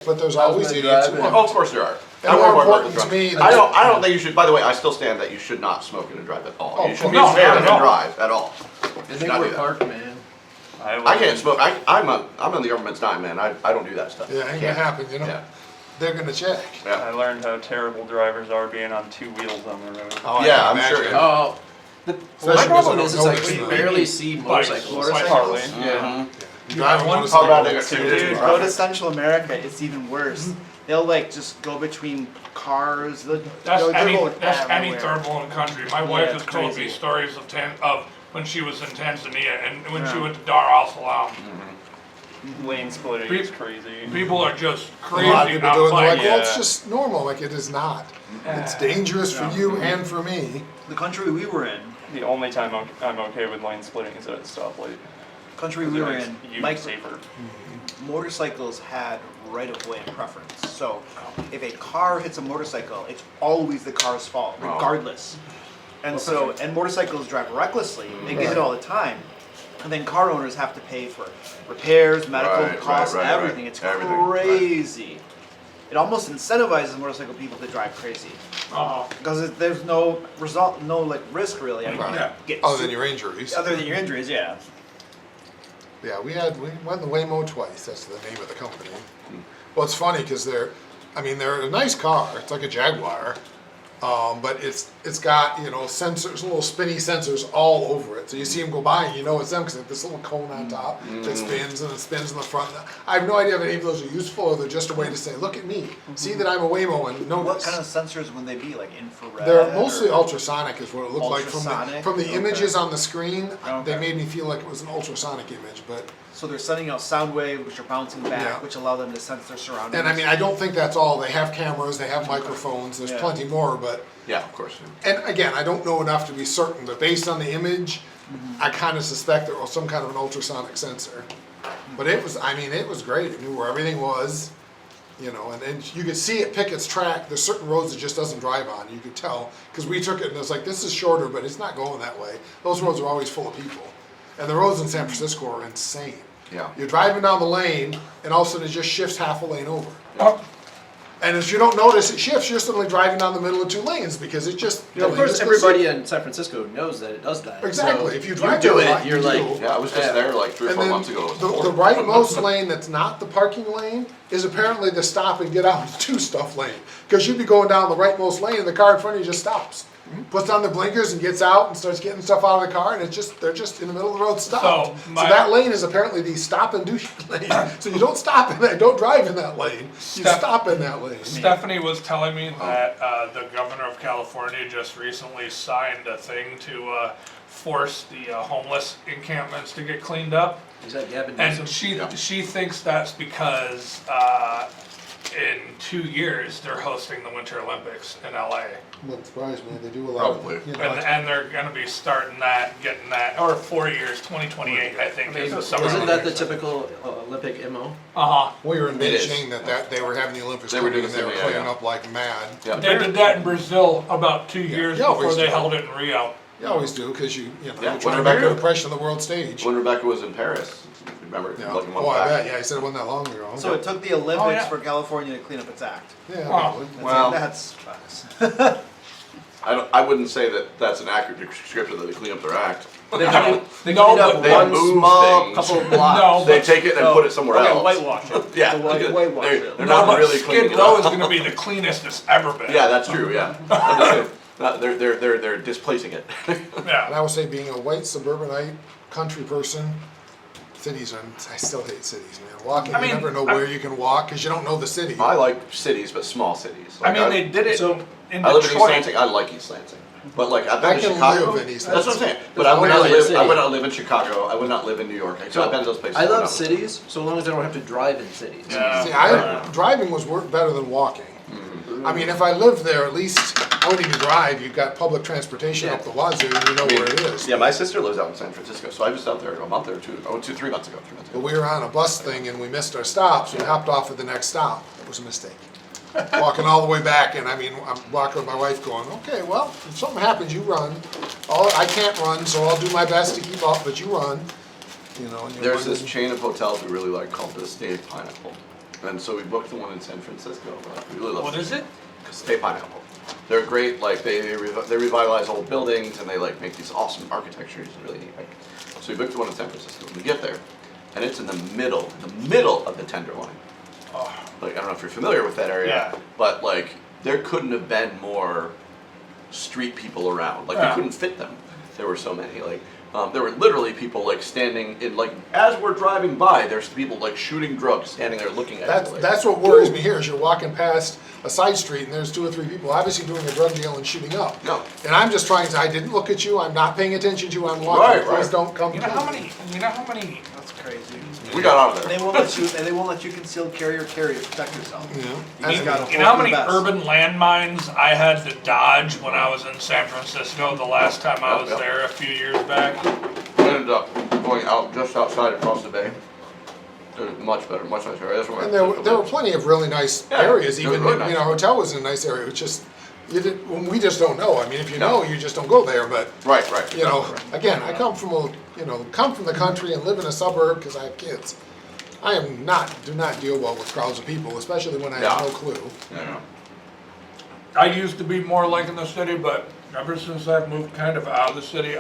But there's always idiots. Oh, of course there are. And more important to me, I don't think you should. By the way, I still stand that you should not smoke and drive at all. Oh, you should no, be fair no, and no. drive at all. And they were parked, man. I can't smoke. I'm on the government's dime, man. I don't do that stuff. Yeah, ain't gonna happen, you know. Yeah. They're gonna check. Yeah. I learned how terrible drivers are being on two wheels on the road. Oh, Yeah, I I'm can sure. imagine. Oh, my Especially problem because is I don't like we notice barely see motorcycles. Partly. Yeah. You drive one Dude, go to Central America, it's even worse. They'll like just go between cars. That's they're any going any everywhere. third world country. My wife it's has told me crazy. stories of when she was in Tanzania and when she went to Dar al Salaam. Lane splitting is crazy. People are just A crazy lot of people out do it, they're like, playing. well, it's just normal. Like, it is not. It's dangerous for you and for me. The country we were in, The only time I'm okay with lane splitting is at a stoplight. country we were in, You Mike, safer. motorcycles had right-of-way preference. So if a car hits a motorcycle, it's always the car's fault, regardless. And so, and motorcycles drive recklessly. They get hit all the time. And then car owners have to pay for repairs, medical costs, everything. It's crazy. It almost incentivizes motorcycle people to drive crazy because there's no result, no like risk really. I mean, Right. get Other than your injuries. other than your injuries, yeah. Yeah, we went the Waymo twice. That's the name of the company. Well, it's funny because they're a nice car. It's like a Jaguar, but it's got sensors, little spinny sensors all over it. So you see them go by and you know it's them because they have this little cone on top that spins and it spins in the front. I have no idea if any of those are useful or they're just a way to say, look at me, see that I'm a Waymo and notice. What kind of sensors would they be? Like infrared? They're mostly or- ultrasonic is what it looked like Ultrasonic? from the Okay. images on the screen. Okay. They made me feel like it was an ultrasonic image, but. So they're sending out sound waves which are bouncing back, Yeah. which allow them to sense their surroundings. And I mean, I don't think that's all. They have cameras, they have microphones, there's Yeah. plenty more, but, Yeah, of course. and again, I don't know enough to be certain, but based on the image, I kind of suspect there was some kind of an ultrasonic sensor. But it was great. It knew where everything was, and you could see it pick its track. There's certain roads it just doesn't drive on. You could tell, because we took it and it was like, this is shorter, but it's not going that way. Those roads are always full of people. And the roads in San Francisco are insane. Yeah. You're driving down the lane, and all of a sudden it just shifts half a lane over. And if you don't notice it shifts, you're suddenly driving down the middle of two lanes because it just. Of course, everybody in San Francisco knows that it does that. Exactly. So If you drive do it, it, you're you like, do. Yeah, I was just there like 3 or And 4 then months ago. the rightmost lane that's not the parking lane is apparently the stop and get out to stuff lane. Because you'd be going down the rightmost lane and the car in front of you just stops. Puts on the blinkers and gets out and starts getting stuff out of the car, and they're just in the middle of the road stopped. So that lane is apparently the stop and do lane. So you don't stop in that, don't drive in that lane. You stop in that lane. Stephanie was telling me that the governor of California just recently signed a thing to force the homeless encampments to get cleaned up. is that Gavin And Newsom? she thinks that's because in 2 years they're hosting the Winter Olympics in LA. Wouldn't surprise me. They do a lot Probably. of And they're going to be starting that, getting that, or 4 years, 2028, I think, is the summer Isn't that the Olympics. typical Olympic MO? Uh-huh. We were in It is. Beijing that they were having the Olympics. They were coming doing and they were the same, cleaning yeah. up like mad. Yeah. They did that in Brazil about 2 years Yeah, before always they do. held it in Rio. You always do because you're Yeah, trying when to make Rebecca- an impression on the world stage. When Rebecca was in Paris, remember? Yeah. Looking Oh, I bet. Yeah, he said it wasn't that long ago. So it took the Olympics Oh, yeah. for California to clean up its act. Yeah, Wow. probably. Well- That's facts. I wouldn't say that that's an accurate description that they clean up their act. They No, cleaned up but they one move small things. couple of blocks. No, They but, take it and put it somewhere else. whitewash it. Yeah, Whitewash they're, it. they're no, not but really cleaning Skid it Row up. is going to be the cleanest it's ever been. Yeah, that's true. Yeah, I'm just saying, they're displacing it. And Yeah. I would say, being a white suburbanite country person, I still hate cities, man. Walking, I mean, you never know where you can walk because you don't know the city. I like cities, but small cities. I Like, mean, they did it So, in I live in East Detroit. Lansing. I like East Lansing, but like I've been I to can Chicago. live in East That's what I'm Lansing. saying. But I would not Really a live. city. I would not live in Chicago. I would not live in New York. So I've been to those places. I would love not- cities, so long as I don't have to drive in cities. Yeah. See, driving was better than walking. I mean, if I lived there, at least I wouldn't even drive. You've got public transportation Yeah. up the wazoo, and you know where it is. Yeah, my sister lives out in San Francisco, so I was out there a month or two. Oh, 3 months ago. 3 months But ago. we were on a bus thing and we missed our stop, so we hopped off at the next stop. It was a mistake. Walking all the way back, and I mean, I'm walking with my wife going, okay, well, if something happens, you run. I can't run, so I'll do my best to keep up, but you run. And you're There's this wondering- chain of hotels we really like called the State Pineapple. And so we booked the one in San Francisco. We really love What is it? Stay Pineapple. They're great. Like they revitalize old buildings and they like make these awesome architectures. Really neat. Right? So we booked the one in San Francisco. We get there, and it's in the middle of the Tenderloin. Oh, Like I don't know if you're familiar with that area, Yeah. but like there couldn't have been more street people around. Like Yeah. we couldn't fit them. There were so many. Like there were literally people like standing in like as we're driving by. There's people like shooting drugs standing there looking at us. Like, That's what worries me here is you're walking past a side street and there's 2 or 3 people obviously doing a drug deal and shooting up. No. And I'm just trying to, I didn't look at you, I'm not paying attention to you, I'm walking, Right, please right. don't come you to know me. how many That's crazy. we got out of there. They won't let you concealed carry to protect yourself. Yeah. You just gotta You know how hope for many the best. urban landmines I had to dodge when I was in San Francisco the last time I was Yep. there a few years back? We ended up going out just outside across the bay. It was much better, much nicer area. That's where And there were plenty of really nice Yeah, areas, it was even, really nice. you know, hotel was in a nice area, it's just, we just don't know, I mean, if you know, you just don't go there, but, Right. you know, again, I come from the country and live in a suburb because I have kids. Do not deal well with crowds of people, especially when I have Yeah. no clue. Yeah. I used to be more like in the city, but ever since I've moved kind of out of the city,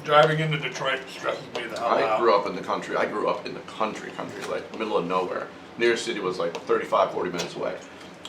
driving into Detroit stresses me the hell I out. grew up in the country. I grew up in the country, like middle of nowhere. Nearest city was like 35, 40 minutes away.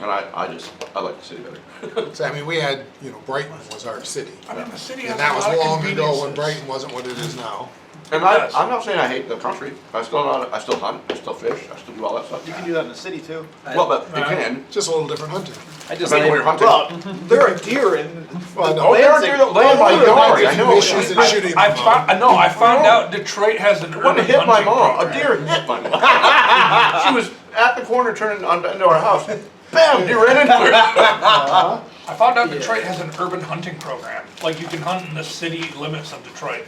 And I like the city better. So, I mean, we had, Brighton was our city. I mean, the city has And that a was lot of long ago when conveniences. Brighton wasn't what it is now. And Yes. I'm not saying I hate the country. I still hunt, I still fish, I still do all that stuff. You can do that in the city too. Well, but you Right. can. Just a little different hunting. I I just think when you're hunting. Well, there are deer in. Well, no. Oh, there are deer that land by There yard. might be a I few know. issues in shooting I them. found out Detroit has an It wouldn't urban hit my hunting mom. A program. deer hit my mom. She was at the corner turning into our house. Bam! Deer ran into her. I found out Detroit has an urban hunting program. Like you can hunt in the city limits of Detroit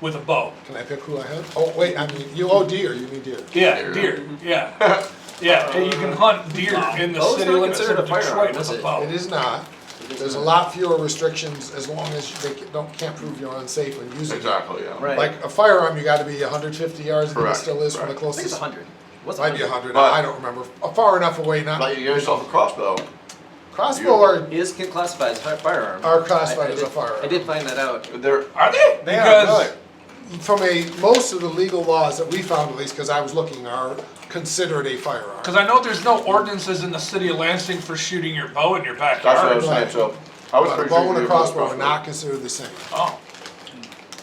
with a bow. Can I pick who I have? Oh, wait, I mean, deer, you mean deer. Yeah, deer. Yeah. Yeah, you can hunt deer in the Bow's city not limits of considered a firearm, Detroit with is a it? bow. It is not. There's a lot fewer restrictions as long as they can't prove you're unsafe when using it. Exactly, yeah. Right. Like a firearm, you gotta be 150 yards, and it Correct, still is from the correct. I think it's closest. 100. What's Might be 100, But- I don't remember. Far enough away, not. But you get yourself a crossbow. Crossbow are, Is classified as a firearm. Are classified I as a did- firearm. I did find that out. They're Are they? They are, Because from most of the legal laws that we found, at least, because I was looking, are considered a firearm. Because I know there's no ordinances in the city of Lansing for shooting your bow in your that's what I backyard. was saying. So I was But a pretty bow sure and a you crossbow could are not considered the same. Oh,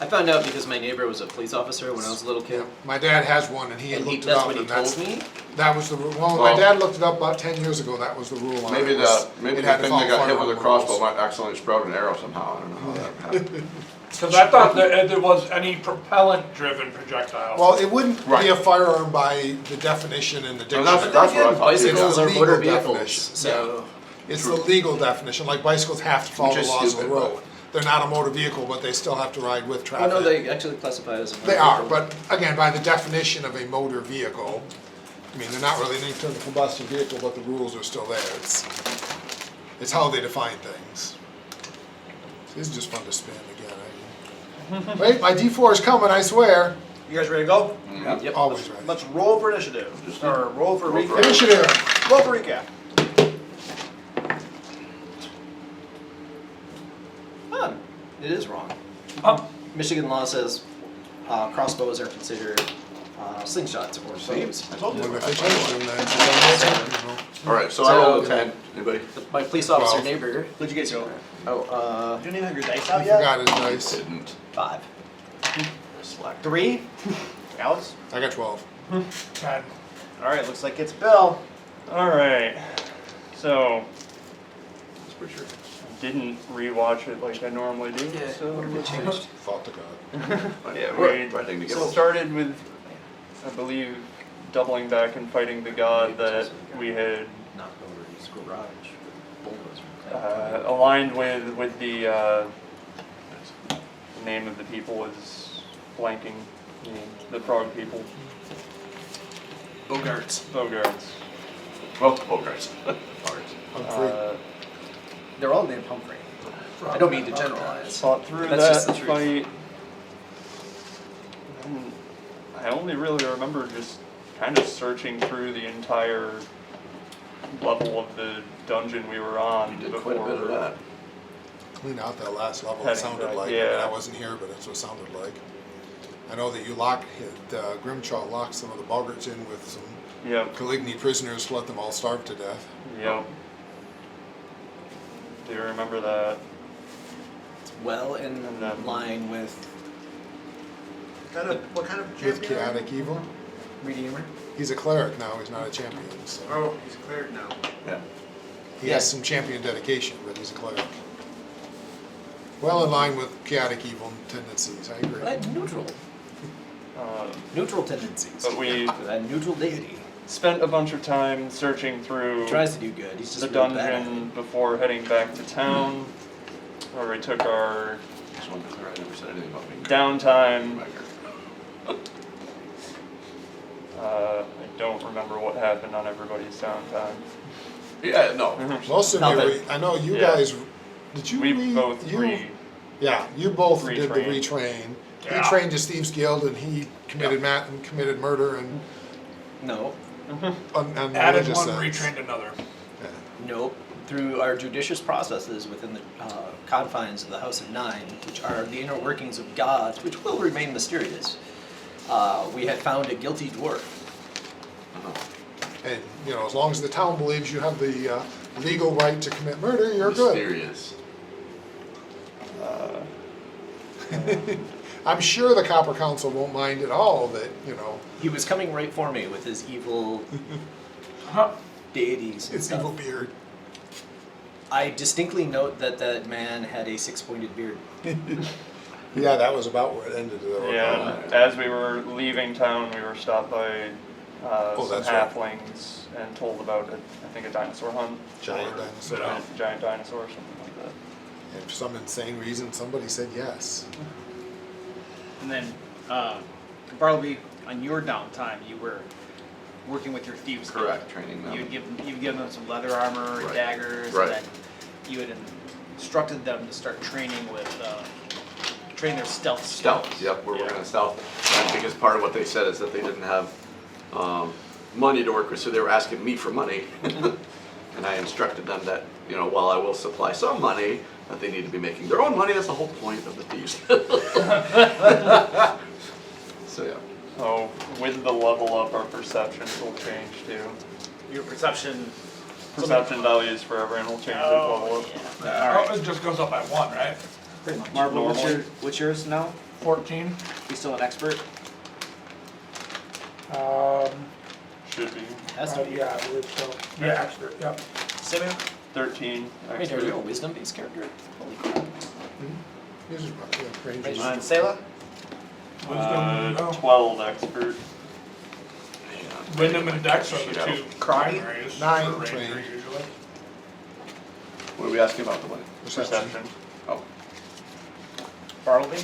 I found out because my neighbor was a police officer when I was a little kid. My dad has one, and he had And looked it that's up, what he and told me. that was the rule. Well, my Well- dad looked it up about 10 years ago, that was the rule on it. Maybe was the it had to thing follow that got hit with a firearm crossbow rules. might accidentally sprout an arrow somehow. I don't know how that happened. because I thought that there was any propellant-driven projectile. Well, it wouldn't be Right. a firearm by the definition in the And that's dictionary. what I thought. Bicycles It's are a motor legal vehicles, definition, so It's the legal definition, like bicycles have to follow Which the is laws of the stupid, road. They're not a motor vehicle, but they still have to ride with oh traffic. no, they actually classify it as a motor They are, vehicle. but again, by the definition of a motor vehicle, I mean, they're not really an internal combustion vehicle, but the rules are still there. It's how they define things. This is just fun to spin again. Wait, my D4 is coming, I swear. You guys ready to go? Yep. Always ready. Let's roll for initiative. Or roll for recap. Initiative. Roll for recap. It is wrong. Oh, Michigan law says crossbows are considered slingshots or bows. I told you. Well, if they change them, then it's a no. All right, so I rolled a 10. Anybody? My police officer 12. neighbor. What'd you get, Joe? Oh, You didn't even have your dice I out yet? forgot his dice. Didn't. 5. Slack. 3? Alex? I got 12. 10. Alright, looks like it's Bill. Alright, so That's pretty sure. didn't rewatch it like I normally do. Yeah, So what did it change? Thought to God. Yeah, We're we threatening to get started with, I believe, doubling back and fighting the god that we had Not roads, garage, bulldozer. aligned with the name of the people is blanking me, the frog people. Bogarts. Bogarts. Well, Bogarts. Humphrey. They're all named Humphrey. I don't mean to generalize. Fought through That's just that the truth. fight. And I only really remember just kind of searching through the entire level of the dungeon we were on We did before. quite a bit of that. Clean out that last level, it Heading sounded back, like. I yeah. mean, I wasn't here, but it's what it sounded like. I know that you Grimshaw locked some of the boggarts in with some Yep. Caligny prisoners to let them all starve to death. Yep. Do you remember that? Well in And then- line with What kind of With champion? chaotic evil. Redeemer. He's a cleric now, he's not a champion, so. Oh, he's cleared now. Yeah. He has some champion dedication, but he's a cleric. Well in line with chaotic evil tendencies, I agree. Neutral. Uh, Neutral tendencies. But we A neutral deity. spent a bunch of time searching through He tries to do good. He's just the really bad at dungeon before heading back to town, where we took our Just wanted to clear, I never said anything about being downtime. back here. I don't remember what happened on everybody's downtime. Yeah, no. Most of Nothing. you, I know you Yeah. guys, did you We re- both you, Yeah, you both did the Retrain. retrain. He Yeah. trained his Thieves Guild and he committed committed murder and No. on Added religious one, ends. retrained another. Yeah. Nope. Through our judicious processes within the confines of the House of Nine, which are the inner workings of gods, which will remain mysterious, we had found a guilty dwarf. And, you know, as long as the town believes you have the legal right to commit murder, you're good. Mysterious. I'm sure the Copper Council won't mind at all that, you know, He was coming right for me with his evil Huh. deities and it's stuff. evil beard. I distinctly note that that man had a six-pointed beard. Yeah, that was about where it ended. Though. Yeah, as we were leaving town, we were stopped by some that's right. halflings and told about, I think, a dinosaur hunt. Giant or dinosaur. a giant dinosaur, something like that. And for some insane reason, somebody said yes. And then, Bartleby, on your downtime, you were working with your thieves. guild. Correct, training them. You'd give them some leather armor, Right. daggers, Right. and then you had instructed them to start training with train their stealth. Stealth, skills. yep, we're Yeah. working on stealth. And because part of what they said is that they didn't have money to work with, so they were asking me for money. And I instructed them that, you know, while I will supply some money, that they need to be making their own money. That's the whole point of the thieves. So yeah. So with the level up, our perceptions will change too. Your perception. Perception values for everyone will change with level Oh, up. yeah. All Oh, right. it just goes up by one, right? Pretty much. Marvel, Normally. what's yours now? 14. You still an expert? Should be Has to be. Yeah, I believe so. Yeah, expert, yep. Simeon? 13. Wait, are you a wisdom-based character? Holy crap. These are ranges. And Selah? Wisdom, 12 expert. Wyndham and Dex are the Shit out. two primaries Nine for trained. ranger usually. What are we asking about the money? Perception. Oh. Bartleby?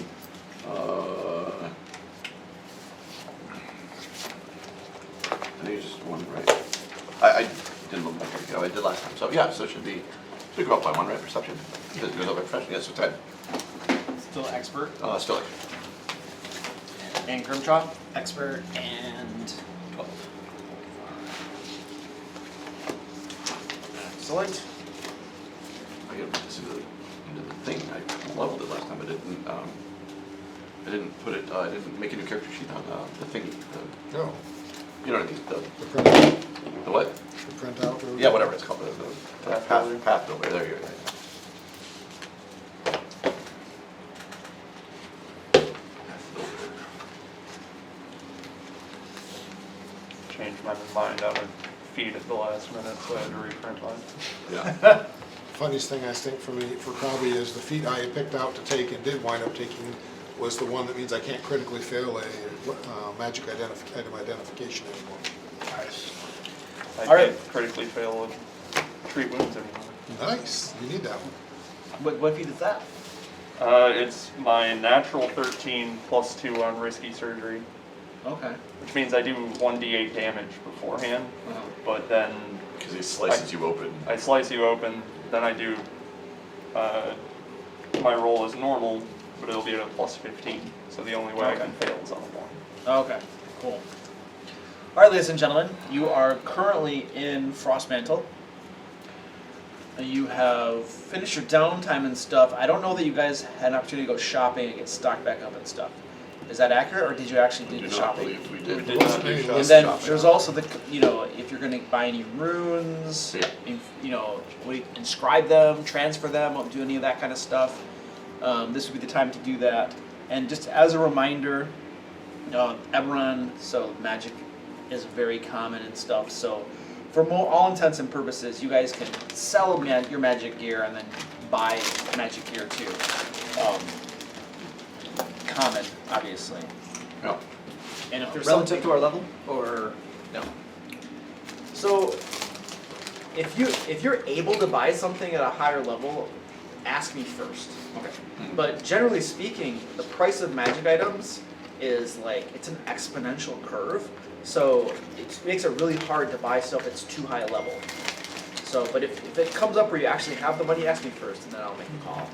I think it's just one, right? I didn't look back here. I did last time. So yeah, so it should be, should go up by one, right? Perception. It goes up by perception. Yes, so 10. Still expert. Still. And Grimshaw? Expert and 12. Excellent. I get this into the thing. I leveled it last time. I didn't put it. I didn't make a new character sheet on the thing. No, You know what I mean? the printout. The what? The printout. or- Yeah, whatever it's called. The Path builder. path builder. There you go. Changed my mind out of feed at the last minute, so I had to reprint mine. Yeah. Funniest thing I think for me, for Crowley, is the feat I had picked out to take and did wind up taking was the one that means I can't critically fail a magic item identification anymore. Nice. I All right. can't critically fail a treat wounds anymore. Nice, you need that one. What feat is that? It's my natural 13 plus 2 on risky surgery, Okay. which means I do 1d8 damage beforehand, but then Because he slices you open. I slice you open, then I do, my roll is normal, but it'll be at a plus 15, so the only way I can fail is on a 1. Okay, cool. All right, ladies and gentlemen, you are currently in Frostmantle. You have finished your downtime and stuff. I don't know that you guys had an opportunity to go shopping and get stocked back up and stuff. Is that accurate, or did you actually do I do the not shopping? believe we did. We did not do And shopping. And then Shopping. there's also the, if you're going to buy any runes, Yeah. inscribe them, transfer them, do any of that kind of stuff. This would be the time to do that. And just as a reminder, Eberron, so magic is very common and stuff. So for all intents and purposes, you guys can sell your magic gear and then buy magic gear too. Common, obviously. Yeah. And if there's Relative something to our level, or no? So, if you're able to buy something at a higher level, ask me first. Okay. But generally speaking, the price of magic items is it's an exponential curve. So it makes it really hard to buy stuff that's too high a level. So, but if it comes up where you actually have the money, ask me first, and then I'll make a call. Well,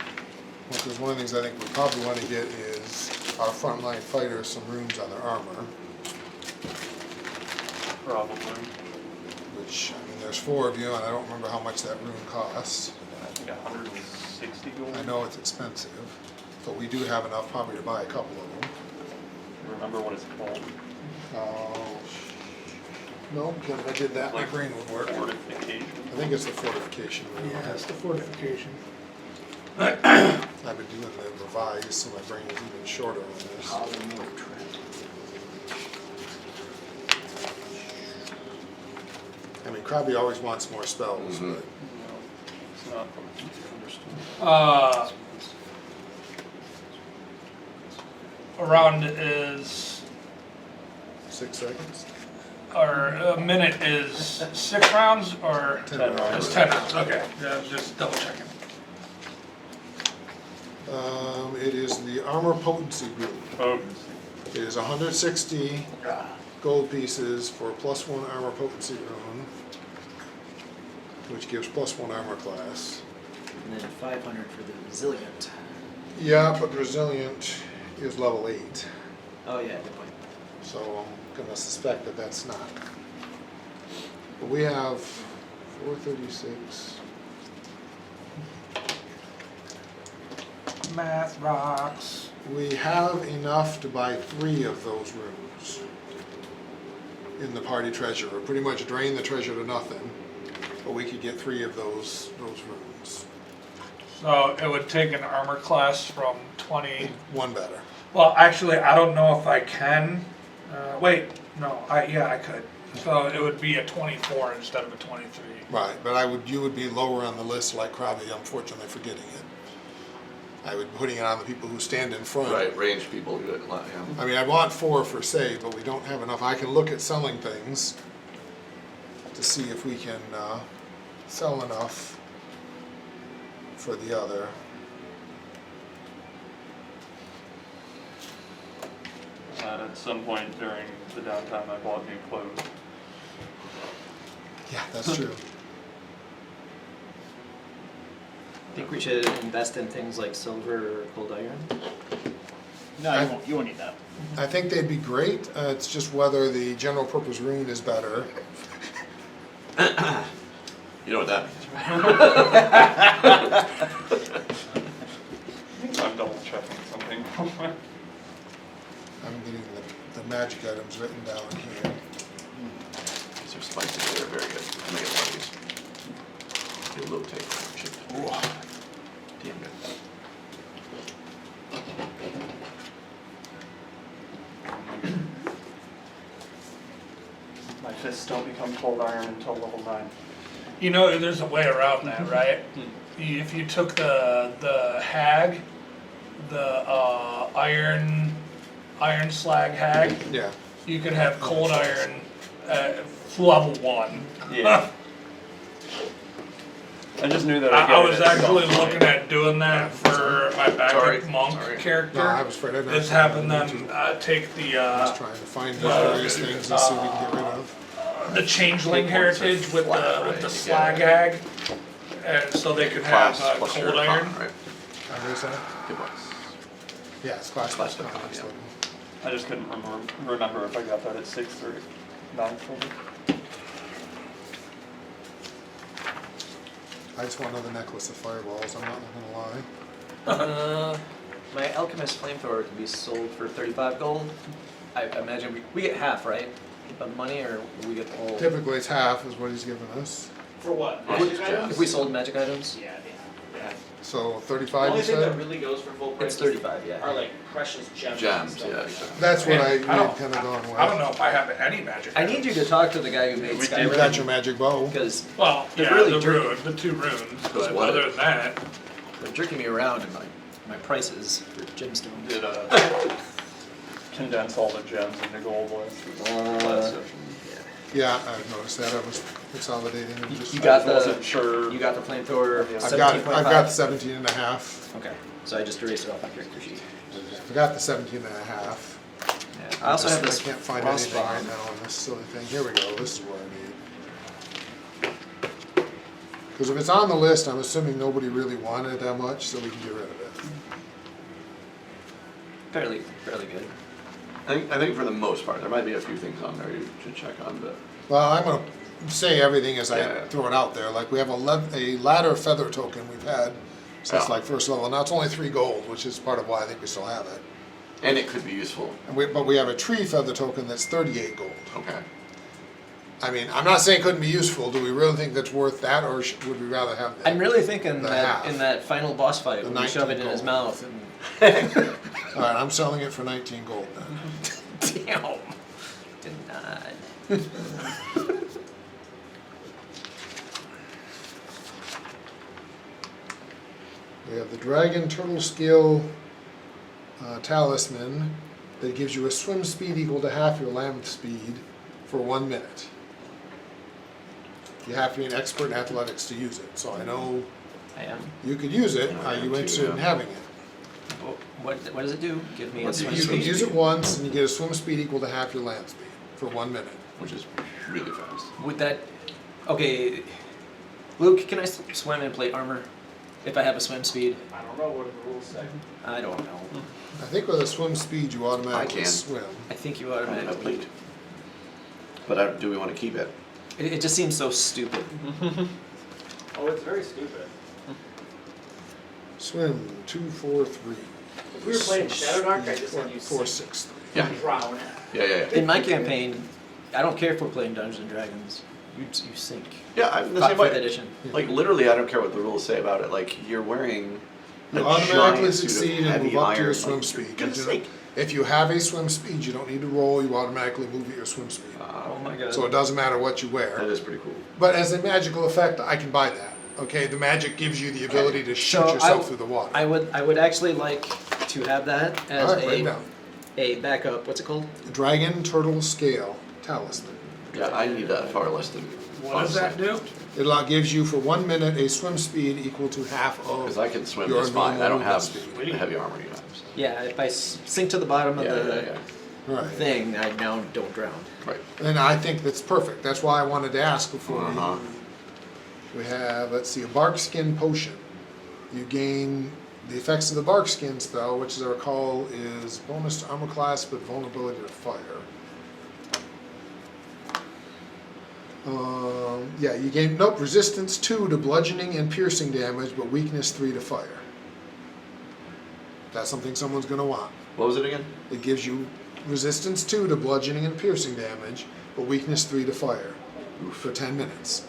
because one of the things I think we probably want to get is our frontline fighters some runes on their armor, Probably. which, I mean, there's 4 of you, and I don't remember how much that rune costs. I think 160 gold. I know it's expensive, but we do have enough probably to buy a couple of them. Remember what it's called? No, because if I did that, my brain would work. Fortification. I think it's the fortification rune. Yeah, it's the fortification. I've been doing the revised, so my brain is even shorter on this. I mean, Krabby always wants more spells, Mhm. but It's not understood. Around is, 6 seconds? or a minute is 6 rounds, or 10 10 rounds. it's 10 rounds, okay, yeah, just double checking. It is the armor potency group. Oh, It is 160 gold pieces for +1 armor potency rune, which gives +1 armor class. And then 500 for the resilient. Yeah, but resilient is level 8, Oh yeah, good point. so I'm gonna suspect that that's not. But we have 436. Math rocks. We have enough to buy 3 of those runes in the party treasure. We're pretty much drain the treasure to nothing, but we could get 3 of those runes. So it would take an armor class from 20. One better. Well, actually, I don't know if I can. Wait, no, I could. So it would be a 24 instead of a 23. Right, but you would be lower on the list like Krabby, unfortunately for getting it. I would be putting it on the people who stand in front. Right, range people do it a lot, yeah. I mean, I want 4 for save, but we don't have enough. I can look at selling things to see if we can sell enough for the other. at some point during the downtime, I bought new clothes. Yeah, that's true. I think we should invest in things like silver or cold iron. No, you won't need that. I think they'd be great. It's just whether the general purpose rune is better. You know what that means, right? I'm double checking something. I'm getting the magic items written down here. These are spicy, they're very good. I make a lot of these. Do a little take. Chip. Damn good. My fists don't become cold iron until level 9. You know, there's a way around that, right? If you took the hag, the iron slag hag, Yeah. you could have cold iron at level 1. Yeah. I just knew that I I'd was get it at some actually point. looking at doing that for my Sorry. backup monk Sorry. character. No, I was afraid I'd Is having them take the Just trying to find the various things and see what we can get rid of. the changeling Hit points are heritage with flat, the right? You slag get hag, and so they could have Class plus your cold iron. con, right? How many is that? Hit points. Yeah, it's class Class plus plus con, con, yeah. so- I just couldn't remember if I got that at 6 or non-silver. I just want another necklace of fireballs, I'm not gonna lie. My alchemist flamethrower can be sold for 35 gold. I imagine we get half, right? Of money, or we get the whole. Typically it's half is what he's giving us. For what? If Magic we- items? If we sold magic items, Yeah, yeah. So The 35 only you thing that said? really goes for full price it's 35. Yeah. are like precious gems. and Gems, stuff yeah. like that. That's what I I don't- kind of gone with. I don't know if I have any magic. I need you to talk to the guy who made We do. You got Skyrim your magic bow. because Well, They're yeah, really the dirty. rune, the 2 runes, but what? other than that, they're jerking me around in my prices for gemstones. Did condense all the gems into gold last session. Yeah, I've noticed that. I was consolidating and just. You got I wasn't the sure. you got the flamethrower. I've got 17.5? the 17 and a half. Okay, so I just erased it off my character sheet. I got the 17 and a half. Yeah. I also have this I can't find anything right crossbow. now on this silly thing. Here we go. This is what I need. Because if it's on the list, I'm assuming nobody really wanted it that much, so we can get rid of it. Fairly good. I think for the most part, there might be a few things on there you should check on, but Well, I'm gonna say everything as I Yeah. throw it out there. Like we have a ladder feather token we've had since Yeah. like first level. Now it's only 3 gold, which is part of why I think we still have it. and it could be useful. But we have a tree feather token that's 38 gold. Okay. I mean, I'm not saying it couldn't be useful. Do we really think that's worth that, or would we rather have that? I'm really thinking The that half. in that final boss fight, The when we shove it 19 in his gold. mouth and All right, I'm selling it for 19 gold then. damn, denied. We have the dragon turtle scale talisman that gives you a swim speed equal to half your land speed for 1 minute. You have to be an expert in athletics to use it. So I know I am. you could use it. I Are am you too, interested in yeah. having it? What does it do? Give me a What do swim You can speed. use it once and you get a swim speed equal to half your land speed for 1 minute. Which is really fast. Would that? Okay, Luke, can I swim and plate armor if I have a swim speed? I don't know what do the rules say. I don't know. I think with a swim speed you automatically I can. swim. I think you I don't have automatically. plate. But do we want to keep it? It just seems so stupid. Oh, it's very stupid. Swim 243. If we were playing Shadowdark, I just said you 463. Yeah. drown. Yeah. In my campaign, I don't care if we're playing Dungeons and Dragons. You sink. Yeah, I'm the Fifth same way. edition. Like literally, I don't care what the rules say about it. Like you're wearing You a automatically giant suit of succeed and heavy move up to iron, your swim like, speed. for goodness You know, sake. if you have a swim speed, you don't need to roll. You automatically move at your swim speed. Oh my god. So it doesn't matter what you That wear. is pretty cool. But as a magical effect, I can buy that. Okay, the magic gives you the ability to shoot So yourself through the water. I would actually like to have that as All right, write it down. a backup. What's it called? Dragon turtle scale talisman. Yeah, I need that far less than. what does that do? It gives you for 1 minute a swim speed equal to half of. Because I can swim your just fine. I normal don't have movement the heavy armor you have. So. Yeah, if I sink to the bottom of the Yeah. Right. thing, I now don't drown. Right. And I think that's perfect. That's why I wanted to ask before Uh-huh. we have, let's see, a bark skin potion. You gain the effects of the bark skin spell, which as I recall is bonus to armor class but vulnerability to fire. Yeah, you gain, resistance 2 to bludgeoning and piercing damage, but weakness 3 to fire. That's something someone's gonna want. What was it again? It gives you resistance 2 to bludgeoning and piercing damage, but weakness 3 to fire for 10 minutes.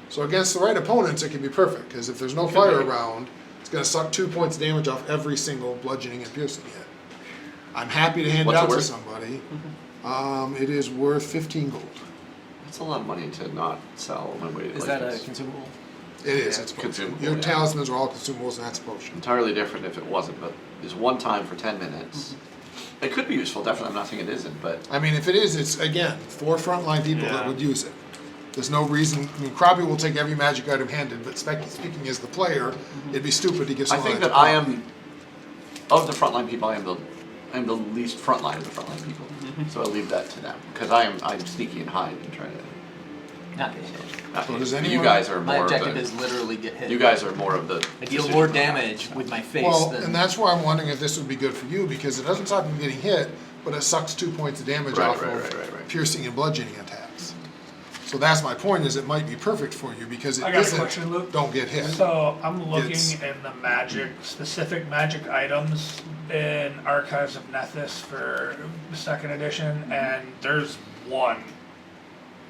So against the right opponents, it can be perfect, because if there's no fire around, it's going to suck 2 points of damage off every single bludgeoning and piercing hit. I'm happy to hand it What's it out to worth? somebody. It is worth 15 gold. That's a lot of money to not sell. Is that a consumable? It is. Yeah, It's a potion. consumable, Your yeah. talismans are all consumables, and that's a potion. entirely different if it wasn't, but just one time for 10 minutes. It could be useful, definitely. I'm not saying it isn't, but I mean, if it is, it's, again, 4 frontline people that Yeah. would use it. There's no reason, I mean, Krabby will take every magic item handed, but speaking as the player, it'd be stupid to give I someone think that that I am, of the frontline people, I am the least frontline of the frontline people. So I leave that to them, because I'm sneaky and hide and trying to. Not So does you anyone- guys are My more of objective the. is literally get hit. You guys are more of the. I deal decision more makers. damage with my face Well, than. and that's why I'm wondering if this would be good for you, because it doesn't stop you from getting hit, but it sucks 2 points of damage Right, off right, of right, right, right. piercing and bludgeoning attacks. So that's my point, is it might be perfect for you because it I got a isn't, question, Luke. don't get hit. So I'm looking It's- in the specific magic items in Archives of Nethys for the second edition, and there's one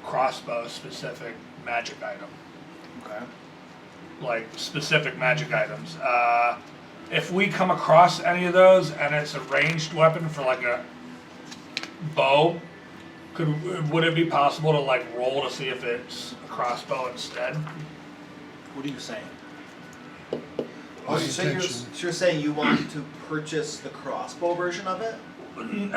crossbow specific magic item. Okay. Like specific magic items. If we come across any of those and it's a ranged weapon for like a bow, would it be possible to like roll to see if it's a crossbow instead? What are you saying? My So you're intention- saying you want to purchase the crossbow version of it?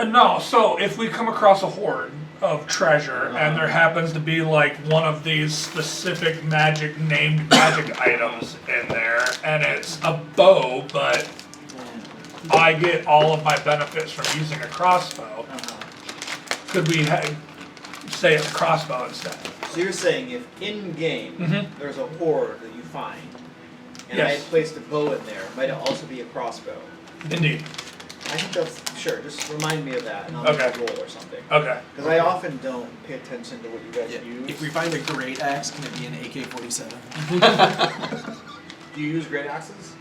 No, so if we come across a hoard of treasure and there happens to be like one of these specific named magic items in there and it's a bow, but I get all of my benefits from using a crossbow, could we say it's a crossbow instead? So you're saying if in game there's a hoard that you find, and I Yes. had placed a bow in there, might it also be a crossbow? Indeed. I think that's sure. Just remind me of that, and I'll Okay. make a roll or something. Okay. Because I often don't pay attention to what you guys use. If we find a great axe, can it be an AK-47? Do you use great axes?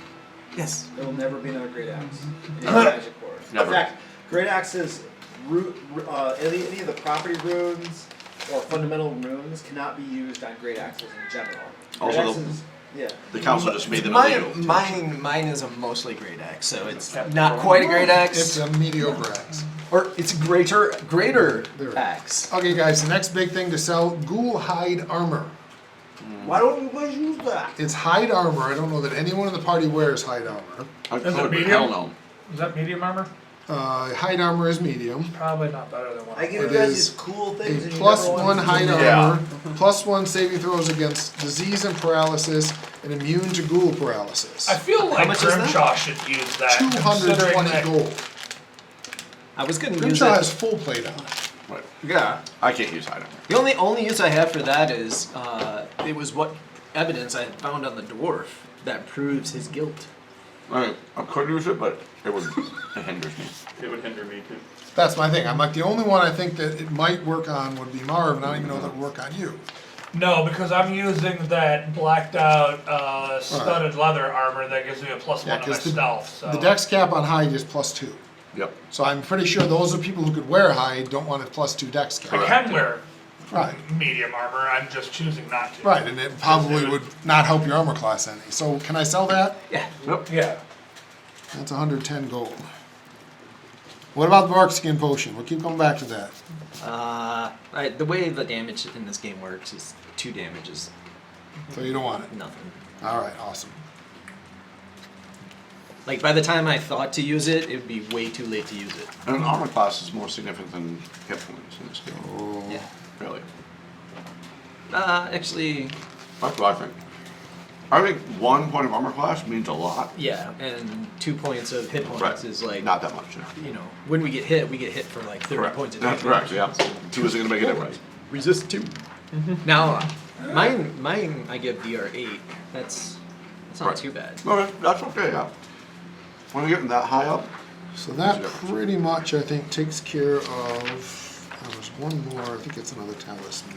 Yes. There will never be another great axe in any magic board. Never. In fact, great axes, any of the property runes or fundamental runes cannot be used on great axes in general. Great Also the- axes, yeah. The council just made them illegal. Mine is a mostly great axe, so it's not quite a great axe. It's a mediocre axe. Or it's a greater There. axe. Okay guys, the next big thing to sell, ghoul hide armor. Why don't you guys use that? It's hide armor. I don't know that anyone in the party wears hide armor. I Is it could, but medium? hell no. Is that medium armor? Hide armor is medium. Probably not better than one. I give It you guys is these cool things A and you plus never want one to use hide them. Yeah. armor, plus one saving throws against disease and paralysis, and immune to ghoul paralysis. I feel like much is that? Grimshaw should use that. 220 considering that- gold. I was gonna use Grimshaw it. has full plate on it. Right. Yeah. I can't use hide armor. The only use I have for that is it was what evidence I had found on the dwarf that proves his guilt. I could use it, but it hinders me. It would hinder me too. That's my thing. I'm like, the only one I think that it might work on would be Marv, and I don't even know that would work on you. No, because I'm using that blacked out studded leather armor that gives me a plus Yeah, one to my 'cause the- stealth. So. The dex cap on hide is +2. Yep. So I'm pretty sure those are people who could wear hide, don't want a +2 dex cap. I can wear Right. medium armor. I'm just choosing not to. Right, and it probably would not help your armor class any. So can I sell that? Yeah. Yep. Yeah. That's 110 gold. What about the bark skin potion? We'll keep coming back to that. The way the damage in this game works is 2 damages, So you don't want it. nothing. All right, awesome. Like by the time I thought to use it, it would be way too late to use it. And an armor class is more significant than hit points in this game. Oh. Yeah. Really. Actually, That's what I think. I think 1 point of armor class means a lot. yeah, and 2 points of hit points Right. is like Not that much. Yeah. you know, when we get hit for like 30 Correct. points of That's damage. correct. Yeah. 2 isn't going to make a difference. Resist 2. Now, mine I give DR8. That's not Right. too bad. Okay, that's okay. Yeah. When you're getting that high up, So that pretty much, I think, takes care of. There's one more. I think it's another talisman.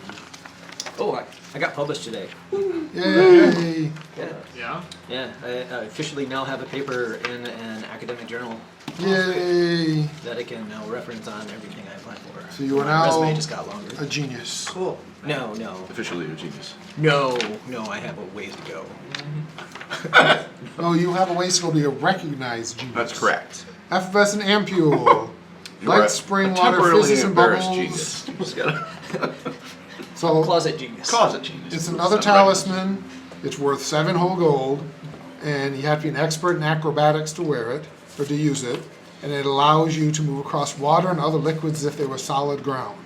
Oh, I got published today. Yay! Yeah. Yeah. Yeah, I officially now have a paper in an academic journal Yay! that I can now reference on everything I applied for. So you are My now resume just got longer. a genius. Cool. No, officially a genius. no, I have a ways to go. Oh, you have a ways to go to be a recognized genius. That's correct. Effervescent ampule. You are Light a spring water temporarily fizzes and embarrassed bubbles. genius. You just gotta So Closet genius. cause a genius. it's another talisman. It's worth 7 whole gold, and you have to be an expert in acrobatics to wear it or to use it. And it allows you to move across water and other liquids as if they were solid ground.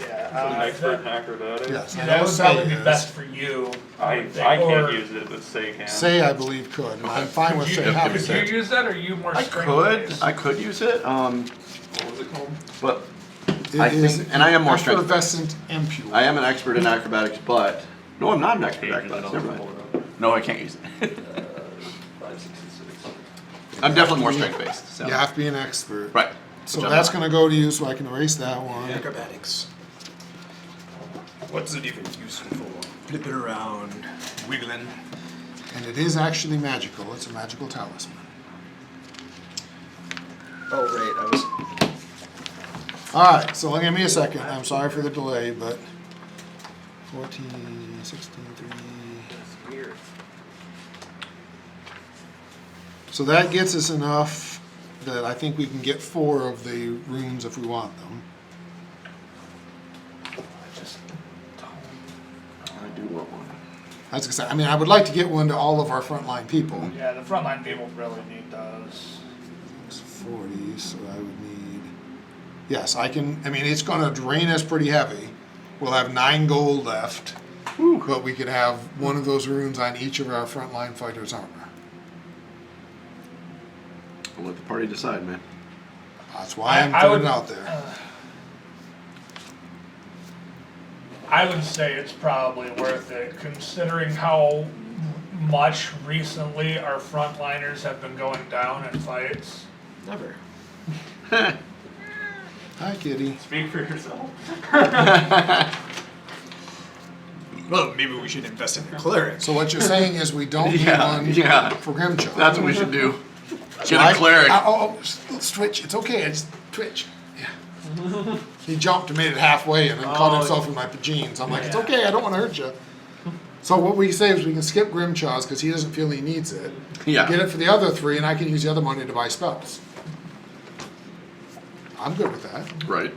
Yeah. An expert in acrobatics. Yes, Yeah, I that know would probably be Say is. best for you. I would think, can't or- use it, but Say can. Say, I believe, could. And I'm fine with Could Say you, having could you it. use that, or are you more I string could. based? I could use it. What was it called? But It I is think, and I am more strength. effervescent ampule. I am an expert in acrobatics, but no, I'm not an expert in Can't use it acrobatics. on Never the mind. board. No, I can't use it. 5, 6, and 6. I'm definitely more strength based. So. You have to be an expert. Right. So Which I'm that's not. gonna go to you, so I can erase that one. Acrobatics. What's it even useful for? Flipping around, wiggling. And it is actually magical. It's a magical talisman. Oh, right, I was. All right, so give me a second. I'm sorry for the delay, but 14, 16, 3. That's weird. So that gets us enough that I think we can get 4 of the runes if we want them. I do want one. I was gonna say, I mean, I would like to get one to all of our frontline people. Yeah, the frontline people really need those. It's 40, so I would need. Yes, I can. I mean, it's going to drain us pretty heavy. We'll have 9 gold left, but we could have one of those runes on each of our frontline fighters' armor. I'll let the party decide, man. That's why I'm I putting would- it out there. I would say it's probably worth it, considering how much recently our frontliners have been going down in fights. Never. Hi, Kitty. Speak for yourself. Well, maybe we should invest in a cleric. So what you're saying is we don't need Yeah, one yeah. for Grimjaw. That's what we should do. Get Right? a cleric. Let's twitch. It's okay. It's twitch. Yeah. He jumped and made it halfway and then caught himself in my jeans. I'm like, it's okay. I don't want to hurt you. So what we say is we can skip Grimshaw's because he doesn't feel he needs it. Yeah. Get it for the other 3, and I can use the other money to buy spells. I'm good with that. Right.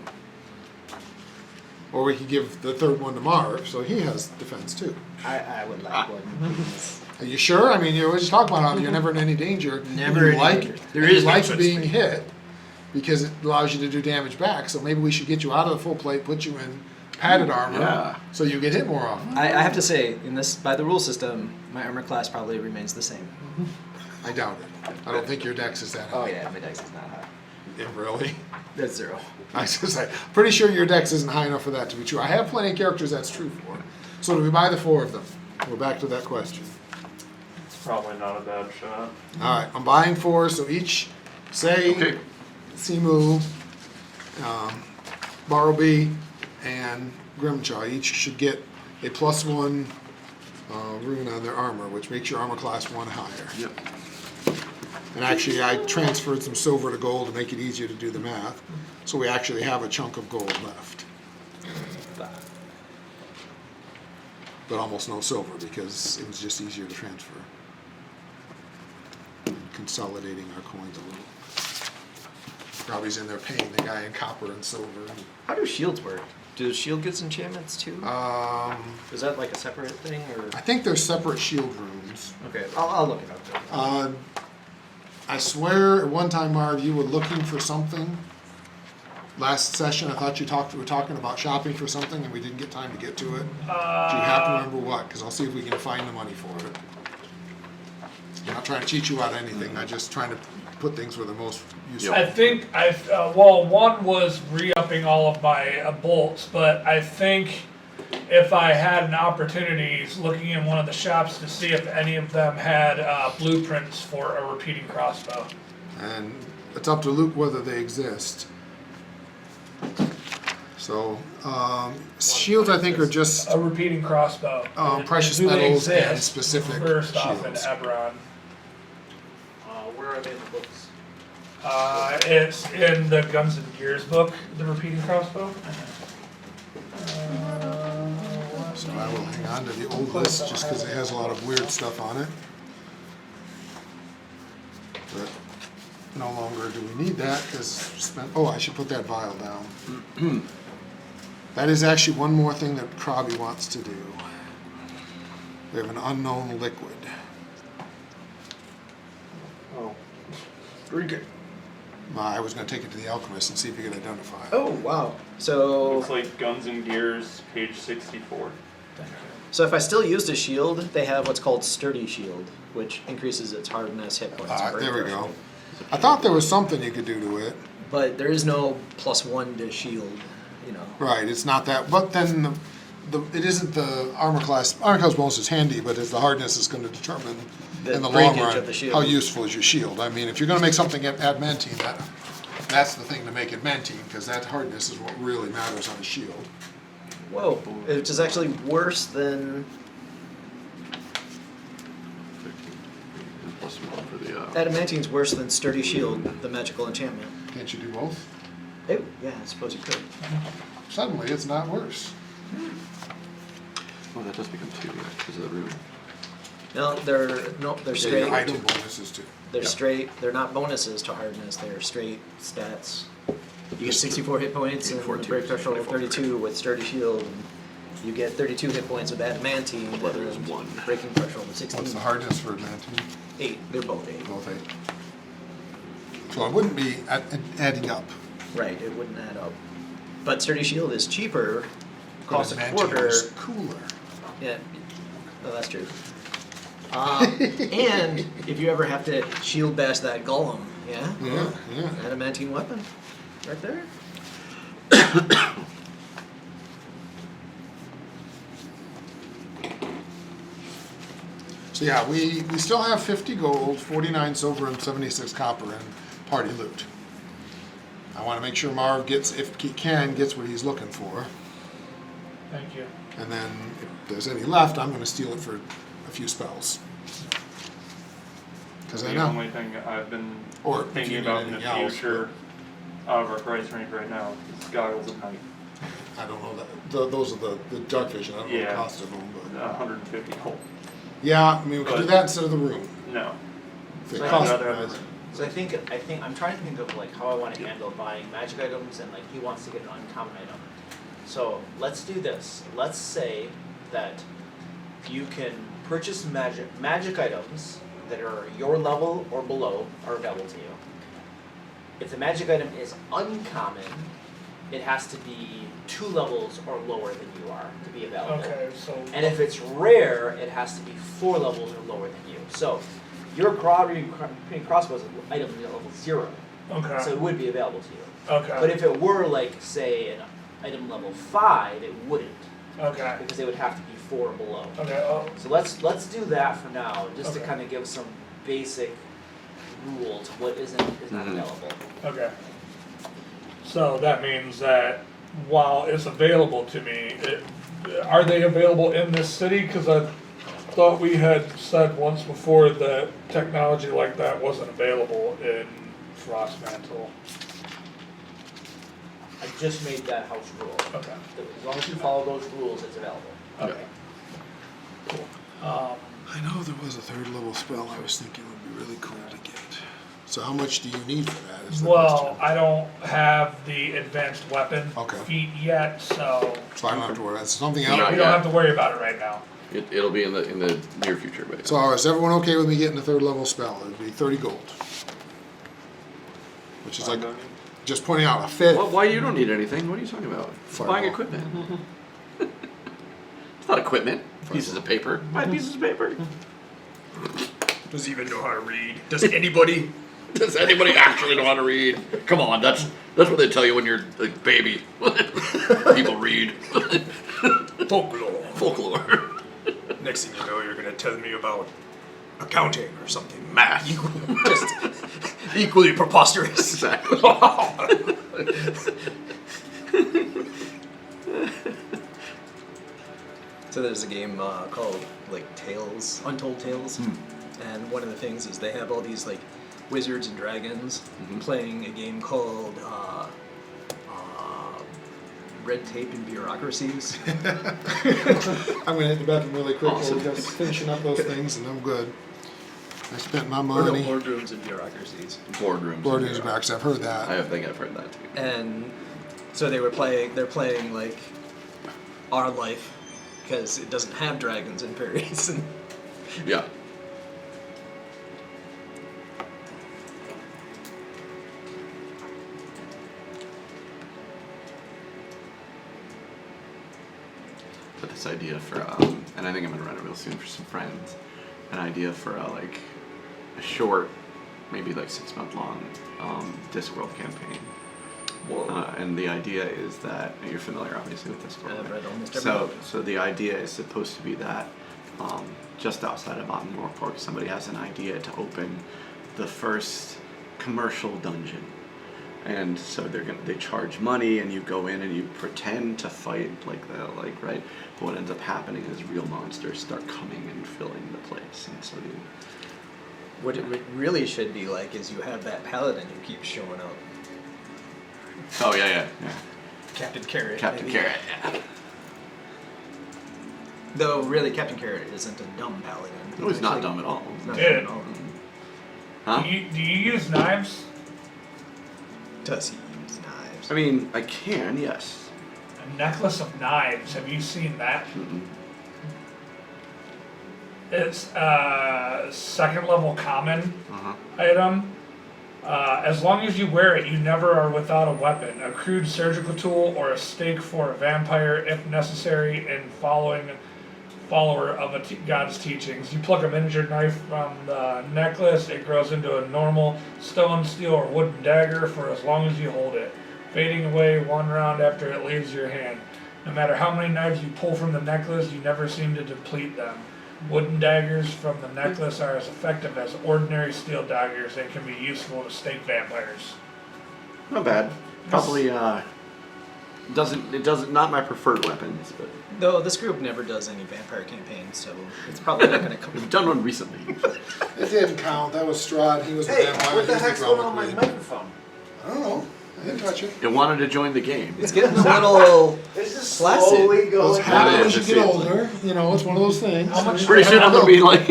Or we could give the 3rd one to Marv, so he has defense too. I would like one. Are you sure? I mean, you always talk about how you're never in any danger. Never You in like, danger. There is you no like such being thing. hit because it allows you to do damage back. So maybe we should get you out of the full plate, put you in padded armor, Yeah. so you get hit more often. I have to say, in this, by the rule system, my armor class probably remains the same. I doubt it. I don't think your dex is that high. Oh yeah, my dex is not high. Yeah, really? That's 0. I was gonna say, pretty sure your dex isn't high enough for that to be true. I have plenty of characters that's true for. So do we buy the 4 of them? We're back to that question. It's probably not a bad shot. All right, I'm buying 4, so each, say, Okay. Simu, Barrowby, and Grimjaw each should get a +1 rune on their armor, which makes your armor class 1 higher. Yep. And actually, I transferred some silver to gold to make it easier to do the math. So we actually have a chunk of gold left. But almost no silver because it was just easier to transfer. Consolidating our coins a little. Robbie's in there paying the guy in copper and silver. How do shields work? Do shield get enchantments too? Is that like a separate thing, or? I think there's separate shield runes. Okay, I'll look it up. I swear at one time, Marv, you were looking for something. Last session, I thought we were talking about shopping for something and we didn't get time to get to it. Do you happen to remember what? Because I'll see if we can find the money for it. I'm not trying to cheat you out of anything. I'm just trying to put things where they're most useful. I think well, one was re-upping all of my bolts, but I think if I had an opportunity looking in one of the shops to see if any of them had blueprints for a repeating crossbow. And it's up to Luke whether they exist. So, shields I think are just A repeating crossbow. precious Do they metals and exist? specific First off in shields. Eberron. Where are they in the books? It's in the Guns and Gears book, the repeating crossbow. So I will hang on to the old list just because it has a lot of weird stuff on it. But no longer do we need that because I should put that vial down. That is actually one more thing that Krabby wants to do. We have an unknown liquid. Oh. Very good. I was going to take it to the alchemist and see if he could identify it. Oh wow. So Looks like Guns and Gears, page 64. if I still used a shield, they have what's called sturdy shield, which increases its hardness, hit points. and burn There we go. threshold. I thought there was something you could do to it. But there is no +1 to shield, you know. Right, it's not that, but then it isn't the armor class. Armor class bonus is handy, but it's the hardness is going to determine The in the long breakage run of the shield. how useful is your shield. I mean, if you're going to make something adamantine, that That's the thing to make it mentine, because that hardness is what really matters on a shield. Whoa, which is actually worse than 13. And plus 1 for the. adamantine's worse than sturdy shield, the magical enchantment. Can't you do both? Oh, yeah, I suppose you could. Suddenly, it's not worse. Oh, that does become 2 because of the rune. No, they're Yeah, straight. your item bonuses too. They're Yep. straight. They're not bonuses to hardness. They're straight stats. You get 64 hit points and 14, break threshold of 24. 32 with sturdy shield. And you get 32 hit points with adamantine. Brother and is 1. Breaking threshold of 16. What's the hardness for adamantine? 8. They're both 8. Both 8. So it wouldn't be adding up. Right. It wouldn't add up. But sturdy shield is cheaper. But Costs a adamantine quarter. is cooler. Yeah, no, that's true. And if you ever have to shield bash that golem, yeah, Yeah. adamantine weapon, right there. So yeah, we still have 50 gold, 49 silver, and 76 copper in party loot. I want to make sure Marv gets, if he can, gets what he's looking for. Thank you. And then if there's any left, I'm going to steal it for a few spells. Because I The know. only thing I've been Or if you thinking need about in the anything else, future out of our price range right now is goggles of night. I don't know that. Those are the dark vision. I don't know the Yeah. cost of them. But 150 gold. yeah, I mean, we could do But- that instead of the room. No. If it So I'd costs rather have more. So I think I'm trying to think of like how I want to handle buying magic items, and like he wants to get an uncommon item. So let's do this. Let's say that you can purchase magic items that are your level or below are available to you. If the magic item is uncommon, it has to be 2 levels or lower than you are to be available. Okay, so And if it's rare, it has to be 4 levels or lower than you. So your crossbow is an item at level 0, so okay, it would be available to you. okay, But if it were like, say, an item level 5, it wouldn't, okay, because they would have to be 4 or below. okay. Oh, So let's do that for now, just to Okay. kind of give some basic rules what is not Mhm. available. okay. So that means that while it's available to me, are they available in this city? Because I thought we had said once before that technology like that wasn't available in Frostmantle. I just made that house rule. Okay, As long as you follow those rules, it's available. okay. Cool. I know there was a 3rd level spell I was thinking would be really cool to get. So how much do you need for that? Is the Well, question. I don't have the advanced weapon Okay. feat yet, so So I don't have to worry. That's something No, else. we don't have to worry about it right now. It'll be in the near future, but So is everyone okay with me getting a 3rd level spell? It'd be 30 gold. Which is like, just pointing out, a 5th. why you don't need anything? What are you talking about? It's Fireball. buying equipment. It's not equipment. Pieces of paper. Buy pieces of paper. Does he even know how to read? Does anybody? Does anybody actually know how to read? Come on, that's what they tell you when you're a baby. People read Folklore. folklore, Next thing you know, you're gonna tell me about accounting or something. math. Just equally preposterous. Exactly. So there's a game called like Tales, Untold Tales, and one of the things is they have all these like wizards and dragons playing a game called Red Tape and Bureaucracies. I'm gonna hit the bathroom really quick. Awesome. We're just finishing up those things and I'm good. I spent my Or no, money. boardrooms and bureaucracies. Boardrooms. Board news backs, I've heard that. I think I've heard that too. And so they're playing like our life because it doesn't have dragons and fairies. And Yeah. But this idea for, and I think I'm gonna run it real soon for some friends, an idea for like a short, maybe like 6 month long Discworld campaign. And the idea is that you're familiar, obviously, with Discworld. I've read almost every So, book. so the idea is supposed to be that just outside of Mror, somebody has an idea to open the first commercial dungeon, And so they charge money, and you go in and you pretend to fight like that, like right. But what ends up happening is real monsters start coming and filling the place, and so you. What it really should be like is you have that paladin who keeps showing up. Oh yeah. Captain Carrot. Captain maybe. Carrot. Yeah. Though really, Captain Carrot isn't a dumb paladin. No, he's not dumb at all. He's not Dude. dumb at all. Huh? Do you use knives? Does he use knives? I mean, I can, yes. A necklace of knives. Have you seen that? Mm-mm. It's a second level common Uh-huh. item. As long as you wear it, you never are without a weapon. A crude surgical tool or a stake for a vampire, if necessary, in follower of god's teachings. You pluck a miniature knife from the necklace, it grows into a normal stone, steel, or wooden dagger for as long as you hold it, fading away one round after it leaves your hand. No matter how many knives you pull from the necklace, you never seem to deplete them. Wooden daggers from the necklace are as effective as ordinary steel daggers and can be useful to stake vampires. Not bad. Probably doesn't not my preferred weapons, but Though this group never does any vampire campaigns, so it's probably not going to come. we've done one recently. It didn't count. That was Strahd. He was the Hey, vampire. what He the was heck's drama going on with my queen. microphone? I don't know. I didn't touch it. It wanted to join the game. It's getting a little. It's just Flaccid. slowly Those going happen It down. is, as you it get seems older. You know, it's one of those things. How much- Pretty soon I'm gonna be like.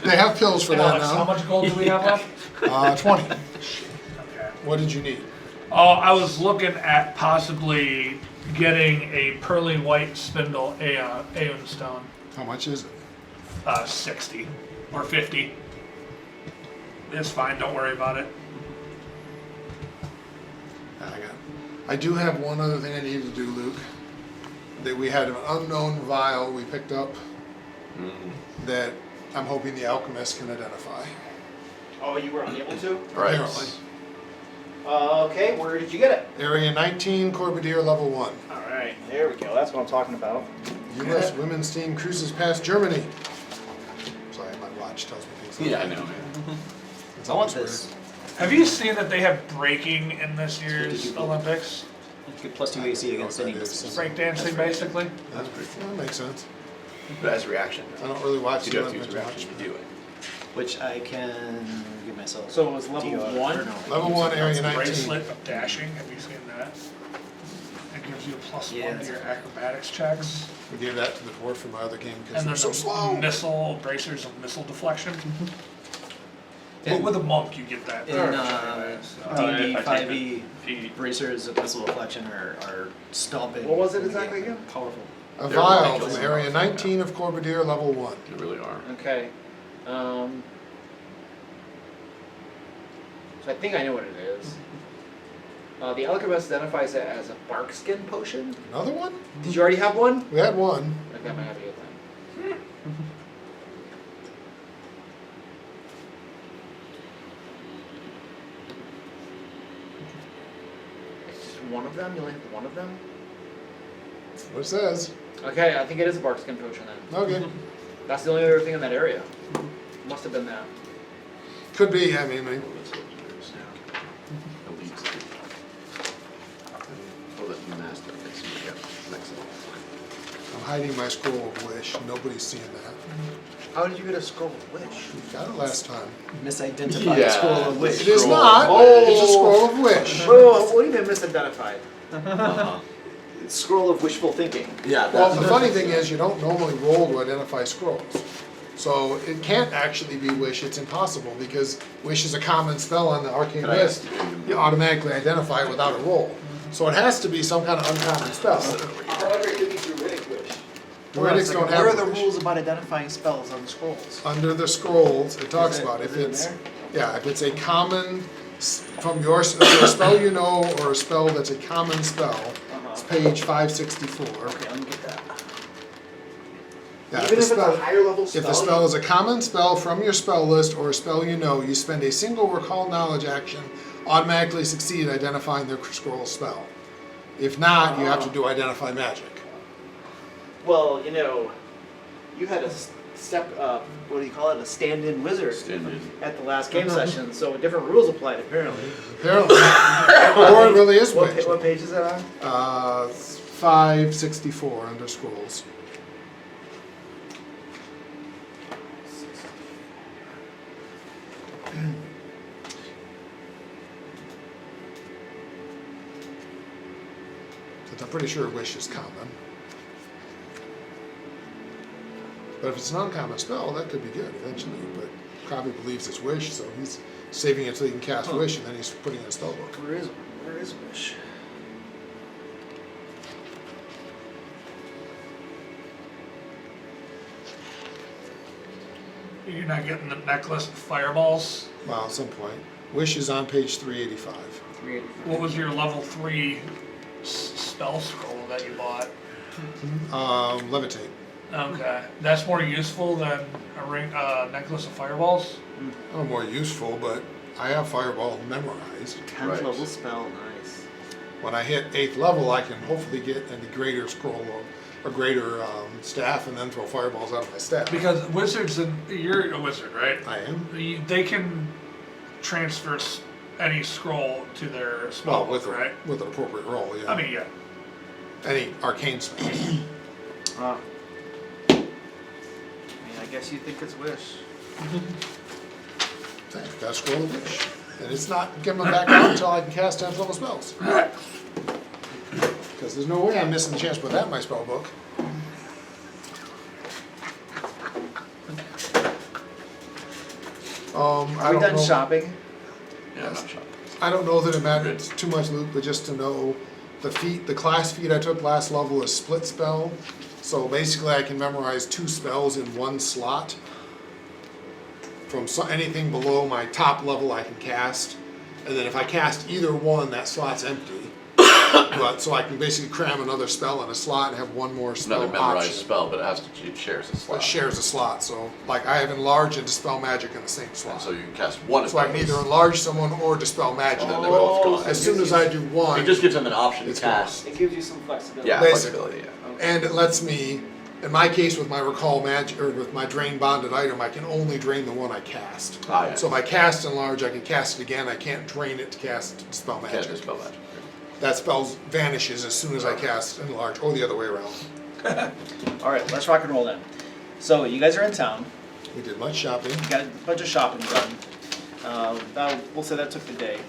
They have pills for that Alex, how now. much gold do we have left? 20. Okay. What did you need? Oh, I was looking at possibly getting a pearly white spindle Aeon stone. How much is it? 60 or 50. It's fine, don't worry about it. I do have one other thing I need to do, Luke. That we had an unknown vial we picked up that I'm hoping the alchemist can identify. Oh, you were unable to? Right. Apparently. Okay, where did you get it? Area 19, Khor Badihr, level 1. Alright, there we go. That's what I'm talking about. U.S. women's team cruises past Germany. Sorry, my watch tells me things like Yeah, I that. know. It's I want always this. Have you seen that they have breaking in this year's Olympics? You get plus 2 AC against any That is. distance. Breakdancing, basically. weird. That's pretty cool. That makes sense. But as a reaction, I don't really watch you the do have to use Olympics a reaction much. to do it. Which I can give myself. So it was level DO, 1? or no, Level 1, area 19. Bracelet of dashing. Have you seen that? It gives you a plus Yeah, 1 to that's your acrobatics checks. We gave that to the dwarf from my other game because And they're there's so a slow. missile bracers of missile deflection. But with a monk, you get that. In So- D&D if I take 5e, Feet. bracers of missile deflection are stomping. What was it exactly again? Powerful. A They're vial ridiculous. from area 19 of Khor Badihr, level 1. They really are. Okay. So I think I know what it is. The alchemist identifies it as a bark skin potion. Another one? Did you already have one? We had one. Okay, I might have to get that. It's just one of them? You only have one of them? What it says. Okay, I think it is a bark skin potion then. Okay. That's the only other thing in that area. Must have been that. Could be. I mean, Elite. Oh, that's master. That's next level. I'm hiding my scroll of wish. Nobody's seeing that. How did you get a scroll of wish? We got it last time. Misidentified Yeah, scroll of the wish. It is Scroll not. of wish. It's a scroll of wish. Oh, what do you mean misidentified? Uh-huh. Scroll of wishful thinking. Yeah. Well, the funny thing is, you don't normally roll to identify scrolls. So it can't actually be wish. It's impossible because wish is a common spell on the arcane Can I list. ask you- You automatically identify it without a roll. So it has to be some kind of uncommon spell. However, it could be Druidic wish. Druidics don't Where are have the wish. rules about identifying spells on scrolls? Under the scrolls, it talks Is it- about is if it in it's, there? yeah, if it's a common, from your, a spell you know, or a spell that's a common spell, it's page 564. Okay, let me get that. Yeah, Even the if it's spell- a higher level spell. If the spell is a common spell from your spell list or a spell you know, you spend a single recall knowledge action, automatically succeed identifying the scroll spell. If not, you have to do identify magic. Well, you know, You had a what do you call it? A stand-in wizard at the last game session. So different rules applied apparently. Apparently. Or it really is What, witch. what page is that on? 564 under scrolls. But I'm pretty sure wish is common. But if it's an uncommon spell, that could be good eventually. But Krabi believes it's wish, so he's saving it till he can cast wish, and then he's putting it in a spell book. Where is wish? You're not getting the necklace of fireballs. Well, at some point. Wish is on page 385. 385. What was your level 3 spell scroll that you bought? Levitate. Okay, that's more useful than a necklace of fireballs. Oh, more useful, but I have Fireball memorized. 10th Right. level spell, nice. When I hit 8th level, I can hopefully get a greater scroll or greater staff and then throw fireballs out of my staff. Because wizards, you're a wizard, right? I am. They can transfer any scroll to their spell Well, book, right? with an appropriate roll, yeah. I mean, yeah. Any arcane spell. I mean, I guess you think it's wish. Thanks, got a scroll of wish. And it's not giving them back out until I can cast 10th level spells. Because there's no way I'm missing the chance to put that in my spell book. Are I we don't done know. shopping? Yeah, I'm not shocked. I don't know that it matters too much, Luke, but just to know the class feat I took last level is split spell. So basically I can memorize 2 spells in 1 slot. From anything below my top level I can cast. And then if I cast either one, that slot's empty. But so I can basically cram another spell in a slot and have one more It's spell another memorized option. spell, but it shares a slot. That shares a slot. So like I have enlarge and dispel magic in the same And slot. so you can cast one of So I can those, either enlarge someone or dispel magic. and then they're both gone. As soon as I do one, It just gives them an option to It's gone. cast. It gives you some flexibility. Yeah, Basically. flexibility, yeah. and it lets me, in my case with my recall magic, or with my drain bonded item, I can only drain the one I cast. Ah, yeah. So if I cast enlarge, I can cast it again. I can't drain it to cast dispel Can't magic. dispel magic. That spell vanishes as soon as I cast enlarge, or the other way around. All right, let's rock and roll then. So you guys are in town. We did much shopping. You got a bunch of shopping done. We'll say that took the day.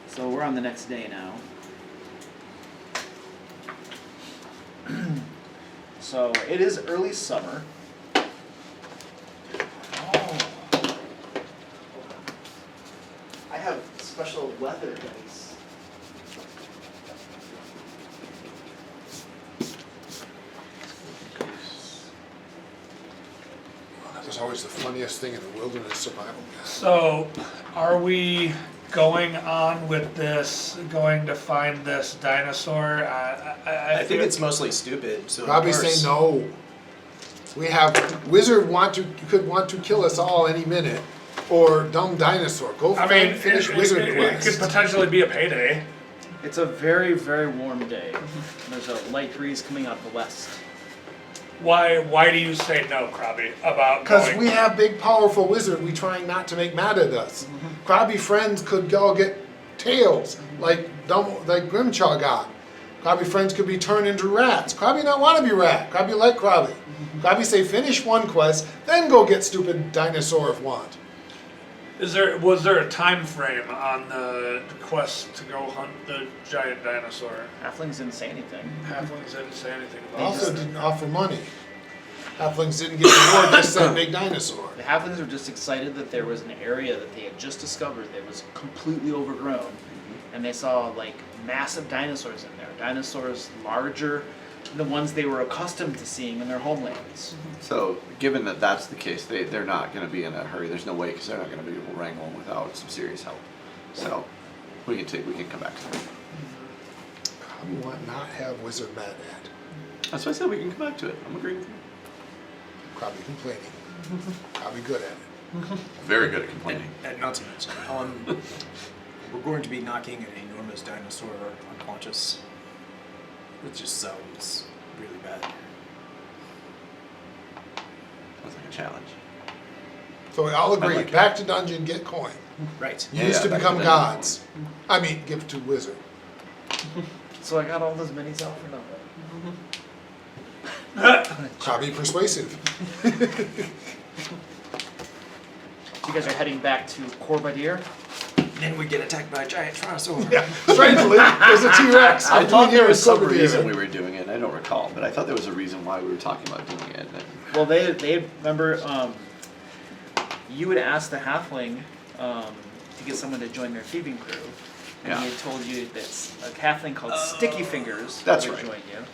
So we're on the next day now. So it is early summer. Oh. I have special weather dice. That was always the funniest thing in the wilderness survival guide. So, are we going on with this, going to find this dinosaur? I think it's mostly stupid. So of Probably course- say no. We have wizard could want to kill us all any minute, or dumb dinosaur. Go I mean, finish wizard it quest. could potentially be a payday. It's a very, very warm day. There's a light breeze coming out of the west. Why do you say no, Krabby, about Because going? we have big, powerful wizard we trying not to make mad at us. Krabby friends could all get tails, like Grimchaw got. Krabby friends could be turned into rats. Krabby not want to be rat. Krabby like Krabby. Krabby say finish one quest, then go get stupid dinosaur if want. Was there a time frame on the quest to go hunt the giant dinosaur? Halflings didn't say anything. Halflings didn't say anything about Also it. didn't offer money. Halflings didn't get the reward, just said big dinosaur. The halflings were just excited that there was an area that they had just discovered that was completely overgrown, and they saw like massive dinosaurs in there. Dinosaurs larger than the ones they were accustomed to seeing in their homelands. So, given that that's the case, they're not going to be in a hurry. There's no way, because they're not going to be able to wrangle them without some serious help. So, we can come back to that. Krabby want not have wizard mad at. That's why I said we can come back to it. I'm agreeing with you. Krabby complaining. Krabby good at it. Very good at complaining. And not to mention, we're going to be knocking an enormous dinosaur unconscious. It just sounds really bad. a challenge. So we all agree, like it. back to dungeon, get coin. Right. Used to back become then. gods. I mean, give to wizard. So I got all those minis out for nothing. Probably persuasive. You guys are heading back to Khor Badihr. Then we get attacked by a giant Tyrannosaur. Yeah, strangely, there's a T-Rex. I thought there was some Between here reason and we were doing it. I don't recall, but I thought there was a reason why we were talking about doing it. Well, they remember you had asked the halfling to get someone to join their thieving crew, and Yeah. he had told you that a halfling called Sticky Fingers That's would right. join you.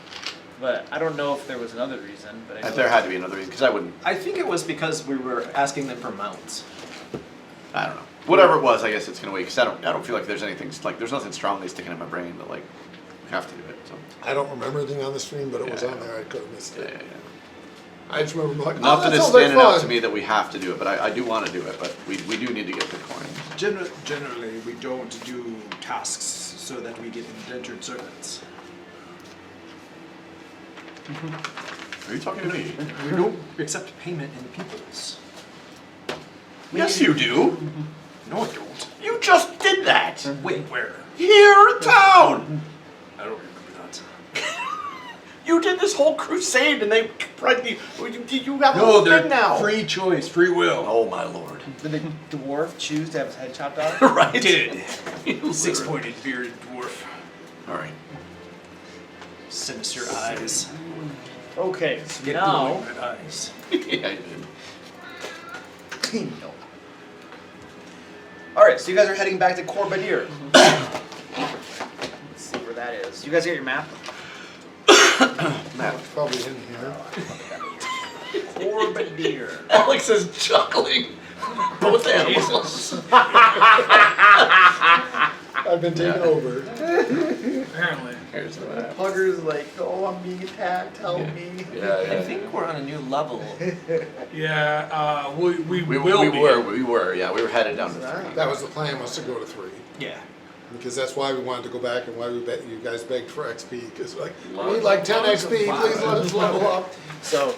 But I don't know if there was another reason. But I know There had to be another reason, because I wouldn't, I think it was because we were asking them for mounts. I don't know. Whatever it was, I guess it's going to wait, because I don't feel like there's anything, like, there's nothing strongly sticking in my brain that, like, we have to do it, so. I don't remember anything on the stream, but it was Yeah. on there. I could have missed Yeah, it. yeah, yeah. I just remember like, Nothing that is sounds like standing out fun. to me that we have to do it, but I do want to do it, but we do need to get the coin. Generally, we don't do tasks so that we get indentured servants. Are you talking to me? We don't accept payment in peoples. Yes, you do. No, I don't. You just did that. Wait, Where? Here in town. I don't remember that. You did this whole crusade, and they you have a No, whole they're thing now. free choice, free will. Oh my lord. Did the dwarf choose to have his head chopped off? Right. Did. You Six-pointed bearded dwarf. All right. sinister eyes. Okay, so Get now. glowing red eyes. Yeah, I did. No. All right, so you guys are heading back to Khor Badihr. Let's see where that is. You guys got your map? Matt. It's probably in here. Khor Badihr. Alex is chuckling. Both animals. I've been taken over. Apparently. Here's the map. Pugger's like, oh, I'm being attacked. Help me. Yeah, I think we're on a new level. Yeah, we We will be. were, yeah, we were headed down to 3. That was the plan, was to go to 3. Yeah. Because that's why we wanted to go back and why we bet you guys begged for XP. Because like, we Lots need like 10 lots of XP, please fun. let us level up. So,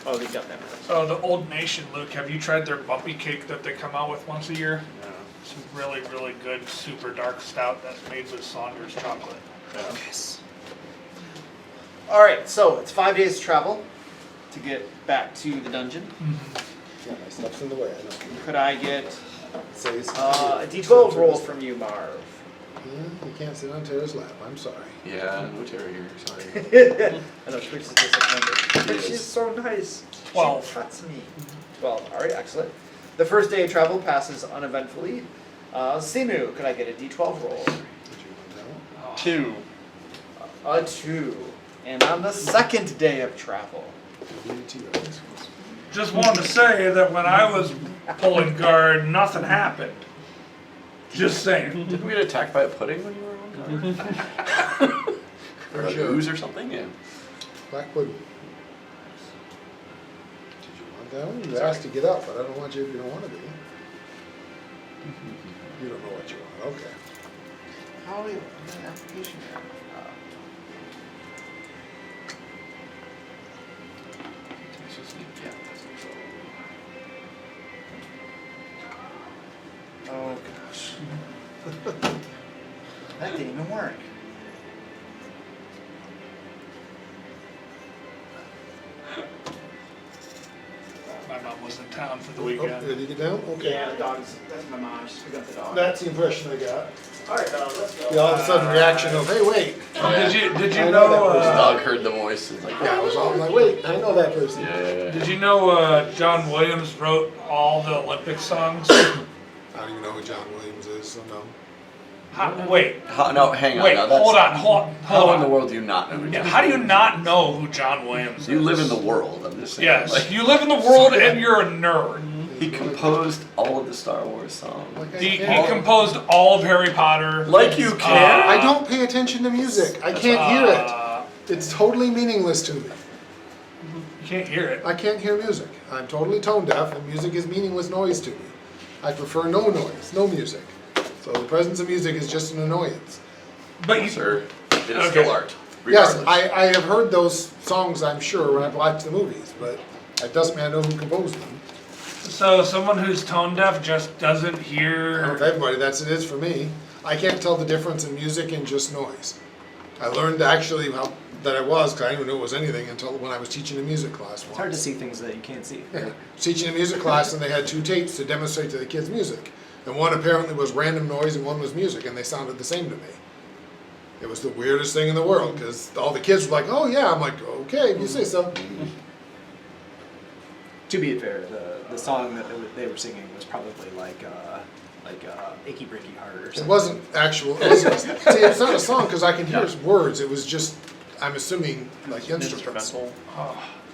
oh, they got that map. Oh, the Old Nation, Luke, have you tried their bumpy cake that they come out with once a year? No. It's a really, really good, super dark stout that's made with Saunders chocolate. Yes. All right, so it's 5 days travel to get back to the dungeon. Yeah, my stuff's in the way, I know. Could I get It says, a D12 roll from you, Marv? You can't sit on Tara's lap, I'm sorry. Yeah, no terror here, sorry. I know, Twitch is disappointed. But she's so nice. 12. She cuts me. 12, all right, excellent. The first day of travel passes uneventfully. Simu, could I get a D12 roll? Did you want to 2. A 2. And on the second day of travel. tell? You T-Rex. Just wanted to say that when I was pulling guard, nothing happened. Just saying. Didn't we get attacked by a pudding when you were on guard? Or a For sure. ooze or something? Yeah. Black pudding. Did you want that one? You asked to get up, but I don't want you if you don't want to be. You don't know what you want, okay. How do you an application there? Oh gosh. That didn't even work. My mom was in town for the Oh, weekend. did you get down? Okay. Yeah, the dogs. That's my mom. She's picking up the dog. That's the impression I got. All right, let's go. The all of a sudden reaction of, hey, wait. Did you I know know? His dog heard the voice. It's like, Yeah, I was all like, wait, I know that person. yeah. Did you know John Williams wrote all the Olympic songs? I don't even know who John Williams is, so no. Wait, No, hang on. wait, now, that's- hold How in on. the world do you not know who Yeah, John how do you Williams not know who John Williams is? is? You live in the world, I'm just saying. Yes, Like, you live in the world and you're a nerd. he composed all of the Star Wars songs. Like, I He can't- composed all of Harry Potter. Like you can? I don't pay attention to music. I can't hear it. Uh, It's totally meaningless to me. You can't hear it. I can't hear music. I'm totally tone deaf, and music is meaningless noise to me. I prefer no noise, no music. So the presence of music is just an annoyance. But you, Sir, it is Okay. still art. Yes, regardless. I have heard those songs, I'm sure, when I've watched the movies, but It doesn't mean I know who composed them. So someone who's tone deaf just doesn't I don't know hear. if everybody, that's it is for me. I can't tell the difference in music and just noise. I learned actually that I was, because I didn't even know it was anything until when I was teaching a music class once. It's hard to see things that you can't see. Teaching a music class, and they had 2 tapes to demonstrate to the kids music. And one apparently was random noise and one was music, and they sounded the same to me. It was the weirdest thing in the world, because all the kids were like, oh yeah, I'm like, okay, if you say so. To be fair, the song that they were singing was probably like "Achy Breaky Heart" or something. It wasn't actual, see, it's not a song, because I can hear words, it was just, I'm assuming, like instruments. Instrumental.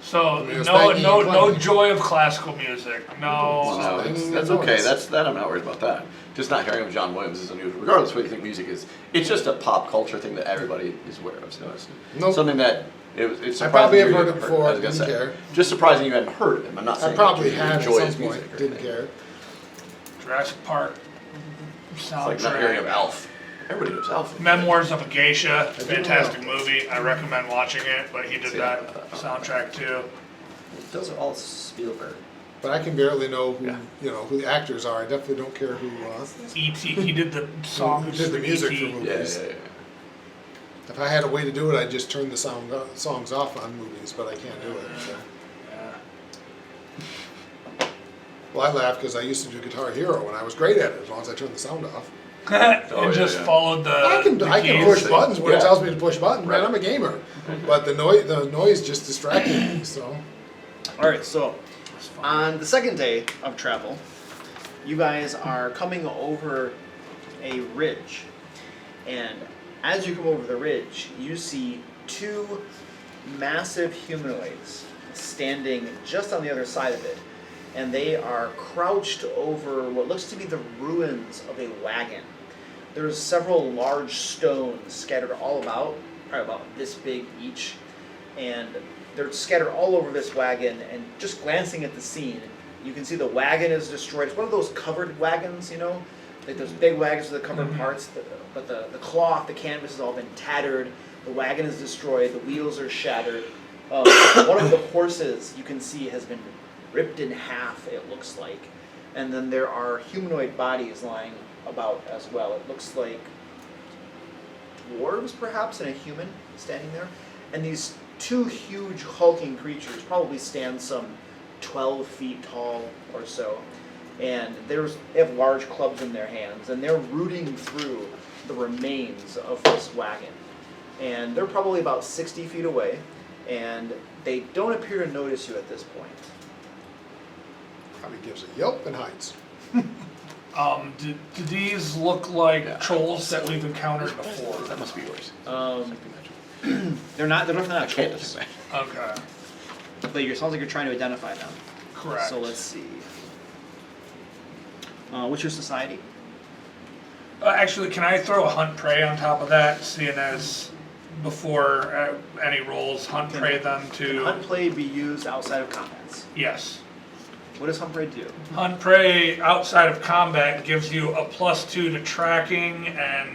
So mean, it's no banging no and no playing. joy of classical music. Well, No. no, banging that's and okay. noise. That I'm not worried about that. Just not hearing of John Williams is unusual. Regardless of what you think music is, it's just a pop culture thing that everybody is aware of. So it's Nope. something that it's I probably have surprising you heard it hadn't before, I was gonna didn't say, care. just surprising you hadn't heard of him. I'm not saying I probably that you had at enjoy some his music point, or didn't anything. care. Jurassic Park. It's like not hearing of Soundtrack. Alf. Everybody knows Alf. Memoirs of a Geisha. do Fantastic know. movie. I recommend watching it. But he did See, that soundtrack too. Those are all Spielberg. But I can barely know who, Yeah. who the actors are. I definitely don't care who, E.T. He did the songs. who did the music E.T. for Yeah, movies. yeah, yeah. If I had a way to do it, I'd just turn the songs off on movies, but I can't do it. So. Yeah. Well, I laugh because I used to do Guitar Hero and I was great at it as long as I turned the sound off. and yeah, just yeah. followed the. I can the I can keys. push buttons when it Yeah. tells me to push buttons. Man, Right. I'm a gamer, but the noise just distracted me. So All right, so on the second day of travel, you guys are coming over a ridge, and as you come over the ridge, you see 2 massive humanoids standing just on the other side of it, and they are crouched over what looks to be the ruins of a wagon. There's several large stones scattered all about, probably about this big each, and they're scattered all over this wagon. And just glancing at the scene, you can see the wagon is destroyed. It's one of those covered wagons, like those big wagons with the covered parts, but the cloth, the canvas has all been tattered. The wagon is destroyed. The wheels are shattered. One of the horses you can see has been ripped in half, it looks like. And then there are humanoid bodies lying about as well. It looks like dwarves, perhaps, and a human standing there. And these 2 huge hulking creatures probably stand some 12 feet tall or so. And they have large clubs in their hands, and they're rooting through the remains of this wagon. And they're probably about 60 feet away, and they don't appear to notice you at this point. probably gives a yelp and hides. Do these look like Yeah. trolls that we've encountered before? That must be yours. They're definitely not Can't trolls. detect Okay, But it sounds like you're trying to identify them. correct. So let's see. What's your society? Actually, can I throw a hunt prey on top of that, seeing as before any rolls, hunt Can- prey them Can to. hunt play be used outside of combats? Yes. What does hunt play do? Hunt prey outside of combat gives you a +2 to tracking and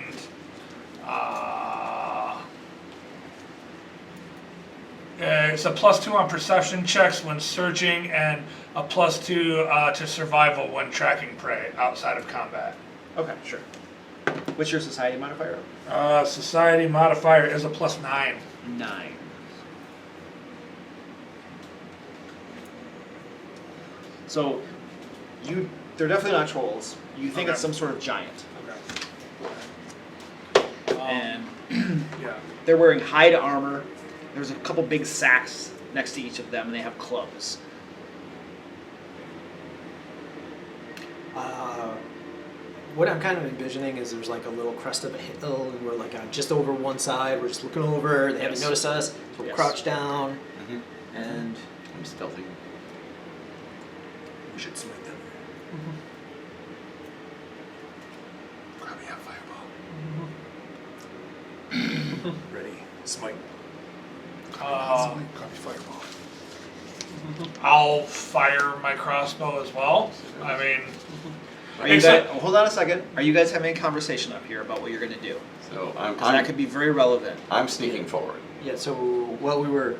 it's a +2 on perception checks when searching and a +2 to survival when tracking prey outside of combat. Okay, sure. What's your society modifier? Society modifier is a +9. 9. So, they're definitely not trolls. You think Okay. it's some sort of giant. Okay. And Yeah. they're wearing hide armor. There's a couple big sacks next to each of them, and they have clubs. What I'm kind of envisioning is there's like a little crest of a hill, and we're like on just over one side. We're just looking over. They haven't Yes. noticed us. So we're Yes. crouched down, Mhm. and I'm stealthy. we should smite them. Grab me a fireball. Ready, smite. Grab me fireball. I'll fire my crossbow as well. I mean, Are you Except- guys, hold on a second. Are you guys having a conversation up here about what you're going to do? So Because that could be very relevant. I'm sneaking forward. Yeah. So well, we were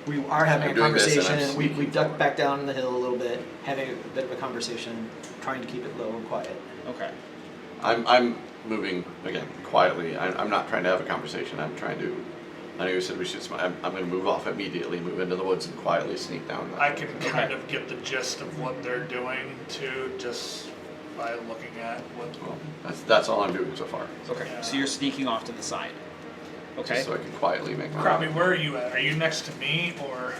We are having I'm a doing this and I'm conversation. We sneaking ducked forward. back down the hill a little bit, having a bit of a conversation, trying to keep it low and quiet. Okay. I'm moving again quietly. I'm not trying to have a conversation. I'm trying to. I know you said we should. I'm going to move off immediately, move into the woods, and quietly sneak down. I can kind of get the gist of what they're doing too, just by looking at what. Well, that's all I'm doing so far. Okay. Yeah. So you're sneaking off to the side. Okay. Just so I can quietly make my Krabby, where are you at? Are you next to me or?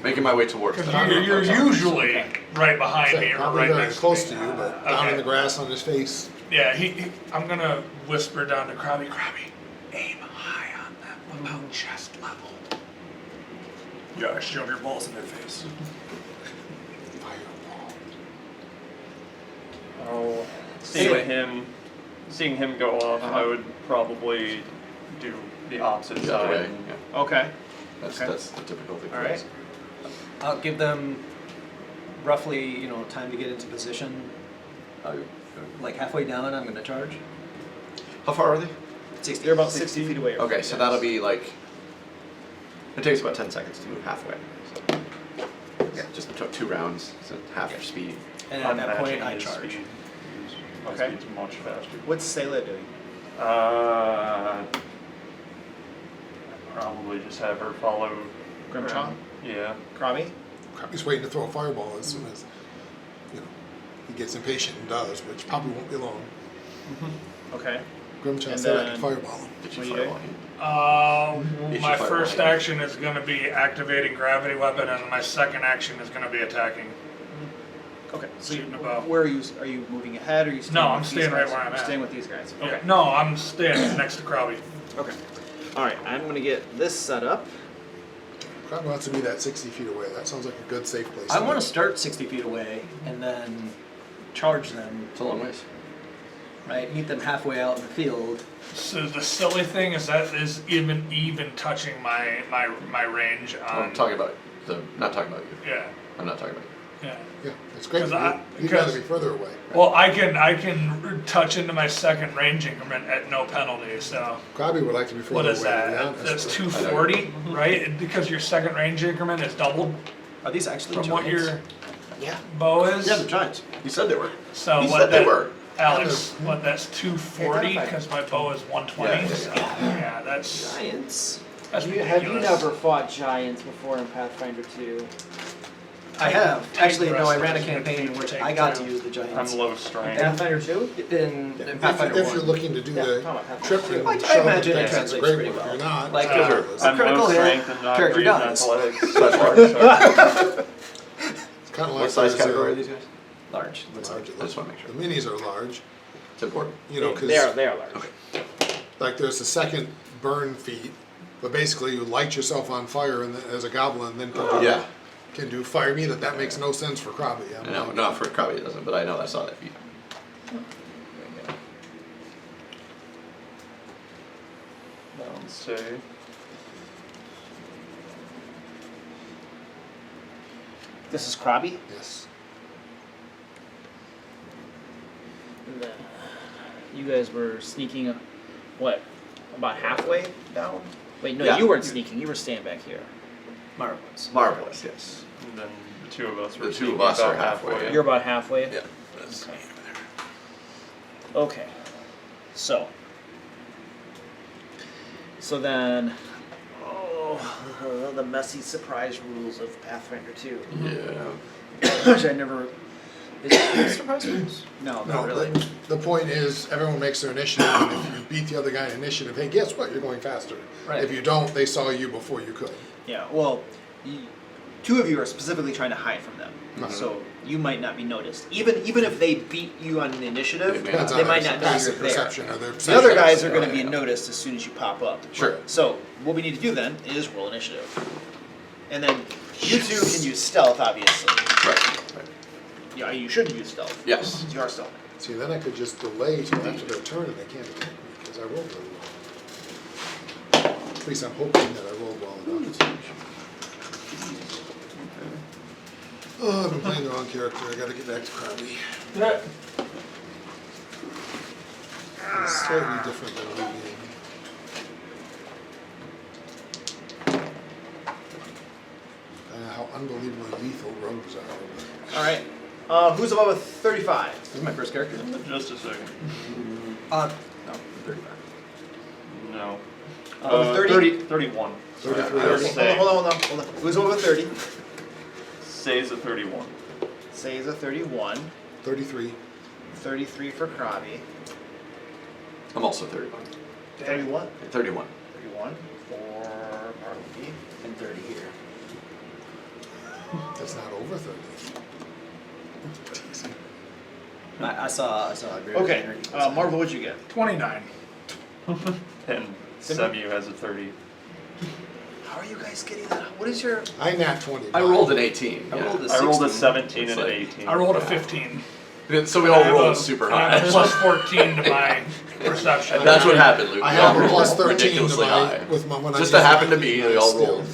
making my way towards. Because them. you're usually right behind me or Probably right very next close to to me. you, but down in the grass on his face. Yeah, I'm gonna whisper down to Krabby, aim high on them, about chest level. Yeah, shove your balls in their face. Fireball. Oh, seeing Anyway. him go off, I would probably do the opposite The other way. side. Yeah. Okay. That's Okay. that's the typical thing. All for right. us. I'll give them roughly, time to get into position. Like halfway down, I'm going to charge. How far are they? 60. You're about 60 feet away. Okay, so that'll be like. It takes about 10 seconds to move halfway. So, yeah, just took 2 rounds, so half your speed. And at that Unmatching point, I his charge. speed. My Okay. speed's much faster. What's Sayla doing? Probably just have her follow. Grimchaw? Yeah. Krabby? He's waiting to throw a fireball as soon as, he gets impatient and does, which probably won't be long. Okay. Grimchaw And said I then- could fireball him. Did What you are you fireball him? You My should first fireball. action is gonna be activating gravity weapon, and my second action is gonna be attacking. Okay. So Shooting about. where are you moving ahead or are you staying No, with I'm these staying right guys? where I'm You're at. staying with these guys. Okay. No, I'm staying next to Krabby. Okay. All right. I'm going to get this set up. Probably wants to be that 60 feet away. That sounds like a good, safe place. I want to start 60 feet away and then charge them, It's a long ways. right? Meet them halfway out in the field. So the silly thing is that is even touching my range on. I'm talking about not talking about you. Yeah, I'm not talking about you. yeah. Yeah, it's great. 'Cause You'd rather because- be further away. Well, I can touch into my second range increment at no penalty. So Krabby would like to be further what away, is to be that? honest. That's but- 240, right? Because your second range increment is doubled Are these actually from what giants? your Yeah. bow is. Yeah, the giants. You said they were. So You what said they that, were. Alex? What that's 240 because my bow is 120. Yeah. So yeah, that's Giants. that's Have you ridiculous. never fought giants before in Pathfinder 2? I have. Take Actually, the no, I rest ran a of it. campaign in which Take I got two. to use the giants. I'm low strength. Pathfinder 2? In Pathfinder If 1. you're looking to do Yeah, the talking about Pathfinder trip two. and I shove and imagine it things, that's a translates great pretty one. If well. you're not, Like, it's uh, ridiculous. I'm critical low hit, strength and not character great dies. athletics. That's large. It's kind of like What size those, category are these guys? Large. large. I just wanna make sure. The minis are large, It's important. because They are large. Okay. like there's a second burn feat, but basically you light yourself on fire and then, as a goblin, then Yeah. can do fire me. That makes no sense for Krabby. I'm No, like, no, for Krabby it doesn't, but I know I saw that feat. Let's see. This is Krabby. Yes. You guys were sneaking, about halfway down? Wait, no, Yeah. you weren't sneaking. You were staying back here. Marvelous. Marvelous, yes. And then the two of us were The two sneaking of us about are halfway. You're about halfway? Yeah. That's Okay. So then, the messy surprise rules of Pathfinder 2. Yeah. Which I never. Is it surprise rules? No, No, not really. the point is everyone makes their initiative, and if you beat the other guy in initiative, hey, guess what? You're going faster. Right. If you don't, they saw you before you could. Yeah, well, two of you are specifically trying to hide from them, Mhm. so you might not be noticed. Even if they beat you on the initiative, They may Depends not. they on might their not know you're passive there. perception or their The other perception. guys are going to Yeah, be yeah. noticed as soon as you pop up. Sure. So what we need to do then is roll initiative, and then you two can use stealth, obviously. Right. Yeah, you should use stealth. Yes. Since you are stealth. See, then I could just delay till after their turn and they can't attack me because I rolled really well. At least I'm hoping that I rolled well enough. Oh, I've been playing the wrong character. I gotta get back to Krabby. It's slightly different than a new game. how unbelievably lethal rogues are. All right. Who's above a 35? This is my first character. Just a second. No, 35. No. 30? 31. 33. I was- Hold on. Who's above a 30? Say's a 31. Say is a 31. 33. 33 for Krabi. I'm also 31. 31. 31. 31 for Bartleby. And 30 here. That's not over 30. I saw a great Okay. Marvel, what'd you get? 29. And Semu has a 30. How are you guys getting that? What is your... I nat 20. I rolled an 18. I yeah. rolled a I rolled a 16. 17 It's and an like- 18. I rolled a 15. So we I all have rolled a- super I have high. a plus 14 to my perception. And that's what happened, Luke. I We have all a plus rolled 13 to ridiculously my, high. with my, when Just I to happen to use be, my we all stealth. rolled.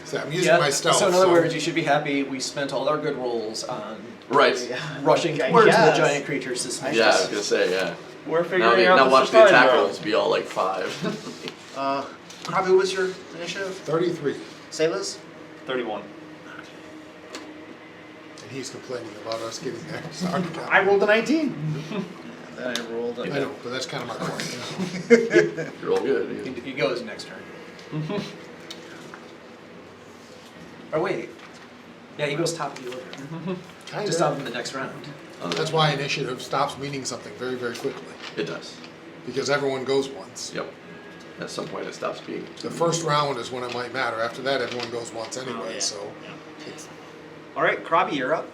So I'm using Yeah, my stealth. so in other words, you should be happy we spent all our good rolls on Right. rushing I towards the guess. giant creature suspicious. Yeah, I was gonna say, yeah. We're figuring Now out the watch the surprise attack round. rolls be all like 5. Krabi, what was your initiative? 33. Sayla's? 31. And he's complaining about us getting there. Sorry, I rolled a 19. And then I rolled a... I know, but that's kind of my point. You're all good. He goes next turn. Oh wait. Yeah, he goes top of the order. Kinda. Just top of the next round. That's why initiative stops meaning something very, very quickly. It does. Because everyone goes once. Yep. At some point it stops being. The first round is when it might matter. After that, everyone goes once anyway, Oh, yeah. so. Yeah. It's All right, Krabi, you're up.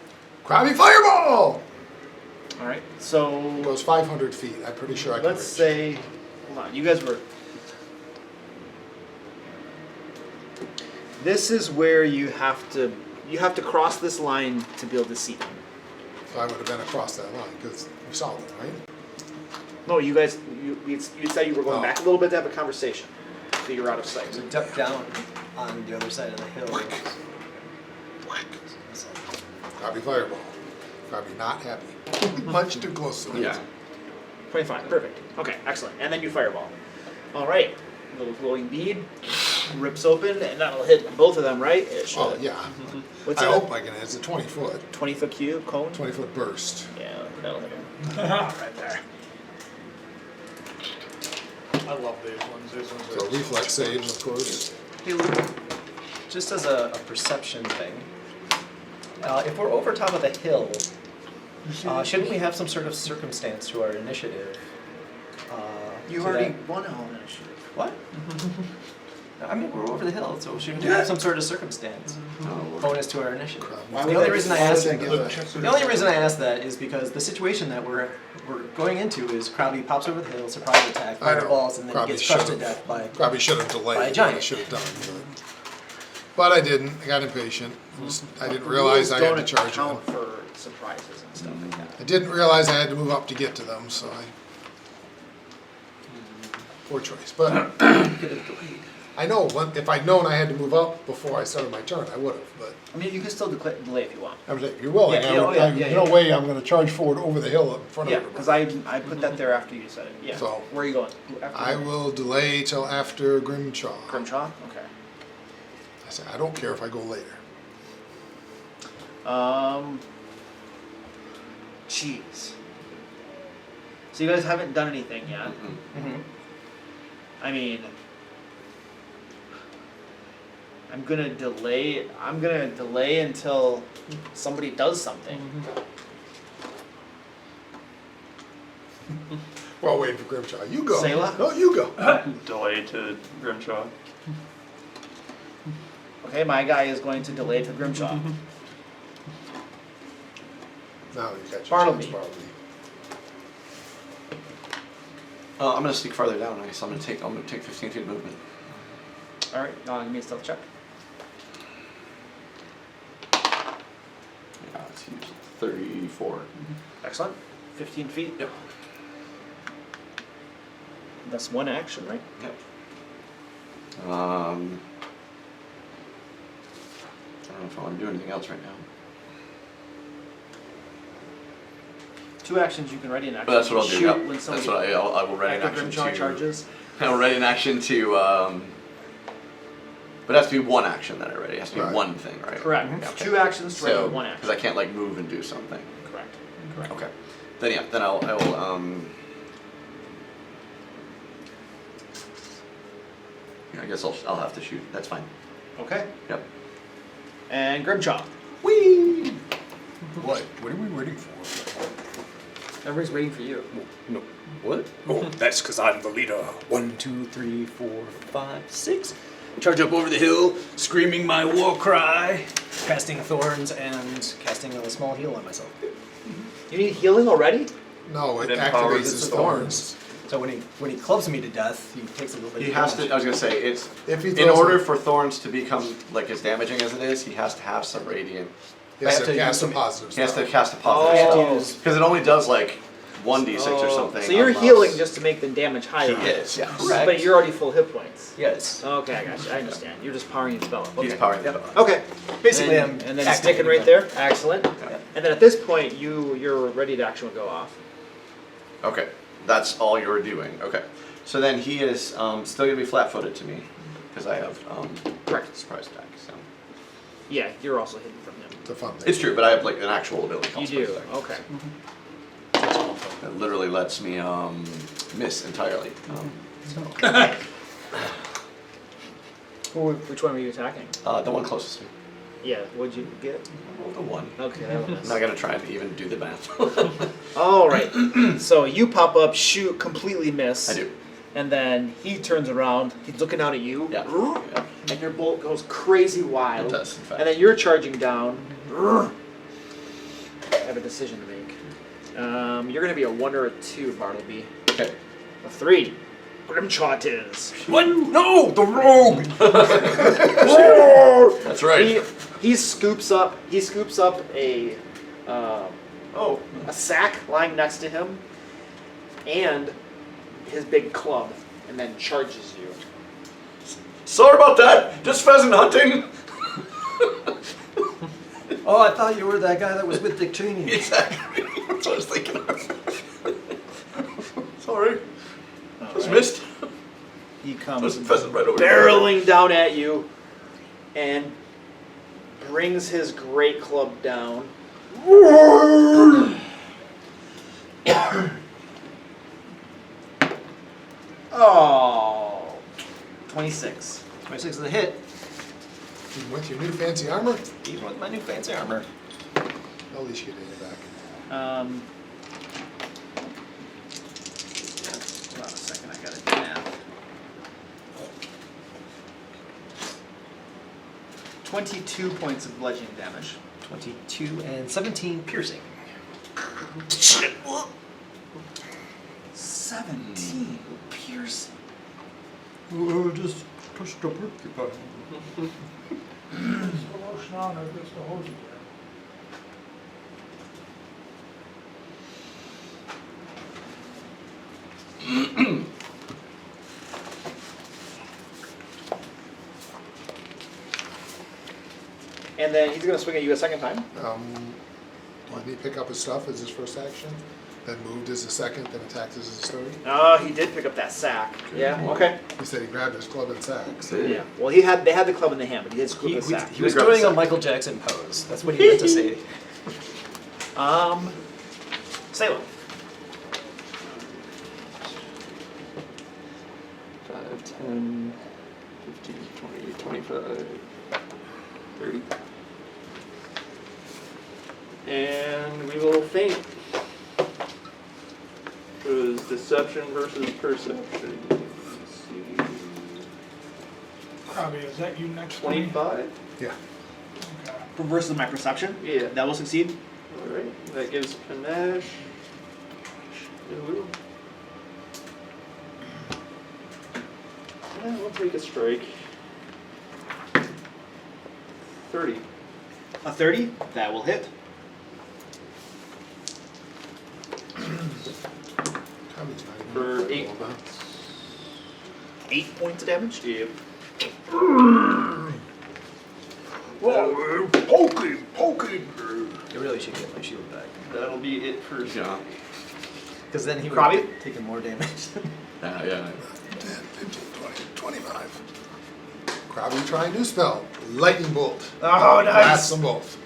Krabby Fireball! All right, so It goes 500 feet. I'm pretty sure I can let's reach. say... Hold on, you guys were... This is where you have to cross this line to be able to see them. So I would have been across that line, because we saw them, right? No, you guys, you said you were going Oh. back a little bit to have a conversation. So you're out of sight. So duck down on the other side of the hill. Krabby Fireball. Krabby not happy. Much too close to it. Yeah. 25, perfect. Okay, excellent. And then you fireball. All right, little glowing bead rips open, and that'll hit both of them, right? It should. Oh, yeah. What's I it? hope I can. It's a 20-foot. 20-foot cube, cone? 20-foot burst. Yeah, that'll hit him. Right there. I love these ones. These ones are So reflex saves, of course. Hey Luke, just as a perception thing, if we're over top of the hill, shouldn't we have some sort of circumstance to our initiative? You so already that- won all initiative. What? I mean, we're over the hill, so shouldn't we have some sort of circumstance bonus to our initiative? Why The would only I- reason I why would asked they give that? the only reason I asked that is because the situation that we're going into is Krabby pops over the hill, surprise attack, I know. fireballs, and then Krabby he gets crushed to should've- death by. Probably should have delayed By a what I giant. should have done. But I didn't. I got impatient. I didn't realize I had to charge them. Don't account for surprises and stuff like that. I didn't realize I had to move up to get to them, so I... Poor choice. But Could have delayed. I know, if I'd known I had to move up before I started my turn, I would have. But I mean, you can still delay if you want. I was like, if you're willing, Yeah, I yeah, would, oh, yeah, yeah, no yeah. way I'm going to charge forward over the hill up in front Yeah, of because everybody. I put that there after you said it. Yeah. So- Where are you going? After I will delay till after Grimchaw. Grimshaw? Okay. I said, I don't care if I go later. Jeez. So you guys haven't done anything yet. Mm-hmm. I mean, I'm gonna delay until somebody does something. Well, waiting for Grimshaw. You go. Selah? No, you go. Delay to Grimshaw. Okay, my guy is going to delay to Grimshaw. Now you got your Bartleby. chance, Bartleby. I'm gonna sneak farther down. I guess I'm gonna take 15 feet of movement. All right, give me a stealth check. Yeah, it's 34. Excellent. 15 feet. Yep. That's one action, right? Yep. I don't know if I want to do anything else right now. 2 actions you can ready in action. But that's what I'll do. Shoot Yep. when That's somebody what I will ready in after action Grimshaw to. charges. I will ready in action to But it has to be one action then already. It has to be Right. one thing, right? Correct. Okay. It's 2 actions to So, ready 1 because action. I can't like move and do something. Correct. Okay. Then yeah, then I will yeah, I guess I'll have to shoot. That's fine. Okay. Yep. And Grimchaw. Whee! What? What are we waiting for? Everybody's waiting for you. No. What? Oh, that's because I'm the leader. 1, 2, 3, 4, 5, 6. Charge up over the hill, screaming my war cry. Casting thorns and casting a small heal on myself. You need healing already? No, it It activates empowers his his thorns. So when he clubs me to death, he takes a little bit He of has damage. to. I was gonna say it's If he in throws order it- for thorns to become like as damaging as it is, he has to have some radiant. He has I have to to cast use some some- positive He has to stuff. cast a I positive have to spell use- because it only does like 1d6 or something. So you're unless- healing just to make the damage higher. He is, yeah. Correct. But you're already full hit points. Yes. Okay, I got you. I understand. You're just powering your spell up. Okay. He's powering the Yep. spell. Okay. Basically, and, I'm and then activating sticking right them. there. Excellent. Yeah. And then at this point, your ready to action will go off. Okay, that's all you're doing. Okay, so then he is still gonna be flat-footed to me because I have Correct. surprise attack. So Yeah, you're also hidden from him. It's a fun thing. it's true, but I have like an actual ability called You do. surprise attack. Okay. It literally lets me miss entirely. Which one were you attacking? The one closest to me. Yeah. What'd you get? The one. Okay, that I'm was. not gonna try and even do the math. All right. So you pop up, shoot, completely miss. I do. And then he turns around. He's looking out at you. Yeah. Yeah. And your bolt goes crazy wild. It does, in fact. And then you're charging down. I have a decision to make. You're going to be a 1 or a 2, Bartleby. Okay. A 3. Grimchaw it is. What? No, the rogue. That's right. He scoops up a Oh. a sack lying next to him and his big club, and then charges you. Sorry about that. Just pheasant hunting. Oh, I thought you were that guy that was with Dick Cheney. Exactly. That's what I was thinking of. Sorry. Just missed. He There's comes a pheasant right over there. barreling down at you and brings his great club down. Oh, 26. 26 is a hit. Even with your new fancy armor, Even with my new fancy armor. at least you get it back. Hold on a second, I gotta do math. 22 points of bludgeoning damage. 22 and 17 piercing. 17 piercing. Just pushed a porcupine. And then he's gonna swing at you a second time. Didn't he pick up his stuff as his first action? Then moved as a second, then attacked as his third? Oh, he did pick up that sack. Yeah, okay. He said he grabbed his club and sack. Yeah. Well, they had the club in the hand, but he did scoop He, the he, sack. he was grab the doing a sack. Michael Jackson pose. That's what he meant to say. Salem. 5, 10, 15, 20, 25, 30. And we will feint. It was deception versus perception. Let's see. Robbie, is that you next to me? 25? Yeah. Okay. Versus my perception. Yeah. That will succeed. Alright, that gives panache. Ooh. We'll take a strike. 30. A 30. That will hit. Tommy's not even For playable, 8 huh? points. 8 points of damage. Yep. Poking. You really should get my shield back. That'll be it for Yeah. Because then he would Robbie? have taken more damage. Yeah. 10, 15, 20, 25. Probably try a new spell. Lightning bolt. Oh, nice. Blast them both.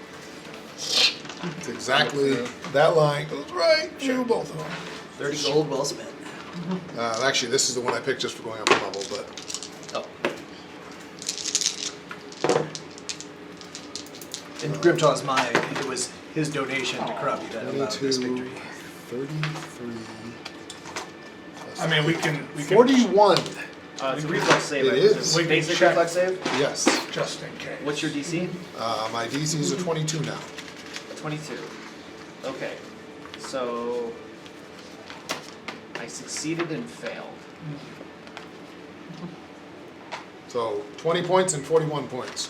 It's exactly that line goes right through both of them. 30 gold well spent. Actually, this is the one I picked just for going up a level, but Oh. In Grimtaw's mind, it was his donation to Krabi that allowed this 22, victory. 33. I mean, we can 41. It's a reflex save. It right? is. It's a We can basic check. reflex save. Yes. just in case. What's your DC? My DC is a 22 now. 22. Okay. So I succeeded and failed. So 20 points and 41 points.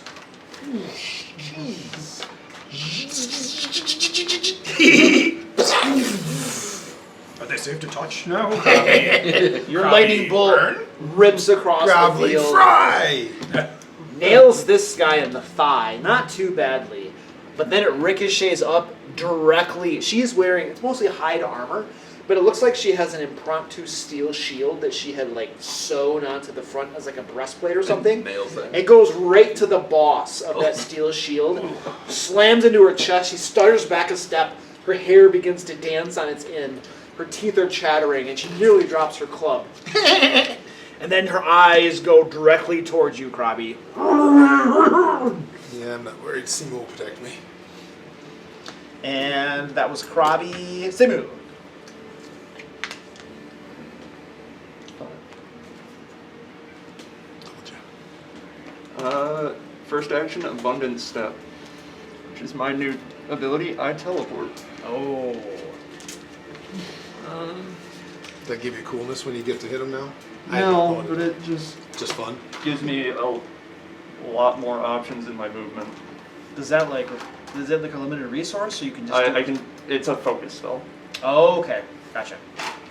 Are they safe to touch? No. Your lightning bolt rips across the Gobbly field, fry! nails this guy in the thigh, not too badly, but then it ricochets up directly. She's wearing, it's mostly hide armor, but it looks like she has an impromptu steel shield that she had like sewn onto the front as like a breastplate or something. Nails it. It goes right to the boss of that steel shield, slams into her chest. She stutters back a step. Her hair begins to dance on its end. Her teeth are chattering, and she nearly drops her club. And then her eyes go directly towards you, Krabi. Yeah, I'm not worried. Simo will protect me. And that was Krabi Simu. First action, Abundant Step, which is my new ability. I teleport. Oh. Does that give you coolness when you get to hit him now? No, but it just Just fun. gives me a lot more options in my movement. Is that like a limited resource, so you can just I can. It's a focus spell. Oh, okay. Gotcha.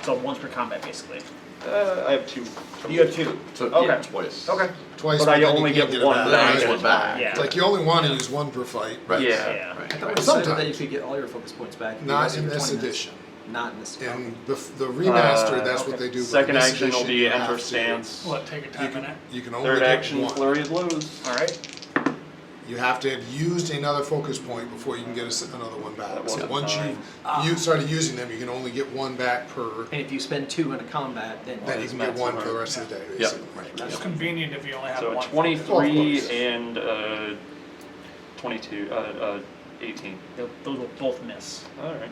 So once per combat, basically. I have 2. You have 2. So Okay. yeah, twice. Okay. Twice, But but I then only you can't get get it one back. Then I back. just at went a back. time. Yeah. Like you only want to use one per fight. Right. Yeah. I thought Right. we said that Sometimes. you could get all your focus points back. if you Not rested in for this 20 minutes. edition. Not in this. In the remaster, that's what okay. they do. But Second in this action will edition, be you enter have to- stance. What, take a 10-minute? You can only Third get action, one. flurry of blows. All right. You have to have used another focus point before you can get another one back. That So wasn't once you started using them, you can only get one back per. And if you spend 2 in a combat, then Then you can get one for the rest of the day. Yep. Basically. It's convenient if you only have So one. 23 Oh, of and 22, 18. Those will both miss. All right.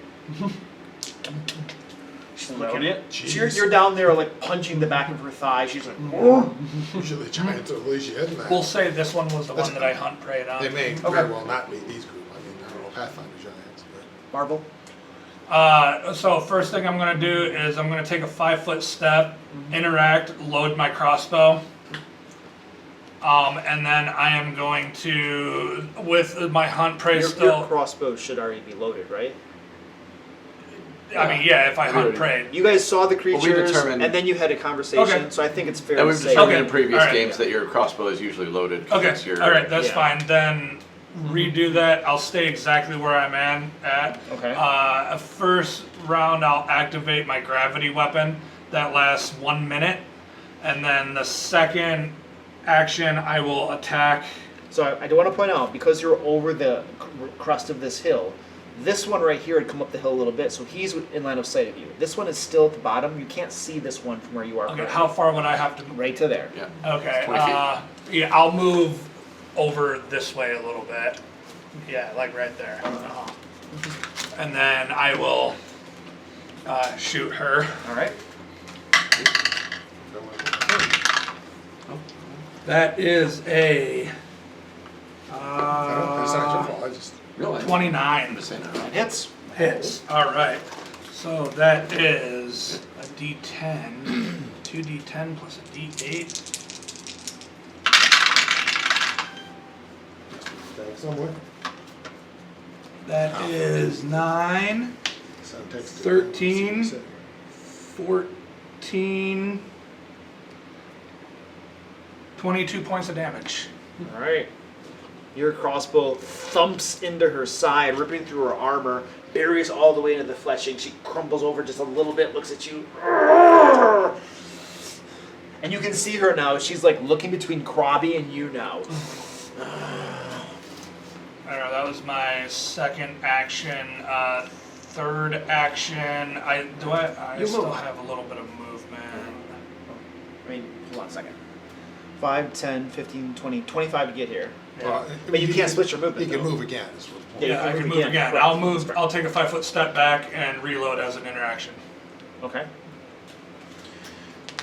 She's Load looking it. So you're down there like punching the back of her thigh. She's like, Usually giants will release you in that. We'll say this one was the one that I hunt preyed on. They may very well not be these group. I mean, I don't know Pathfinder giants, but. Marble. So first thing I'm gonna do is I'm gonna take a 5-foot step, interact, load my crossbow. And then I am going to, with my hunt prey Your still, crossbow should already be loaded, right? I mean, yeah, if I hunt prey. You guys saw the we creatures, determined- and then you had a conversation, Okay. so I think it's fair And to we've say. determined Okay. in previous Alright. games that your crossbow is usually loaded. 'cause Okay, it's your, alright, that's Yeah. fine. Then redo that. I'll stay exactly where I'm at. Okay. First round, I'll activate my gravity weapon. That lasts 1 minute. And then the second action, I will attack. So I do want to point out, because you're over the crest of this hill, this one right here had come up the hill a little bit, so he's in line of sight of you. This one is still at the bottom. You can't see this one from where you are. Okay, currently. how far would I have to move? Right to there. Yeah. Okay, 20 feet. yeah, I'll move over this way a little bit. Yeah, like right there. And then I will shoot her. All right. That is a It's not your fault. I just. Really? 29. I'm just saying that. That hits. Hits. All right. So that is a D10, 2D10 plus a D8. Back somewhere. That is 9, Send text to 13. them. 14, 22 points of damage. All right. Your crossbow thumps into her side, ripping through her armor, buries all the way into the fleshing. She crumbles over just a little bit, looks at you. And you can see her now. She's like looking between Krabby and you now. I don't know, that was my second action. Third action, I still have a little bit of movement. I mean, hold on a second. 5, 10, 15, 20, 25 to get here. But you can't switch your movement. You can though. move again. Is what the point. Yeah, I can move again. Correct. I'll take a 5-foot step back and reload as an interaction. Okay.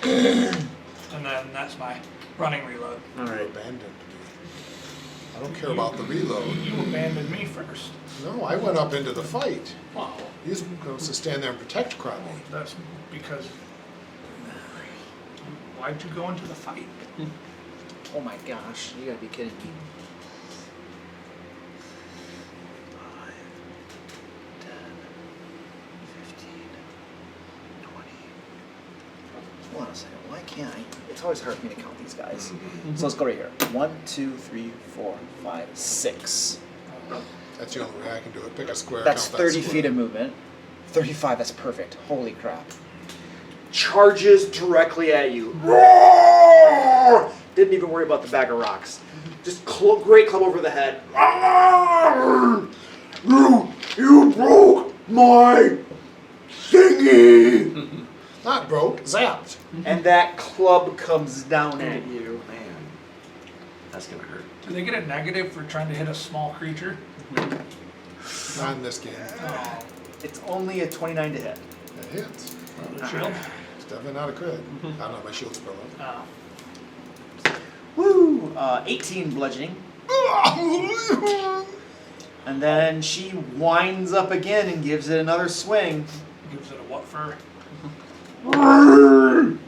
And then that's my running reload. All You right. abandoned me. I don't care about the reload. You abandoned me first. No, I went up into the fight. Wow. He's supposed to stand there and protect Krabby. That's because. Why'd you go into the fight? Oh my gosh, you gotta be kidding me. 5, 10, 15, 20. Hold on a second, why can't I? It's always hard for me to count these guys. So let's go right here. 1, 2, 3, 4, 5, 6. That's the only way I can do it. Pick a square. That's count that 30 square. feet of movement. 35, that's perfect. Holy crap. Charges directly at you. Roar! Didn't even worry about the bag of rocks. Just great club over the head. Roar! You broke my thingy! Not broke, zapped. And that club comes down at you. Man, that's gonna hurt. Do they get a negative for trying to hit a small creature? Not in this game. Oh, It's only a 29 to hit. It hits. shield? It's definitely not a crit. I don't know, my shield's still up. Oh. Woo! 18 bludgeoning. And then she winds up again and gives it another swing. Gives it a what for? Ooh.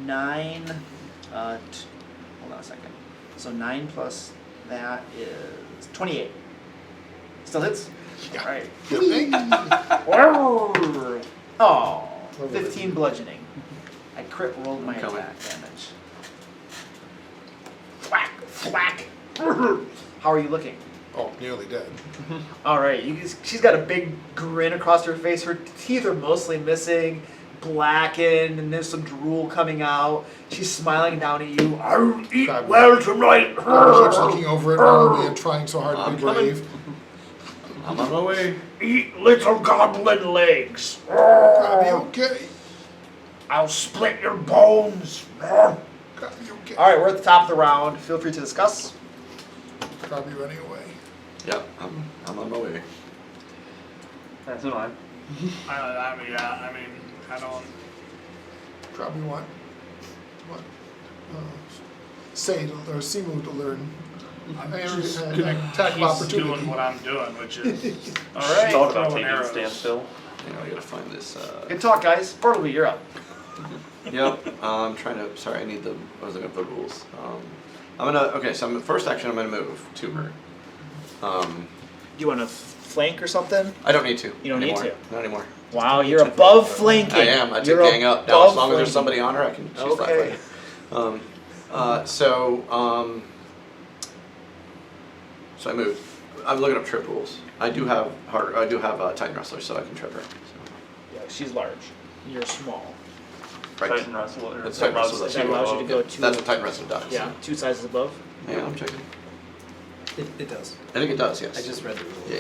9. Hold on a second. So 9 plus that is 28. Still hits? Yeah. Alright. Good thing. Oh, 15 bludgeoning. I crit rolled my Coming. attack damage. Whack! Whack! How are you looking? Oh, nearly dead. Alright, she's got a big grin across her face. Her teeth are mostly missing, blackened, and there's some drool coming out. She's smiling down at you. I'll eat God. well tonight. He keeps looking over at Ruby and trying so hard to I'm be coming. brave. I'm on my way. Eat little goblin legs. Krabby, okay. I'll split your bones. Krabby, okay. Alright, we're at the top of the round. Feel free to discuss. Krabby running away. Yep, I'm on my way. That's mine. I mean, I don't. Krabby what? Say to, or Simu to learn. Attack of He's opportunity. doing what I'm doing, which is Alright. Thought about throwing taking a arrows. standstill. Hang on, I gotta find this. Good talk, guys. Bartleby, you're up. Yep, I'm trying to. Sorry, I need the. I was looking up the rules. I'm gonna. Okay, so first action, I'm gonna move to her. Do you want to flank or something? I don't need to. You don't need anymore. to. Not anymore. Wow, you're above flanking. I am. I took You're gang up. Now, above as long as there's flanking. somebody on her, I can. She's Okay. flat-footed. So I moved. I'm looking up trip rules. I do have Titan Wrestler, so I can trip her. So. Yeah, she's large. You're small. Right. Titan Wrestler. That's Titan Wrestler. That allows you to go two. That's what Titan Wrestler does. Yeah, 2 sizes above. Yeah, I'm checking. It does. I think it does. Yes. I just read the rules. Yeah.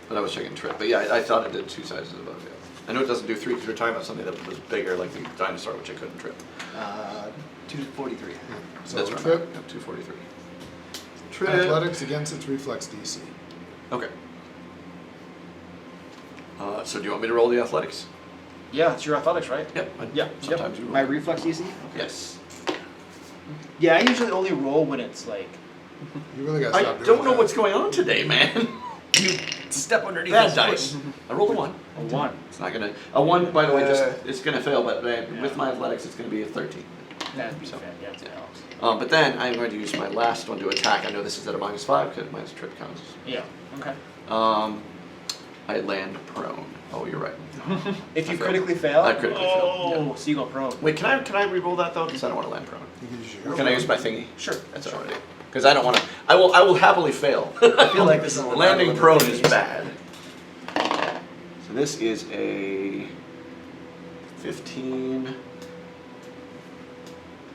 But I was checking trip. But yeah, I thought it did 2 sizes above. Yeah. I know it doesn't do 3 because we're talking about something that was bigger, like the dinosaur, which I couldn't trip. 243. So That's right. trip. Yep, 243. Trip. Athletics against its reflex DC. Okay. So do you want me to roll the athletics? Yeah, it's your athletics, right? Yep. Yeah. Sometimes you roll. My reflex DC? Yes. Yeah, I usually only roll when it's like. You really gotta I stop doing don't know that. what's going on today, man. You step underneath Bad the dice. I rolled a 1. A 1. It's not gonna. A 1, by the way, just it's gonna fail. But with my athletics, it's gonna be a 13. That'd be So. fantastic. But then I'm going to use my last one to attack. I know this is at a -5 because minus trip counts. Yeah, okay. I land prone. Oh, you're right. If you I failed. critically fail? I critically failed, Oh, so you go prone. Wait, can I re-roll that though? Because I don't want to land prone. You can use your Can I use my thingy? Sure. That's all right. Because I don't want to. I will happily fail. I feel like this is Landing prone is bad. So this is a 15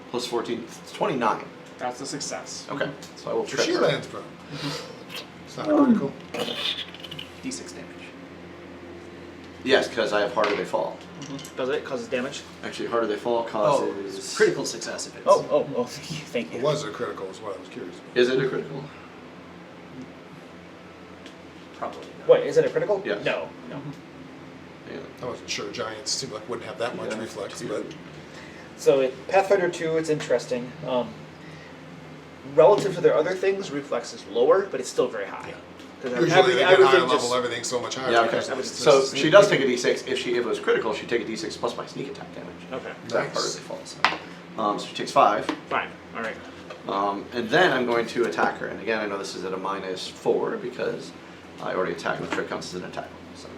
plus 14, it's 29. That's a success. Okay, so I will So trip she her. lands prone. It's not critical. D6 damage. Yes, because I have harder they fall. Does it? Causes damage? Actually, harder they fall Oh, causes. critical success if it's. Oh, thank It you. was a critical is what I was curious about. Is it a critical? Probably not. What, is it a critical? Yes. No. Yeah. I wasn't sure giants seemed like wouldn't have that much Yeah, reflex, two. but So in Pathfinder 2, it's interesting. Relative to their other things, reflex is lower, but it's still very high. 'Cause usually they get higher everything level, just- everything's so much higher. Yeah, okay. because it's So just- she does take a d6. If it was critical, she'd take a d6 plus my sneak attack damage. Okay, That Nice. harder they fall. So she takes 5. fine. All right. And then I'm going to attack her. And again, I know this is at a -4 because I already attacked with trick counts as an attack. So.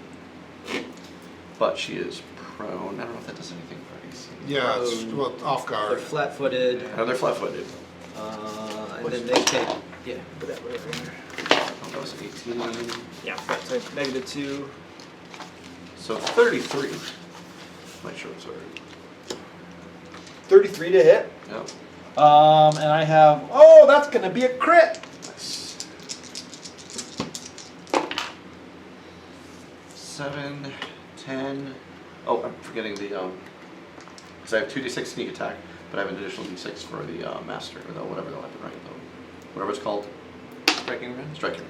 But she is prone. I don't know if that does anything for AC. Yeah, it's well off They're guard. flat-footed, No, they're flat-footed. and then they take. Yeah. Put that right over here. Oh, that was 18. Yeah, right, so -2. So 33. My short sword. 33 to hit. Yep. And I have. Oh, that's going to be a crit. Nice. 7, 10. Oh, I'm forgetting the because I have 2d6 sneak attack, but I have an additional d6 for the master, or the whatever the weapon, right? Whatever it's called. Striking ring. Striking.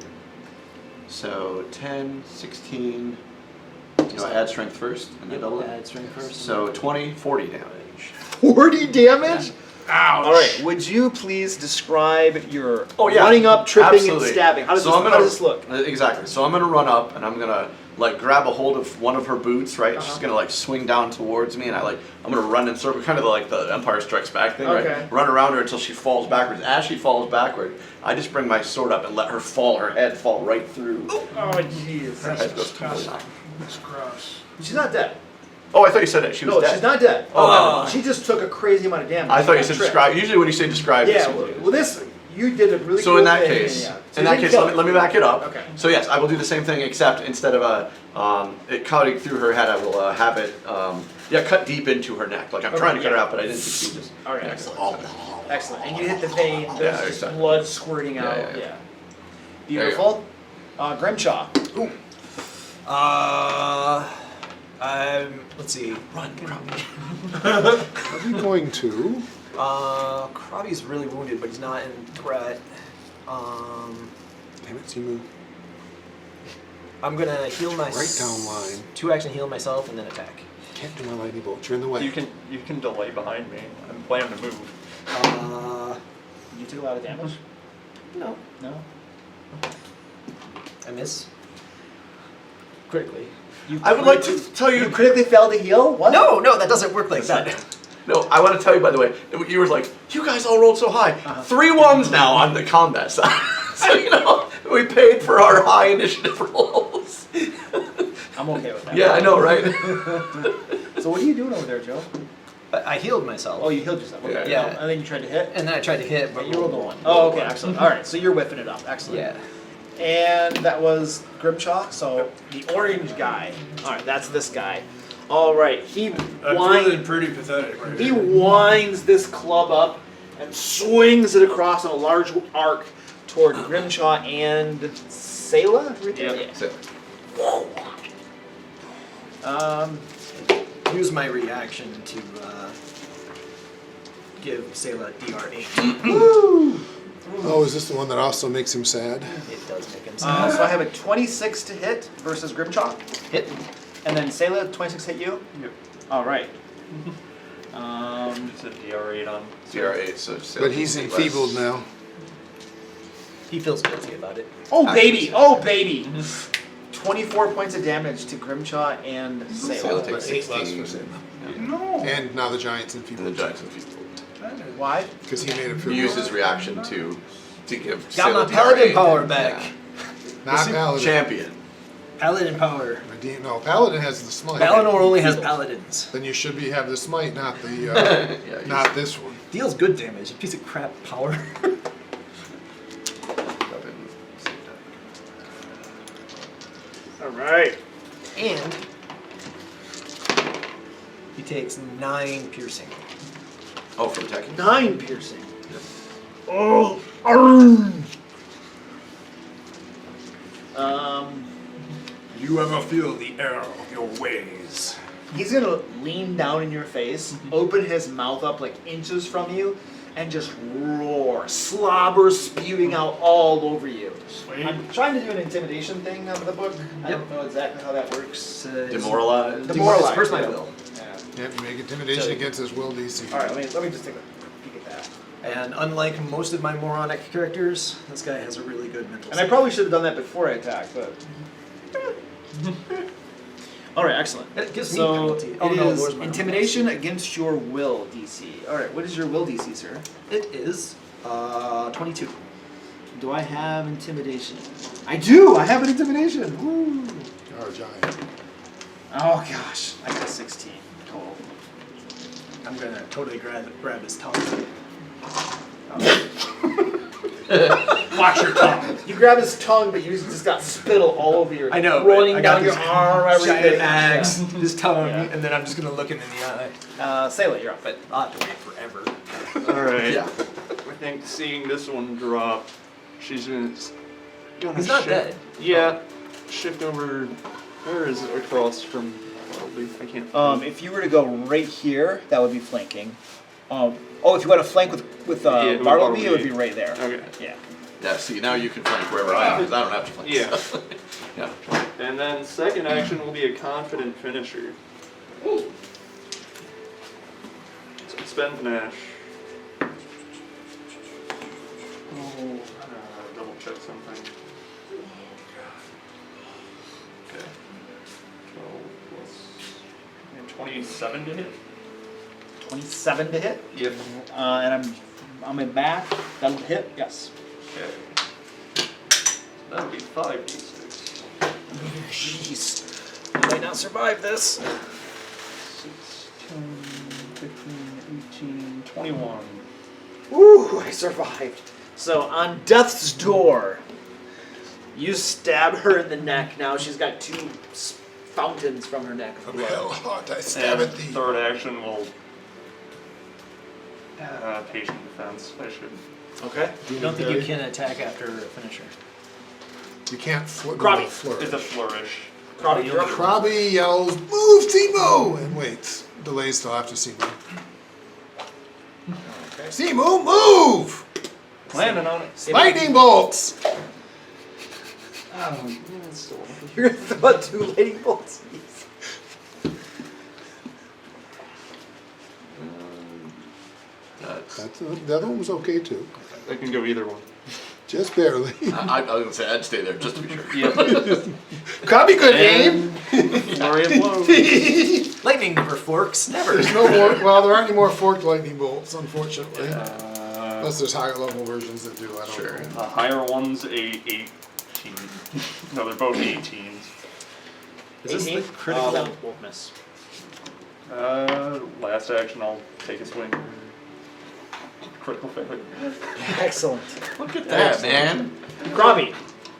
So 10, 16. You know, I add strength first, and then double it. Add strength first. So 20, 40 damage. 40 damage? Ouch. All right, would you please describe your Oh, yeah. running up, tripping, Absolutely. and stabbing? How does, So this, I'm how gonna- does this look? Exactly. So I'm gonna run up and I'm gonna like grab a hold of one of her boots, right? She's gonna like swing down towards me, and I'm gonna run in circle, kind of like the Empire Strikes Back thing, Okay. right? Run around her until she falls backwards. As she falls backward, I just bring my sword up and let her fall. Her head fall right through. Oh, jeez. Her head goes completely disgusting. off. That's gross. She's not dead. Oh, I thought you said that she was No, dead. she's not dead. Oh, She just took a crazy amount of damage. I thought you Got said tripped. describe. Usually when you say describe, Yeah, it's well, this, you did a really So cool in that thing, case, yeah. So in you that didn't case, kill let me back it up. Okay. So yes, I will do the same thing, except instead of it cutting through her head, I will have it cut deep into her neck. Like I'm trying to cut her out, but I didn't succeed. Just All right, yeah, excellent. oh. Excellent. And you hit the vein, there's just exactly. blood squirting out. Yeah, yeah. Beautiful. Grimshaw. Let's see. Run, I'm going to. Krabi's really wounded, but he's not in threat. Damn it, Timu. I'm gonna heal myself. Right down line. 2 action heal myself and then attack. Can't do my lightning bolt. You're in the way. You can delay behind me. I'm planning to move. You took a lot of damage? No, No? I miss. Critically. I would like to tell You you. critically failed to heal? What? No, that doesn't work like that. No, I want to tell you, by the way, you were like, you guys all rolled so high. 3 ones now on the combat side. So, we paid for our high initiative rolls. I'm okay with that. Yeah, I know, right? So what are you doing over there, Joe? I healed myself. Oh, you healed yourself. Okay. Yeah. And then you tried to hit? And then I tried to hit, but You rolled a 1. Oh, okay, excellent. All right, so you're whipping it up. Excellent. Yeah. And that was Grimshaw, so the orange guy. All right, that's this guy. All right, he winds, pretty pathetic. Right? he winds this club up and swings it across in a large arc toward Grimshaw and Sayla. Yeah. Use my reaction to give Sayla DR8. Oh, is this the one that also makes him sad? It does make him sad. So I have a 26 to hit versus Grimshaw. Hit. And then Sayla, 26 hit you? Yep. All right. It's a DR8 on. CR8, so But he's enfeebled now. He feels guilty about it. Oh, baby. Oh, baby. 24 points of damage to Grimshaw and Sayla Sayla. takes 16. No. And now the giant's And the enfeebled. giant's enfeebled. Why? Because he made it feel He used his reaction to give Got my Sayla paladin DR8. power back. Not Paladin. Champion. Paladin power. No, Paladin has the smite. Valinor only has paladins. Then you should have the smite, not the Yeah, not this one. Deals good damage. A piece of crap power. All right. And he takes 9 piercing. Oh, for attacking? 9 piercing. Oh, You ever feel the error of your ways? he's gonna lean down in your face, open his mouth up like inches from you, and just roar, slobber spewing out all over you. Sweet. I'm trying to do an intimidation thing out of the book. I don't know exactly how that works. Demoralized. Demoralized. First my yeah. will. Yeah. Yep, you make intimidation against his will DC. All right, let me just take a peek at that. And unlike most of my moronic characters, this guy has a really good mental And I probably should have done that before I attacked, but. All right, excellent. It gives me So penalty. Oh, it no, it is lowers my intimidation against your will DC. All right, what is your will DC, sir? It is 22. Do I have intimidation? I do. I have an intimidation. Woo. You're a giant. Oh gosh, I got 16 total. I'm gonna totally grab his tongue. Watch your tongue. You grab his tongue, but you just got spittle all over your. I know. running I got down your this arm, everything. giant axe, Yeah. his tongue, Yeah. and then I'm just gonna look him in the eye. Sailor, you're up. But I'll have to wait forever. Alright. Yeah. I think seeing this one drop, she's gonna He's not shift- dead. Yeah. Shift over. Where is it? Across from. Probably. I can't. If you were to go right here, that would be flanking. If you want to flank with with Bartleby, it would Bartleby. be right there. Okay. Yeah. Yeah, see, now you can flank wherever I am, because I don't have to flank. Yeah. Yeah. And then second action will be a confident finisher. So spend panache. Oh, double check something. Okay. 12 plus. And 27 to hit? 27 to hit. Yep. And I'm in back. That'll hit. Yes. Okay. That would be 5d6. Jeez. I might not survive this. 6, 10, 15, 18, 21. Woo! I survived. So on death's door, you stab her in the neck. Now she's got 2 fountains from her neck of From blood. hell heart I stab And at thee. third action will patient defense. I should. Okay. I don't think you can attack after a finisher. You can't flip Grubby. flourish. It's a flourish. Probably you're up. Krabby yells, "Move, Timo!" and waits. Delays till after Simo. Okay. Simo, move! Landing on it. Lightning bolts! Oh, it's still You're gonna throw out 2 lightning bolts. The other one was okay too. I can go either one. Just barely. I was gonna say, I'd stay there just to be sure. Yep. Krabby, good aim! Flurry of blows. Lightning never forks, never. There's no more, well, there aren't any more forked lightning bolts, unfortunately. Unless there's higher level versions that do, I don't Sure. know. Higher one's a 18. No, they're both 18s. Is this the 18? critical? That won't miss. Last action, I'll take a swing. Critical failure. Excellent. Look at that, man. Grubby.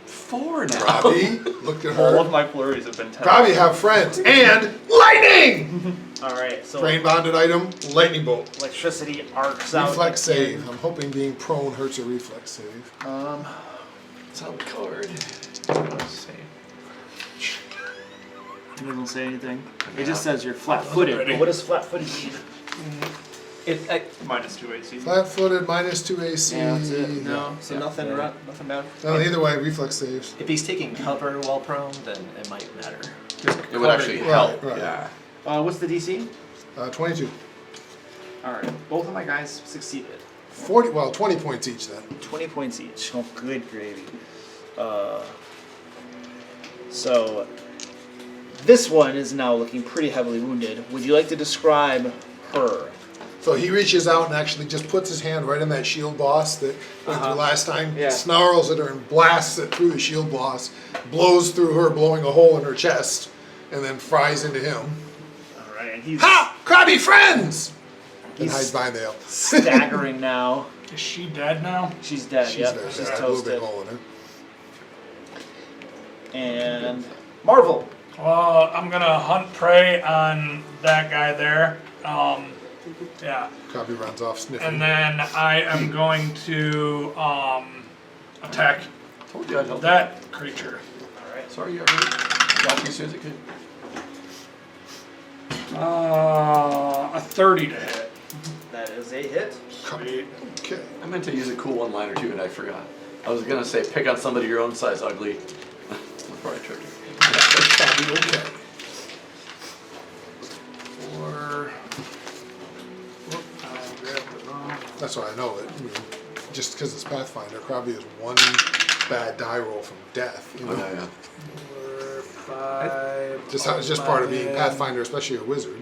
4 now. Krabby, look at All of her. my flurries have been 10. Krabby, have friends. And lightning! Alright, so Brain bonded item, lightning bolt. electricity arcs out. Reflex save. I'm hoping being prone hurts a reflex save. It's on the card. It doesn't say anything. It just says you're flat-footed. But what does flat-footed mean? Minus 2 AC. Flat footed, minus 2 AC. Yeah, that's it. No, so nothing bad. No, either way, reflex saves. If he's taking cover while prone, then it might matter. It would actually help. Right. Yeah. What's the DC? 22. Alright, both of my guys succeeded. 20 points each then. 20 points each. Oh, good gravy. So, this one is now looking pretty heavily wounded. Would you like to describe her? So he reaches out and actually just puts his hand right in that shield boss that went through last time, Yeah. snarls at her and blasts it through the shield boss, blows through her, blowing a hole in her chest, and then fries into him. Alright, and he's Ha! Krabby friends! And He's- hides behind the ale. staggering now. Is she dead now? She's dead, She's yep. there. She's Yeah, I blew a toasted. big hole in her. And Marvel, I'm gonna hunt prey on that guy there. Yeah. Copy runs off sniffing. And then I am going to attack Told you I'd help. that creature. Sorry, you got me as soon as it could. A 30 to hit. That is a hit. Sweet. Okay. I meant to use a cool one-liner too, and I forgot. I was gonna say, pick on somebody your own size ugly. Before I tripped you. Copy, okay. That's why I know it. I mean, just because it's Pathfinder, probably is one bad die roll from death. You know? Oh, yeah. 4, 5. It's just part of being Pathfinder, especially a wizard.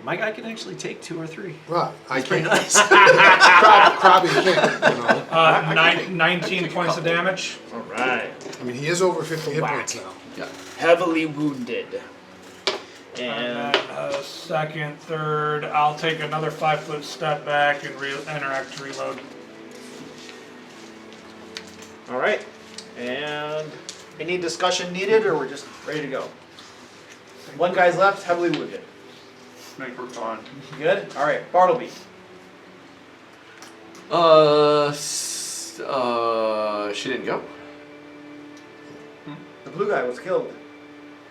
My guy can actually take 2 or 3. Right. I Pretty can't. nice. Crabby can't. You know. 19 points of damage. All right. I mean, he is over 50 hit points now. Yeah. Heavily wounded. And then second, third, I'll take another 5-foot step back and interact to reload. All right. And any discussion needed, or we're just ready to go? One guy's left, heavily wounded. I think we're fine. Good? All right, Bartleby. She didn't go. The blue guy was killed.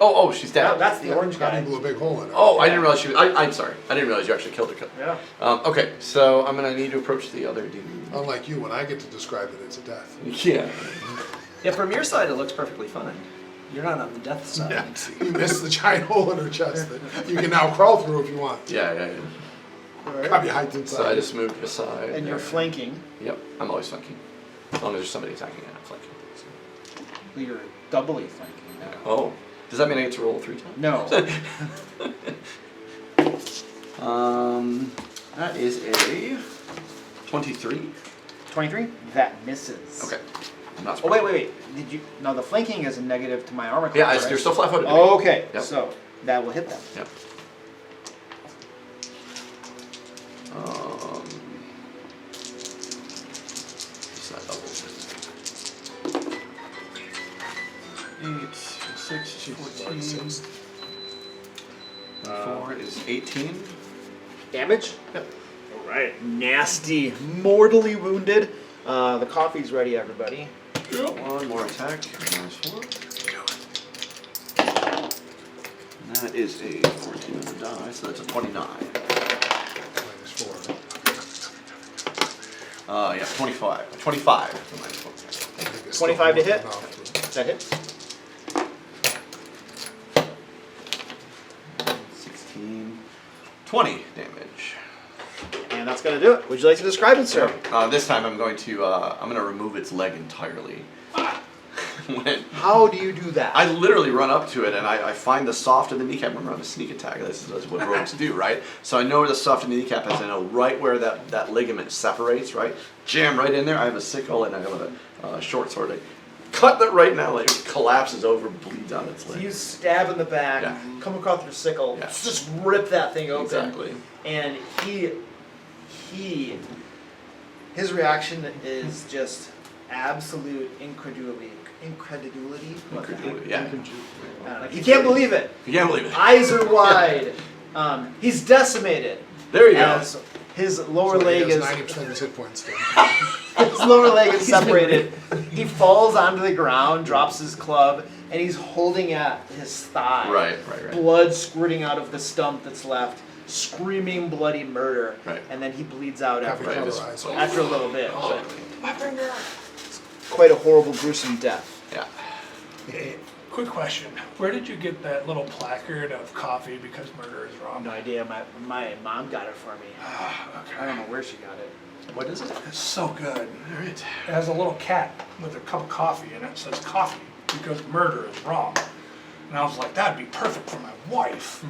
Oh, she's dead. That's the orange Crabby guy. blew a big hole in it. Oh, I didn't realize she was. I'm sorry. I didn't realize you actually killed her. Yeah. Okay, so I'm gonna need to approach the other dude. Unlike you, when I get to describe it, it's a death. Yeah. Yeah, from your side, it looks perfectly fine. You're not on the death side. Yeah. You missed the giant hole in her chest that you can now crawl through if you want. Yeah. All right. Crabby hides inside. So I just moved aside. And you're flanking. Yep, I'm always flanking. As long as there's somebody attacking, I'm flanking. So. You're doubly flanking now. Oh, does that mean I get to roll 3 times? No. That is a 23. 23? That misses. Okay. I'm not Oh, wait. Did you? No, the flanking is a negative to my armor class. Yeah, right? you're still flat-footed. Oh, okay. Yep. So that will hit them. Yep. It's not double. 8, 6, 14. 4 is 18. Damage? Yep. All right. Nasty. Mortally wounded. The coffee's ready, everybody. One more attack. -4. And that is a 14 on the die, so that's a 29. -4. Yeah, 25. 25 for -4. I think it's 25 to still hit? enough, but- That hits. 16. 20 damage. And that's going to do it. Would you like to describe it, sir? This time I'm going to remove its leg entirely. How do you do that? I literally run up to it and I find the soft of the kneecap. Remember, I'm a sneak attack. That's what rogues do, right? So I know where the soft of the kneecap is. I know right where that ligament separates, right? Jam right in there. I have a sickle and I have a short sword. I cut that right now. Like it collapses over, bleeds out its So leg. you stab in the back, Yeah. come across your sickle, Yeah. just rip that thing open. Exactly. And his reaction is just absolute incredulity. Yeah. He can't believe it. You can't believe it. Eyes are wide. He's decimated. There you go. As his lower So he leg has is 90% of his hit points still. his lower leg is separated. He falls onto the ground, drops his club, and he's holding at his thigh. Right. Blood squirting out of the stump that's left, screaming bloody murder. Right. And then he bleeds out Copy after, cover just- eyes. after a little bit. But it's quite a horrible, gruesome death. Yeah. Hey, quick question. Where did you get that little placard of coffee because murder is wrong? No idea. My mom got it for me. I don't know where she got it. What is it? It's so good. All right. It has a little cat with a cup of coffee and it says coffee because murder is wrong. And I was like, that'd be perfect for my wife.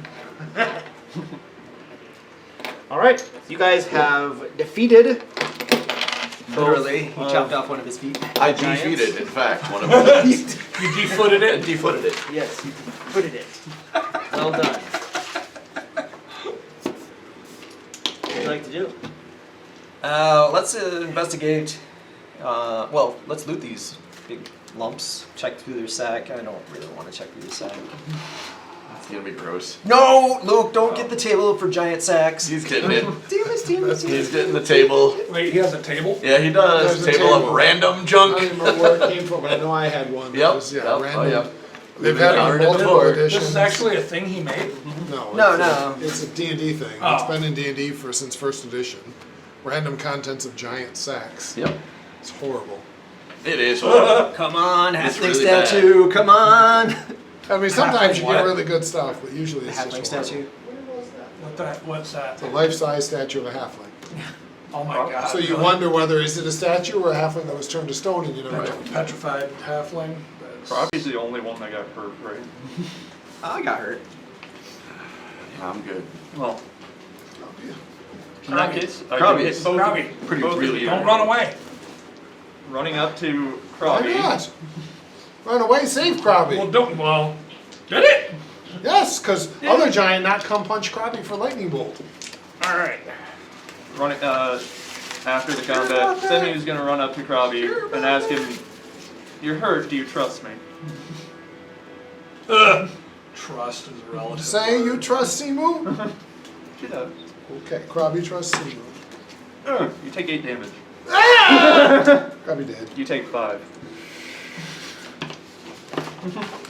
All right. You guys have defeated. Literally, he Both chopped off one of his feet. I giants? defeated, in fact, one of them. You defooted it? Defooted it. Yes, you defeated it. Well done. What would you like to do? Let's investigate. Let's loot these big lumps. Check through their sack. I don't really want to check through the sack. It's gonna be gross. No, Luke, don't get the table for giant sacks. He's getting it. Damn it. He's getting the table. Wait, he has a table? Yeah, he does. There's a Table of table. random I don't junk. even remember where it came from, but I know I had one. That Yep. was, yeah, Yep. random. Oh, yep. They've We've had it in encountered it multiple before. editions. This is actually a thing he made? No, No. It's a D&D thing. Oh. It's been in D&D since first edition. Random contents of giant sacks. Yep. It's horrible. It is horrible. Come on, It's halfling really bad. statue. Come on. I mean, sometimes you What? get really good stuff, but usually it's Halfling just horrible. statue. What's that? It's a life-size statue of a halfling. Oh my god. So you really? wonder whether is it a statue or a halfling that was turned to stone and you never know. Petrified halfling? That's- Robbie's the only one that got hurt, right? I got hurt. I'm good. Well, in that case, I Krabby. can hit both, Krabby. Pretty both of really you. Don't run away. Running up to Why Krabby. not? Run away, save Krabby. Did it? Yes, because other giant not come punch Krabby for lightning bolt. Alright. Running after the combat, Semi's gonna run up to Krabby and ask him, "You're hurt, do you trust me?" Trust is a relative. Say you trust Simu? She does. Okay, Krabby trusts Simu. You take 8 damage. Krabby dead. You take 5.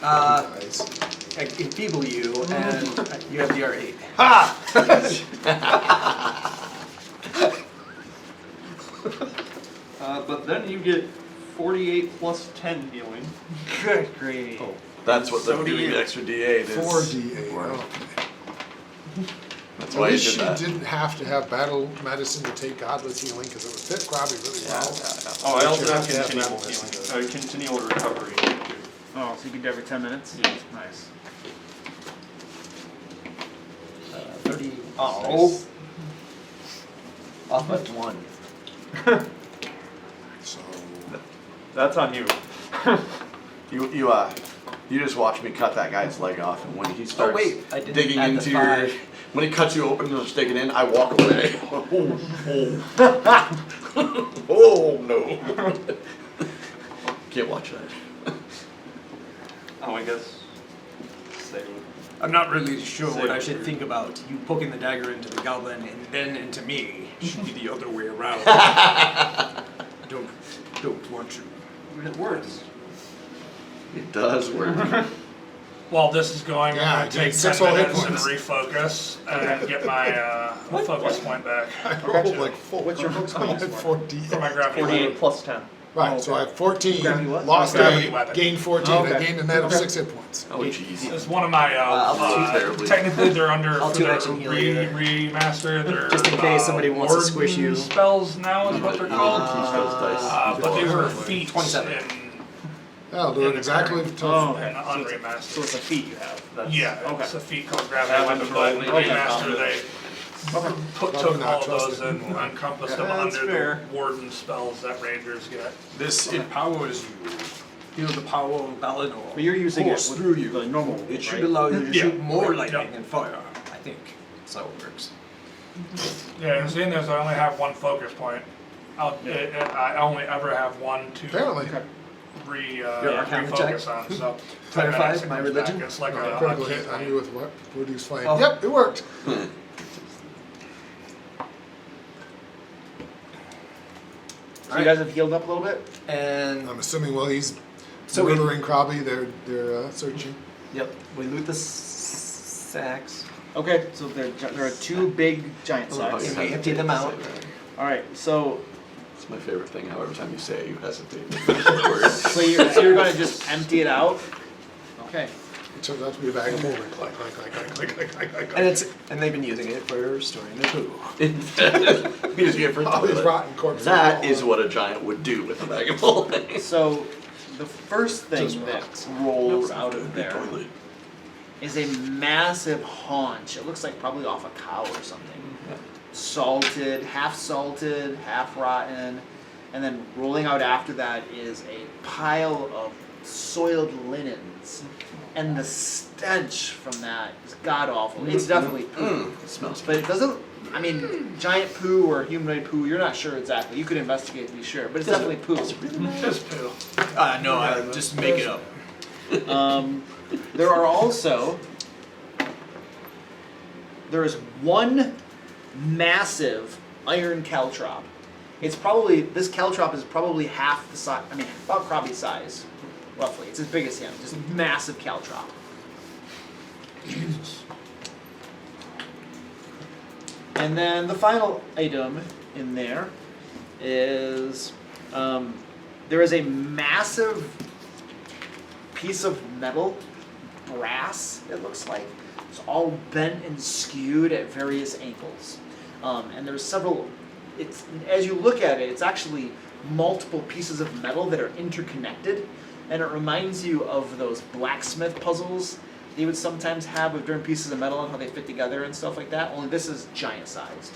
Nice. I enfeeble you, and you have the R8. But then you get 48 plus 10 healing. Good. Great. That's what So the do doing you. the extra D8 is. 4d8. Or- Okay. That's At why you least did she that. didn't have to have battle medicine to take godless healing because it would fit Krabby really Yeah, well. yeah, yeah. Oh, I also You have have to have continual battle healing. medicine. Continual recovery. too. Oh, so you can do every 10 minutes? Yeah. Nice. 30. Oh. Off by 1. So, That's on you. You just watch me cut that guy's leg off, and when he starts I didn't digging add the into your, 5. when he cuts you open and just digging in, I walk away. Oh no! Can't watch that. Oh, I guess. Save. I'm not really sure what I Save. should think about. You poking the dagger into the goblin and then into me. Should be the other way around. Don't want to. It works. It does work. While this is going, Yeah, I'm gonna take 6 10 whole hit minutes and points. refocus and get my focus point back. I rolled like 4. What's your focus I point? had 14. For my gravity 48 weapon. plus 10. Right, so I have 14, Gravity what? lost Gravity 8, weapon. gained 14. Oh, okay. I gained a net of 6 hit points. Oh jeez. It's one of my, terribly. technically they're under I'll for 2 their action heal you there. remaster. They're, Just in case somebody wants to squish you. warden spells now is what they're called. Use those dice. But they were feats 27. I'll do it exactly in to the So unremastered. it's a feat you have. That's, Yeah, Okay. it's a feat called Gravity That Weapon, would but in the probably be remaster they Probably took not all of those trusted. and encompassed them That's under fair. the warden spells that rangers get. This empowers you. Feel the power of Valinor. But you're using Course it with through you. the normal. It should right? allow you to Yeah. shoot more lightning Yeah. and fire. I think that's how it works. Yeah, and seeing this, I only have one focus point. I only ever have one to Apparently. Arcana refocus on, so. Clarify 10 minutes it my comes religion? back. It's like a Critical key hit on point. you with what? Reduce flame. Oh. Yep, it worked. So you guys have healed up a little bit? And I'm assuming while he's So we- murdering Krabby, they're searching. yep, we loot the sacks Okay, so there are 2 big giant sacks. and we empty them out. Alright, so It's my favorite thing. How every time you say it, you hesitate. you're gonna just empty it out? Okay. It turns out to be a bag of holding. Click, click, click, click, click, click, click, click. And they've been using it for storing their poo. Using it for All these toilet. rotten corpses. That is what a giant would do with a bag of holding. So the first thing that rolls out of there Toilet. is a massive haunch. It looks like probably off a cow or something. Salted, half rotten, and then rolling out after that is a pile of soiled linens. And the stench from that is god awful. It's definitely poo. It smells But it doesn't I mean, giant poo or humanoid poo, you're not sure exactly. You could investigate to be sure, but it's definitely poo. Just poo. No, I just make it up. There are also, there is one massive iron caltrop. It's probably, this caltrop is probably half the size, I mean, about Krabby's size, roughly. It's as big as him, just massive caltrop. Jesus. And then the final item in there is, there is a massive piece of metal, brass it looks like. It's all bent and skewed at various angles. And there's several, it's, as you look at it, it's actually multiple pieces of metal that are interconnected. And it reminds you of those blacksmith puzzles you would sometimes have with different pieces of metal and how they fit together and stuff like that, only this is giant sized.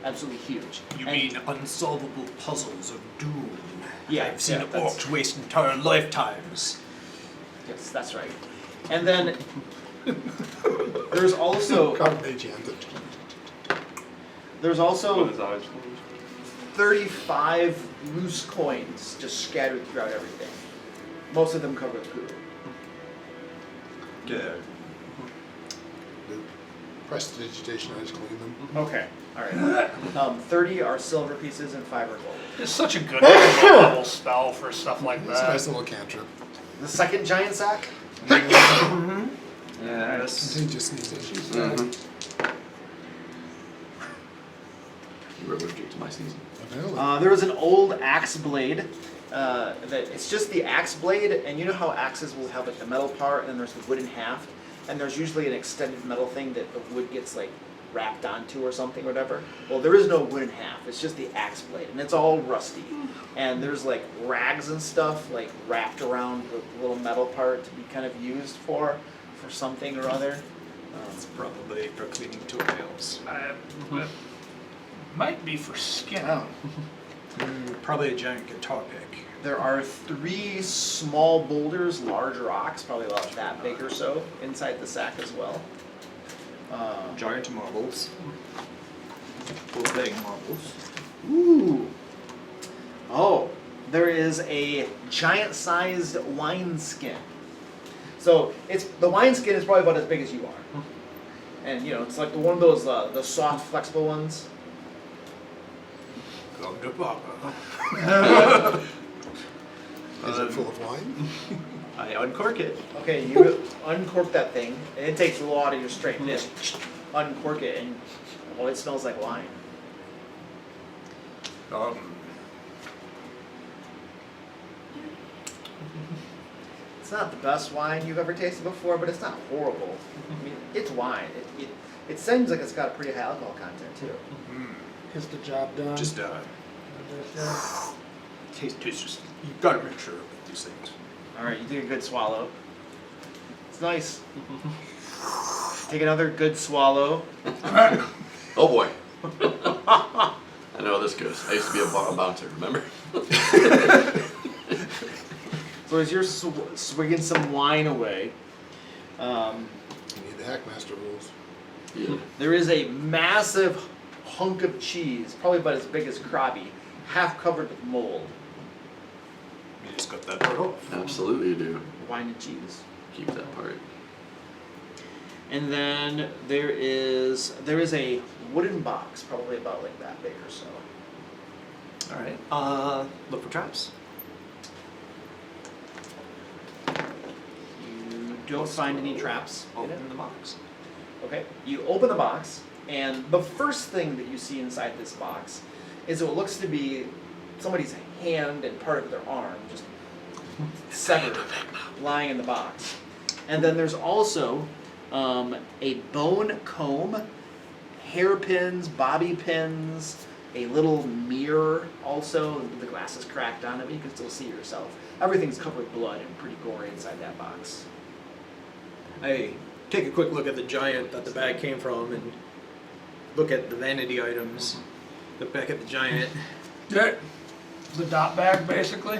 Absolutely huge. You And- mean unsolvable puzzles of doom? Yeah, I've seen yeah, that's- orcs waste entire lifetimes. Yes, that's right. And then there's also With also his eyes closed. 35 loose coins just scattered throughout everything. Most of them covered with poo. Yeah. Prestidigitation, I just clean them. Okay, all right. 30 are silver pieces and 5 are gold. It's such a good level spell for stuff like It's a that. nice little cantrip. The second giant sack. Yes. Contagious sneezes. Mm-hmm. You were allergic to my season. Apparently. There was an old axe blade. That it's just the axe blade, and you know how axes will have like the metal part, and then there's the wooden haft, and there's usually an extended metal thing that the wood gets like wrapped onto or something or whatever. Well, there is no wooden haft. It's just the axe blade, and it's all rusty. And there's like rags and stuff like wrapped around the little metal part to be kind of used for something or other. It's probably for cleaning toenails. It might be for skin. Oh. Probably a giant guitar pick. There are 3 small boulders, large rocks, probably about that big or so, inside the sack as well. Giant marbles. Both big marbles. Ooh. Oh, there is a giant-sized wineskin. So it's the wineskin is probably about as big as you are, and you know it's like one of those the soft, flexible ones. Come to Papa. Is it full of wine? I uncork it. Okay, you uncork that thing, and it takes a lot of your strength. Just uncork it, and well, it smells like wine. It's not the best wine you've ever tasted before, but it's not horrible. I mean, it's wine. It seems like it's got a pretty high alcohol content too. Gets the job done. Just taste just. You gotta make sure with these things. All right, you take a good swallow. It's nice. Take another good swallow. Oh boy. I know how this goes. I used to be a bouncer, remember? So as you're swigging some wine away, You need the Hackmaster rules. Yeah. there is a massive hunk of cheese, probably about as big as Krabby, half covered with mold. You just got that part off. Absolutely you do. Wine and cheese. Keep that part. And then there is a wooden box, probably about like that big or so. All right. Look for traps. You don't find any traps in it. Open the box. Okay, you open the box, and the first thing that you see inside this box is what looks to be somebody's hand and part of their arm just severed, lying in the box. And then there's also a bone comb, hairpins, bobby pins, a little mirror also. The glass is cracked on it, but you can still see yourself. Everything's covered with blood and pretty gory inside that box. I take a quick look at the giant that the bag came from and look at the vanity items. Look back at the giant. The dot bag, basically.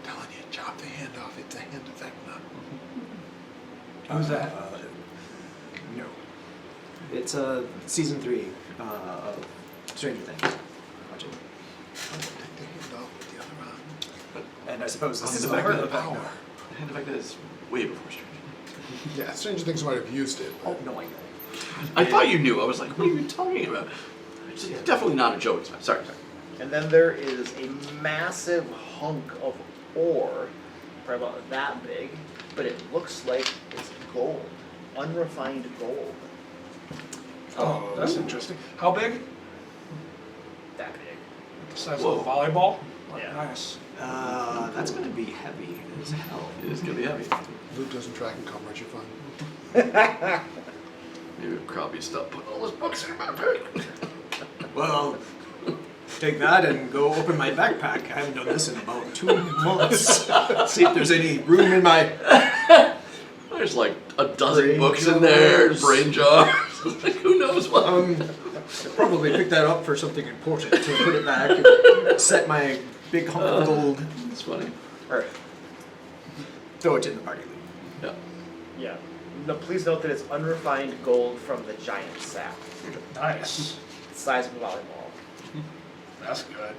Telling you, chop the hand off. It's a hand effect, not. Who's that? No. It's season 3 of Stranger Things. Watch it. And I suppose this is the a fact part that- of Power. And the fact that it's way before Stranger Things. Yeah, Stranger Things might have used it. Oh, But no, I know. I thought you knew. I was like, what are you talking about? It's definitely not a joke. Sorry. And then there is a massive hunk of ore, probably about that big, but it looks like it's gold, unrefined gold. Oh, that's interesting. How big? That big. The size Whoa. of a volleyball? Yeah. Nice. That's gonna be heavy as hell. It is gonna be heavy. Luke doesn't track encumbrance, you're fine. Maybe Krabby stop putting all his books in my backpack. Well, take that and go open my backpack. I haven't done this in about 2 months. See if there's any room in my... There's like a dozen Brain books in there, jars. brain jars. Like, who knows what? I'll probably pick that up for something important to put it back and set my big hunk of gold. It's funny. Alright. Throw it in the party. Yeah. Yeah. No, please note that it's unrefined gold from the giant sack. Nice. Size of a volleyball. That's good.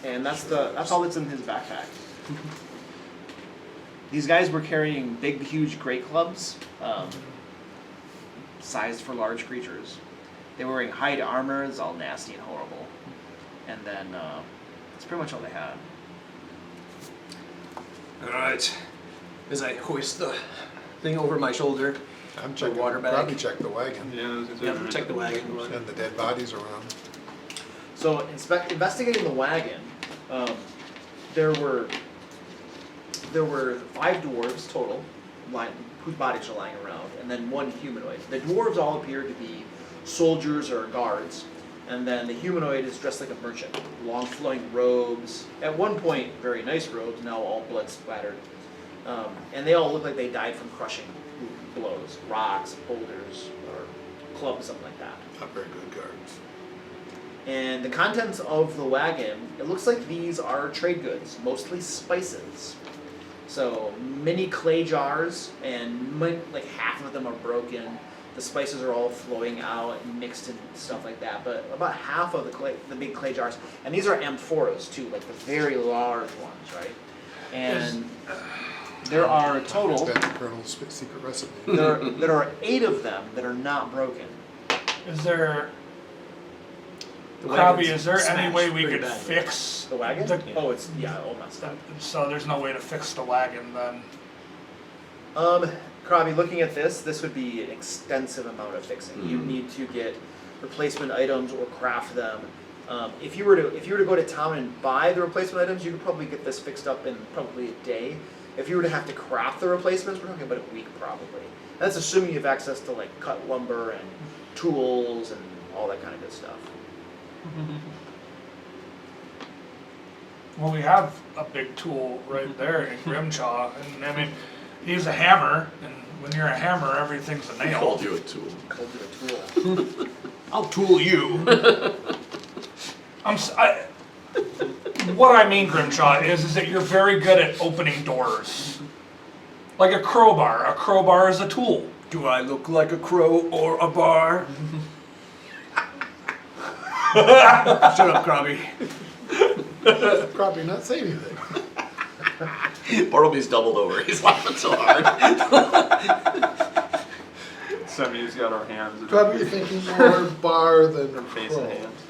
And that's all that's in his backpack. These guys were carrying big, huge great clubs, sized for large creatures. They were wearing hide armor, it's all nasty and horrible. And then that's pretty much all they had. Alright. As I hoist the thing over my shoulder. I'm checking, water bag. probably check the wagon Yep, check the wagon. and the dead bodies around. So investigating the wagon, there were 5 dwarves total, whose bodies are lying around, and then 1 humanoid. The dwarves all appear to be soldiers or guards, and then the humanoid is dressed like a merchant, long flowing robes. At one point, very nice robes, now all blood splattered, and they all look like they died from crushing blows, rocks, boulders, or clubs, something like that. Not very good guards. And the contents of the wagon, it looks like these are trade goods, mostly spices. So many clay jars, and like half of them are broken. The spices are all flowing out and mixed and stuff like that. But about half of the big clay jars, and these are amphoras too, like the very large ones, right? And there are total. That's the Colonel's secret recipe. There are 8 of them that are not broken. Is there, The Krabby, wagon's is there any smashed way we pretty could badly. fix The wagon? the, Oh, it's all messed up. so there's no way to fix the wagon then? Krabby, looking at this would be an extensive amount of fixing. You need to get replacement items or craft them. If you were to go to town and buy the replacement items, you could probably get this fixed up in probably a day. If you were to have to craft the replacements, we're talking about a week probably. And that's assuming you have access to like cut lumber and tools and all that kind of good stuff. Well, we have a big tool right there in Grimjaw, and I mean, he's a hammer, and when you're a hammer, everything's a I nail. called you a tool. Called it a tool. I'll tool you. What I mean, Grimjaw, is that you're very good at opening doors. Like a crowbar. A crowbar is a tool. Do I look like a crow or a bar? Shut up, Krabby. Probably not say anything. Bartleby's doubled over. He's laughing so hard. Somebody's got our hands in Probably thinking more bar than our face and crow. hands.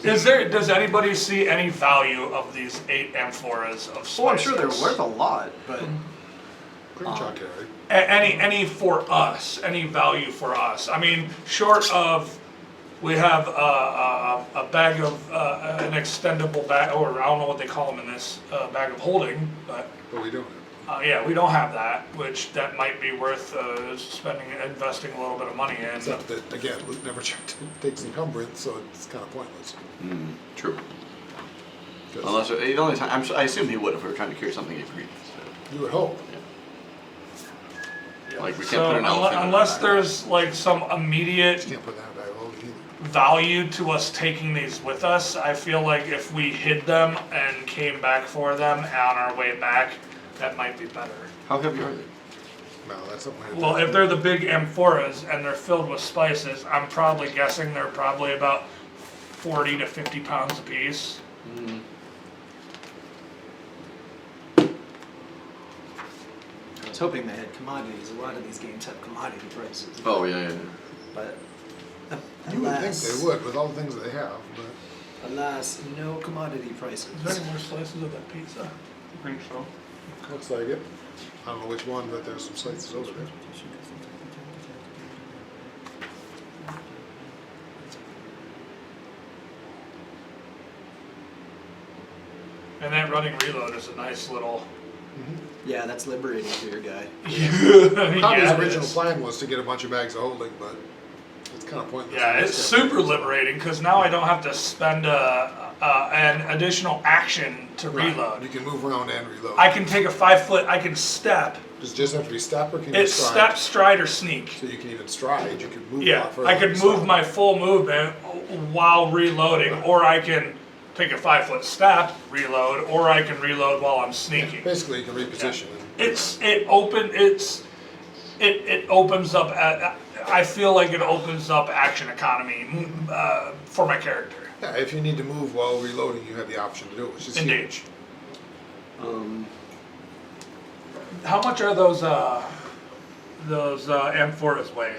Does anybody see any value of these 8 amphoras of spices? Oh, I'm sure they're worth a lot, but Grimjaw carry. Any for us, any value for us. I mean, short of, we have a bag of, an extendable bag, or I don't know what they call them in this, bag of holding, but But we don't. yeah, we don't have that, which that might be worth investing a little bit of money in. Except that, again, Luke never takes encumbrance, so it's kind of pointless. True. 'Cause Unless the only time I assume he would if we were trying to carry something egregious. you would hope. Like we can't So put an elephant in unless a bag. there's like some immediate Can't put that guy over either. value to us taking these with us, I feel like if we hid them and came back for them on our way back, that might be better. How heavy are they? No, that's something. Well, if they're the big amphoras and they're filled with spices, I'm probably guessing they're probably about 40 to 50 pounds a piece. I was hoping they had commodities. A lot of these games have commodity prices. Oh yeah. But You would think alas, they would with all the things they have, but alas, no commodity prices. Is there any more slices of that pizza? I think so. looks like it. I don't know which one, but there's some slices over there. And that running reload is a nice little. Yeah, that's liberating for your guy. Probably Yeah, his it original is. plan was to get a bunch of bags of holding, but it's kind of pointless. Yeah, it's super liberating because now I don't have to spend an additional action to Right. reload. You can move around and reload. I can take a 5 foot. I can step. Does it just have to be step or can you It's stride? step, stride, or sneak. So you can even stride. You can move a Yeah, lot further. I could than move stride. my full movement while reloading, or I can take a 5 foot step, reload, or I can reload while I'm sneaking. Basically, you can reposition. It opens up. I feel like it opens up action economy for my character. Yeah, if you need to move while reloading, you have the option to do it, which is Indeed. huge. How much are those amphoras weigh?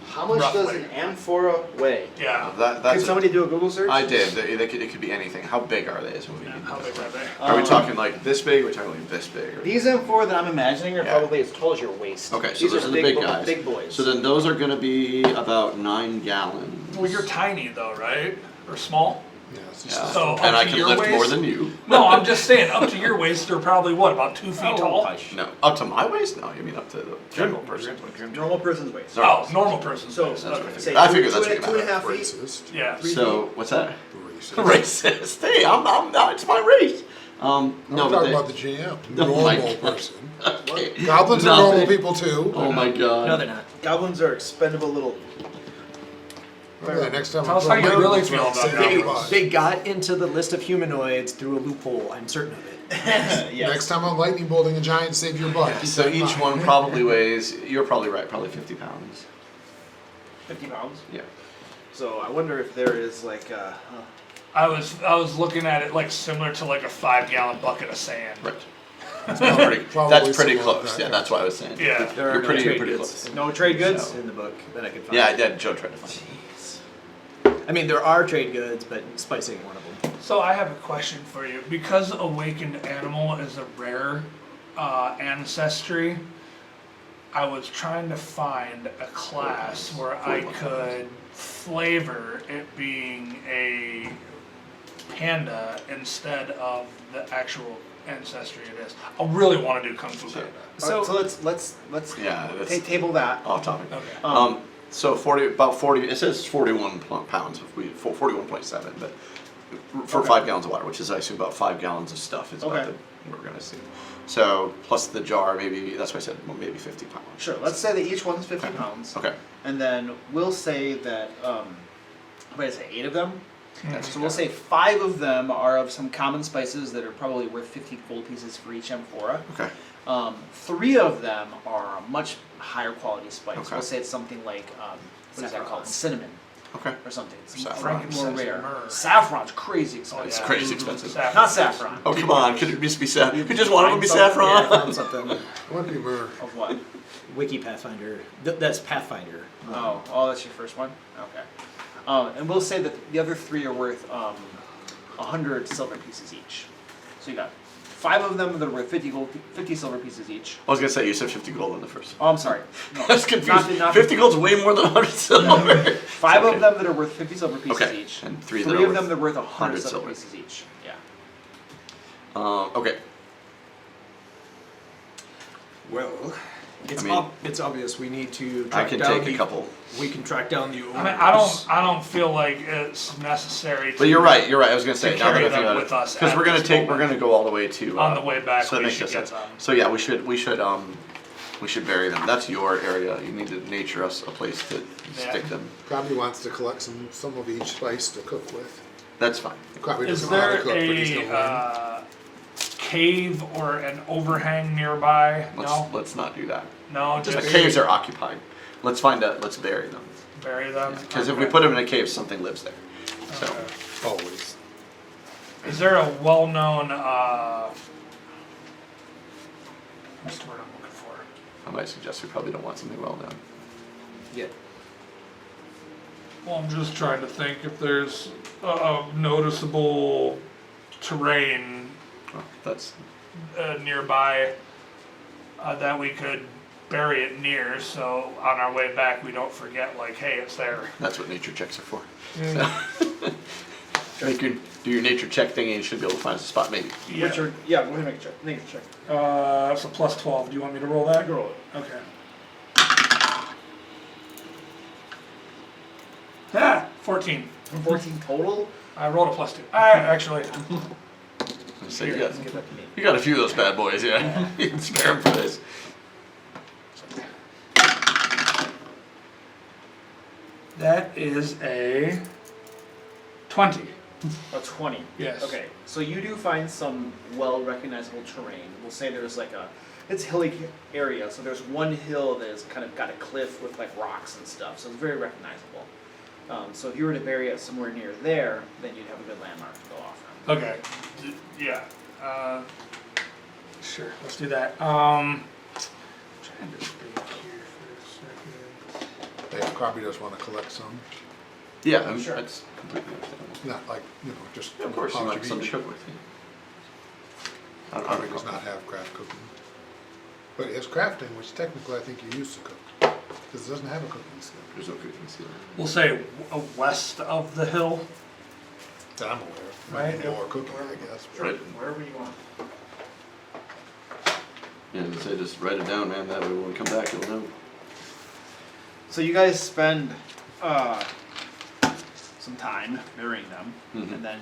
How much does Roughly. an amphora weigh? Yeah. That's Could somebody do a Google search? I did. It could be anything. How big are they? Is what we need. How big are they? Are we talking like this big? Are we talking like this big? Or? These amphora that I'm imagining are Yeah. probably as tall as your waist. Okay, so These those are the big guys. Big boys. So then those are going to be about 9 gallons. Well, you're tiny though, right? Or small? Yeah, it's just Yeah. So and up I to can your lift waist? more than you. No, I'm just saying, up to your waist, they're probably what, about 2 feet tall? No, up to my waist? No, you mean up to the general person. normal person's waist. Oh, normal person's So, waist. That's Okay. what say I figured that's two what and you a half feet. racist. Yeah. So what's that? Racist. Racist. Hey, I'm not. It's my race. No, I'm but talking they, about the GM. Oh my Normal God. person. okay. Goblins are Nothing. normal people too. Oh my god. No, they're not. Goblins are expendable little. Okay, next time Tell us I'm how you throwing really goblins feel around, about save goblins. your butt. They got into the list of humanoids through a loophole. I'm certain of it. Yes. Next time I'm lightning bolting a giant, save your butt. Keep So that in each mind. one probably weighs. You're probably right. Probably 50 pounds. 50 pounds. Yeah. So I wonder if there is like I was looking at it like similar to like a 5-gallon bucket of sand. Right. That's pretty, Probably that's pretty similar to close. that, Yeah, that's what I was saying. Yeah. There are You're no pretty trade pretty goods close. no trade goods. in the book that I could find. Yeah, I did. Joe tried to find. I mean, there are trade goods, but spice ain't one of them. So I have a question for you. Because awakened animal is a rare ancestry, I was trying to find a class where I could flavor it being a panda instead of the actual ancestry it is. I really want to do Kung Fu Panda. So let's Yeah, that's table that. off topic. Okay. So 40, about 40. It says 41 pounds. If we 41.7, but for 5 gallons of water, which is I assume about 5 gallons of stuff is Okay. about we're gonna see. So plus the jar, maybe that's why I said well, maybe 50 pounds. Sure. Let's say that each one's 50 pounds. Okay. And then we'll say that what did I say? 8 of them. That's So we'll say 5 of them are of some common spices that are probably worth 50 gold pieces for each amphora. Okay. 3 of them are a much higher quality spice. Okay. We'll say it's something like what is that called? Cinnamon Okay. or something. It's Saffron. more Frankincense rare. and myrrh. Saffron's crazy expensive. It's crazy expensive. Saffron. Not saffron. Oh come on! Could it just be saffron? Could just one of them be Find something, Yeah, I saffron? found something. It might be myrrh. Of what? Wiki Pathfinder. That's Pathfinder. Oh, that's your first one? Okay. And we'll say that the other 3 are worth 100 silver pieces each. So you got 5 of them that are worth 50 silver pieces each. I was gonna say you said 50 gold on the first. Oh, I'm sorry. No, I was confused. not 50 gold's way more than 100 silver. 5 Okay. of them that are worth 50 silver pieces Okay, each. and 3 that 3 are of worth them that are worth 100 100 silver silver. pieces each. Yeah. Okay. Well, it's, I mean- it's obvious we need to I track can down take a couple. We can track down the owners. I mean, I don't feel like it's necessary to. But you're right. You're right. I was gonna say to now that carry I think them about with it, us because at we're gonna this take we're moment. gonna go all the way to On the way back, So that we makes should sense. get them. So yeah, we should bury them. That's your area. You need to nature us a place to Yeah. stick them. Probably wants to collect some of each spice to cook with. That's fine. Probably Is doesn't know how to there cook, but he's gonna learn. a cave or an overhang nearby? No? Let's not do that. No, The just caves are occupied. Let's bury them. bury them? Because if we put them in a cave, something lives there. So, Okay. Always. Is there a well-known, what's the word I'm looking for? I might suggest we probably don't want something well known. Yeah. Well, I'm just trying to think if there's a noticeable terrain Well, that's nearby that we could bury it near, so on our way back we don't forget, like, hey, it's there. what nature checks are for. Do your nature check thing, and you should be able to find a spot. Maybe. Yeah. Go ahead and make a check. Make a check. That's a plus 12. Do you want me to roll that? Roll it. Okay. Ah, 14. 14 total? I rolled a plus 2. Actually, So you got a few of those bad boys, yeah. You can spare them for this. that is a 20. A 20. Yes. Okay, so you do find some well-recognizable terrain. We'll say there's like it's a hilly area, so there's one hill that has kind of got a cliff with like rocks and stuff, so it's very recognizable. So if you were to bury it somewhere near there, then you'd have a good landmark to go off from. Okay. Yeah. Sure. Let's do that. Trying to think here for a second. Yeah, Crabby does want to collect some. Yeah, I'm Sure. That's completely understandable. Not like, just Yeah, of course, you how much like of something each. to cook with. Yeah. Crabby does not have craft cooking. But it has crafting, which technically I think you use to cook. Because it doesn't have a cooking skill. There's no cooking skill. We'll say west of the hill. That I'm aware of. Right. Maybe more cooking, I guess. Right. Wherever you want. Yeah, as I say, just write it down, man. That way when we come back, you'll know. So you guys spend some time burying them, Mhm. and then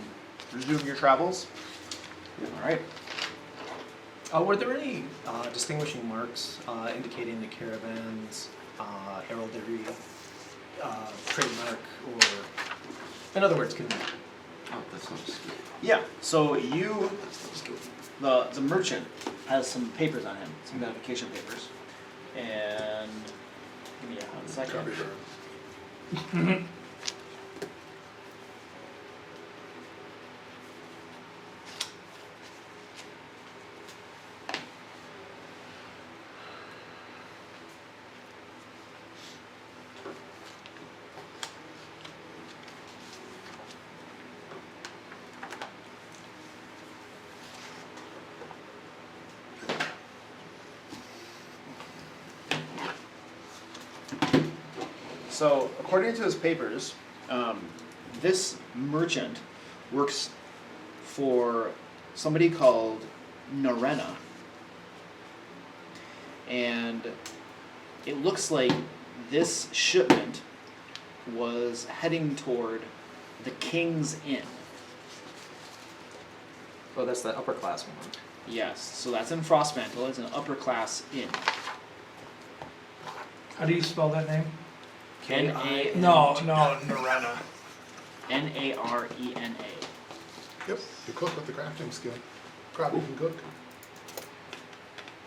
resume your travels. All right. Were there any distinguishing marks indicating the caravan's heraldry, trademark, or, in other words, Oh, that's not a skill. Yeah. So you, That's not a skill. the merchant, has some papers on him, some identification papers, and give me a hot second. Crabby burn. So, according to his papers, this merchant works for somebody called Narena. And it looks like this shipment was heading toward the King's Inn. oh, that's the upper class one. Yes, so that's in Frostmantle. It's an upper class inn. How do you spell that name? N-A- No, Narena. Narena. Yep, you cook with the crafting skill. Crabby can cook.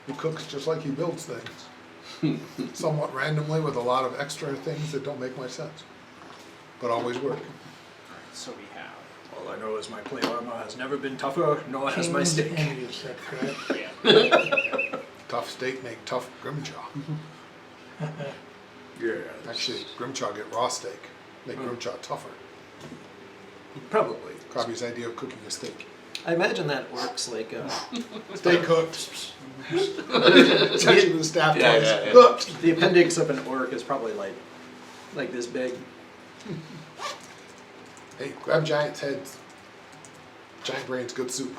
He cooks just like he builds things. Somewhat randomly with a lot of extra things that don't make much sense. But always work. So we have. All I know is my plate armor has never been tougher, nor has my King's steak. Inn, you said, correct? Yeah. Tough steak make tough Grimjaw. Yeah. Actually, Grimjaw get raw steak. Make Grimjaw tougher. Probably. Crabby's idea of cooking a steak. I imagine that works like Stay cooked. Touching the staff Yeah, twice. yeah, yeah. Cooked. the appendix of an orc is probably like this big. Hey, grab giant's heads. Giant brains, good soup.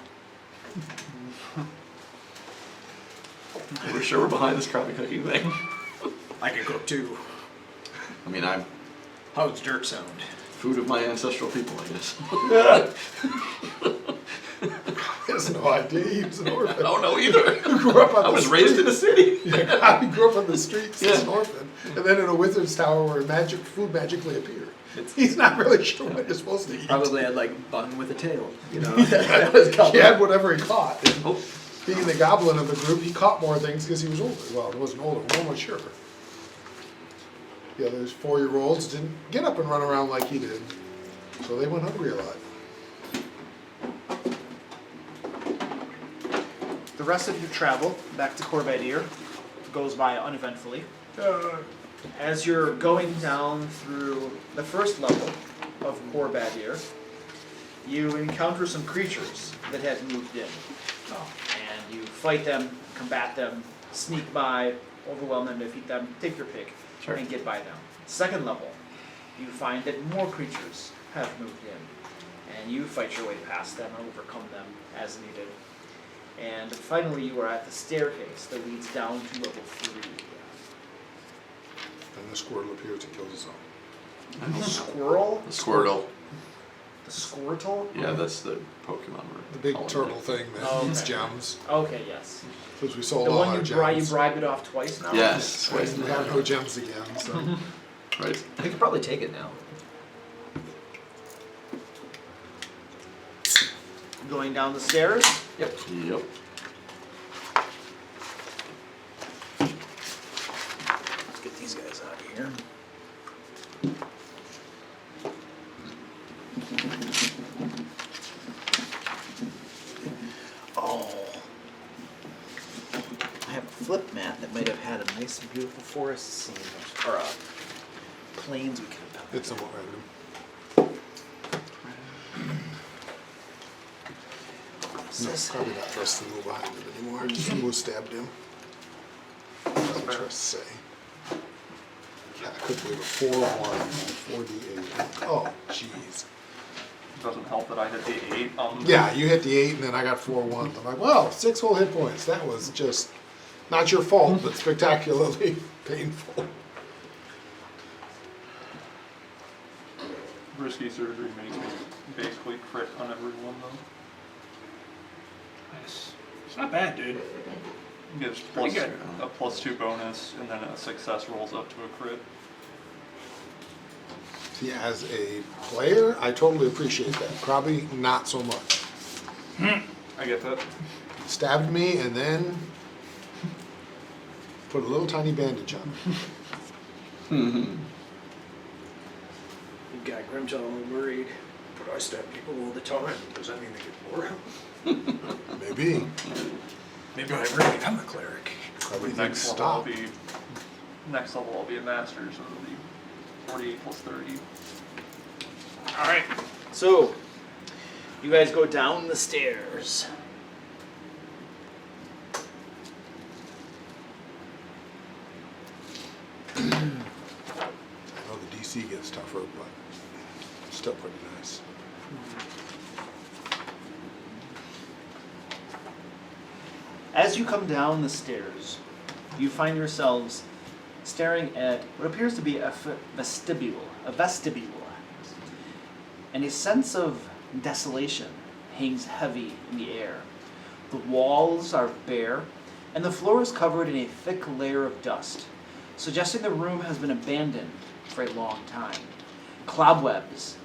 We're sure we're behind this crappy cooking thing. I can cook too. I mean, I'm How's jerk sound? food of my ancestral people, I guess. His has no idea he was an orphan. I don't know either. Who grew up on I the was raised in the street. city. Yeah, he grew up on the streets as an Yeah. orphan, and then in a wizard's tower where food magically appeared. He's not really sure what you're supposed to eat. Probably had like bun with a tail, you know. He had whatever he caught. And Oh, being the goblin of the group, he caught more things because he was older. Well, he wasn't older, more mature. The others 4-year-olds didn't get up and run around like he did, so they went hungry a lot. The rest of your travel back to Khor Badihr goes by uneventfully. As you're going down through the first level of Khor Badihr, you encounter some creatures that had moved in. And you fight them, combat them, sneak by, overwhelm them, defeat them, take your pick, Sure. and get by them. Second level, you find that more creatures have moved in, and you fight your way past them and overcome them as needed. And finally, you are at the staircase that leads down to level 3. And the squirtle appears and kills us all. Squirrel? the Squirtle. The Squirtle? Yeah, that's the Pokemon. we're The big calling turtle it. thing that Oh, eats okay. gems. Okay, yes. Because we sold The all one our you gems. bribed it off twice now? Yes. Right, we have no gems again, so. Right. We could probably take it now. Going down the stairs. Yep. Let's get these guys out of here. Oh. I have a flip mat that might have had a nice and beautiful forest scene, or plains we could have done. It's somewhat random. No, probably not for us to move behind it anymore. Just who stabbed him. That's what I say. Yeah, I couldn't believe it. 4-1, 4d8. Oh, jeez. Doesn't help that I hit the 8 on the Yeah, you hit the 8 and then I got 4 1s. I'm like, wow, 6 whole hit points. That was just not your fault, but spectacularly painful. risky surgery makes me basically crit on everyone though. Nice. It's not bad, dude. You get Pretty good. a +2 bonus, and then a success rolls up to a crit. See, as a player, I totally appreciate that. Probably not so much. I get that. Stabbed me and then put a little tiny bandage on it. You got Grimjaw all worried. But I stab people all the time. Does that mean they get more help? Maybe. Maybe I really am a cleric. Probably think Next level I'll stop. be a master, so it'll be 48 plus 30. Alright. So, you guys go down the stairs. I know the DC gets tougher, but still pretty nice. As you come down the stairs, you find yourselves staring at what appears to be a vestibule. And a sense of desolation hangs heavy in the air. The walls are bare, and the floor is covered in a thick layer of dust, suggesting the room has been abandoned for a long time. Cobwebs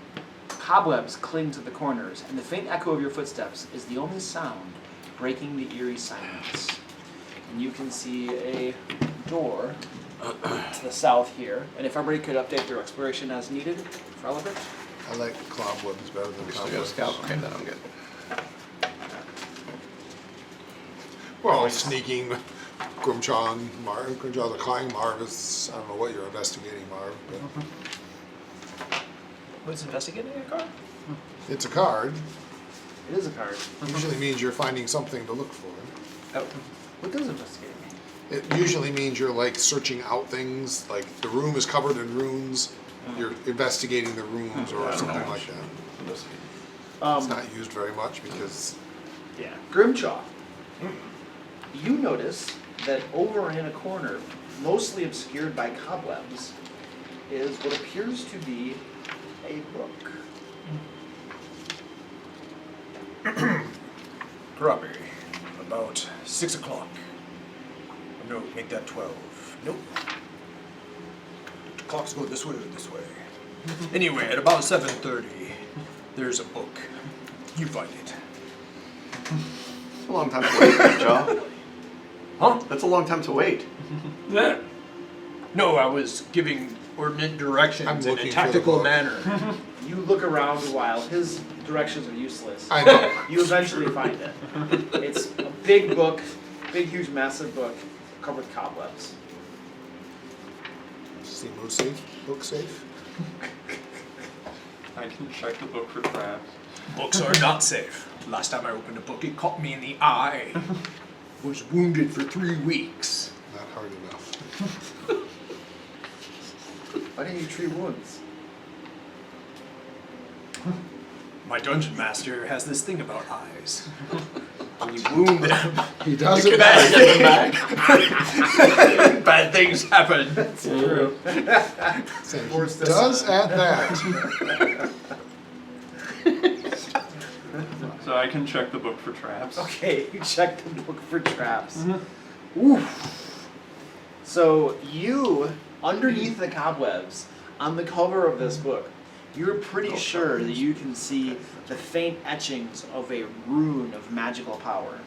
cling to the corners, and the faint echo of your footsteps is the only sound breaking the eerie silence. And you can see a door to the south here. And if everybody could update their exploration as needed, relevant. I like cobwebs better than We still got a cobwebs. scout. Okay, then I'm good. Well, sneaking, Grimjaw and Marv. Grimjaw the Clang, Marv is, I don't know what you're investigating, Marv, but What's investigating a car? it's a card. It is a card. Usually means you're finding something to look for. Oh, What does investigate mean? It usually means you're like searching out things, like the room is covered in runes, you're investigating the runes or something like that. It's not used very much because Yeah. Grimjaw. You notice that over in a corner, mostly obscured by cobwebs, is what appears to be a book. Grubby. About 6 o'clock. No, make that 12. Nope. The clocks go this way or this way. Anyway, at about 7:30, there's a book. You find it. It's a long time to wait, Joe. Huh? That's a long time to wait. Yeah. No, I was giving ordinate I'm directions in looking a for the tactical book. manner. You look around a while. His directions are useless. I know. You eventually find it. It's a big book, big, huge, massive book, covered with cobwebs. Simu safe? Book safe? I can check the book for traps. Books are not safe. Last time I opened a book, it caught me in the eye. Was wounded for 3 weeks. Not hard enough. Why didn't you treat wounds? My dungeon master has this thing about eyes. When you wound them, He does it. bad things happen. True. Saying he does add that. So I can check the book for traps. Okay, you check the book for traps. Oof. So you, underneath the cobwebs, on the cover of this book, you're pretty sure that you can see the faint etchings of a rune of magical power.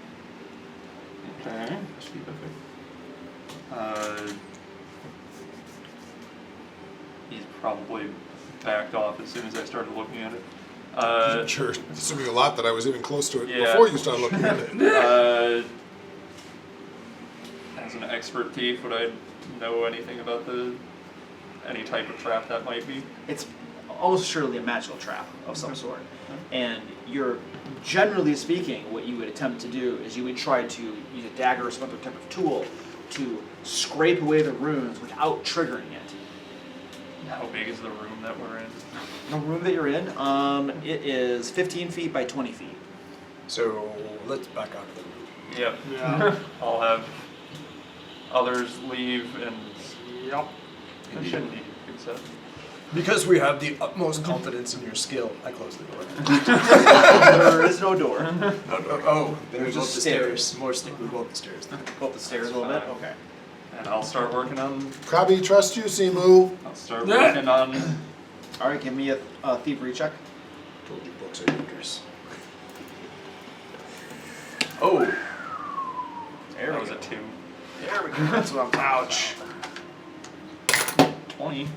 Okay. He's probably backed off as soon as I started looking at it. Sure, assuming a lot that I was even close to it Yeah. before you started looking at it. As an expert thief, would I know anything about any type of trap that might be? It's almost surely a magical trap of some sort. And you're, generally speaking, what you would attempt to do is you would try to use a dagger or some other type of tool to scrape away the runes without triggering it. How big is the room that we're in? The room that you're in, it is 15 feet by 20 feet. So let's back out of the room. Yep. Yeah. I'll have others leave and Yep. I shouldn't need good set. Because we have the utmost confidence in your skill, I close the door. There is no door. Oh, then we There's go up just the stairs. More stairs. We go up the stairs. Go up the stairs a little bit? Fine. Okay. And I'll start working on. Krabby, trust you, Simu. I'll start working on. Alright, give me a thievery check. Told you books are dangerous. Oh, There That we was go. a 2. There we go. That's what I'm Ouch. 20.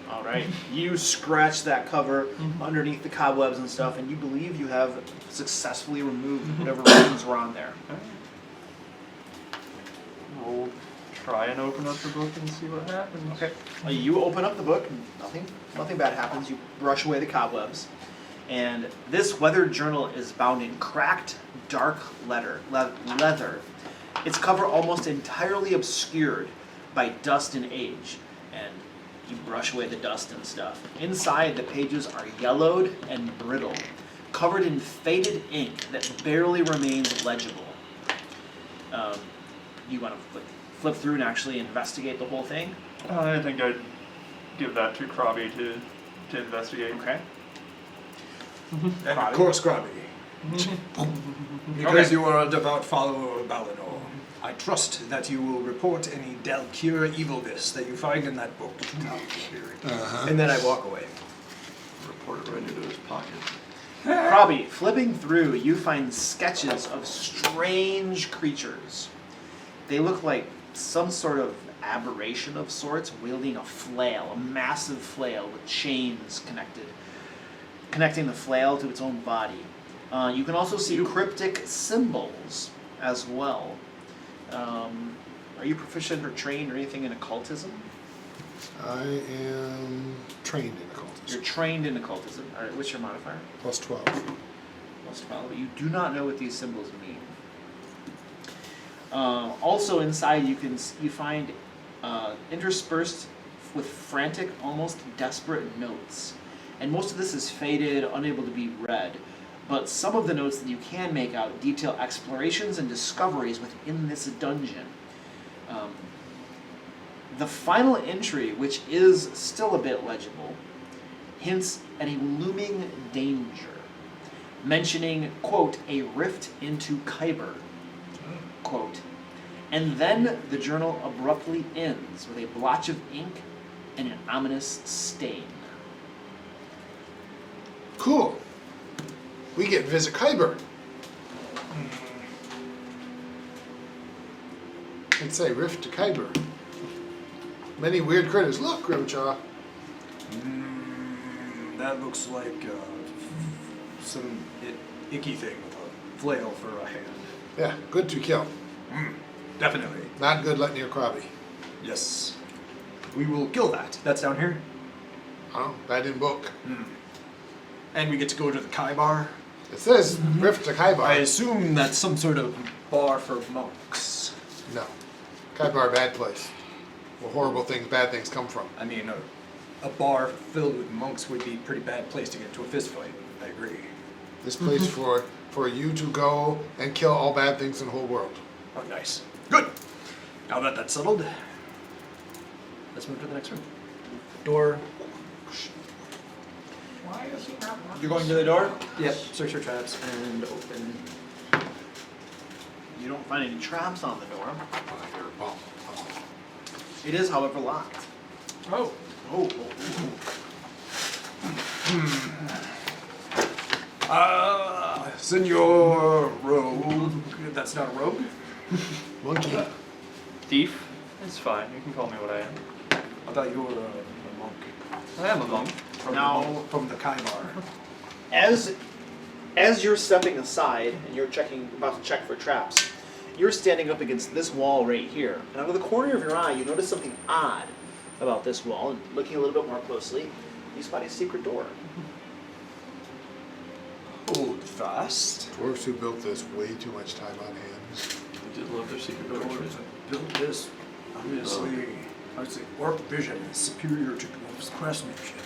Alright. You scratch that cover underneath the cobwebs and stuff, and you believe you have successfully removed whatever runes were on there. We'll try and open up the book and see what happens. Okay. You open up the book, and nothing bad happens. You brush away the cobwebs, and this weathered journal is bound in cracked, dark leather. Its cover almost entirely obscured by dust and age, and you brush away the dust and stuff. Inside, the pages are yellowed and brittle, covered in faded ink that barely remains legible. You want to flip through and actually investigate the whole thing? I think I'd give that to Krabby to investigate. Okay. And of course, Grubby. Because you are a devout follower of Balinor, I trust that you will report any Dalcure evilness that you find in that book. And then I walk away. report it right into his pocket. Robbie, flipping through, you find sketches of strange creatures. They look like some sort of aberration of sorts, wielding a flail, a massive flail with chains connecting the flail to its own body. You can also see cryptic symbols as well. Are you proficient or trained or anything in occultism? I am trained in occultism. You're trained in occultism. All right, what's your modifier? Plus 12. Plus 12. You do not know what these symbols mean. Also inside, you find interspersed with frantic, almost desperate notes, and most of this is faded, unable to be read. But some of the notes that you can make out detail explorations and discoveries within this dungeon. The final entry, which is still a bit legible, hints at a looming danger. mentioning, quote, a rift into Khyber, quote. And then the journal abruptly ends with a blotch of ink and an ominous stain. Cool. We get to visit Khyber. I'd say rift to Khyber. Many weird critters. Look, Grimchaw. That looks like some icky thing with a flail for a hand. Yeah, good to kill. Definitely. Not good letting your crabby. Yes. We will kill that. That's down here. Oh, that in book. And we get to go to the Kai bar. It says rift to Khyber. I assume that's some sort of bar for monks. No. Khyber, bad place. Where horrible things, bad things come from. I mean, a bar filled with monks would be a pretty bad place to get into a fist fight. I agree. This place for you to go and kill all bad things in the whole world. Oh, nice. Good. Now that that's settled, let's move to the next room. Door. Why is he not? You're going to the door? Yep. Search for traps and open. You don't find any traps on the door. Oh, you're a bum. It is, however, locked. Oh. Senor Rogue. That's not a rogue. Monkey. Thief? It's fine. You can call me what I am. I thought you were a monk. I am a monk. From the Kai bar. As you're stepping aside and you're about to check for traps, you're standing up against this wall right here. And out of the corner of your eye, you notice something odd about this wall. And looking a little bit more closely, you spot a secret door. Hold fast. Dwarves who built this way too much time on hands. They did love their secret doors. Dwarves built this. Obviously, I would say orc vision is superior to dwarves' craftsmanship.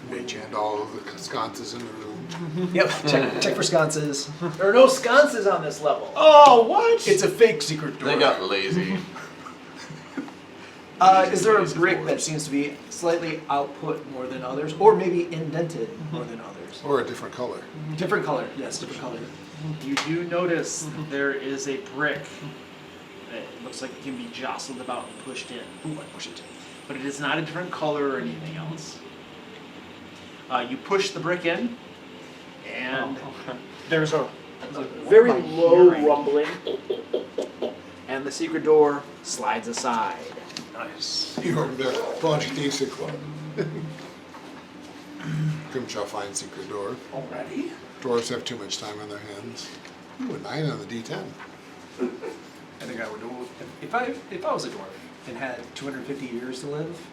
Mage and all of the sconces in the room. Yep. Check for sconces. There are no sconces on this level. Oh, what? It's a fake secret door. They got lazy. Is there a brick that seems to be slightly output more than others, or maybe indented more than others? Or a different color. Different color. Yes, different color. You do notice there is a brick that looks like it can be jostled about and pushed in. Ooh, I push it. But it is not a different color or anything else. You push the brick in, and there's a very low rumbling, and the secret door slides aside. Nice. You're the Bunch Thieves Club. Grimshaw finds secret door. Already? Dwarves have too much time on their hands. Ooh, a 9 on the D10. I think I would do if I was a dwarf and had 250 years to live,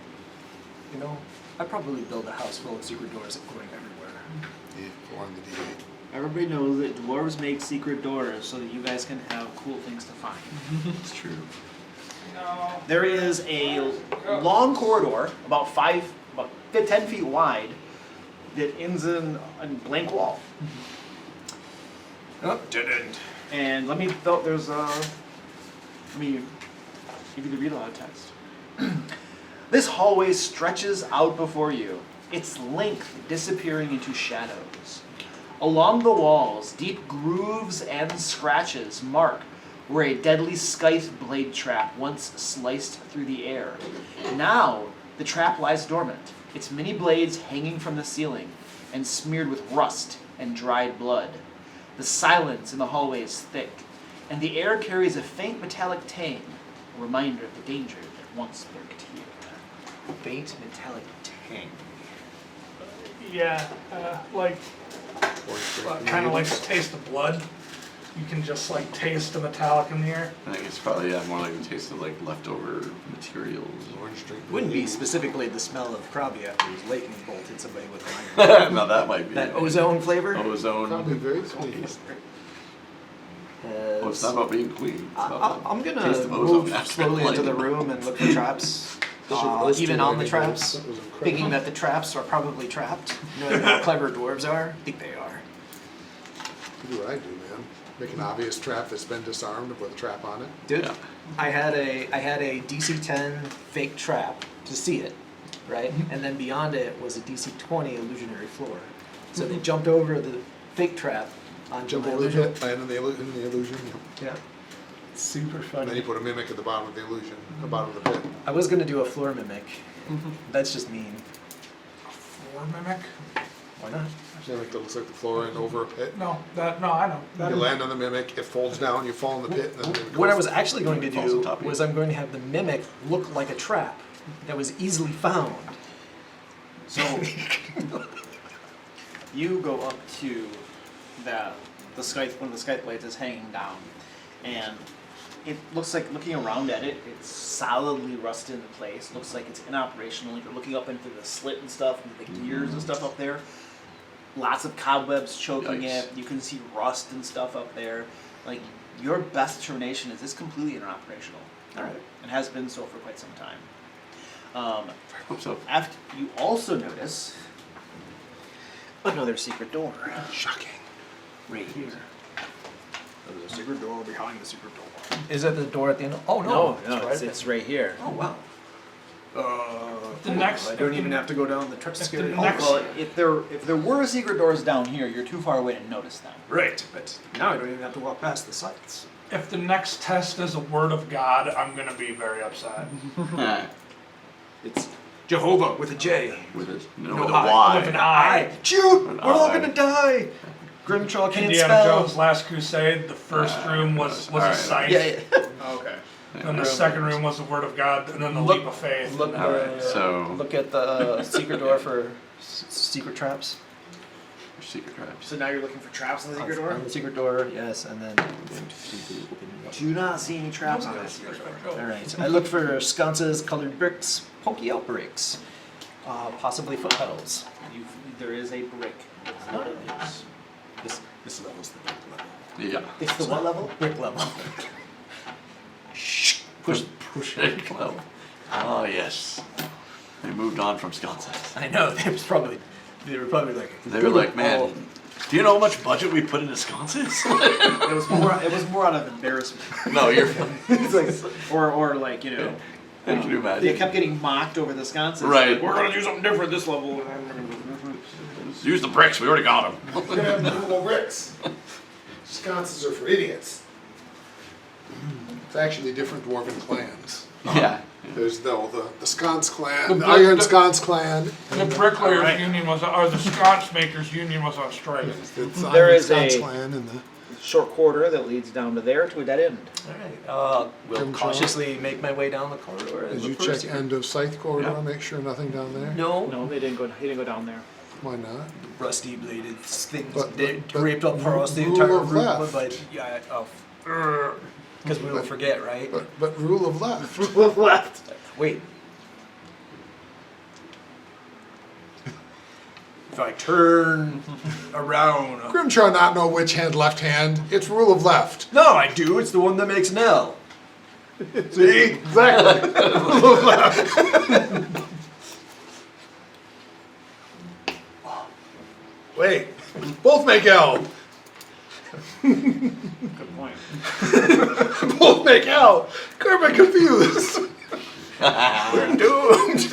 you know, I'd probably build a house full of secret doors going everywhere. Yeah, 4 on the D8. Everybody knows that dwarves make secret doors so that you guys can have cool things to find. It's true. No. There is a long corridor, about 10 feet wide, that ends in a blank wall. Oh, dead end. And let me there's let me give you the read aloud text. This hallway stretches out before you, its length disappearing into shadows. Along the walls, deep grooves and scratches mark where a deadly scythe blade trap once sliced through the air. Now, the trap lies dormant, its many blades hanging from the ceiling and smeared with rust and dried blood. The silence in the hallway is thick, and the air carries a faint metallic tang, a reminder of the danger that once lurked here. Faint metallic tang. Yeah, like, kind of like the taste of blood. You can just like taste the metallic in the air. I think it's probably more like a taste of like leftover materials. Orange drink. Wouldn't be specifically the smell of Krabi after his lightning bolt hit somebody with an iron. Now that might be That ozone flavor? ozone. Probably very sweet. Oh, it's not about being queen. It's about I'm the gonna taste of ozone move after slowly into the lightning. room and look for traps. Those Even two on the lightning traps, bolts, that was incredible. thinking that the traps are probably trapped. Knowing how clever dwarves are, I think they are. You do what I do, man. Make an obvious trap that's been disarmed with a trap on it. Dude, Yeah. I had a DC 10 fake trap to see it, right? And then beyond it was a DC 20 illusionary floor. So they jumped over the fake trap onto Jump my over the illusion. pit, land in the illusion. Yeah. Super And fun. then you put a mimic at the bottom of the illusion, the bottom of the pit. I was gonna do a floor mimic. That's just mean. Floor mimic? Why not? Mimic that looks like the floor and over a pit. No, I know. That You is- land on the mimic, it folds down, you fall in the pit, and then the mimic What I goes- was actually going to Falls on do top of you. was I'm going to have the mimic look like a trap that was easily found. So you go up to the scythe. One of the scythe blades is hanging down, and it looks like, looking around at it, it's solidly rusted into place. Looks like it's inoperational. You're looking up into the slit and stuff, into the gears and stuff up there. Lots of cobwebs choking Yikes. it. You can see rust and stuff up there. Like, your best determination is it's completely inoperational. All right. And has been so for quite some time. Hope so. After you also notice another secret door. Shocking. Right here. There's a secret door behind the secret door. Is that the door at the end? Oh no! No, it's no, right it's right here. Oh wow! The next. I don't even have to go down the scary the hall. next- Well, if there were secret doors down here, you're too far away to notice them. Right, but now I don't even have to walk past the sites. If the next test is a word of God, I'm gonna be very upset. It's Jehovah with a J. With a, no, No with a I. Y. With an eye. Shoot! An We're all eye. gonna die. Grimtraw can't Indiana spell. Jones' Last Crusade. The first room was a Alright. scythe. Yeah. Okay. Then the second room was the word of God, and then the Look- leap of faith. Look. All right, so Look at the secret door for secret traps. secret traps. So now you're looking for traps on the secret On door? the secret door, yes, and then. Do not see any traps on the secret door. All right. I look for sconces, colored bricks, pokey out bricks, possibly foot pedals. There is a brick. This level's the brick level. Yeah. It's the what level? Brick level. Shh. Push. Brick level. Oh yes. They moved on from sconces. I know. They were probably like. They were like, man, do you know how much budget we put into sconces? It was more out of embarrassment. No, you're. It's like, or like, you know, Can you imagine? they kept getting mocked over the sconces. Right. Like, we're gonna do something different this level. Use the bricks. We already got them. We're gonna have movable bricks. Sconces are for idiots. It's actually different dwarven clans. Yeah. There's the Sconce clan, the The- Iron the- Sconce clan. The Bricklayers Alright. Union was, or the Sconce Makers Union was on strike. It's the There Iron is Sconce a- clan and the. Short corridor that leads down to there to a dead end. All right. We'll Grimtraw. cautiously make my way down the corridor. Did and you look for a check secret- end of scythe corridor? Yeah. Make sure nothing down there. No. No, he didn't go down there. Why not? Rusty bladed things But- that but draped up across the rule entire of room. left. But yeah, because we will forget, right? But rule of left. Left. Wait. If I turn around. Grimtraw not know which hand, left hand. It's rule of left. No, I do. It's the one that makes an L. See? Exactly. Rule of left. Wait. Both make L. Good point. Both make L. Grim confused. We're doomed.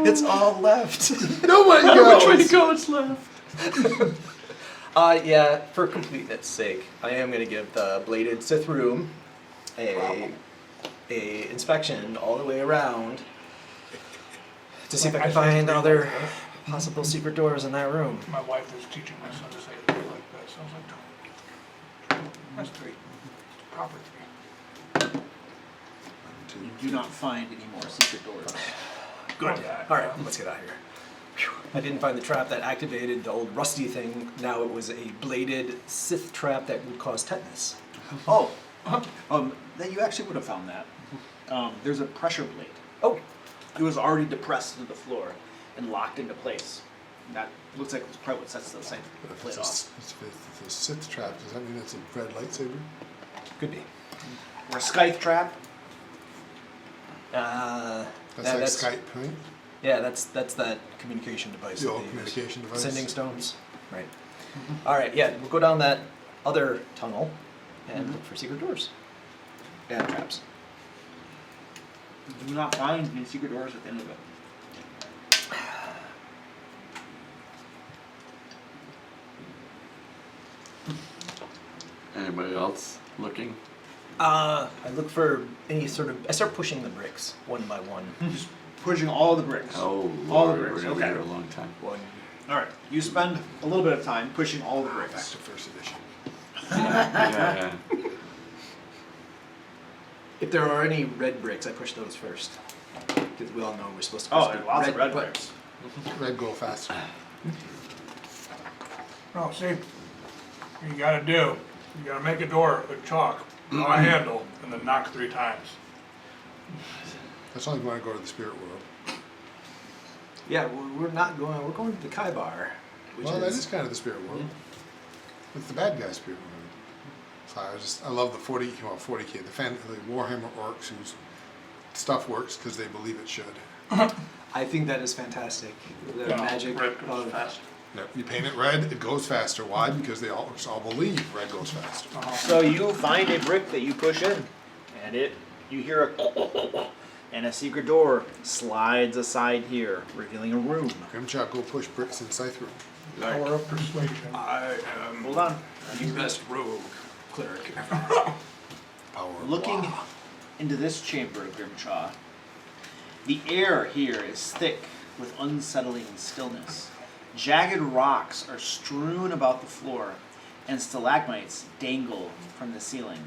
It's all left. Nobody Which way to goes. go? It's left. Yeah, for completeness sake, I am going to give the bladed Sith room a inspection all the way around to see if I can find other possible secret doors in that room. My wife was teaching my son to say it like this. I was like, that's three. Proper three. You do not find any more secret doors. Good. All right, let's get out of here. Phew. I didn't find the trap that activated the old rusty thing. Now it was a bladed Sith trap that would cause tetanus. Oh, that you actually would have found that. There's a pressure plate. Oh, It was already depressed into the floor and locked into place. That looks like it's probably what sets the plate off. It's a Sith trap. Does that mean it's a red lightsaber? could be. Or a scythe trap. That's like Skype, right? Yeah, that's that communication device. The that old they use. communication device. Sending stones. Right. All right. Yeah, we'll go down that other tunnel and look for secret doors and traps. You do not find any secret doors at the end of it. Anybody else looking? I look for any sort of. I start pushing the bricks one by one. Just pushing all the bricks. Oh, All the Lord, bricks, we're gonna be okay. here a long time. One. All right. You spend a little bit of time pushing all the Back bricks. to first edition. Yeah. If there are any red bricks, I push those first. Because we all know we're supposed to push Oh, the and lots of red but- bricks. Red go faster. Oh, see, you gotta do, you gotta make a door with chalk on a handle and then knock 3 times. That's only when I go to the spirit world. Yeah, we're not going. We're going to the Kai Bar, which Well, is. that is kind of the spirit world. It's the bad guy spirit world. So I love the 40K, the Warhammer orcs whose stuff works because they believe it should. I think that is fantastic. The Yeah, magic red goes of fast. Yep. You paint it red, it goes faster. Why? Because they all believe red goes faster. So you find a brick that you push in, and you hear a and a secret door slides aside here, revealing a room. Grimchuk, go push bricks in Scythe room. Power of persuasion. I am Hold on. the best rogue cleric. Power. Looking Blah. into this chamber of Grimchaw, the air here is thick with unsettling stillness. Jagged rocks are strewn about the floor, and stalagmites dangle from the ceiling.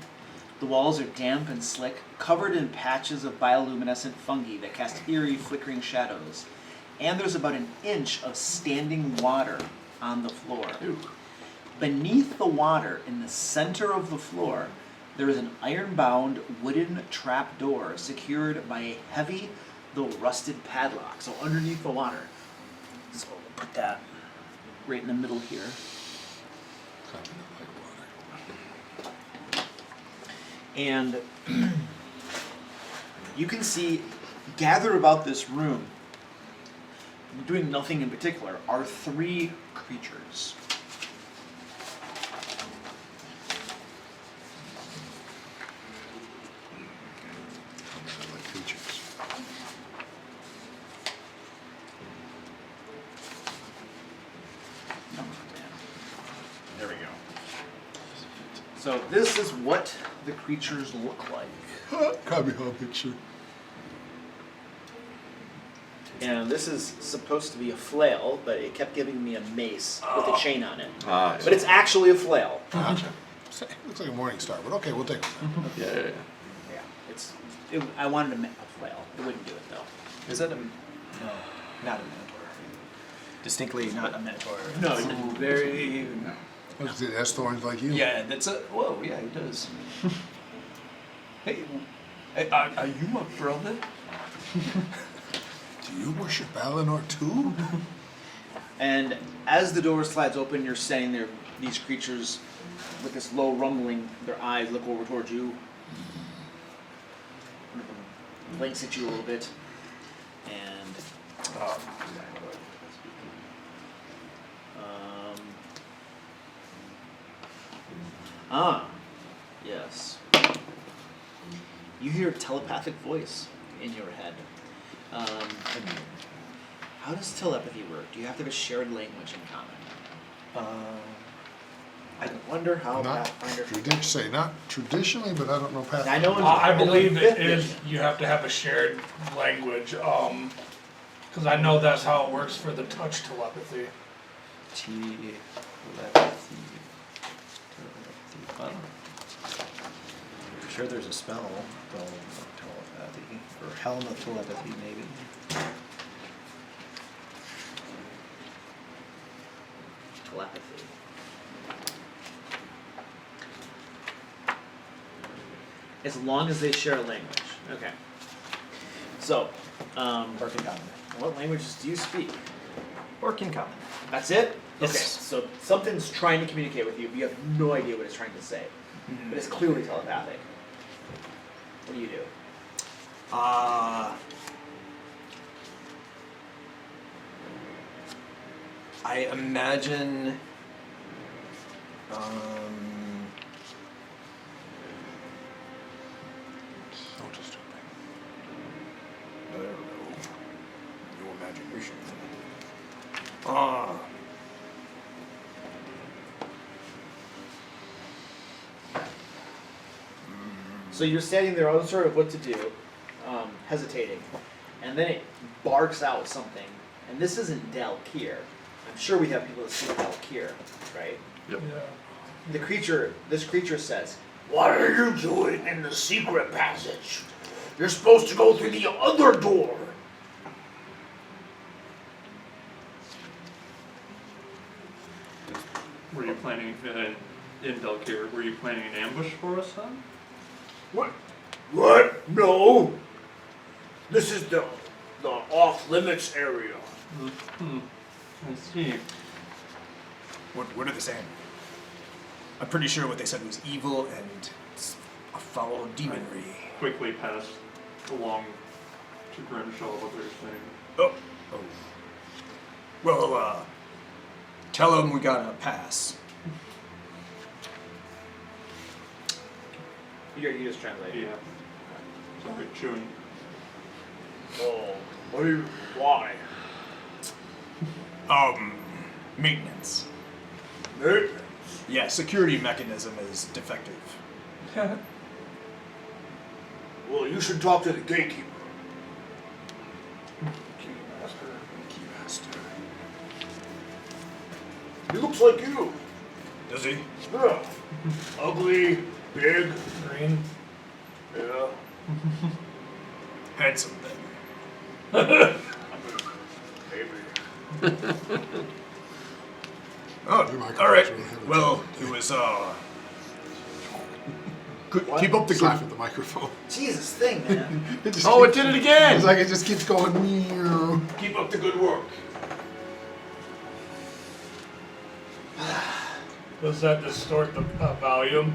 The walls are damp and slick, covered in patches of bioluminescent fungi that cast eerie, flickering shadows. And there's about an inch of standing water on the floor. Beneath the water, in the center of the floor, there is an iron-bound wooden trapdoor secured by a heavy, though rusted padlock. So underneath the water. So we'll put that right in the middle here. Kind of like water. And you can see, gathered about this room, doing nothing in particular, are 3 creatures. Kind of like creatures. There we go. So this is what the creatures look like. Kamehameha picture. And this is supposed to be a flail, but it kept giving me a mace with a chain on it. Ah, But it's actually a flail. Gotcha. Looks like a morning star, but okay, we'll take it. yeah. Yeah, I wanted a flail. It wouldn't do it though. Is that a? No, not a minotaur. Distinctly not a minotaur. No, It's no. very. Looks like it has thorns like you. Yeah, that's a. Whoa, yeah, he does. Hey, are you my brother? Do you worship Valinor too? And as the door slides open, you're standing there, these creatures, with this low rumbling, their eyes look over towards you. One of them blinks at you a little bit. And yes. You hear a telepathic voice in your head. How does telepathy work? Do you have to have a shared language in common? I wonder how Not Pathfinder. not traditionally, but I don't know Pathfinder. I know in I believe it fifth is, edition. you have to have a shared language, because I know that's how it works for the touch telepathy. Telepathy. Well, I'm sure there's a spell called telepathy, or helm of telepathy, maybe. Telepathy. As long as they share a language. Okay. So, Orc in common. what languages do you speak? Orc in common. That's it? Yes. Okay, so something's trying to communicate with you, but you have no idea what it's trying to say. But it's clearly telepathic. What do you do? I imagine. So disturbing. I don't know. Your imagination. So you're standing there unsure of what to do, hesitating, and then it barks out something. And this isn't Dalkir. I'm sure we have people that speak Dalkir, right? Yep. Yeah. This creature says, What are you doing in the secret passage? You're supposed to go through the other door. Were you planning in Delkir? Were you planning an ambush for us then? What? What? No. This is the off limits area. I see. What are they saying? I'm pretty sure what they said was evil and a foul demonry. Quickly passed along to Grimshaw what they're saying. Oh. Well, tell them we got a pass. you just translate. Yeah. Sorry, chewing. Oh, why? Maintenance. Maintenance? Yeah, security mechanism is defective. Well, you should talk to the gatekeeper. Keymaster. He looks like you. Does he? Yeah. Ugly, big, Green. yeah. Handsome then. Maybe. Oh, Your microphone's all right. really heavy. Well, it was good. What? Keep up the Slap good. with the microphone. Jesus thing, man. It just Oh, it keeps- did it again! It's like it just keeps going. Meow. Keep up the good work. Does that distort the volume?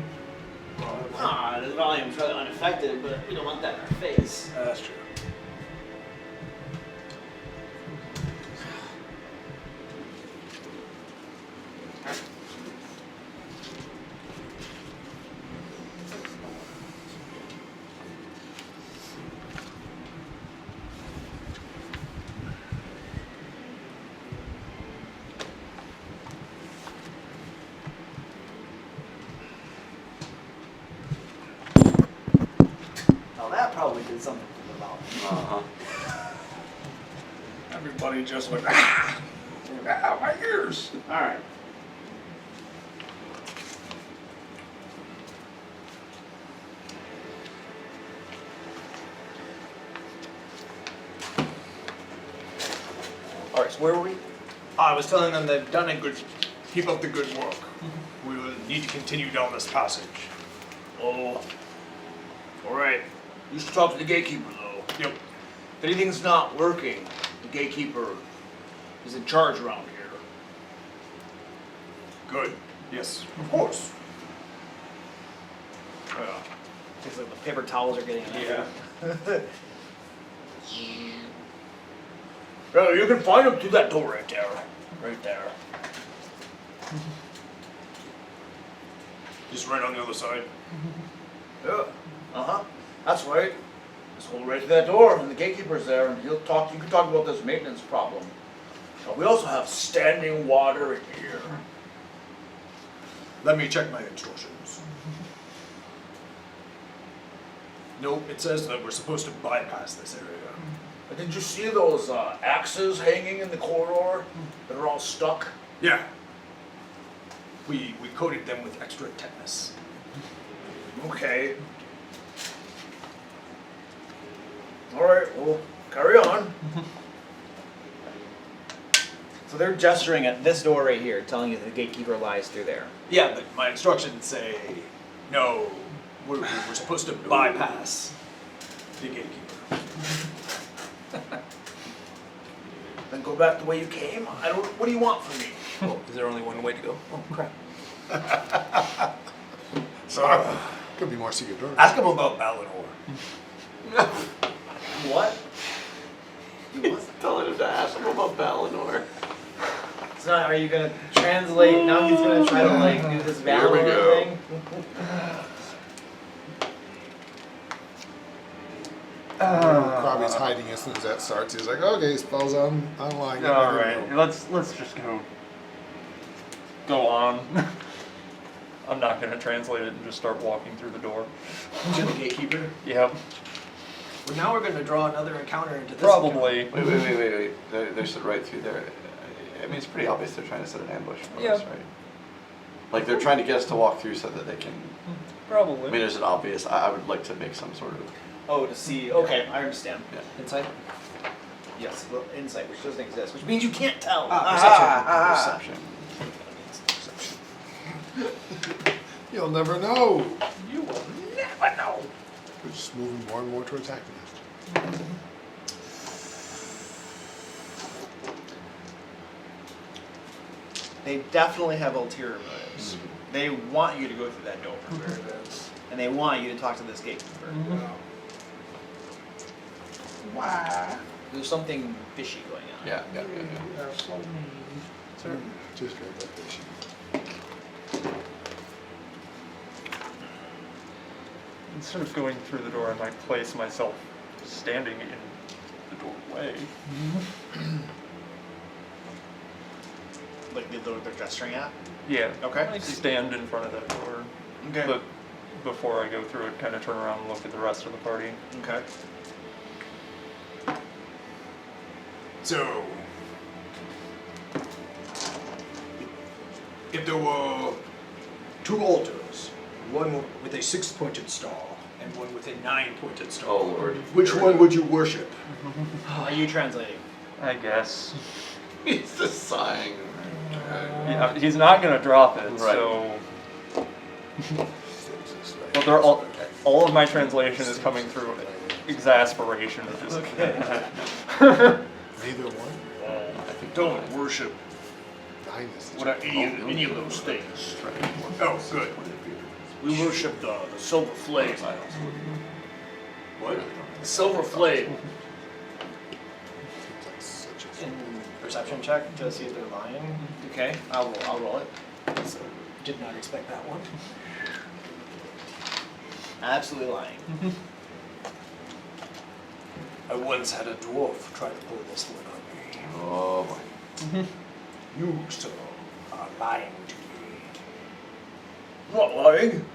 The volume's rather unaffected, but we don't want that in our face. That's true. Now that probably did something to the volume. Uh-huh. Everybody just went, ah! Ah, my ears! Alright. Alright, so where were we? I was telling them they've done a good. Keep up the good work. We will need to continue down this passage. Oh. Alright. You should talk to the gatekeeper, though. Yep. If anything's not working, the gatekeeper is in charge around here. Good. Yes. Of course. Looks like the paper towels are getting Yeah. Yeah, you can find him through that door right there. Right there. Just right on the other side. Yeah. Uh-huh. That's right. Just hold right to that door, and the gatekeeper's there, and he'll talk. You can talk about this maintenance problem. We also have standing water in here. Let me check my instructions. Nope, it says that we're supposed to bypass this area. And did you see those axes hanging in the corridor that are all stuck? Yeah. We coated them with extra tetanus. Okay. All right. Well, carry on. So they're gesturing at this door right here, telling you that the gatekeeper lies through there. Yeah, but my instructions say no. We're supposed to bypass the gatekeeper. Then go back the way you came. I don't. What do you want from me? Oh, is there only one way to go? Oh, crap. Sorry. Could be more secret doors. Ask him about Balinor. What? You what? Telling him to ask him about Balinor. It's not, are you gonna translate? Now he's gonna try to like do this Here we Valorant go. thing? Krabby's hiding as soon as that starts. He's like, okay, spells online. All right, let's just go on. I'm not gonna translate it and just start walking through the door. To the gatekeeper. Yep, Well, now we're going to draw another encounter into this. probably. Wait. They stood right through there. I mean, it's pretty obvious they're trying to set an ambush for Yeah. us, right? Like they're trying to get us to walk through so that they can. Probably. I mean, is it obvious? I would like to make some sort of. Oh, to see. Okay, I understand. Insight? Yes, well, insight, which doesn't exist, which means you can't tell. Perception. You'll never know. You will never know. We're just moving more and more towards activist. They definitely have ulterior motives. They want you to go through that door. There it is. And they want you to talk to this gatekeeper. Why? There's something fishy going on. Yeah. You are so mean. Sir. Just right that fish. Instead of going through the door, I might place myself standing in the doorway. Like the door they're gesturing at? Yeah. Okay. I stand in front of that door. Okay. But before I go through it, kind of turn around and look at the rest of the party. Okay. So, if there were two altars, one with a 6-pointed star and one with a 9-pointed star, Oh Lord. which one would you worship? Are you translating? I guess. He's just sighing. Yeah, he's not gonna drop it, Right. so. But they're all of my translation is coming through exasperation, which is. Neither one. Don't worship Nine is the any of those things. Oh, good. We worship the silver flame. What? The silver flame. Seems like such a- In perception check to see if they're lying. Okay, I'll roll it. So, did not expect that one. Absolutely lying. I once had a dwarf try to pull this one on me. Oh boy. You, sir, are lying to me. I'm not lying.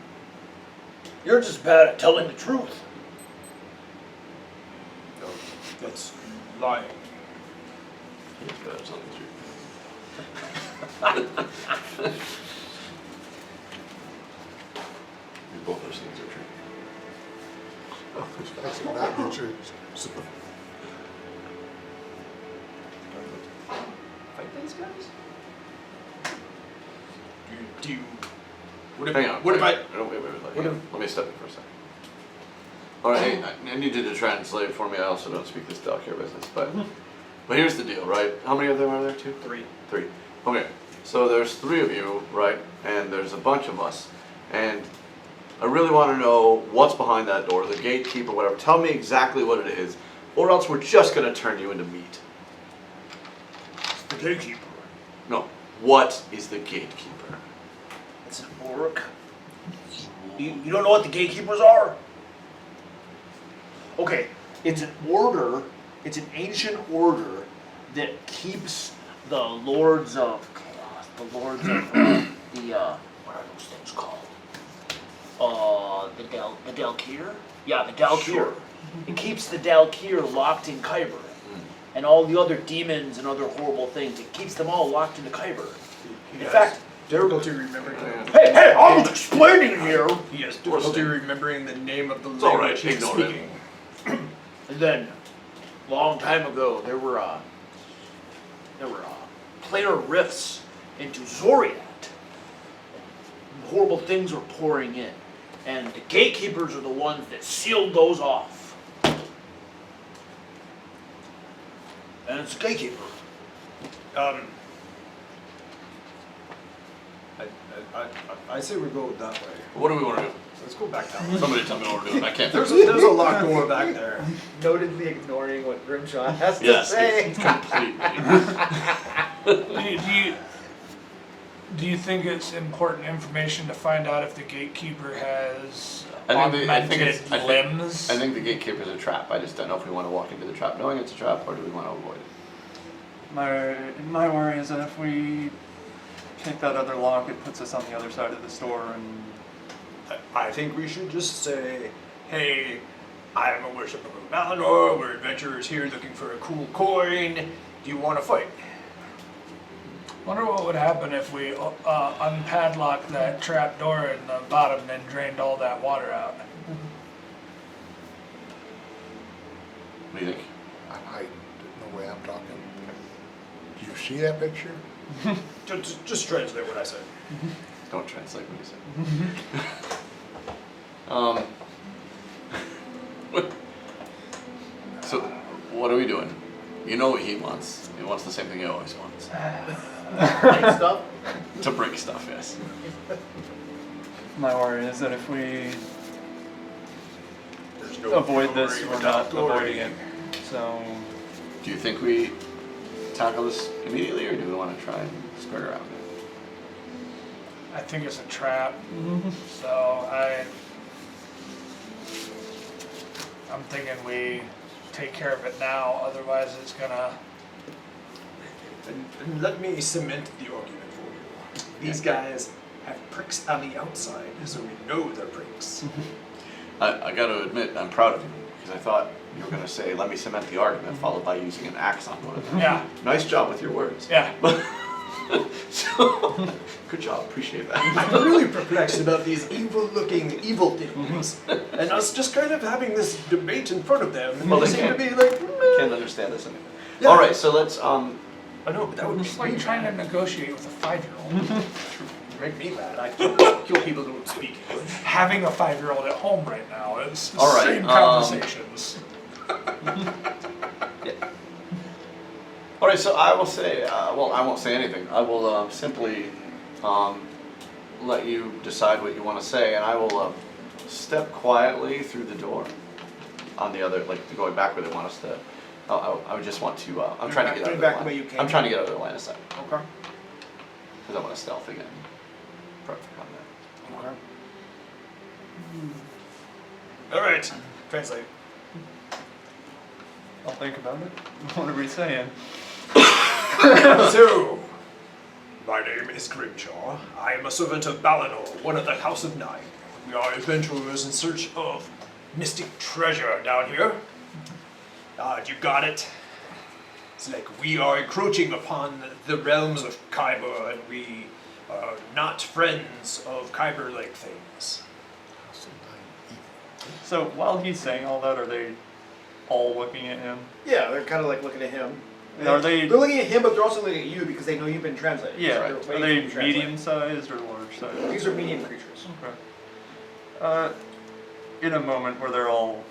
You're just bad at telling the truth. That's lying. He's better tell the truth. Both those things are true. Oh, that's not the truth. So, Fight these guys? Do you... What if, Hang on. what if I... Let me step in for a second. Alright, I need you to translate for me. I also don't speak this Dalkir business, but here's the deal, right? How many of them are there? Two? Three. Three. Okay, so there's 3 of you, right? And there's a bunch of us. And I really want to know what's behind that door, the gatekeeper, whatever. Tell me exactly what it is, or else we're just going to turn you into meat. The gatekeeper. No, what is the gatekeeper? It's an orc. You don't know what the gatekeepers are? Okay, it's an order. It's an ancient order that keeps the lords of chaos, the lords of what are those things called? The Dalkir? Yeah, the Dalkir. Sure. It keeps the Dalkir locked in Kyber. And all the other demons and other horrible things, it keeps them all locked into Kyber. In fact, Difficulty remembering... hey, I was explaining here! He has difficulty remembering the name of the It's all right, language he's ignore it. speaking. And then, long time ago, there were planar rifts into Zoriat. Horrible things were pouring in, and the gatekeepers are the ones that sealed those off. And it's a gatekeeper. I say we go that way. What do we want to do? Let's go back down. Somebody tell me what we're doing. I can't. There's a lot going back there. Notedly ignoring what Grimshaw has Yes, to say. it's completely. Do you think it's important information to find out if the gatekeeper has I think augmented limbs? I think the gatekeeper's a trap. I just don't know if we want to walk into the trap knowing it's a trap, or do we want to avoid it? My worry is that if we pick that other lock, it puts us on the other side of the store, and I think we should just say, hey, I'm a worshipper of Valinor, we're adventurers here looking for a cool coin. Do you want to fight? Wonder what would happen if we unpadlocked that trap door in the bottom and then drained all that water out. What do you think? I'm hiding. No way I'm talking. Do you see that picture? Just translate what I said. Don't translate what you said. So, what are we doing? You know what he wants. He wants the same thing he always wants. Break stuff? To break stuff, yes. my worry is that if we There's no avoid this, glory we're without not glory. avoiding it. So, Do you think we tackle this immediately, or do we want to try and skirt around it? I think it's a trap. So I'm thinking we take care of it now, otherwise it's gonna. And let me cement the argument for you. These guys have pricks on the outside, so we know they're pricks. I got to admit, I'm proud of you, because I thought you were going to say, let me cement the argument, followed by using an axe on one of them. Yeah. Nice job with your words. Yeah. So, good job, appreciate that. I'm really perplexed about these evil-looking evil things, and us just kind of having this debate in front of them, and Well, they they seem to can't- be like, Can't understand this anyway. Yeah. All right, so let's, I know, but that would It's like trying to negotiate with a 5-year-old. make me mad. I kill people who don't speak English. Having a 5-year-old at home right now, it's the All right, same conversations. all right, so I will say, well, I won't say anything. I will simply let you decide what you want to say, and I will step quietly through the door on the other, like going back where they want us to. I would just want to. I'm trying to get out of back the the way line. you came. I'm trying to get out of the line of sight Okay. because I want to stealth again. Perfect combat. Okay. All right, translate. I'll think about it. What are we saying? So, my name is Grimjaw. I am a servant of Balinor, one of the House of Nine. We are adventurers in search of mystic treasure down here. You got it. It's like we are encroaching upon the realms of Khyber, and we are not friends of Khyber-like things. So while he's saying all that, are they all looking at him? Yeah, they're kind of like looking at him. Are they? They're looking at him, but they're also looking at you because they know you've been translating. Yeah. So Right. they're Are waiting they for you to translate. medium-sized or large-sized? These are medium creatures. Okay. In a moment where they're all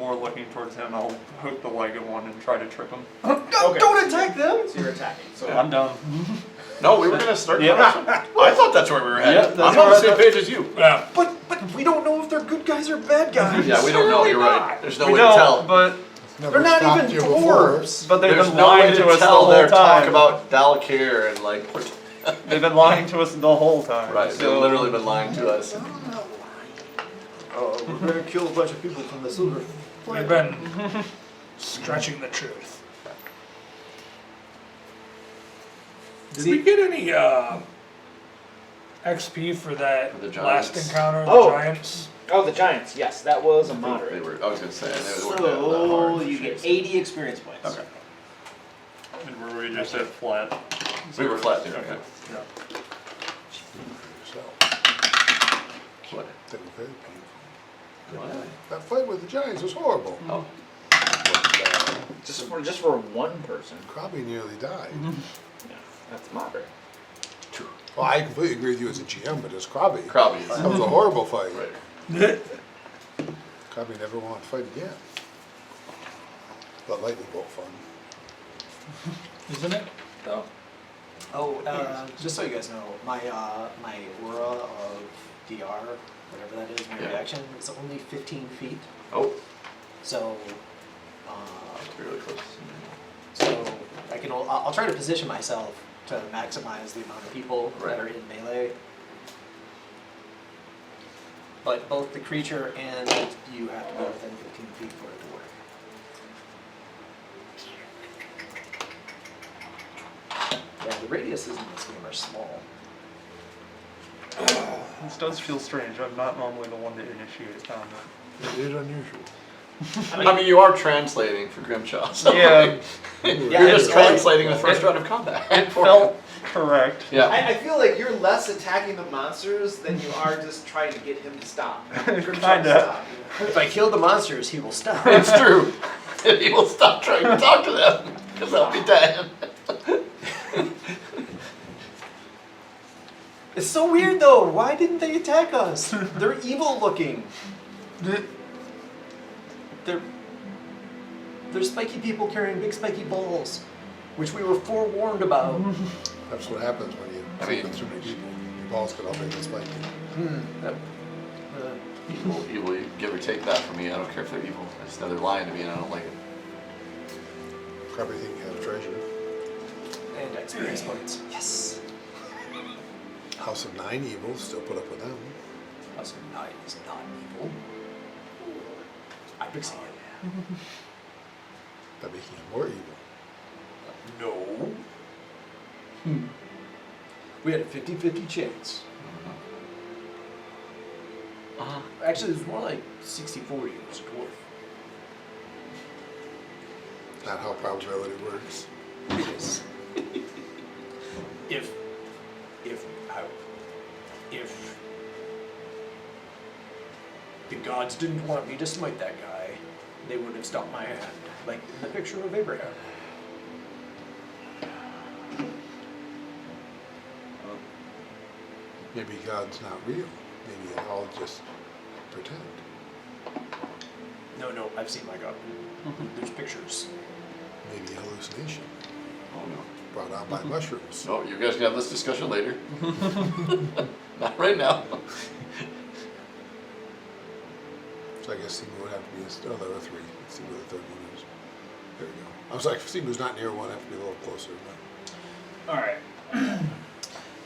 more looking towards him, I'll hook the leg at one and try to trip him. Okay. Don't attack them! So you're attacking. So I'm done. No, we were gonna start. Yeah. I thought that's where we were headed. Yeah, that's I'm on the where I same thought- page as you. Yeah. But we don't know if they're good guys or bad guys. Yeah, we don't know. You're right. not. There's no We way to don't, tell. but Never not stopped even you before. dwarves. but they've There's been no way lying to to us the tell whole their talk time. about Dalakir and like. They've been lying to us the whole time. Right, So they've literally been lying to us. We're gonna kill a bunch of people from the silver. We've been stretching the truth. Did we get any XP for that For the last giants. encounter of the Oh. giants? Oh, the giants. Yes, that was a They moderate. were. I was gonna say they weren't that So hard. you get 80 experience points. Okay. And were we just at flat? We were flat there. Okay. Okay. So, What? they were very painful. What? That fight with the Giants was horrible. Oh. Just for one person. Krabby nearly died. Yeah, that's moderate. Well, I completely agree with you as a GM, but as Krabby, Krabby. that was a horrible fight. Right. Krabby never wanted to fight again. But lightning bolt fun. Isn't it? Though. Oh, just so you guys know, my aura of DR, whatever that is, my Yeah. reaction, is only 15 feet. Oh. So, Really close. so I'll try to position myself to maximize the amount of people Right. that are in melee. But both the creature and you have to be within 15 feet for it to work. Yeah, the radiuses in this game are small. This does feel strange. I'm not normally the one to initiate combat. It is unusual. I mean, you are translating for Grimshaw, so Yeah. you're Yeah, just it's translating the first round of combat. It felt correct. Yeah. I feel like you're less attacking the monsters than you are just trying to get him to stop. Grimshaw to Kinda. stop. If I kill the monsters, he will stop. It's true. He will stop trying to talk to them because they'll be dead. It's so weird though. Why didn't they attack us? They're evil looking. They're spiky people carrying big spiky balls, which we were forewarned about. That's what happens when you sleep with too many people. Your balls get all big and spiky. Evil, you give or take that from me. I don't care if they're evil. I just know they're lying to me and I don't like it. Probably think you have treasure. And experience points. Yes. House of 9 evil, still put up with them. House of 9 is not evil. I'm fixing it. That making it more evil. No. We had a 50-50 chance. Actually, it was more like 60-40. It was a dwarf. Not how probability works. It is. If the gods didn't want me to smite that guy, they would have stopped my hand, like in the picture of Abraham. Maybe God's not real. Maybe it all just pretend. No, I've seen my God. There's pictures. Maybe hallucination. Oh no. Brought on by mushrooms. So you guys can have this discussion later. Not right now. So I guess Simu would have to be, there are 3. Let's see where the third one is. There we go. I was like, Simu's not near one, I have to be a little closer. But, Alright.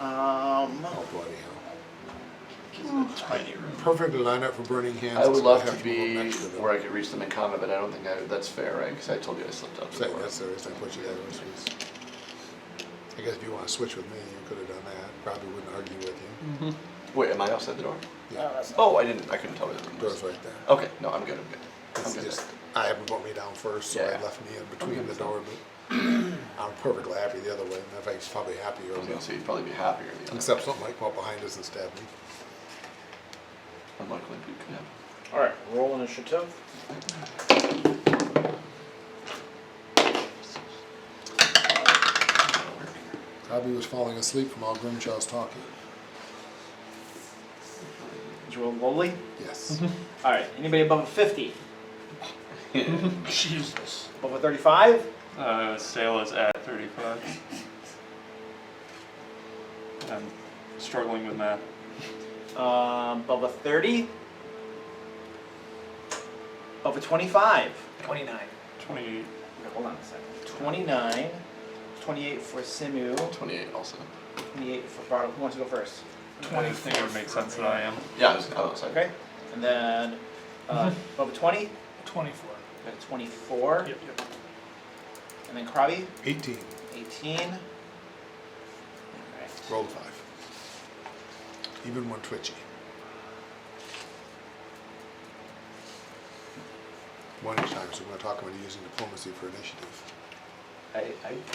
oh, bloody hell. Tiny room. Perfectly lined up for burning hands. I would except love have to move be next to them. where I could reach them in combat, but I don't think that's fair, right? Because I told you I slipped up. Say, that's the reason I put you there. I guess if you want to switch with me, you could have done that. Probably wouldn't argue with you. Wait, am I outside the door? Yeah. Oh, I couldn't tell where the room was. Door's right there. Okay, no, I'm good. I'm It's good. just, I haven't put me down first, so Yeah. I left me in between the door, but I'm perfectly happy the other way. In fact, he's probably happier. I was gonna say you'd probably be happier. The other Except something might come up behind us and stab me. unlikely we could have. Alright, roll initiative. Probably was falling asleep from all Grimshaw's talking. Did you roll lowly? Yes. Alright, anybody above a 50? Jesus. Above a 35? Sale is at 35. I'm struggling with math. Above a 30? Above a 25? 29. 28. Wait, hold on a second. 29. 28 for Simu. 28 also. 28 for Bartle. Who wants to go first? I think it would make sense that I am. Yeah, I was outside. Okay. And then above a 20? 24. Got a 24. Yep. And then Krabi? 18. 18. Alright. Rolled 5. Even one twitchy. One each time, so we're going to talk about using diplomacy for initiative. I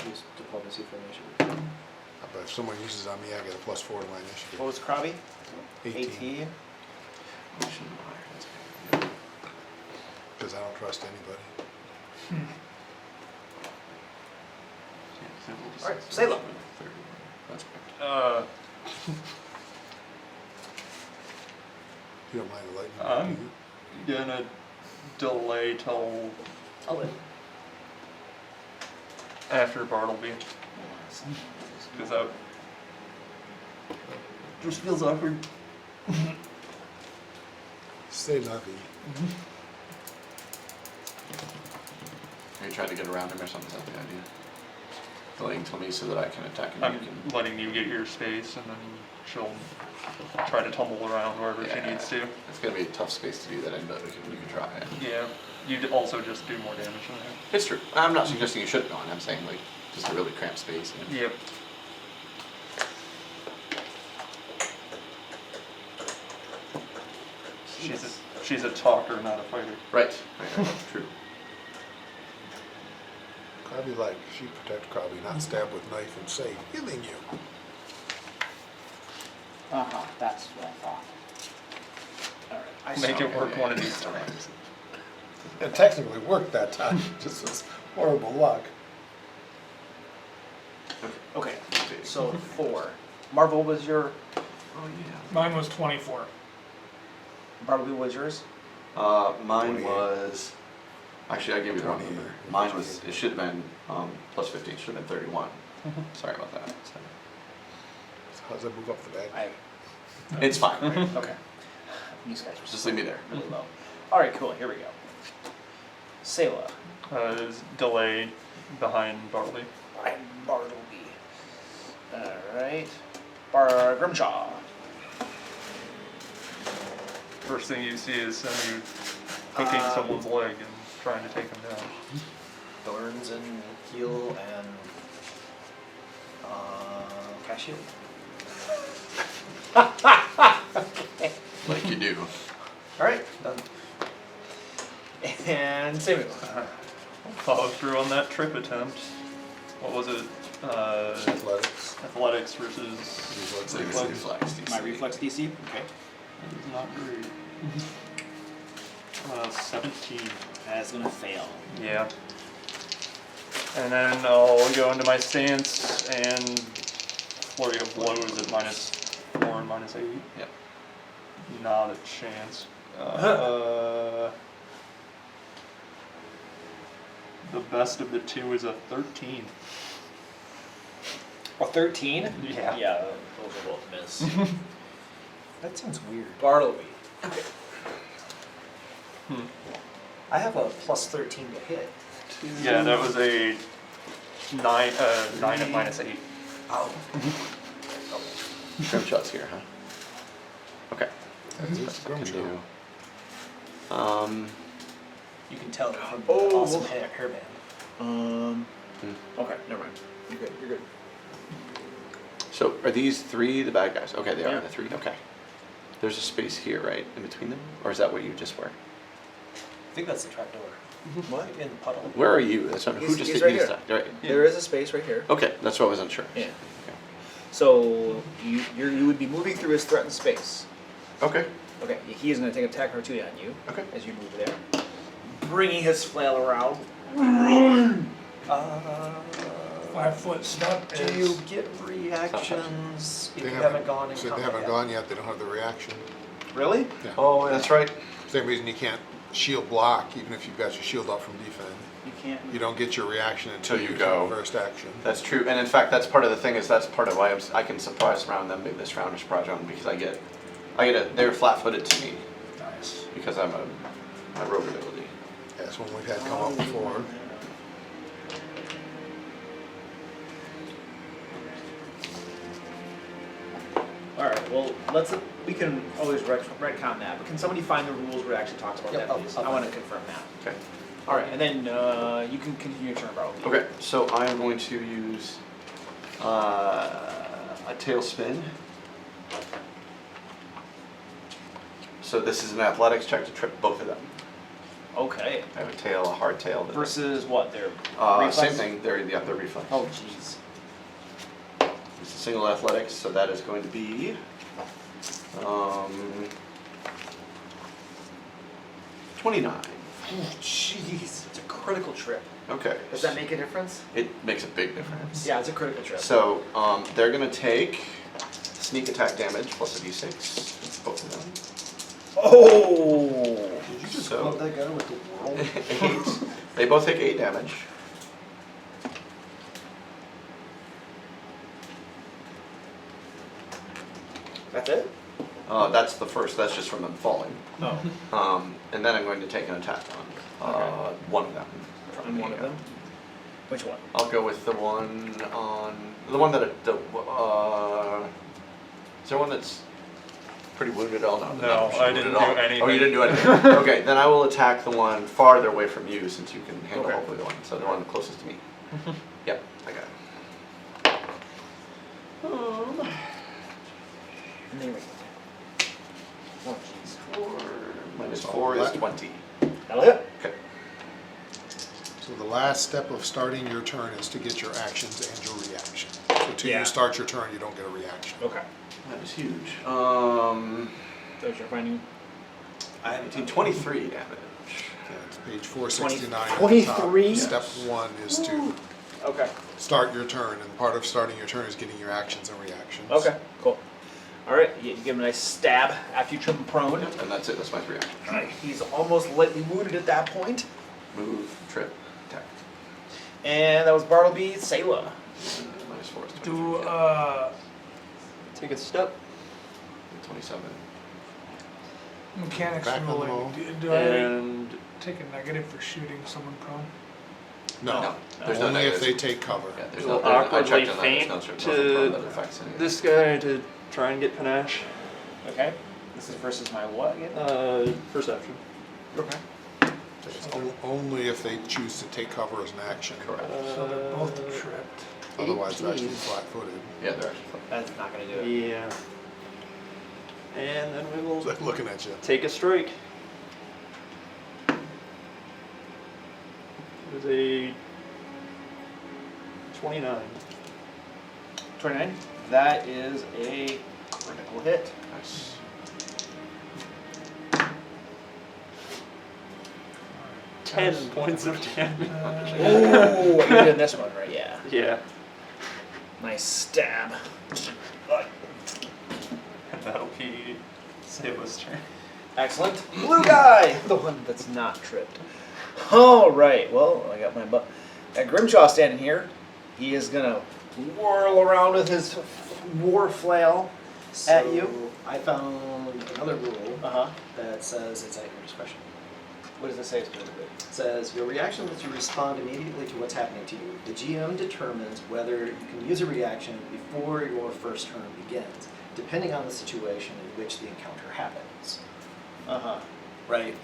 use diplomacy for initiative. But if someone uses it on me, I get a +4 to my initiative. What was Krabi? 18. Because I don't trust anybody. Alright, Salem. That's correct. If you don't mind the lightning. I'm do you? gonna delay till I'll live. after Bartleby. Because that just feels awkward. Stay lucky. Are you trying to get around him or something? Is that the idea? Delaying till me so that I can attack him. I'm You can. letting you get your space, and then she'll try to tumble around wherever she needs to. It's gonna be a tough space to do that in, but we can try. Yeah, you also just do more damage than her. It's true. I'm not suggesting you shouldn't go on. I'm saying like just a really cramped space. Yep. she's a talker, not a fighter. Right. True. Crabby like, she protect Crabby, not stab with knife and say, healing you. That's what I thought. Alright, I Make saw it work one of these times. It technically worked that time, just was horrible luck. Okay, so 4. Marvel was your. Oh yeah. Mine was 24. Marvel was yours? Mine 28. was. Actually, I gave you the wrong 28. number. Mine was. It should have been plus 15. It should have been 31. Sorry about that. So how does that move up the bag? It's fine. Okay. These guys are Just leave me there. really low. Alright, cool, here we go. Selah. Is delay behind Bartley. I'm Bartleby. Alright. Grimshaw. First thing you see is somebody hooking someone's leg and trying to take him down. Thorns and heal and cashew. Like you do. Alright, done. And Samuel. Follow through on that trip attempt. What was it? Athletics. Athletics versus It's like reflex. reflex. DC. My reflex DC? Okay. That is not great. 17. That's gonna fail. Yeah. And then I'll go into my stance and flurry of blows at -4 and -8. Yep. Not a chance. The best of the two is a 13. A 13? Yeah. Yeah, those are both miss. That sounds weird. Bartleby. I have a plus 13 to hit. Yeah, that was a 9 at -8. Oh. Grim shots here, huh? Okay. That's Can Grimshaw. do. You can tell from the Oh. awesome hairband. Okay, never mind. You're good, you're good. So are these 3 the bad guys? Okay, they Yeah. are the 3. Okay. There's a space here, right, in between them, or is that what you just were? I think that's the trapdoor. What? In the puddle. Where are you? That's not, who He's- just he's did right you here. just Right. There is a space right here. Okay, that's what I wasn't sure. Yeah. So you would be moving through his threatened space. Okay. Okay, he is going to take an attack or 2 on you Okay. as you move there. Bringing his flail around. 5 foot step Do is. you get reactions if They you haven't gone in so they combat haven't yet? gone yet, they don't have the reaction. Really? Yeah. Oh, that's right. Same reason you can't shield block, even if you've got your shield up from defend. You can't. You don't get your reaction until Till you you go. take first action. That's true, and in fact, that's part of the thing. Is that's part of why I can surprise round them this round or surprise round because I get they're flat-footed to me Nice. because I'm my rogue ability. That's one we've had come up before. Alright, well, we can always retcon that, but can somebody find the rules where it actually talks about Yep, that, please? I'll I want to find confirm that. Okay. Alright, and then you can continue your turn, probably. Okay, so I am going to use a tailspin. So this is an athletics check to trip both of them. Okay. I have a tail, a hard tail. Versus what? Their Same reflex? thing. They're reflex. Oh, jeez. It's a single athletics, so that is going to be 29. Oh, jeez. It's a critical trip. Okay. Does that make a difference? It makes a big difference. Yeah, it's a critical trip. So they're going to take sneak attack damage plus a d6. Both of them. Oh! Did you just So- club that guy with the world? 8. They both take 8 damage. That's it? That's the first. That's just from them falling. Oh. And then I'm going to take an attack on one of them. On one of them? Which one? I'll go with the one that is there one that's pretty wounded? Oh no, No, not I wounded didn't at all. do anything. Oh, you didn't do anything. Okay, then I will attack the one farther away from you since you can handle Okay. hopefully the one. So the one closest to me. Yep, I got it. And there we go. Oh, jeez. 4, Minus 4 is 20. That'll hit. Okay. So the last step of starting your turn is to get your actions and your reaction. So till Yeah. you start your turn, you don't get a reaction. Okay. That is huge. There's your finding. I have 23 damage. Yeah, it's page 469. 23? Step 1 is to Okay. start your turn, and part of starting your turn is getting your actions and reactions. Okay. Cool. All right. You give him a nice stab after you trip him prone. Yep, and that's it. That's my 3 actions. All right. He's almost lightly wounded at that point. Move, trip, attack. And that was Bartleby Sayla. Minus 4 is 23. Do Take a step. 27. mechanics Back on the ruling? roll. Do I And take a negative for shooting someone prone? No, There's no only if negatives. they take cover. Yeah, there's We'll no, I awkwardly checked on that. There's feint no certain to that affects anything. this guy to try and get panache. Okay. This is versus my what again? Perception. Okay. It's only if they choose to take cover as an action. Correct. So they're both tripped. Otherwise, they're actually 18. flat-footed. Yeah, they're actually fine. That's not gonna do it. Yeah. And then we will It's like looking at you. take a strike. It is a 29. 29. That is a critical hit. Nice. Ten points of damage. Oh, you're doing this one, right? Yeah. Yeah. Nice stab. That'll be Sable's turn. Excellent. Blue guy! The one that's not tripped. Alright, well, I got my Grimshaw standing here. He is gonna whirl around with his war flail at you. So I found another rule Uh-huh. that says it's at your discretion. What does it say specifically? It says your reaction is to respond immediately to what's happening to you. The GM determines whether you can use a reaction before your first turn begins, depending on the situation in which the encounter happens. Uh-huh. Right?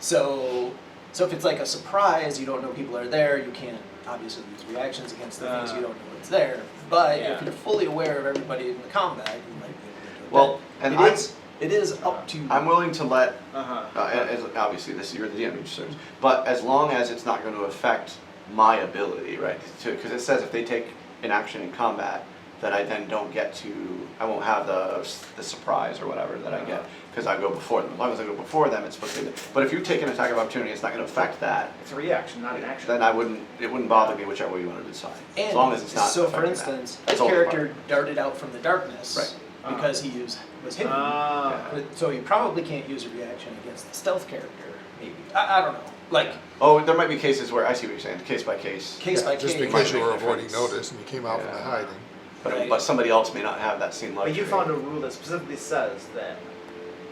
So if it's like a surprise, you don't know people are there, you can't obviously use reactions against the things you don't know it's there. But Yeah. if you're fully aware of everybody in the combat, you might be able to do it. Well, and it is up to I'm willing to let, Uh-huh. as, obviously this you're the DM, but as long as it's not going to affect my ability, right? Because it says if they take an action in combat, that I then don't get to, I won't have the surprise or whatever that I get because I go before them. As long as I go before them, it's supposed to be. But if you take an attack of opportunity, it's not going to affect that. It's a reaction, not an action. Then it wouldn't bother me whichever way you want to decide. And as long as it's not. so, for affecting instance, that. his That's all character darted out from the darkness Right. because he was hidden. Ah. So you probably can't use a reaction against the stealth character. Maybe I don't know. Like Oh, there might be cases where I see what you're saying, case by case. case by Just case. because you Might were make a avoiding difference. notice and you came out from the Yeah. hiding. Right. But somebody else may not have that same luxury. But you found a rule that specifically says that.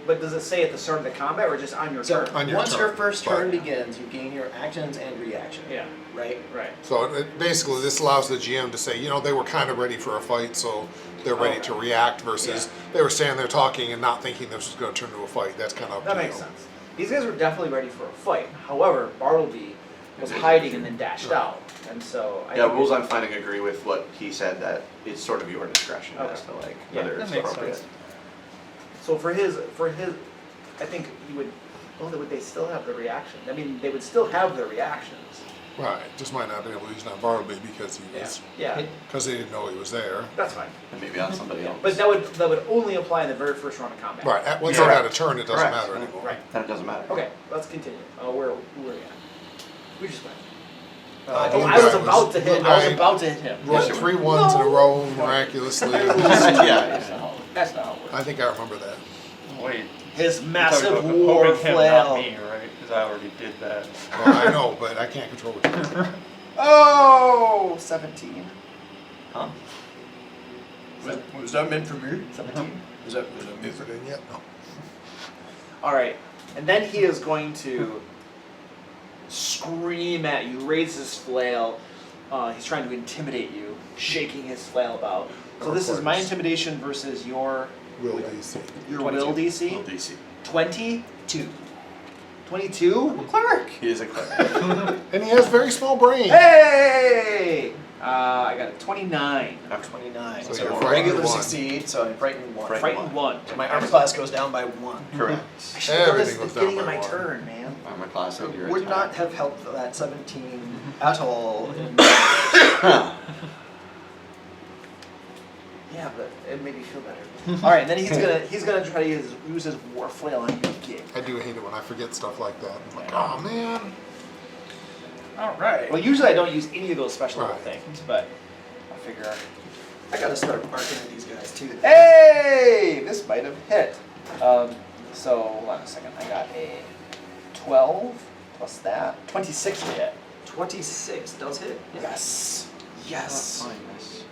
But does it say at the start of the combat or just on your So turn? On your once turn, your first turn but- begins, you gain your actions and reaction. Yeah. Right. Right. So basically, this allows the GM to say, they were kind of ready for a fight, so they're ready to react versus they were standing there talking and not thinking this was going to turn into a fight. That's kind of up That to makes you. sense. These guys were definitely ready for a fight. However, Bartleby was hiding and then dashed out. And so I Yeah, think rules I'm finding agree with what he said, that it's sort of your discretion as to Yeah, whether that it's makes appropriate. sense. So for his I think you would would they still have the reaction? I mean they would still have their reactions. Right. Just might not be able to use it on Bartleby because Yeah. because they didn't know he was there. That's fine. And maybe on somebody else. But that would only apply in the very first round of combat. Right. Once Yeah. they got a turn, it doesn't Correct. matter anymore. Right. Then it doesn't matter. Okay, let's continue. Where are we at? We just went. Blue I guy was about to hit. blue I was guy about to hit him. Rolled 3 ones in a row miraculously. Yeah. That's not how it works. I think I remember that. Wait. His you're massive talking about war hoping him, flail. not me, right? Because I already did that. Well, I know, but I can't control it. Oh, 17. Huh? Was that meant for me? 17. Was that Is it in yet? No. All right, and then he is going to scream at you, raise his flail. He's trying to intimidate you, shaking his flail about. So this is my course. intimidation versus your Will DC. will DC. Will DC. 22. 22? Cleric. He is a cleric. And he has very small brain. Hey! I got a 29. 29. So So, you're regular frightened one. succeed, so I'm frightened 1. Frightened 1. So my armor class goes down by 1. Correct. I should have done this Everything at goes the down beginning of by my 1. turn, man. Armor class and your Would attack. not have helped that 17 at all. Yeah, but it made me feel better. All right, and then he's gonna try to use his war flail on you, kid. I do hate it when I forget stuff like that. I'm like, oh man. All right. Well, usually I don't use any of those special little Right. things, but I figure. I gotta start barking at these guys too. Hey, this might have hit. So hold on a second. I got a 12 plus that 26 to hit. 26 does hit. Yes. Yes. Fine, nice.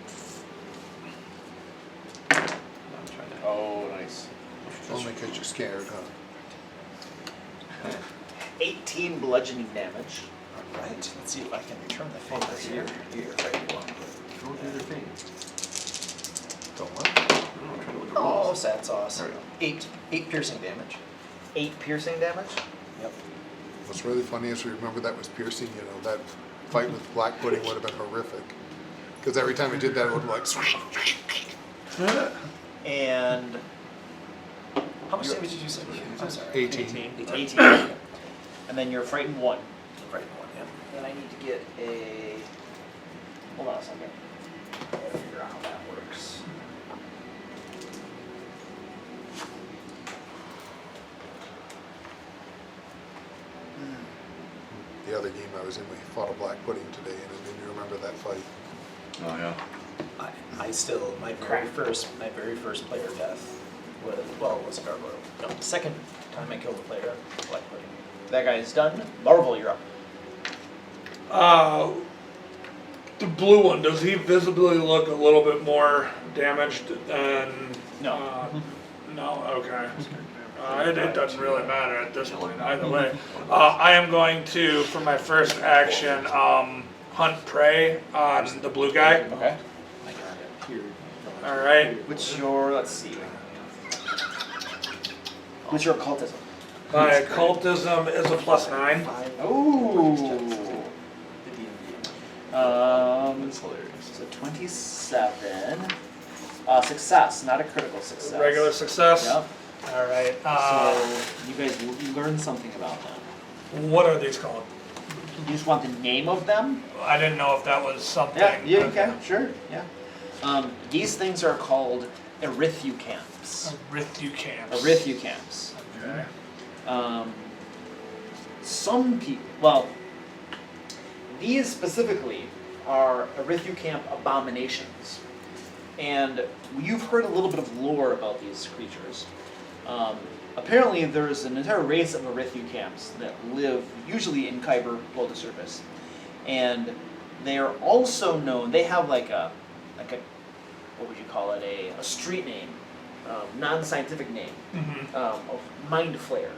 Oh, nice. Only because you're scared, huh? 18 bludgeoning damage. Alright, let's see if I can return the favor here. Here, right one. Don't do your thing. Don't what? I'm trying to look at Oh, rolls. sad sauce. There we go. 8 piercing damage. 8 piercing damage. Yep. What's really funny is remember that was piercing, that fight with Black Pudding would have been horrific. Because every time he did that, it would be like, And How much damage did you say? I'm sorry. 18. 18. And then you're frightened 1. Right one, yeah. Then I need to get a. Hold on a second. I gotta figure out how that works. The other game I was in, we fought a Black Pudding today, and it made me remember that fight. Oh, yeah. I still, my very first player death was, well, it wasn't Gargoyle. No, the second time I killed a player, Black Pudding. That guy is done. Marvel, you're up. The blue one, does he visibly look a little bit more damaged than? No. No. Okay. It doesn't really matter at this point either way. I am going to, for my first action, hunt prey on the blue guy. Okay. I got it here. All right. What's your, let's see. What's your occultism? My occultism is a +9. Ooh. That's hilarious. So 27. Success, not a critical success. Regular success. Yep. All right. So you guys learn something about them. What are these called? You just want the name of them? I didn't know if that was something. Yeah, you can, sure, yeah. These things are called erythucamps. Erythucamps. Erythucamps. Okay. Some people, well, these specifically are erythucamp abominations. And you've heard a little bit of lore about these creatures. Apparently there's an entire race of erythucamps that live usually in Khyber below the surface. And they are also known, they have like a what would you call it, a street name, non-scientific name, of Mind Flayer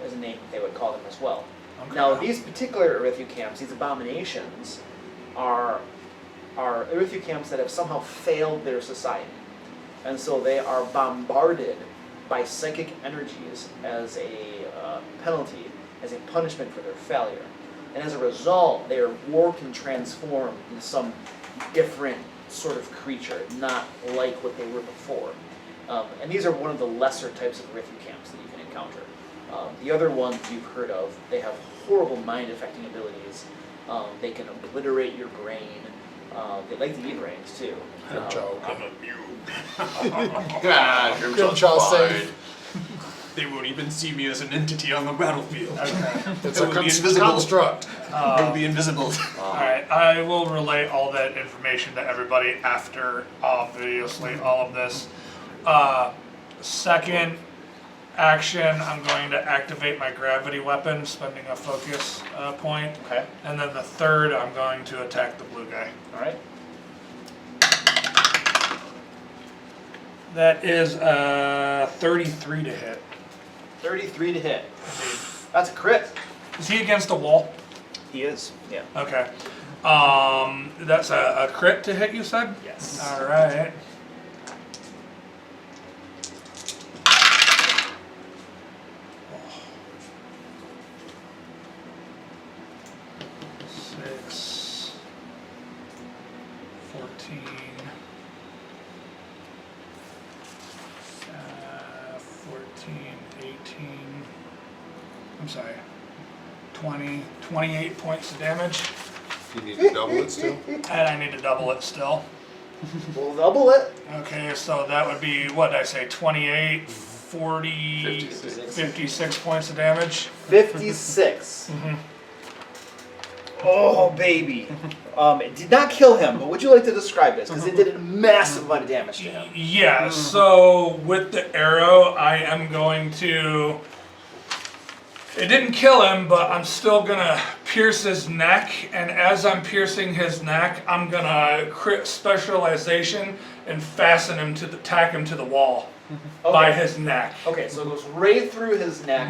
is a name they would call them as well. Okay. Now these particular erythucamps, these abominations, are erythucamps that have somehow failed their society. And so they are bombarded by psychic energies as a penalty, as a punishment for their failure. And as a result, they are warped and transformed into some different sort of creature, not like what they were before. And these are one of the lesser types of erythucamps that you can encounter. The other ones you've heard of, they have horrible mind-affecting abilities. They can obliterate your brain. They like to eat brains too. Grimchow. God, Grimchow safe. They won't even see me as an entity on the battlefield. It's It a would be invisible. construct. It'll be invisible. Alright, I will relay all that information to everybody after, obviously, all of this. Second action, I'm going to activate my gravity weapon, spending a focus point. Okay. And then the third, I'm going to attack the blue guy. All right. That is 33 to hit. 33 to hit. That's a crit. Is he against a wall? He is. Yeah. Okay. That's a crit to hit, you said? Yes. Alright. 14. 14, 18. I'm sorry. 20, 28 points of damage. You need to double it still? And I need to double it still. We'll double it. Okay, so that would be, what did I say, 28, 40, 56 points of damage. 56. Oh, baby. It did not kill him, but would you like to describe this? Because it did a massive amount of damage to him. Yeah, so with the arrow, I am going to... It didn't kill him, but I'm still gonna pierce his neck, and as I'm piercing his neck, I'm gonna crit specialization and fasten him to tack him to the wall by his neck. Okay, so it goes right through his neck,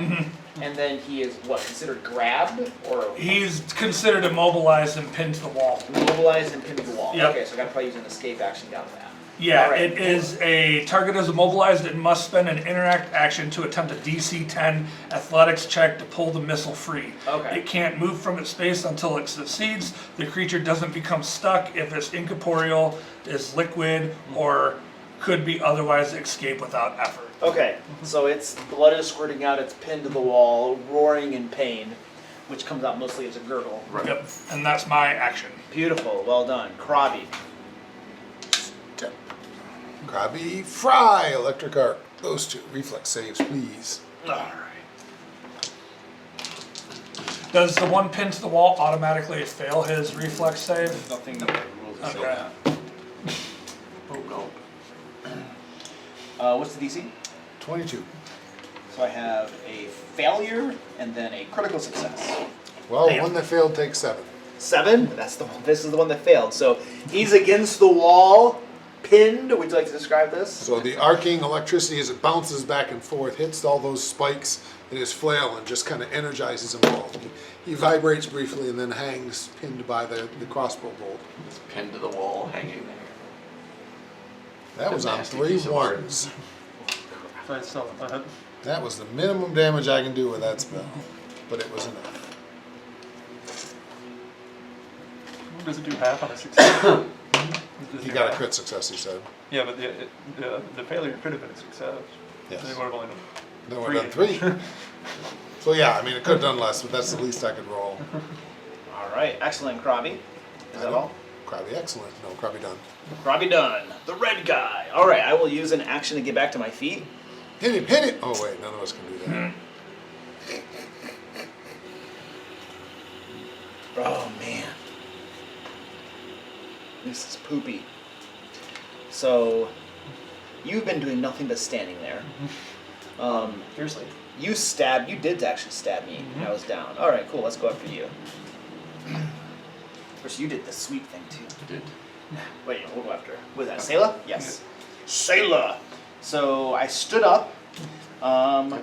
and then he is what, considered grabbed? Or He's considered immobilized and pinned to the wall. immobilized and pinned to the wall? Yep. Okay, so I gotta probably use an escape action down to that. Yeah, All right. it is a target is immobilized and must spend an interact action to attempt a DC 10 athletics check to pull the missile free. Okay. It can't move from its space until it succeeds. The creature doesn't become stuck if it's incorporeal, is liquid, or could be otherwise escape without effort. Okay, so its blood is squirting out, it's pinned to the wall, roaring in pain, which comes out mostly as a gurgle. Yep, and that's my action. Beautiful, well done. Krabi. Krabby, Fry, Electric Arc. Those two. Reflex saves, please. Alright. Does the one pinned to the wall automatically fail his reflex save? Nothing in the rules that show Okay. that. Oh no. What's the DC? 22. So I have a failure and then a critical success. Well, Damn. one that failed takes 7. 7? That's the one. This is the one that failed. So he's against the wall, pinned. Would you like to describe this? So the arcing electricity, as it bounces back and forth, hits all those spikes in his flail and just kind of energizes him all. He vibrates briefly and then hangs pinned by the crossbow bolt. It's pinned to the wall, hanging there. That was on Nasty 3 piece of art. ones. Try still. That was the minimum damage I can do with that spell, but it was enough. Does it do half on a success? He got a crit success, he said. Yeah, but the failure could have been a success. Yes. They would have only done No, we're done 3. So yeah, I mean, it could have done less, but that's the least I could roll. All right, excellent, Krabi. Is that all? Krabby excellent. No, Krabby done. Krabi done. The red guy. All right, I will use an action to get back to my feet. Hit him, hit it! Oh wait, none of us can do that. Oh man. This is poopy. So, you've been doing nothing but standing there. Fiercely. You did actually stab me when I was down. Alright, cool, let's go after you. Of course, you did the sweet thing too. Did. Wait, we'll go after her. Was that Sayla? Yes. Sayla! So, I stood up. I'm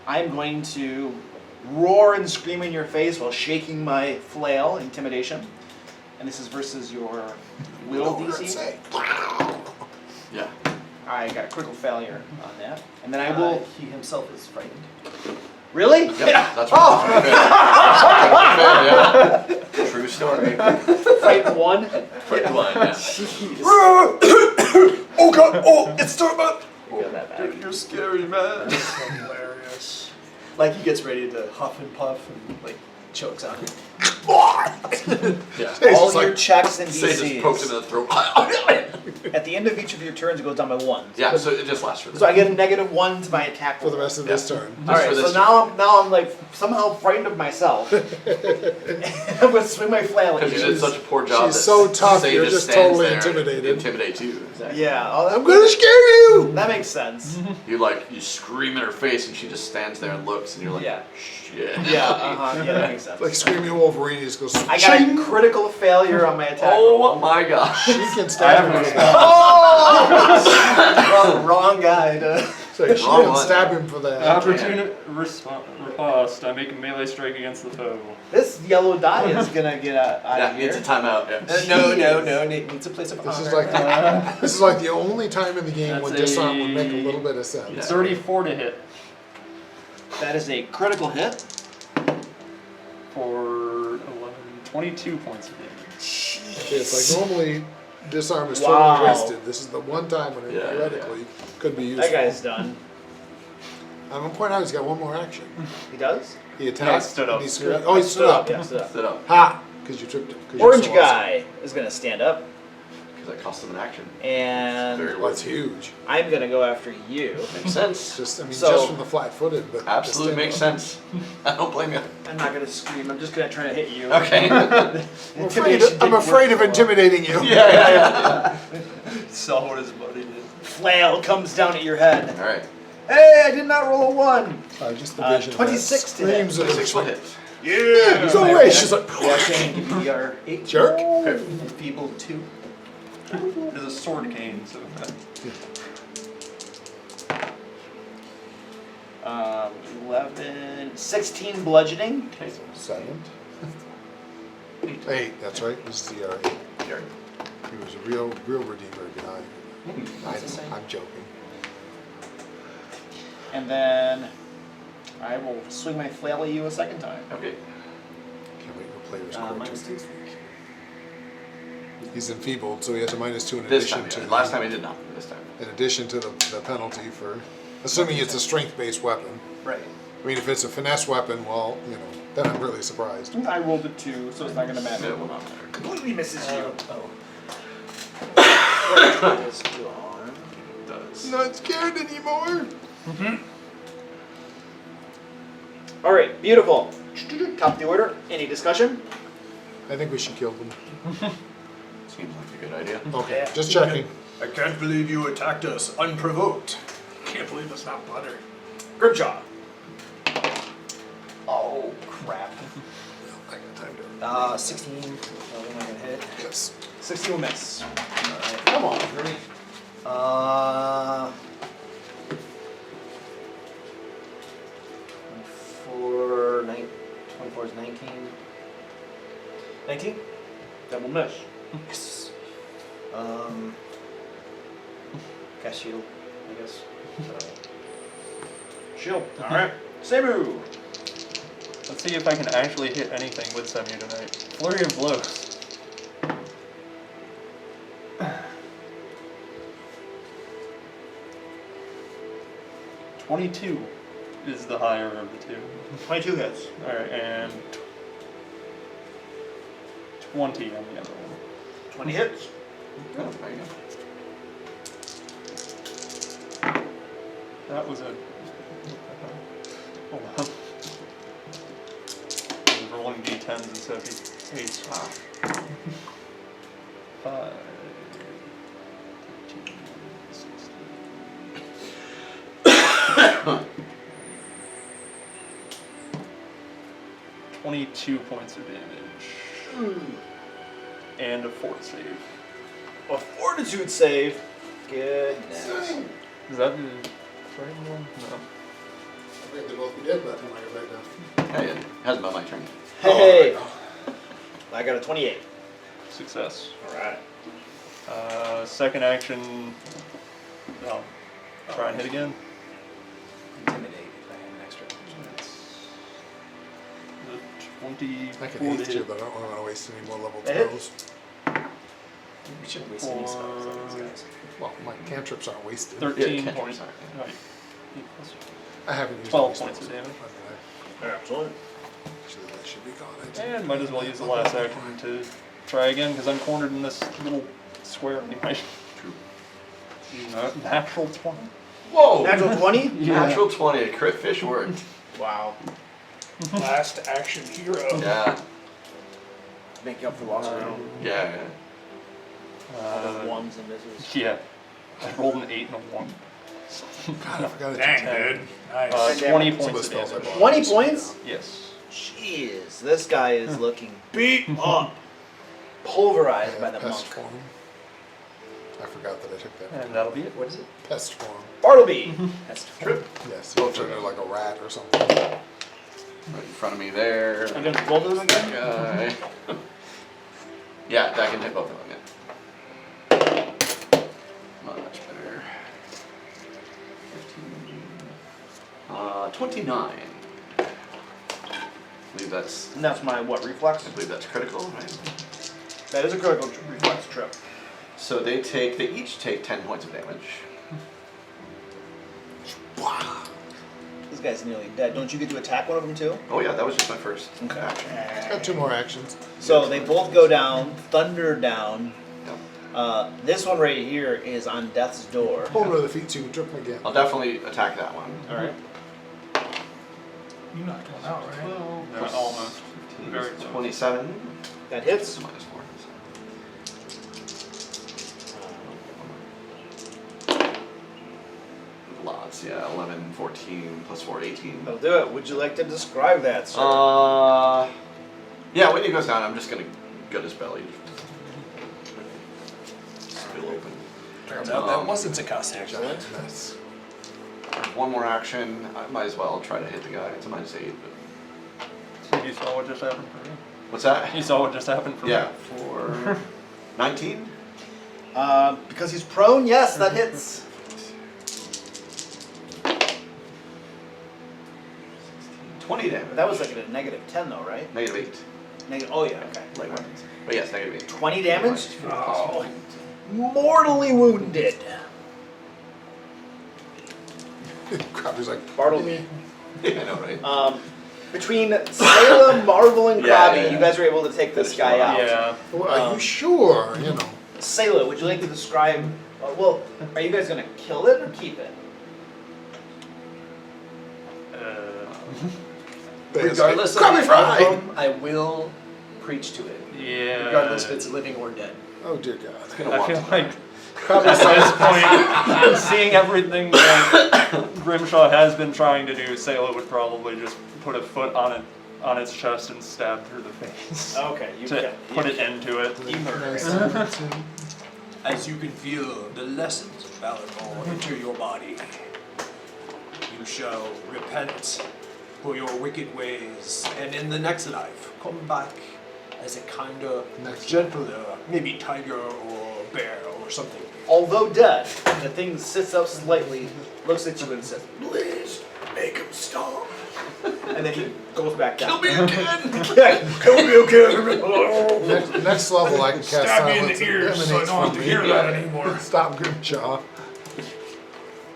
going to roar and scream in your face while shaking my flail, intimidation. And this is versus your will DC. Yeah. I got a critical failure on that. And then I will... He himself is frightened. Really? Yep, that's right. Yeah. True story. Frightened one? Frightened one, yeah. Jeez. Oh god! Oh, it's still about. You got that back. You're scary, man. Hilarious. Like he gets ready to huff and puff and like chokes on it. Yeah. All It's your like- checks and Say just poked him in DCs. the throat. At the end of each of your turns, it goes down by 1. Yeah, so it just lasts for the So I get a -1 to my attack For the roll. rest of this turn. Alright, for so this now I'm like somehow frightened of myself. I'm gonna swing my flail at Because you you. did such a poor job. She's that so tough, Say you're just just stands totally there and intimidated. Intimidate you. Exactly. Yeah, oh, I'm gonna scare you! that makes sense. You scream in her face and she just stands there and looks and you're like, Yeah. shit. Yeah, yeah, that makes sense. Like Screaming Wolverine, he just goes. I got a critical failure on my attack roll. Oh my gosh. She can stab him for that. wrong guy to... It's like, she Wrong can one. stab him for that. Opportunity riposte. I make a melee strike against the foe. This yellow die is gonna get out Yeah, of it's a here. timeout. Yeah. No, Nate needs a place of This honor. is like this is like the only time in the game when That's disarm would make a a- little bit of sense. Yeah. 34 to hit That is a critical hit. for 22 points of damage. It's like normally disarm is Wow. totally wasted. This is the one time when it Yeah, theoretically could be useful. That guy's done. I'm gonna point out he's got one more action. He does? He attacked. stood and up. he screamed. Oh, he stood up. Yeah, stood up. Stood up. Ha! Because you tripped him. 'cause you're Orange so awesome. guy is gonna stand up, Because I cost them an action. and Very Well, that's worthy. huge. I'm gonna go after you. Makes sense. Just, I mean, So- just from the flat-footed, but Absolutely to makes stand sense. I don't blame you. I'm not gonna scream. I'm just gonna try to hit you. Okay. up. I'm afraid of intimidating you. Yeah. Saw what his buddy did. Flail comes down at your head. All right. Hey, I did not roll a 1. Just the vision. of that 26 to hit. screams at him. 6 will hit. Yeah, he's no way. She's like, Yeah, Shane, give me your 8. jerk. Feeble 2. There's a sword cane, so. 11, 16 bludgeoning. 7. 8. That's right. This is the 8. Jerry. He was a real redeemer behind. I'm joking. And then I will swing my flail at you a second time. Okay. Can't wait for players' Minus 2. He's enfeebled, so he has a -2 in This addition time, to yeah. Last time he did not. This time. in addition to the penalty for assuming it's a strength-based weapon. Right. I mean, if it's a finesse weapon, well, you know, then I'm really surprised. I rolled a 2, so it's not gonna matter. It will not matter. Completely misses you. It does. Not scared anymore. All right, beautiful. Top of the order. Any discussion? I think we should kill them. Seems like a good idea. Okay, Yeah. just checking. I can't believe you attacked us unprovoked. Can't believe it's not butter. Grimjaw. Oh, crap. I got time to. 16. Probably not gonna hit. Yes. 16 will miss. Alright. Come on, Grimmy. 24 is 19. 19? That will miss. Yes. Cast shield, I guess. Shield. All right. Semu. Let's see if I can actually hit anything with Semu tonight. Flurry of blows. $22 is the higher of the two. 22 hits. Alright, and 20 on the other one. 20 hits. Oh, there you go. That was a... Hold on. I was rolling d10s instead of d8s. Wow. 5, 22 points of damage. And a fort save. A fortitude save. Goodness. Is that the right one? No. I think they both be dead by the time I get back down. Yeah, it hasn't been my turn. Hey. I got a 28. Success. All right. Second action. I'll try and hit again. Intimidate if I have an extra. The 24 I can to hate you, hit. but I don't want to waste any more level That hit? 12s. We shouldn't waste any spells on these guys. Well, my cantrips aren't wasted. 13 Yeah, points. sorry. Right. 8 plus I haven't used 12 any points of spells. damage. Excellent. Actually, that should be gone. And might as well use the last action to try again because I'm cornered in this little square anyway. Natural 20. Whoa! Natural 20? Natural 20. A crit fish worked. Wow. Last action hero. Yeah. Make you up for lost round. Yeah. Ones and misses. Yeah. I rolled an 8 and a 1. God, I forgot it. Dang, dude. Nice. 20 Some of points the of spells I damage. bought. 20 points? Yes. Jeez, this guy is looking beat up. Pulverized by the Pest monk. form. I forgot that I took that. And that'll be it. What is it? Pest form. Bartleby. That's Trip. Yes, you turn into like a rat or something. Right in front of me there. Against both of them again? Guy. Yeah, that can hit both of them, yeah. Much better. 15. 29. I believe that's. And that's my what, reflex? I believe that's critical, right? That is a critical reflex trip. So they each take 10 points of damage. This guy's nearly dead. Don't you get to attack one of them too? Oh yeah, that was just my first Okay. action. It's got 2 more actions. So they both go down, thunder down. Yep. This one right here is on death's door. Hold with the feet so you can trip him again. I'll definitely attack that one. Alright. You knocked one out, right? Yeah, almost. Very close. 27. That hits. Minus 4. Lots, yeah. 11, 14, plus 4, 18. That'll do it. Would you like to describe that, sir? Yeah, when he goes down, I'm just gonna gut his belly. Spill open. Turns out that wasn't a cost action. Excellent. Nice. One more action. I might as well try to hit the guy. It's a -8, but You saw what just happened for me. what's that? You saw what just happened for Yeah, me. for 19. Because he's prone, yes, that hits. 20 damage. But that was like at a -10 though, right? -8. Oh yeah, okay. Light weapons. But yes, -8. 20 damage? Oh. Mortally wounded. Crabby's like, Bartleby. Yeah, I know, right? Between Salem, Marvel, and Yeah, Krabby, yeah, yeah. you guys were able to take this Finish guy him out. off. Yeah. well, are you sure? You know. Sayla, would you like to describe? Well, are you guys gonna kill it or keep it? Regardless of Krabby the Fry! outcome, I will preach to it. Yeah. Regardless if it's living or dead. Oh dear God. It's gonna I want feel to like Krabby at says, this point, seeing everything that Grimshaw has been trying to do, Sayla would probably just put a foot on its chest and stab through the face Okay, you to put an end to it. You murder nice. it. As you can feel the lessons of Balinor enter your body, you shall repent for your wicked ways, and in the next life, come back as a kinder, Next gentler, maybe tiger or bear or something. Although dead, the thing sits up slightly, looks at you and says, "Please make him stop." And then he goes back down. Kill me again! Kill me again. Next level, I can cast Stab me in silence the and ears so I emanates don't have from to me. hear that anymore. Stop Grimshaw.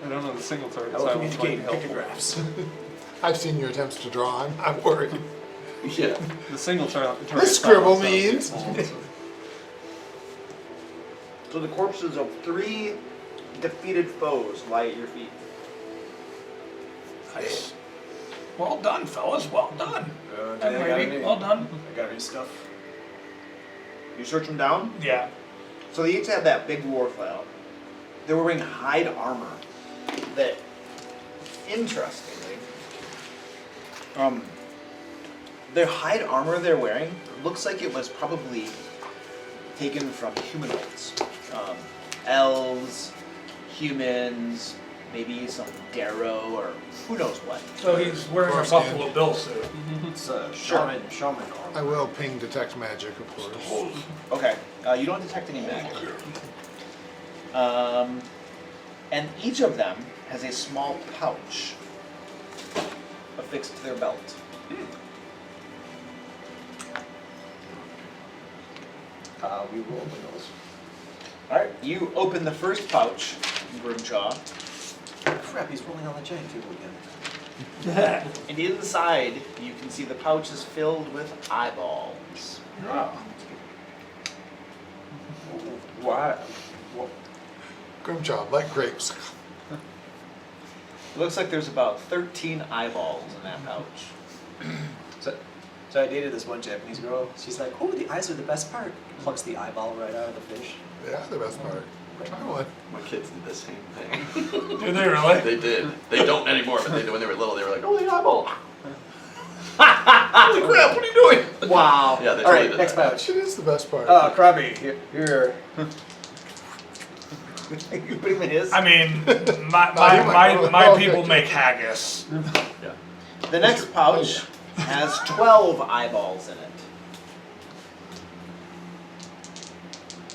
I don't know the single target I will silence might be communicate helpful. pictographs. I've seen your attempts to draw. I'm worried. Yeah. The single target scribble silence means. is helpful. So the corpses of 3 defeated foes lie at your feet. Nice. Well done, fellas. Well done. I And lady, well done. got any stuff. You search them down. Yeah. So they each have that big war flail. They're wearing hide armor that, interestingly, their hide armor they're wearing looks like it was probably taken from humanoids. Elves, humans, maybe some Darrow or who knows what. So he's wearing a Foreskin. Buffalo Bill suit. It's a Sure. shaman I will ping detect magic, of course. Okay, you don't detect any magic. And each of them has a small pouch affixed to their belt. We will open those. Alright, you open the first pouch, Grimshaw, Crap, he's rolling on the giant table again. and inside you can see the pouch is filled with eyeballs. Why? Grimshaw, like grapes. It looks like there's about 13 eyeballs in that pouch. So I dated this one Japanese girl. She's like, "Oh, the eyes are the best part." Plucks the eyeball right out of the fish. Yeah, the best part. Try one. My kids did the same thing. Did they really? They did. They don't anymore, but they did when they were little. They were like, "Oh, the eyeball!" Holy crap! What are you doing? Wow. Yeah, they All totally right, did next that. pouch. It is the best part. Krabby, here. You put him in his. I mean, he my might go my with people all make haggis. Yeah. The next pouch has 12 eyeballs in it.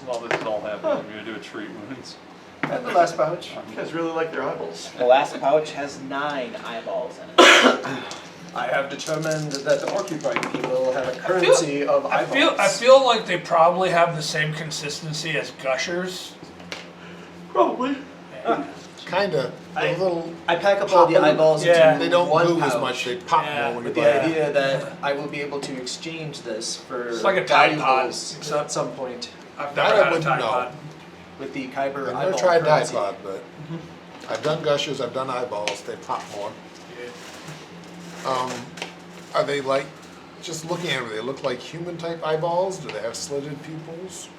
While this is all happening, I'm gonna do a treat wounds. And the last pouch. You guys really like their eyeballs. The last pouch has 9 eyeballs in it. I have determined that the porcupine people have a currency of I eyeballs. feel like they probably have the same consistency as gushers. Probably. Kinda. A little. I pack up all the eyeballs Yeah. into They don't one glue pouch as much. They pop Yeah, more when you with buy the it. idea that I will be able to exchange this for It's like a Tide Pod, valuables except- at some point I've That never I had a wouldn't Tide know. Pod. with the Kyber I've eyeball never tried currency. Dipod, but I've done gushers, I've done eyeballs, they pop more. Are they like, just looking at them, they look like human type eyeballs? Do they have slitted pupils?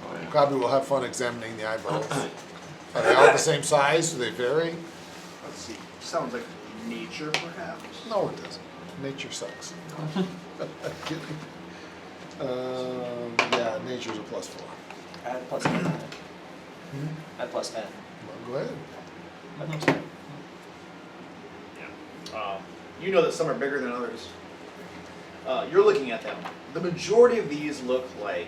Oh, yeah. Probably will have fun examining the eyeballs. Are they all the same size? Do they vary? Let's see. Sounds like nature, perhaps. No, it doesn't. Nature sucks. Yeah, nature's a +4. Add plus 10. Add plus 10. Well, go ahead. Add plus 10. You know that some are bigger than others. You're looking at them. The majority of these look like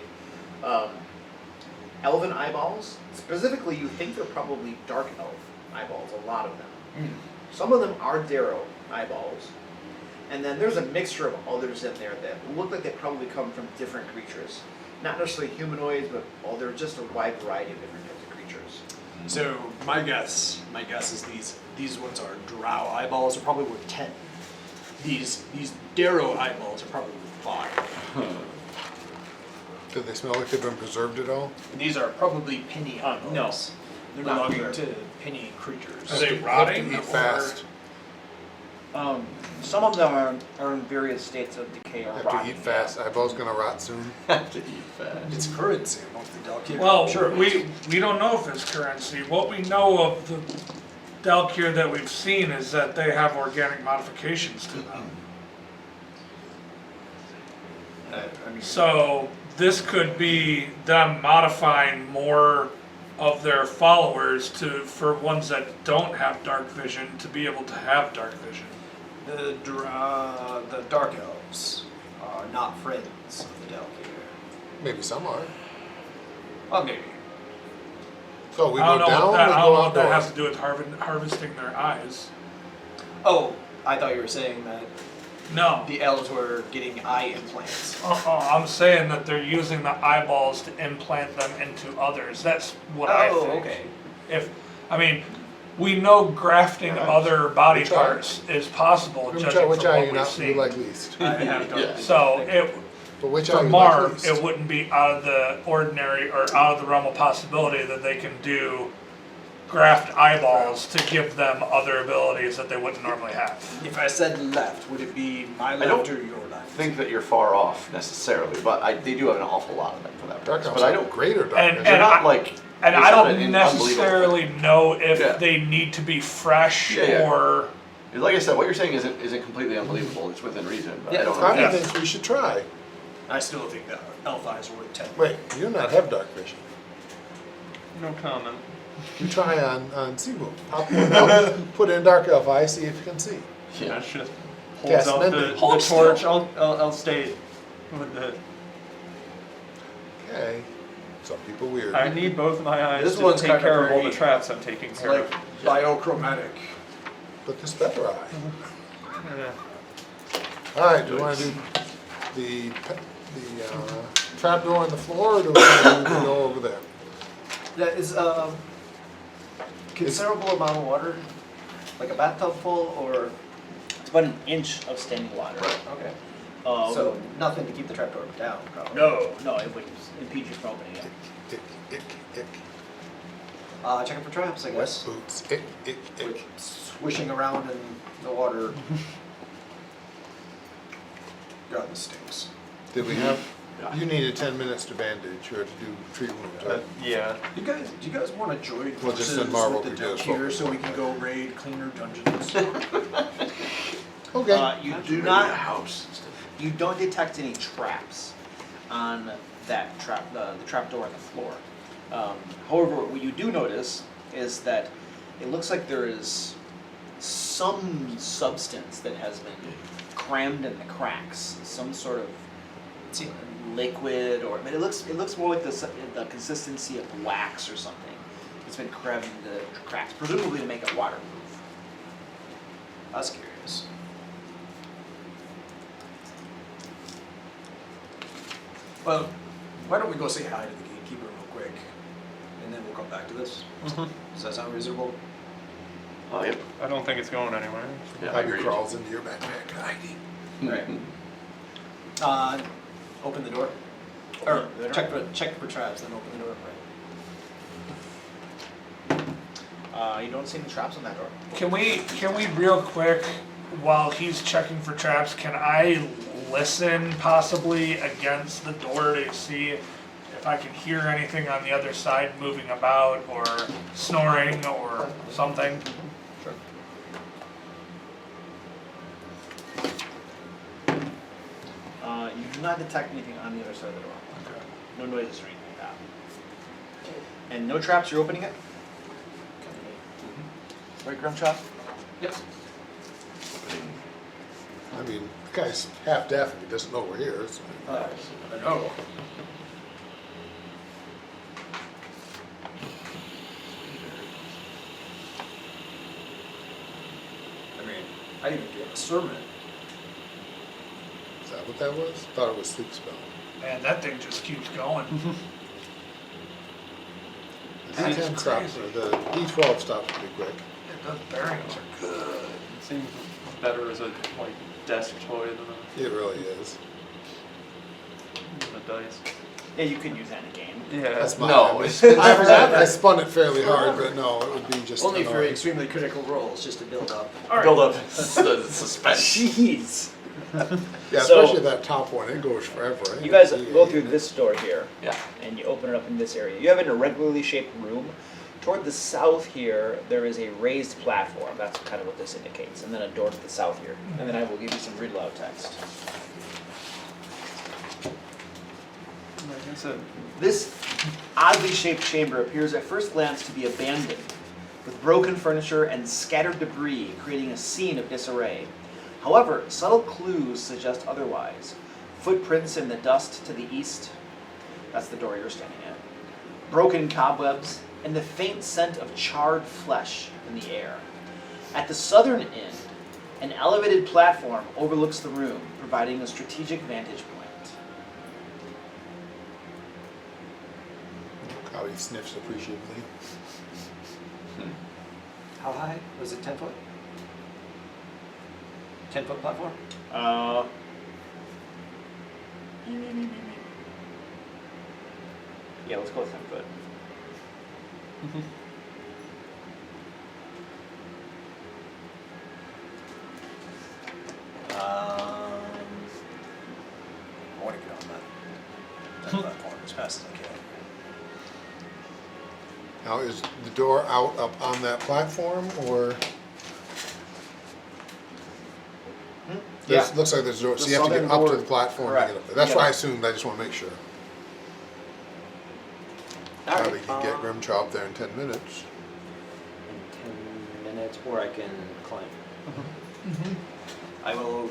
elven eyeballs. Specifically, you think they're probably dark elf eyeballs, a lot of them. Some of them are Darrow eyeballs. And then there's a mixture of others in there that look like they probably come from different creatures. Not necessarily humanoids, but they're just a wide variety of different types of creatures. So my guess is these ones are drow eyeballs are probably worth 10. These Darrow eyeballs are probably worth 5. Do they smell like they've been preserved at all? And these are probably penny eyeballs. No. They're Not belonging very. to penny creatures. Are they Have to rotting? eat or- fast. Some of them are in various states of decay or Have rotting. to eat fast. Eyeballs gonna rot soon. Have to eat fast. It's currency amongst the Dalkir. Well, sure. we don't know if it's currency. What we know of the Dalkir that we've seen is that they have organic modifications to them. I mean, So this could be them modifying more of their followers for ones that don't have dark vision to be able to have dark vision. the dark elves are not friends of the Dalkir. Maybe some are. Well, maybe. So we I go don't know down, what that, we I don't go know what that has outdoors. to do with harvesting their eyes. Oh, I thought you were saying that No. the elves were getting eye implants. I'm saying that they're using the eyeballs to implant them into others. That's what I Oh, think. okay. We know grafting Yeah, other body we tried. parts is possible, Which judging which from eye what you we've not you seen. like least? I have done Yeah. that. So But which eye for you Marv, like least? it wouldn't be out of the ordinary or out of the realm of possibility that they can do graft eyeballs to give them other abilities that they wouldn't normally have. If I said left, would it be my don't left or your left? I think that you're far off necessarily, but they do have an awful lot of them for that Dark purpose. elves But I have don't. greater dark And- vision. They're not I- like. And it's I not don't an unbelievable necessarily know if Yeah. they need to be fresh Yeah. or. Like I said, what you're saying isn't completely unbelievable. It's within reason. But I Yeah, don't Connie know. Yeah. thinks we should try. I still think that elf eyes are worth 10. Wait, you do not have dark vision. No comment. You try on Cebu. Pop one out, put in dark elf eye, see if you can see. Yeah. That's just holds Cast out mending. the Hold torch. still. I'll stay with the. Okay. Some people weird. I need both my eyes This to one's take kind of care of all the very- traps I'm taking It's care like of. biochromatic. But this better eye. Yeah. All right, do you want to do the trap door on the floor, or do we want to go over there? That is considerable amount of water, like a bathtub full, or It's about an inch of standing water. okay. So So nothing to keep the trapdoor down, probably. no, it would impede you from opening it. Ick, ick, ick. Checking for traps, I Wet guess. boots. Ick, ick, ick. With swishing around in the water. God, this stinks. Did we have? Yeah. You needed 10 minutes to bandage or to do tree wounds, right? Yeah. Do you guys want to join We'll just forces send Marvel with to the do this Dalkir for so we us. can go raid cleaner dungeons? Okay. You Maybe do a not. house. You don't detect any traps on that trap, the trap door on the floor. However, what you do notice is that it looks like there is some substance that has been crammed in the cracks, some sort of liquid, or I mean, it looks more like the consistency of wax or something. It's been crammed into the cracks, presumably to make it waterproof. That's curious. Well, why don't we go say hi to the gatekeeper real quick, and then we'll come back to this. Does that sound reasonable? Oh, yep. I don't think it's going anywhere. Yeah, I Maybe agree. crawls into your backpack hiding. Right. Open the door. Or check for traps, then open the door. Right. You don't see any traps on that door. Can we real quick, while he's checking for traps, can I listen possibly against the door to see if I can hear anything on the other side moving about or snoring or something? Sure. You do not detect anything on the other side of the door. Okay. No noises or anything like that. And no traps, you're opening it? Right, Grimshaw? Yep. I mean, the guy's half deaf and he doesn't know we're here. So. I know. I mean, I even gave a sermon. Is that what that was? Thought it was sleep spell. Man, that thing just keeps going. The D10 stops, or the D12 stops pretty quick. Yeah, those bearings are good. It seems better as a like desk toy than It really is. a dice. Yeah, you could use that in a game. Yeah. That's my. No, I spun it fairly hard, but no, it would be just. Only for annoying. extremely critical roles, just to build up. Build up suspense. Jeez. Yeah, So- especially that top one. It goes forever. You guys go through this door here. Yeah. And you open it up in this area. You have an irregularly shaped room. Toward the south here, there is a raised platform. That's kind of what this indicates. And then a door to the south here. And then I will give you some read aloud text. Like I said, This oddly shaped chamber appears at first glance to be abandoned, with broken furniture and scattered debris creating a scene of disarray. However, subtle clues suggest otherwise. Footprints in the dust to the east, that's the door you're standing at. Broken cobwebs, and the faint scent of charred flesh in the air. At the southern end, an elevated platform overlooks the room, providing a strategic vantage point. How he sniffs appreciatively. How high? Was it 10 foot? 10-foot platform? Yeah, let's go with 10 foot. I want to get on that platform as fast as I can. Now, is the door out up on that platform, or? Yeah. Looks like there's a door, so The you have to get southern up to door- the platform to correct. get up there. That's Yeah. what I assumed, I just want to make sure. Probably can get Grimchaw up there in 10 minutes. In 10 minutes, or I can climb. I will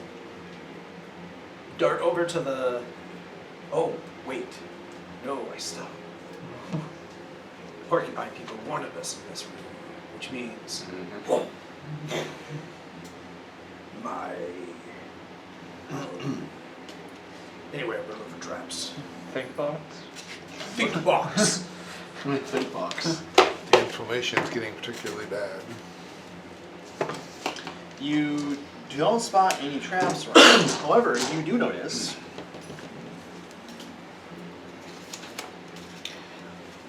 dart over to the. Oh, wait. No, I stopped. Porcupine people wanted us in this room, which means my. Anyway, I'm gonna look for traps. think box. Think box. Think box. The inflammation's getting particularly bad. You don't spot any traps around. However, you do notice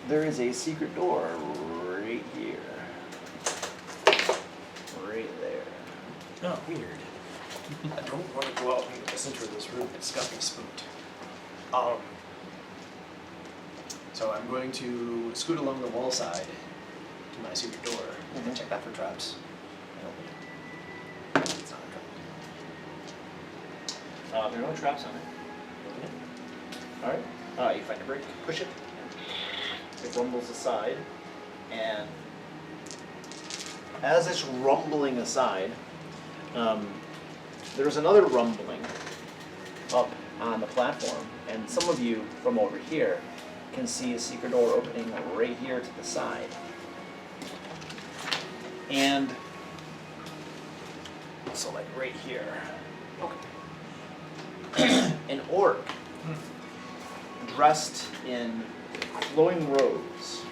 there is a secret door right here. Right there. Oh, weird. I don't want to go out into the center of this room. It's got me spooked. So I'm going to scoot along the wall side to my secret door and check that for traps. And open it. It's not a trap. There are no traps on it. Open it. Alright. You find a brick, push it. It rumbles aside. And as it's rumbling aside, there's another rumbling up on the platform. And some of you from over here can see a secret door opening right here to the side. And so like right here. Okay. An orc dressed in flowing robes,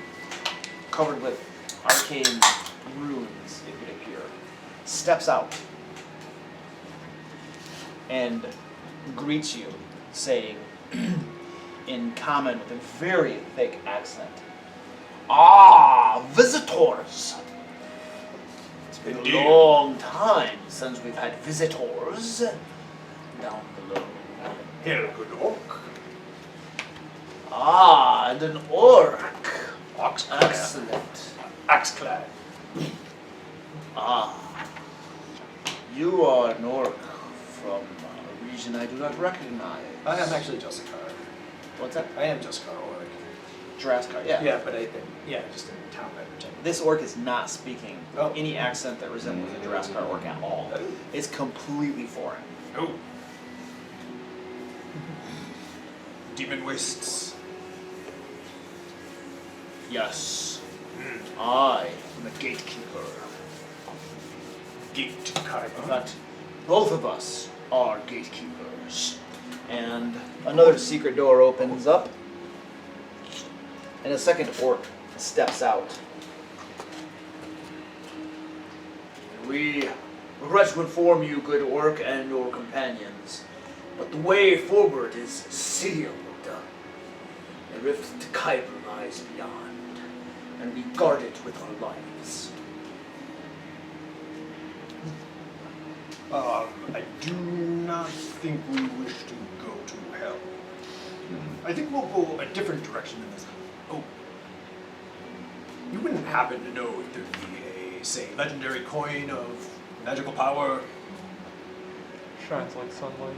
covered with arcane runes, it would appear, steps out and greets you, saying, in common with a very thick accent, "Ah, visitors! It's been a long time since we've had visitors down below. Here, good orc. Ah, and an orc. Oxclad. Excellent. Axclad. Ah, you are an orc from a region I do not recognize. I am actually just a car. What's that? I am just car orc. Draskar, yeah. Yeah, but just in town I pretend. This orc is not speaking Oh. any accent that resembles a Draskar orc at all. Oh. It's completely foreign. Oh. Demon wastes. Yes, I am a gatekeeper. In Gatekeeper. fact, both of us are gatekeepers. And another secret door opens up, and a second orc steps out. We regret to inform you, good orc, and your companions, but the way forward is sealed. The rift to Kuiper lies beyond, and we guard it with our lives. I do not think we wish to go to hell. I think we'll go a different direction than this. Oh. You wouldn't happen to know if there'd be a, say, legendary coin of magical power? Shines like sunlight.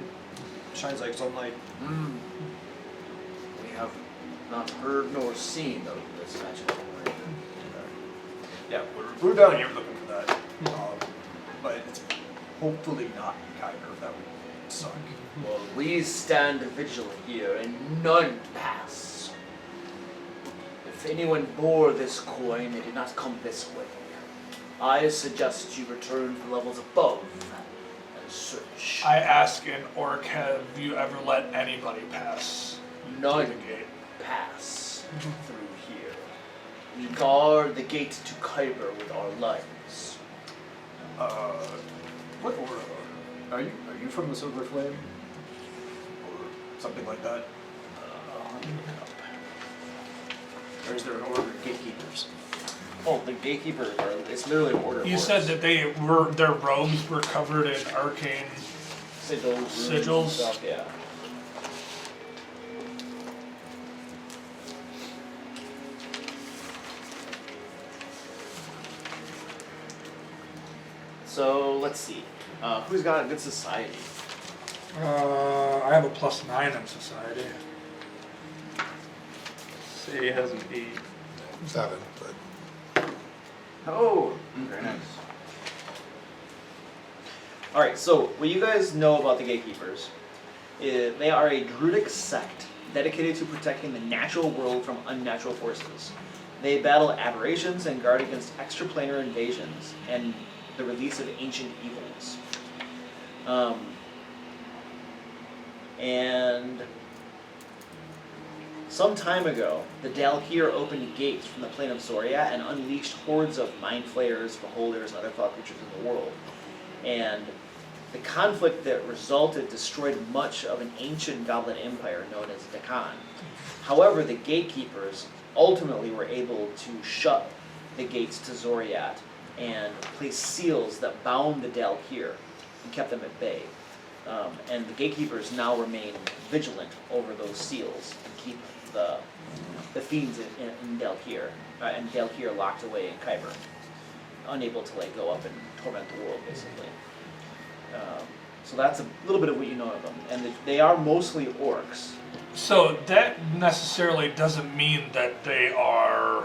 Shines like sunlight. We have not heard nor seen of this magical coin. Yeah, we're down here looking for that. But it's hopefully not Kuiper. That would suck. Well, we stand vigilant here, and none pass. If anyone bore this coin, it did not come this way. I suggest you return to the levels above and search. I ask an orc, have you ever let anybody pass None the gate? pass through here. We guard the gate to Kuiper with our lives. What order are you? Are you from the Silver Flame? Or something like that? Or is there an order of gatekeepers? Oh, the gatekeepers are, it's literally an order of You orcs. said that their robes were covered in arcane. Sigils, runes and Sigils? stuff, yeah. So let's see. Who's got a good society? I have a +9 in society. Say has an 8. 7, but Oh, very nice. All right. So what you guys know about the gatekeepers is they are a druidic sect dedicated to protecting the natural world from unnatural forces. They battle aberrations and guard against extraplanar invasions and the release of ancient evils. And some time ago, the Dalkir opened gates from the plane of Zoria and unleashed hordes of mind flayers, beholders, and other foul creatures in the world. And the conflict that resulted destroyed much of an ancient goblin empire known as Deccan. However, the gatekeepers ultimately were able to shut the gates to Zoriat and place seals that bound the Dalkir and kept them at bay. And the gatekeepers now remain vigilant over those seals and keep the fiends in Dalkir, and Dalkir locked away in Kuiper, unable to go up and torment the world, basically. So that's a little bit of what you know of them, and they are mostly orcs. So that necessarily doesn't mean that they are,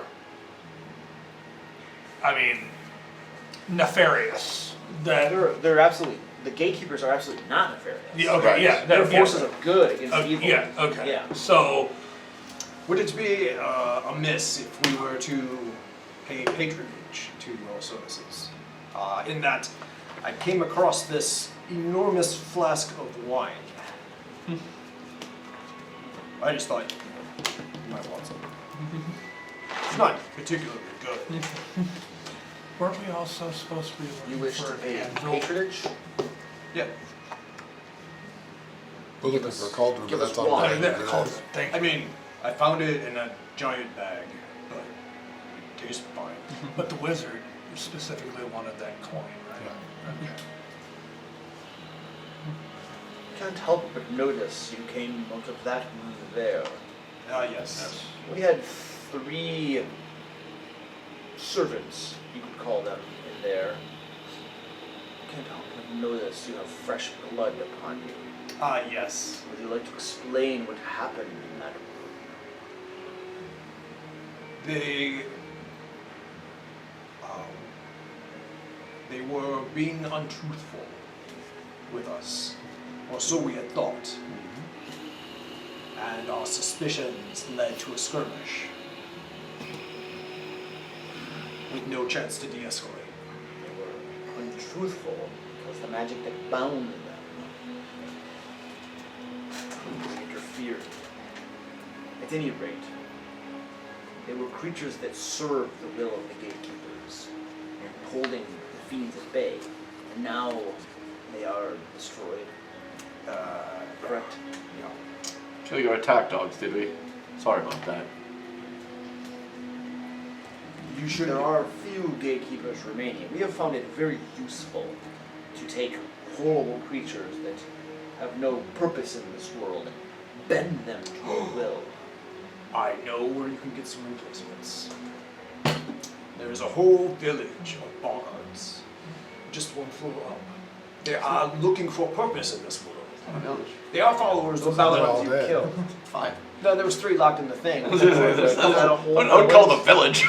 nefarious. That They're absolutely, the gatekeepers are absolutely not nefarious. yeah, okay, Right. yeah, They're that- forces of good against evil. Yeah, okay. Yeah. So Would it be amiss if we were to pay patronage to your services? In that I came across this enormous flask of wine. I just thought you might want some. It's not particularly good. Weren't we also supposed to be You looking wish for to an pay anvil? patronage? Yeah. We're looking for a cauldron, but give us that's on one. the Yeah, cauldron. Thank I you. mean, I found it in a giant bag, but it tastes fine. But the wizard specifically wanted that coin, right? Okay. Can't help but notice you came out of that room there. Ah, yes. We had 3 servants, you could call them, in there. Can't help but notice you have fresh blood upon you. Ah, yes. Would you like to explain what happened in that room? They were being untruthful with us, or so we had thought. And our suspicions led to a skirmish, with no chance to de-escalate. They were untruthful because the magic that bound them interfered. At any rate, they were creatures that served the will of the gatekeepers, and holding the fiends at bay. And now they are destroyed. Correct? Yeah. Kill your attack dogs, did we? Sorry about that. You should. There are few gatekeepers remaining. We have found it very useful to take horrible creatures that have no purpose in this world and bend them to our will. I know where you can get some replacements. There's a whole village of boggards, just one floor up. They are looking for purpose in this world. They are followers of They're all Baladon. You dead. killed. Fine. No, there was 3 locked in the thing. I would call it a village.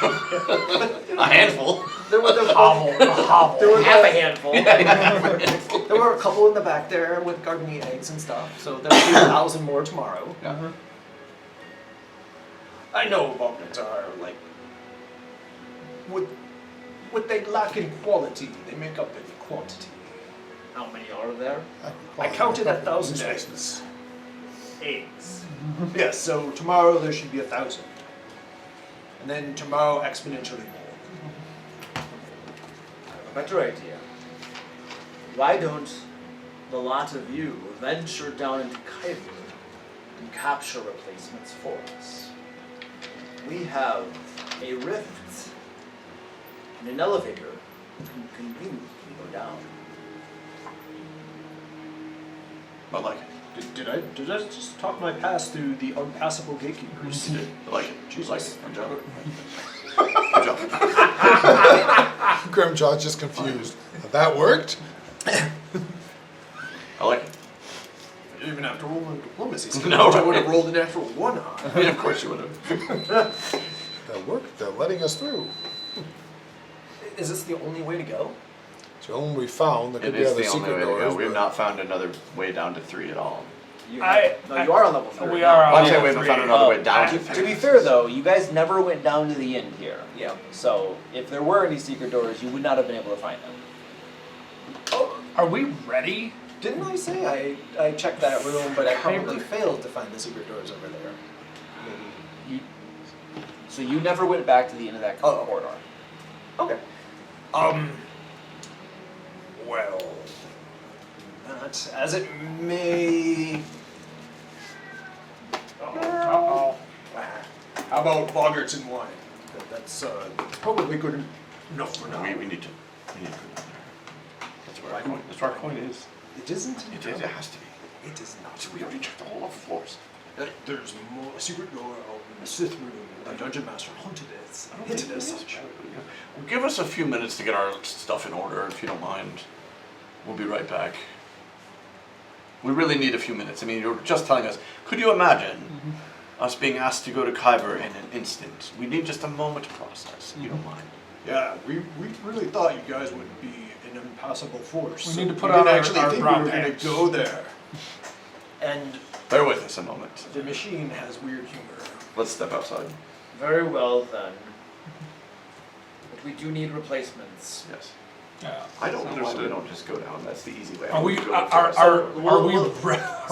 A handful. There were Half a handful. there were a couple in the back there with garden eggs and stuff. So there'll be 1,000 more tomorrow. Yeah. I know boggards are like what they lack in quality, they make up in quantity. How many are there? I counted 1,000 eggs. Eggs. Yes, so tomorrow there should be 1,000. And then tomorrow exponentially more. I have a better idea. Why don't the lot of you venture down into Kyber and capture replacements for us? We have a rift and an elevator can conveniently go down. I like it. Did I just talk my pass through the unpassable gatekeepers? I like it. She's like it. Good job. Grimjaw's just confused. That worked? I like it. I didn't even have to roll on diplomacy skills. No, I would have right. rolled a natural 1 on. I mean, of course you would have. That worked. They're letting us through. Is this the only way to go? It's the only we found. There It could be is other the only secret way to go. doors. We have but- not found another way down to 3 at all. You I- no, you are on level 3. We are on I'm saying level we haven't found 3. another way down to To 3. be fair though, you guys never went down to the end here. Yeah. So if there were any secret doors, you would not have been able to find them. Are we ready? Didn't I say I checked that room, but I probably failed to find the secret doors over there? Maybe. So you never went back to the end of that Oh. corridor. Okay. Well, not as it may. Uh-oh. How about boggarts and wine? That's probably good enough for now. We need to. That's where our coin. That's where our coin is. It isn't? It is. It has to be. It is not. We already checked all of the floors. There's more a secret door out in the Sith room. The dungeon master hinted as such. Well, give us a few minutes to get our stuff in order, if you don't mind. We'll be right back. We really need a few minutes. I mean, you're just telling us. Could you imagine us being asked to go to Kyber in an instant? We need just a moment to process, if you don't mind. Yeah, we really thought you guys would be an impassable force. We so need to put we on didn't our- actually our think brown we were going pants. to go there. And Bear with us a moment. The machine has weird humor. Let's step outside. Very well then. But we do need replacements. Yes. Yeah. I don't know why we Understood. don't just go down. That's the easy way. Are we Go are upstairs.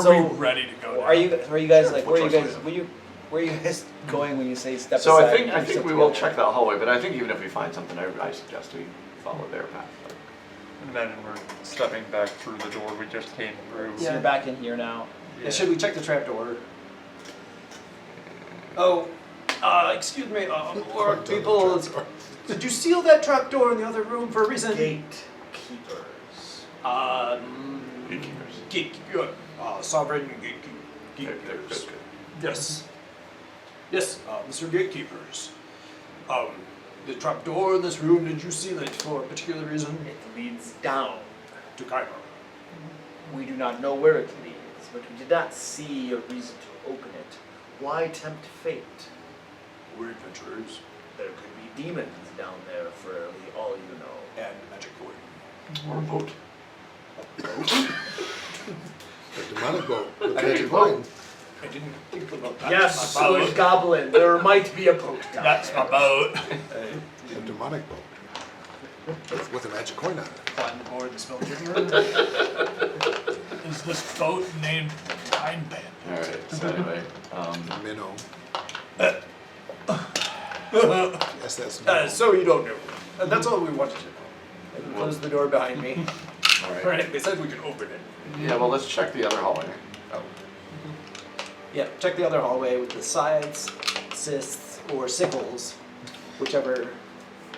So, we ready to go? Are you guys like? What Where are you choice guys? do we Where are you guys going when you say step So aside? I think and step we will together? check that hallway, but I think even if we find something, I suggest we follow their path. Imagine we're stepping back through the door we just came through. So you're back in here now. Yeah, should we check the trapdoor? Oh, excuse me, or people, did you seal that trap door in the other room for a reason? Gatekeepers. Gatekeepers. Gatekeeper, sovereign gatekeepers. Good. Yes. Yes, Mr. Gatekeepers. The trap door in this room, did you seal it for a particular reason? It leads down. To Cairo. We do not know where it leads, but we did not see a reason to open it. Why tempt fate? We're adventurers. There could be demons down there for all you know. And magic coin. Or a boat. The demonic boat with Magic magic boat. coin. I didn't think about that. Yes, My boat. good goblin. There might be a boat down That's there. my boat. The demonic boat. With a magic coin on it. Climb aboard the spell Is this boat named Pine Pen? Alright, so anyway, Minnow. Yes, that's So you don't know. That's all we wanted to know. And close the door behind me. alright. Right, they said we could open it. Yeah, well, let's check the other hallway. Yeah, check the other hallway with the scythes, cysts, or sickles, whichever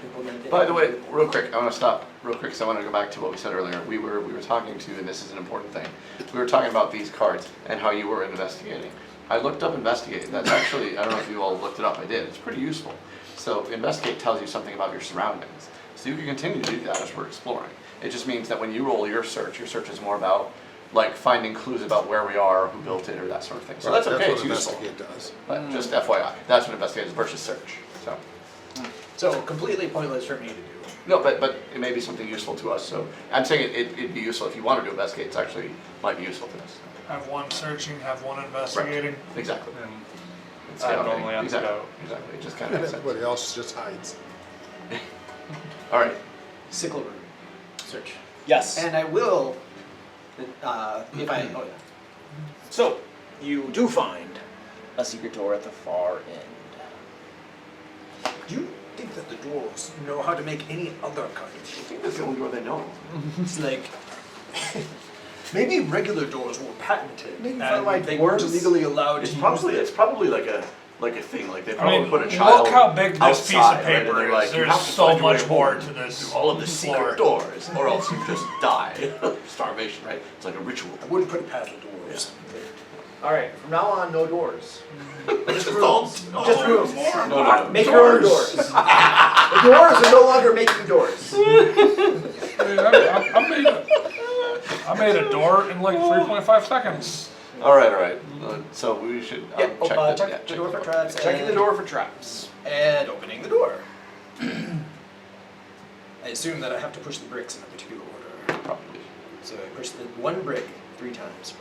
implemented. By the way, real quick, I want to stop real quick because I want to go back to what we said earlier. We were talking to, and this is an important thing. We were talking about these cards and how you were investigating. I looked up investigate. That's actually, I don't know if you all looked it up. I did. It's pretty useful. So investigate tells you something about your surroundings. So you can continue to do that as we're exploring. It just means that when you roll your search is more about like finding clues about where we are, who built it, or that sort of thing. So that's okay. That's It's what useful. investigate does. But just FYI, that's what investigate is versus search. So. So completely pointless for me to do. No, but it may be something useful to us, so I'm saying it'd be useful if you wanted to investigate, it's actually might be useful to us. Have one searching, have one investigating. Exactly. And It's I scouting. normally have to Exactly. go. Exactly, it just kind of And makes sense. everybody else just hides. Alright, Sickle room. Search. Yes. And I will, if I, oh yeah. So, you do find a secret door at the far end. Do you think that the dwarves know how to make any other kind of I think that's the only door they know. It's like maybe regular doors were patented Maybe and by they dwarves? weren't legally allowed It's to probably use it's probably like a thing, like they I probably mean, put a child look how big this piece of outside, right, and paper they're is. like, you There's have to so find your much way more home to this. through all of the floor. secret doors, or else you just die. Starvation, right? It's like a ritual. I wouldn't put it past the dwarves. Alright, from now on, no doors. Just rooms. Just rooms. No. Make your own doors. The dwarves are no longer making doors. I made a door in like 3.5 seconds. Alright. So we should Yeah, check check the door for traps. Checking the and- door for traps. And opening the door. I assume that I have to push the bricks in a particular order. Probably. So I push the one brick 3 times.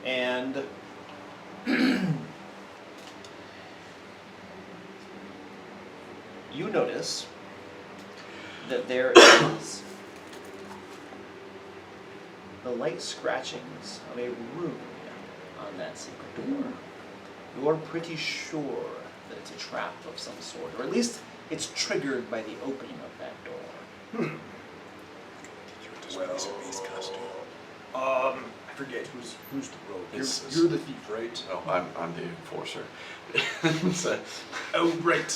And you notice that there is the light scratchings of a rune on that secret door. You're pretty sure that it's a trap of some sort, or at least it's triggered by the opening of that door. I forget who's the rogue. It's- You're the thief, right? No, I'm the enforcer. So, Oh right.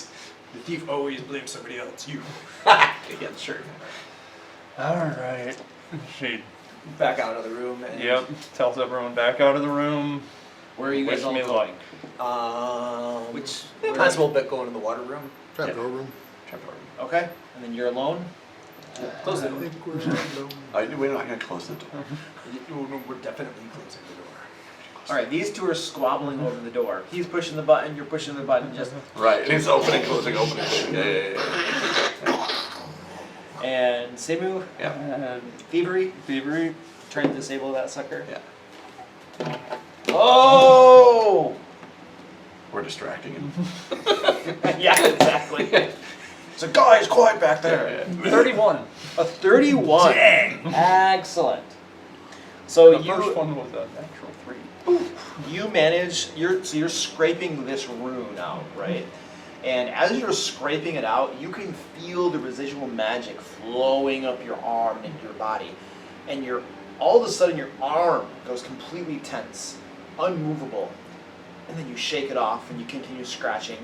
The thief always blames somebody else. You. yeah, sure. Alright. She, Back out of the room. And, yep, tells everyone back out of the room. Where are you guys Wish all me going? luck. Which Might as well go into the water room. Trapdoor room. Trapdoor. Okay, and then you're alone. Close the I door. think we're alone. We're not gonna close the door. No, we're definitely closing the door. All right, these two are squabbling over the door. He's pushing the button, you're pushing the button. Just Right, and it's opening, closing, opening, closing. Yeah. and Simu, And thievery. thievery. Try to disable that sucker. Yeah. Oh! We're distracting him. Yeah, exactly. So guys, quiet back there. 31. A 31. Dang. Excellent. So The first one was a natural 3. you manage, you're scraping this rune out, right? And as you're scraping it out, you can feel the residual magic flowing up your arm and into your body. And all of a sudden your arm goes completely tense, unmovable. And then you shake it off and you continue scratching.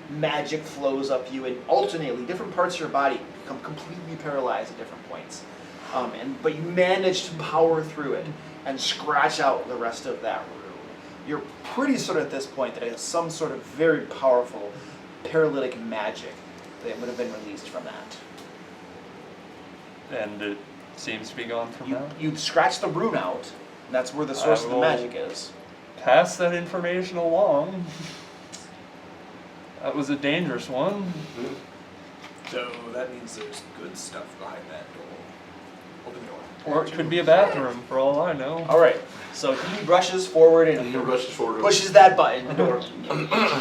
Magic flows up you, and alternately, different parts of your body become completely paralyzed at different points. But you manage to power through it and scratch out the rest of that rune. You're pretty certain at this point that it has some sort of very powerful paralytic magic that would have been released from that. And it seems to be gone from now. You scratch the rune out, and that's where the source of the will- magic is. Pass that information along. That was a dangerous one. So that means there's good stuff behind that door. Open the door. Or it could be a bathroom, for all I know. All right, so he rushes forward and He rushes forward. pushes that button. The door.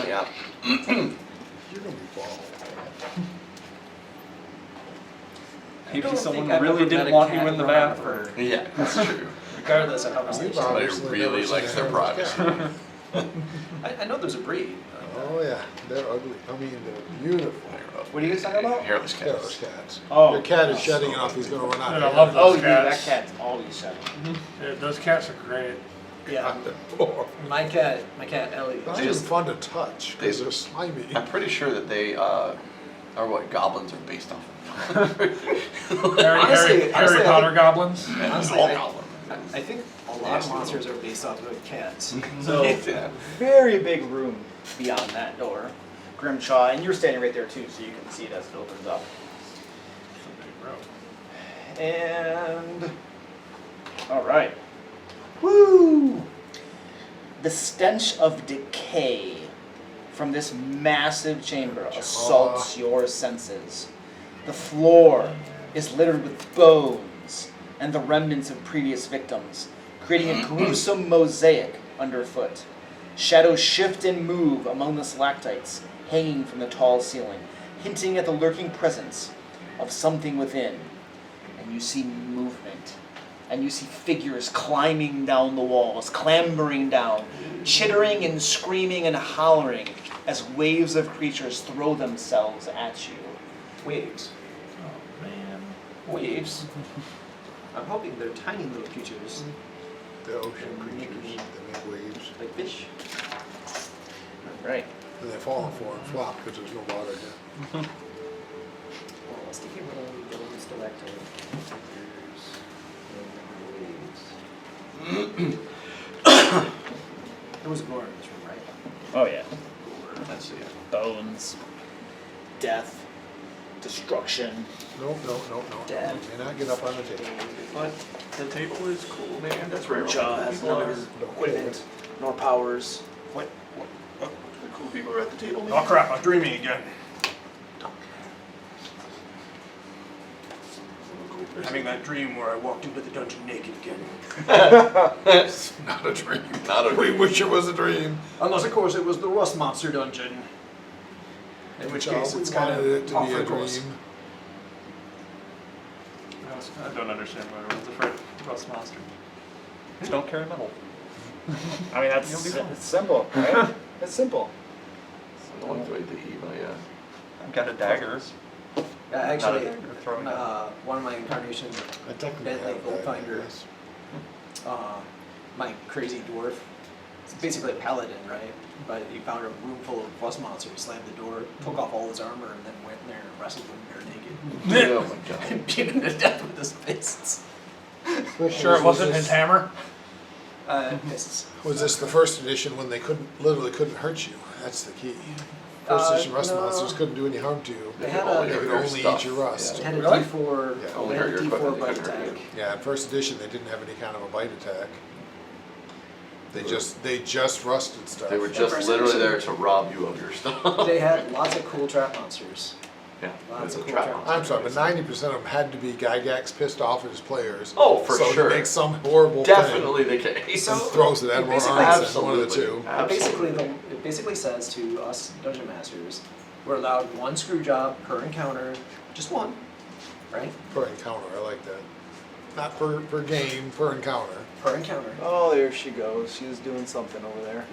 Yeah. You're gonna be bald. Maybe someone I've really ever met didn't a want you cat in the run bathroom. Yeah, that's true. Regardless of how much You've they Somebody obviously really never likes seen their a hairless privacy. cat. I know there's a breed. Oh yeah, they're ugly. I mean, they're beautiful. What are you guys talking about? Hairless Hairless cats. cats. Oh. Your cat is shedding off. He's gonna run out. Dude, of I love hair. Oh, those dude, that cats. cat's always shedding. Dude, those cats are great. Yeah. Oh, My cat Ellie. Not even fun to touch because they're slimy. I'm pretty sure that they are what goblins are based off of. Honestly, Harry Potter goblins. Honestly, all I- goblins. I think a lot Yes, of monsters are based off of cats. So, Yeah. very big room beyond that door. Grimshaw, and you're standing right there too, so you can see it as it opens up. And all right, woo! The stench of decay from this massive chamber assaults your senses. The floor is littered with bones and the remnants of previous victims, creating a gruesome mosaic underfoot. Shadows shift and move among the stalactites hanging from the tall ceiling, hinting at the lurking presence of something within. And you see movement, and you see figures climbing down the walls, clambering down, chittering and screaming and hollering as waves of creatures throw themselves at you. Waves. Oh man. Waves. I'm hoping they're tiny little creatures, The ocean creatures. They make waves. like fish. Right. And they fall and fall and flop because there's no water here. Well, sticky little stalactite. There was a gore in this room, right? Oh yeah. Let's see. Bones, death, destruction. No. Dad. You may not get up on the table. But the table is cool, man. That's rare. Jaw has no equipment, nor powers. What? The cool people are at the table, man. Oh crap! I'm dreaming again. Having that dream where I walked into the dungeon naked again. It's not a dream. Not a We wish it was a dream. Unless, of course, it was the Rust Monster dungeon. In which case, it's kind wanted it of to off be the a course. dream. I don't understand why everyone's afraid of Rust Monster. Don't carry metal. I mean, that's You'll be fine. it's simple, right? It's simple. I want to the Eva, yeah. I've got a dagger. Yeah, actually, Not a throwing down. one of my incarnations, I technically Bentley have that, Pathfinder. yes. My crazy dwarf. It's basically a paladin, right? But he found a room full of rust monsters, slammed the door, took off all his armor, and then went in there and wrestled them bare naked. Oh my god. And beat him to death with his fists. Sure, it wasn't his hammer. Fists. Was this the first edition when they literally couldn't hurt you? That's the key. First edition rust no. monsters couldn't do any harm to you. They had all a- They could your only stuff. eat your rust. It had a Really? D4, Yeah. Only it had hurt a your D4 equipment, bite they couldn't hurt attack. you. Yeah, in first edition they didn't have any kind of a bite attack. They just rusted stuff. They were just first literally edition- there to rob you of your stuff. They had lots of cool trap monsters. Yeah, Lots it's of a cool trap trap. monster. I'm sorry, but 90% of them had to be Gygax pissed off at his players. Oh, for so sure. he makes some horrible Definitely the case. thing and throws it at him or basically- arms it, one of the two. But basically, it basically says to us dungeon masters, We're allowed one screw job per encounter, just one, right? Per encounter, I like that. Not per game, per encounter. Per encounter. Oh, there she goes. She's doing something over there.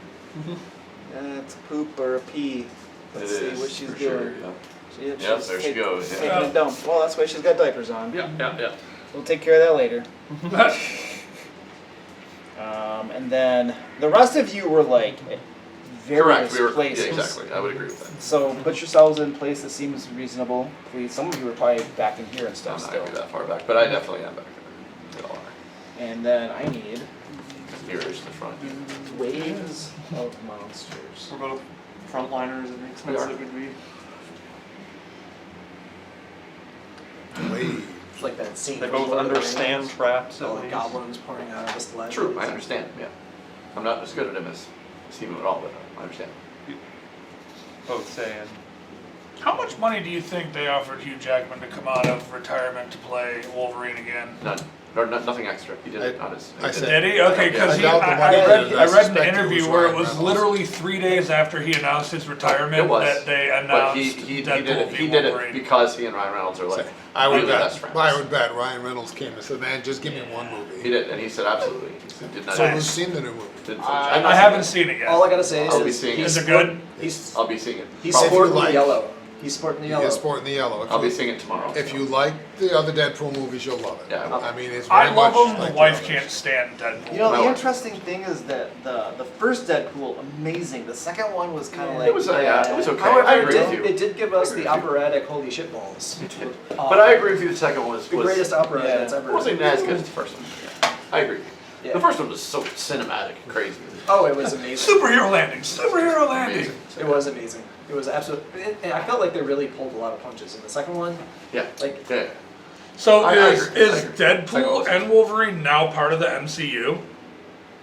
It's a poop or a pee. Let's see what she's for doing. Sure, Yeah, yeah, she's there she goes. taking Yeah. a dump. Well, that's why she's got diapers on. Yeah. We'll take care of that later. And then the rest of you were like at various Correct. We were. places. Yeah, exactly. I would agree with that. So put yourselves in a place that seems reasonable. Some of you were probably back in here and I'm stuff not still. gonna be that far back, but I definitely am back there. They all are. And then I need Mirrors to the front. waves of monsters. We're both frontliners and expensive would be. Wave. It's like that scene. They from both Lord of the understand Rings, traps. All at the least. goblins pouring out of the sledge. True, I understand. Yeah, I'm not as good at him as Steven at all, but I understand. Both saying. How much money do you think they offered Hugh Jackman to come out of retirement to play Wolverine again? None, or nothing extra. He did it on his. I said- Did he? Okay, because I doubt the money I did. I read an suspect it interview was where it Ryan was Reynolds. literally 3 days after he announced his retirement It was, that they But announced he Deadpool did it. v He did it Wolverine. because he and Ryan Reynolds are like I would really bet. best friends. I would bet Ryan Reynolds came and said, "Man, just give me one movie." He did, and he said absolutely. He said, did not. So who's seen the new movie? Didn't finish. I I've not haven't seen seen it yet. All I gotta say I'll be is seeing Is it. it good? He's I'll be seeing it. he's If you sporting the like- yellow. He's sporting the yellow. Yes, Sport in the Yellow. If I'll be you- seeing it tomorrow. If you like the other Deadpool movies, you'll love it. Yeah, I will. I mean, it's very I love much him. like The wife others. can't stand Deadpool. You know, No. the interesting thing is that the first Deadpool, amazing. The second one was kind of like. It was it was okay. However, I agree with you. it did give us the operatic holy shit balls. But I agree with you. The second one was The greatest opera Yeah. that's ever. It wasn't as good as the first one. I agree. Yeah. The first one was so cinematic and crazy. Oh, it was amazing. Superhero landing. Superhero landing. Amazing. It was amazing. It was absolutely. And I felt like they really pulled a lot of punches in the second one. Yeah. Like, Yeah. So I is agree. I agree. Second Deadpool one. and Wolverine now part of the MCU?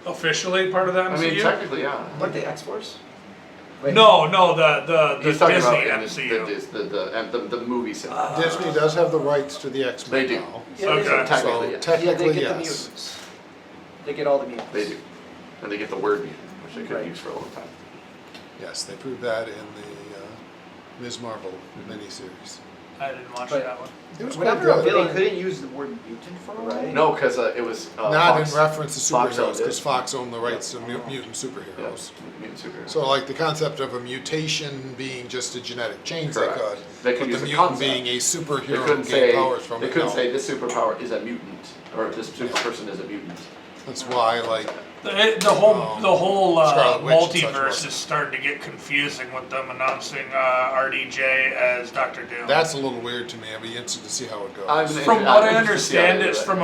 Officially part of the I MCU? mean, technically, yeah. like the X Force. No, the He's talking Disney about MCU. the movie cinema. Disney does have the rights to the X-Men They do. now. Yeah, Okay. they, So Technically, yes. technically, yeah, they get the yes. mutants. They get all the mutants. They do. And they get the word mutant, which they couldn't Right. use for a long time. Yes, they proved that in the Ms. Marvel miniseries. I didn't watch But- that one. It was quite Whenever a good. They villain- couldn't use the word mutant for a while? Right. No, because it was Not Fox. in reference to Fox superheroes, owned it. because Fox owned the rights to mutant superheroes. Yes, mutant superheroes. So like the concept of a mutation being just a genetic change, Correct. they They could could. But use the the mutant concept. being a They superhero couldn't who say gained powers from they it. couldn't No. say this superpower is a mutant or this super person is a mutant. That's why, like, The whole Scarlet Witch and such multiverse was. is starting to get confusing with them announcing RDJ as Doctor Doom. that's a little weird to me. I'd be interested to see how it goes. From what I understand, it's from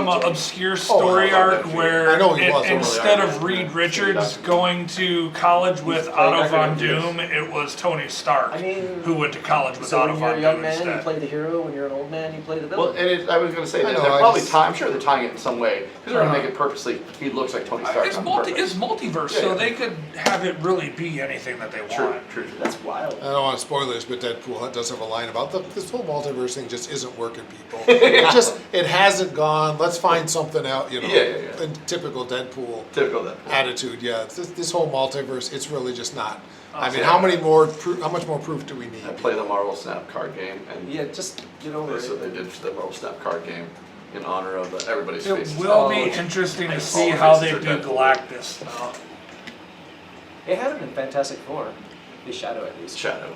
an obscure story I arc where know he was instead earlier. of Reed Richards going to college with played Otto Doctor Von Doom. Doom, it was Tony Stark I mean, who went to college with So Otto when you're Von a young Doom man, you instead. play the hero. When you're an old man, you play the Well, villain. and I was going to say I that know, they're I probably just- I'm sure they're tying it in some way because they're going to make it purposely. He looks like Tony Stark. It's, on multi- purpose. it's multiverse, Yeah, so yeah. they could have it really be anything that they True, want. true. That's wild. I don't want spoilers, but Deadpool does have a line about this whole multiverse thing just isn't working, people. It hasn't gone. Let's find something out, you know. Yeah. In typical Deadpool Typical that. attitude. Yeah, this whole multiverse, it's really just not. I mean, Yeah. how much more proof do we need? I play the Marvel Snap card game, and Yeah, just get over that's what it. they did for the Marvel Snap card game in honor of everybody's It faces. will be Oh, interesting to like see all how faces they are do Deadpool. Galactus. though. It had him in Fantastic Four. The Shadow, at least. Shadow.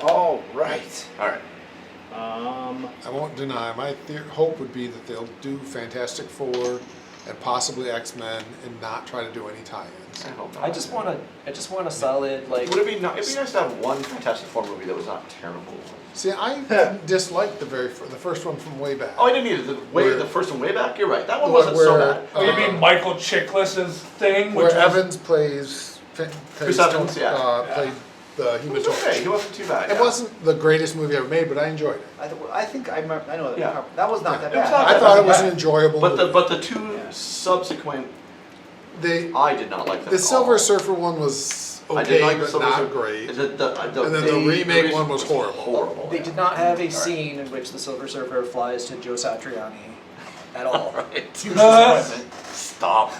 All right. All right. I won't deny. My hope would be that they'll do Fantastic Four and possibly X-Men and not try to do any tie-ins. I hope not. I just want a solid like. Would it be nice to have one Fantastic Four movie that was not terrible? See, I disliked the first one from way back. Oh, I didn't either. Where- The first one way back. You're right. That one wasn't so where, bad. You mean Michael Chiklis's thing, Where which was Evans plays Chris Evans, yeah. played the It Human was Torch. okay. He wasn't too bad. It yeah. wasn't the greatest movie ever made, but I enjoyed it. I think I remember. I know that. Yeah. That was not that It was bad. not I that thought it was bad. an enjoyable movie. But the two Yeah. subsequent, the I did not like them. the at Silver all. Surfer one was I okay, didn't like the but Silver not Surfer. great. And then the remake one was horrible. Horrible. They did not have a scene in which the Silver Surfer flies to Joe Satriani at all. Right. Huge disappointment. Stop.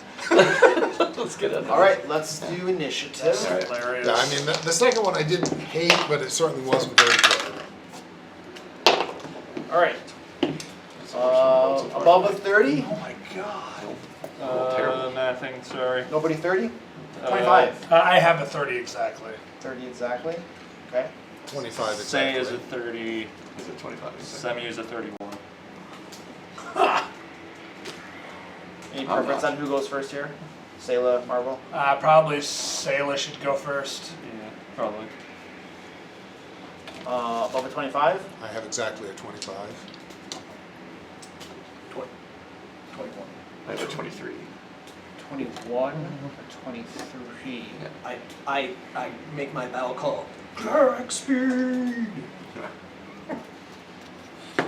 Let's get it. All right, let's do initiative. Hilarious. Yeah, I mean, the second one I didn't hate, but it certainly wasn't very good. All right. Above a 30? Oh my god. Terrible. Nothing, sorry. Nobody 30? 25. I have a 30 exactly. 30 exactly. Okay. 25 Say exactly. is a 30. Is it 25? Semi is a 31. Any I'm preference not. on who goes first here? Sayla, Marvel? Probably Sayla should go first. Yeah, probably. Above a 25? I have exactly a 25. 21. I have a 23. 21 or 23? I make my battle call. Cleric speed.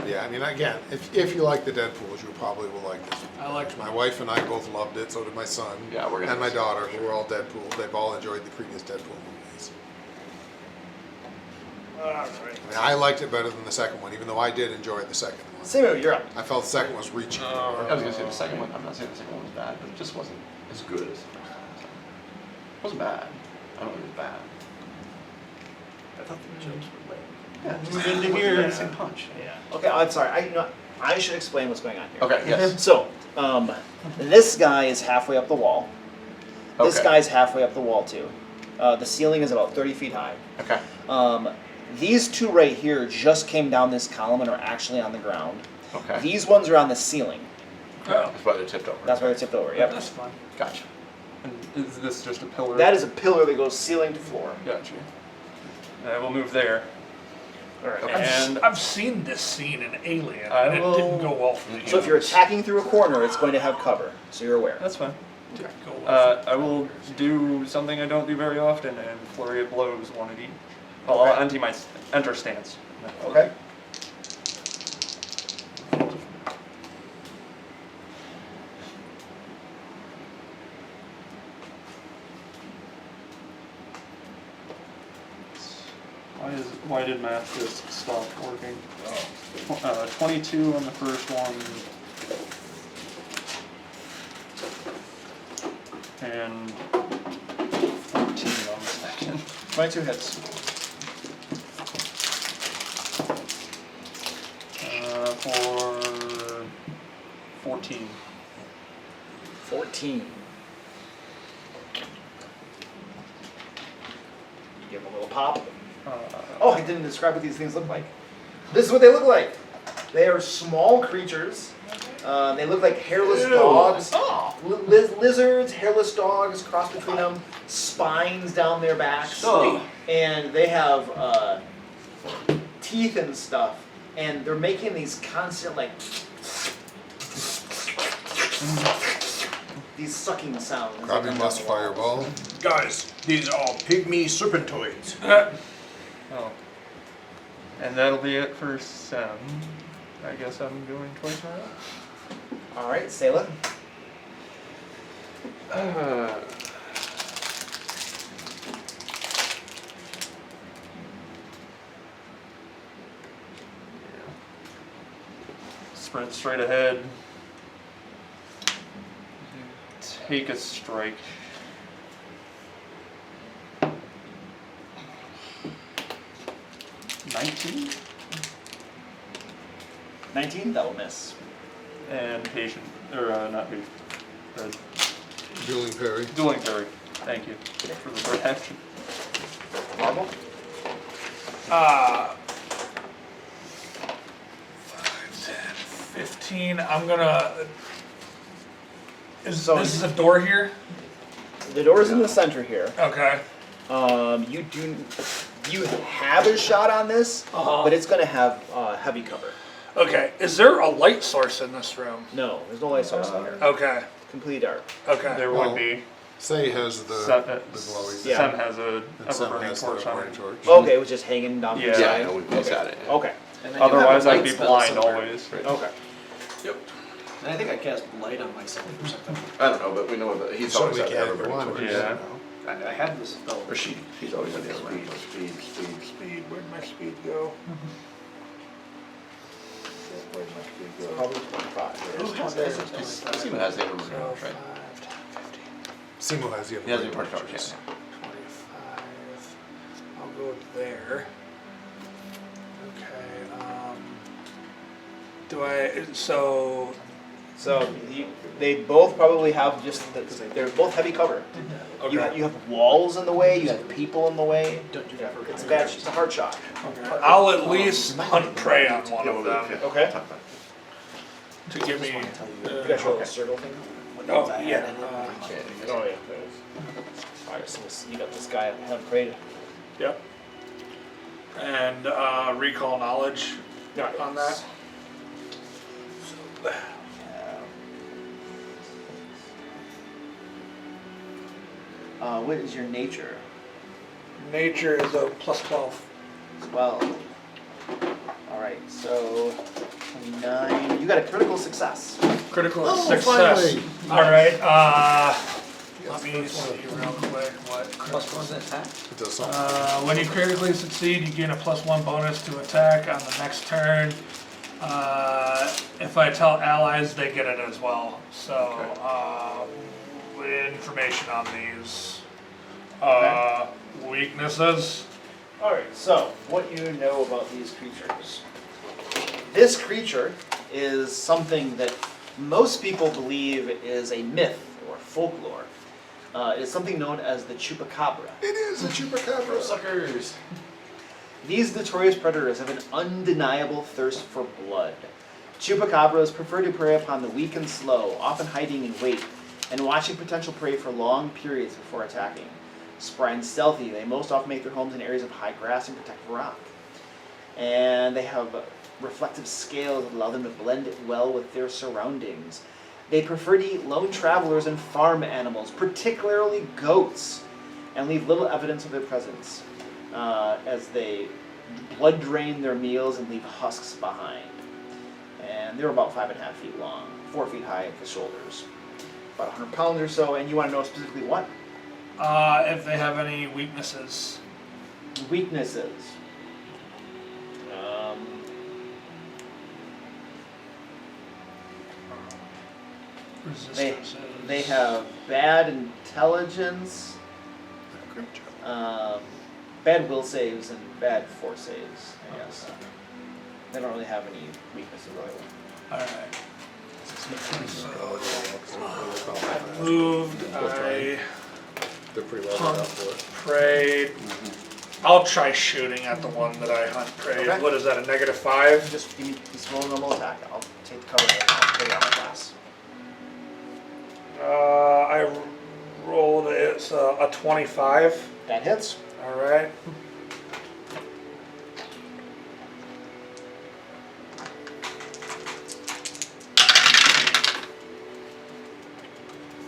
Yeah, I mean, again, if you like the Deadpools, you probably will like this one. I like My wife and I both loved it, so did my son. Yeah, we're gonna and my see daughter, who were all Deadpool. They've all enjoyed the previous Deadpool movies. Alright. I mean, I liked it better than the second one, even though I did enjoy the second one. Samu, you're up. I felt the second was reaching. I was gonna say the second one. I'm not saying the second one was bad, but it just wasn't as good as the first one. It wasn't bad. I don't think it was bad. I thought the jokes were lame. Yeah, just Good to hear. the same punch. Yeah. Okay, I'm sorry. I should explain what's going on here. Okay. Yes. So, this guy is halfway up the wall. This Okay. guy's halfway up the wall too. The ceiling is about 30 feet high. Okay. These two right here just came down this column and are actually on the ground. Okay. These ones are on the ceiling. Oh, That's why they're tipped over. That's why they're tipped over. Yep. that's fun. Gotcha. And is this just a pillar? That is a pillar that goes ceiling to floor. Gotcha. I will move there. Alright. And I've seen this scene in Alien, I and it will- didn't go well for the So if you're attacking through a corner, it's going to have cover, so you're aware. that's fine. didn't go well I will do something I don't do very often and flurry of blows one at each. Well, Okay. I'll enter stance. Okay. Why did math just stop working? 22 on the first one. And 14 on the second. 22 hits. For 14. 14. Give them a little pop. Oh, I didn't describe what these things look like. This is what they look like. They are small creatures. They look like hairless dogs. Lizards, hairless dogs, cross between them, spines down their backs. Oh. And they have teeth and stuff. And they're making these constant, like, these sucking sounds. Grab your must fireball. Guys, these are pygmy serpentoids. Oh. And that'll be it for Sam. I guess I'm going twice around. Alright, Sayla. Sprint straight ahead. Take a strike. $19? 19? That will miss. And patient, or not patient. Dueling parry. Dueling parry. Thank you for the protection. Marble? 5, 10, 15. I'm gonna. So this is a door here? The door's in the center here. Okay. You have a shot on this, Uh-huh. but it's going to have heavy cover. Okay. Is there a light source in this room? No, there's no light source in here. Okay. Completely dark. Okay. There Well, would be. Say has the Sam, glowy. Yeah. Sam has a And Sam ever-burning has torch the on burning it. torch. Okay, it was just hanging down Yeah. the Yeah, side. I know we've both had it. Yeah. Okay. And I do have a Otherwise, I'd light be spell blind somewhere. always. Okay. Yep. And I think I cast light on myself or something. I don't know, but we know that he's always Certainly had can if you everybody want. torch. Yeah. I had this spell. Or she. He's always had the other one. Speed. Where'd my speed go? Where'd my speed go? Probably 25. Steven has the other one, right? Simu has the He has the upgrade upgrade charges. 25. I'll go there. Okay. Do I? So. So they both probably have just they're both heavy cover. Okay. You have walls in the way. You have people in the way. It's bad. It's a hard shot. I'll at least hunt prey on one of them Okay. to give me. You got your little circle thing. Oh yeah. Oh yeah. Alright, so you got this guy having prayed. Yep. And recall knowledge on that. What is your nature? Nature is a +12. 12. Alright, so 29. You got a critical success. Critical Oh, success. finally. All right. Yes, Let me first see one. real quick what critical. attack? It does something. When you critically succeed, you gain a +1 bonus to attack on the next turn. If I tell allies, they get it as well. So, information on these. Weaknesses. Alright, so what you know about these creatures. This creature is something that most people believe is a myth or folklore. It is something known as the chupacabra. It is a chupacabra. Suckers. These notorious predators have an undeniable thirst for blood. Chupacabras prefer to prey upon the weak and slow, often hiding in wait and watching potential prey for long periods before attacking. Spry and stealthy, they most often make their homes in areas of high grass and protected rock. And they have reflective scales that allow them to blend well with their surroundings. They prefer to eat lone travelers and farm animals, particularly goats, and leave little evidence of their presence as they blood drain their meals and leave husks behind. And they're about 5.5 feet long, 4 feet high at the shoulders, about 100 pounds or so. And you want to know specifically what? If they have any weaknesses. Weaknesses. Resistances. They have bad intelligence, bad will saves, and bad force saves, I guess. They don't really have any weaknesses, really. Alright. I moved, I They're pretty well set up for it. prayed. I'll try shooting at the one that I hunt prayed. Okay. What is that, a -5? Just give me this roll normal attack. I'll take the cover and I'll put it on my class. I rolled, it's a 25. That hits. Alright.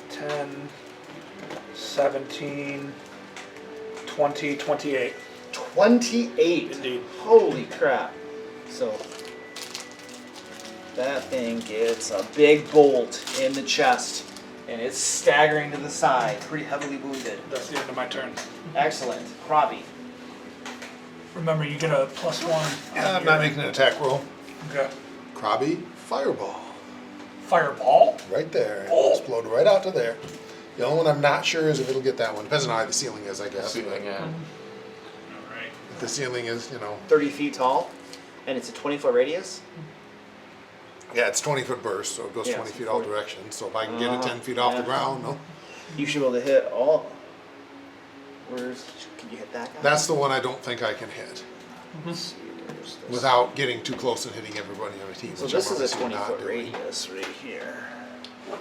Ten, 17, 20, 28. 28. Indeed. Holy crap. So that thing gets a big bolt in the chest and it's staggering to the side, pretty heavily wounded. That's the end of my turn. Excellent. Krabi. Remember, you get a +1. Yeah, I'm not making an attack roll. Okay. Krabi, fireball. Fireball? Right there. Oh. Explode right out to there. The only one I'm not sure is if it'll get that one. Depends on how high the ceiling is, I guess. Ceiling, yeah. Alright. If the ceiling is, 30 feet tall, and it's a 20-foot radius. yeah, it's 20-foot burst, so it goes Yeah, 20 it's feet all 40. directions. So if I can get it 10 feet off the yeah. ground, no. You should be able to hit all. Can you hit that guy? That's the one I don't think I can hit Let's see, there's this. without getting too close and hitting everybody on the team. So which this I'm is a obviously not 20-foot doing. radius right here.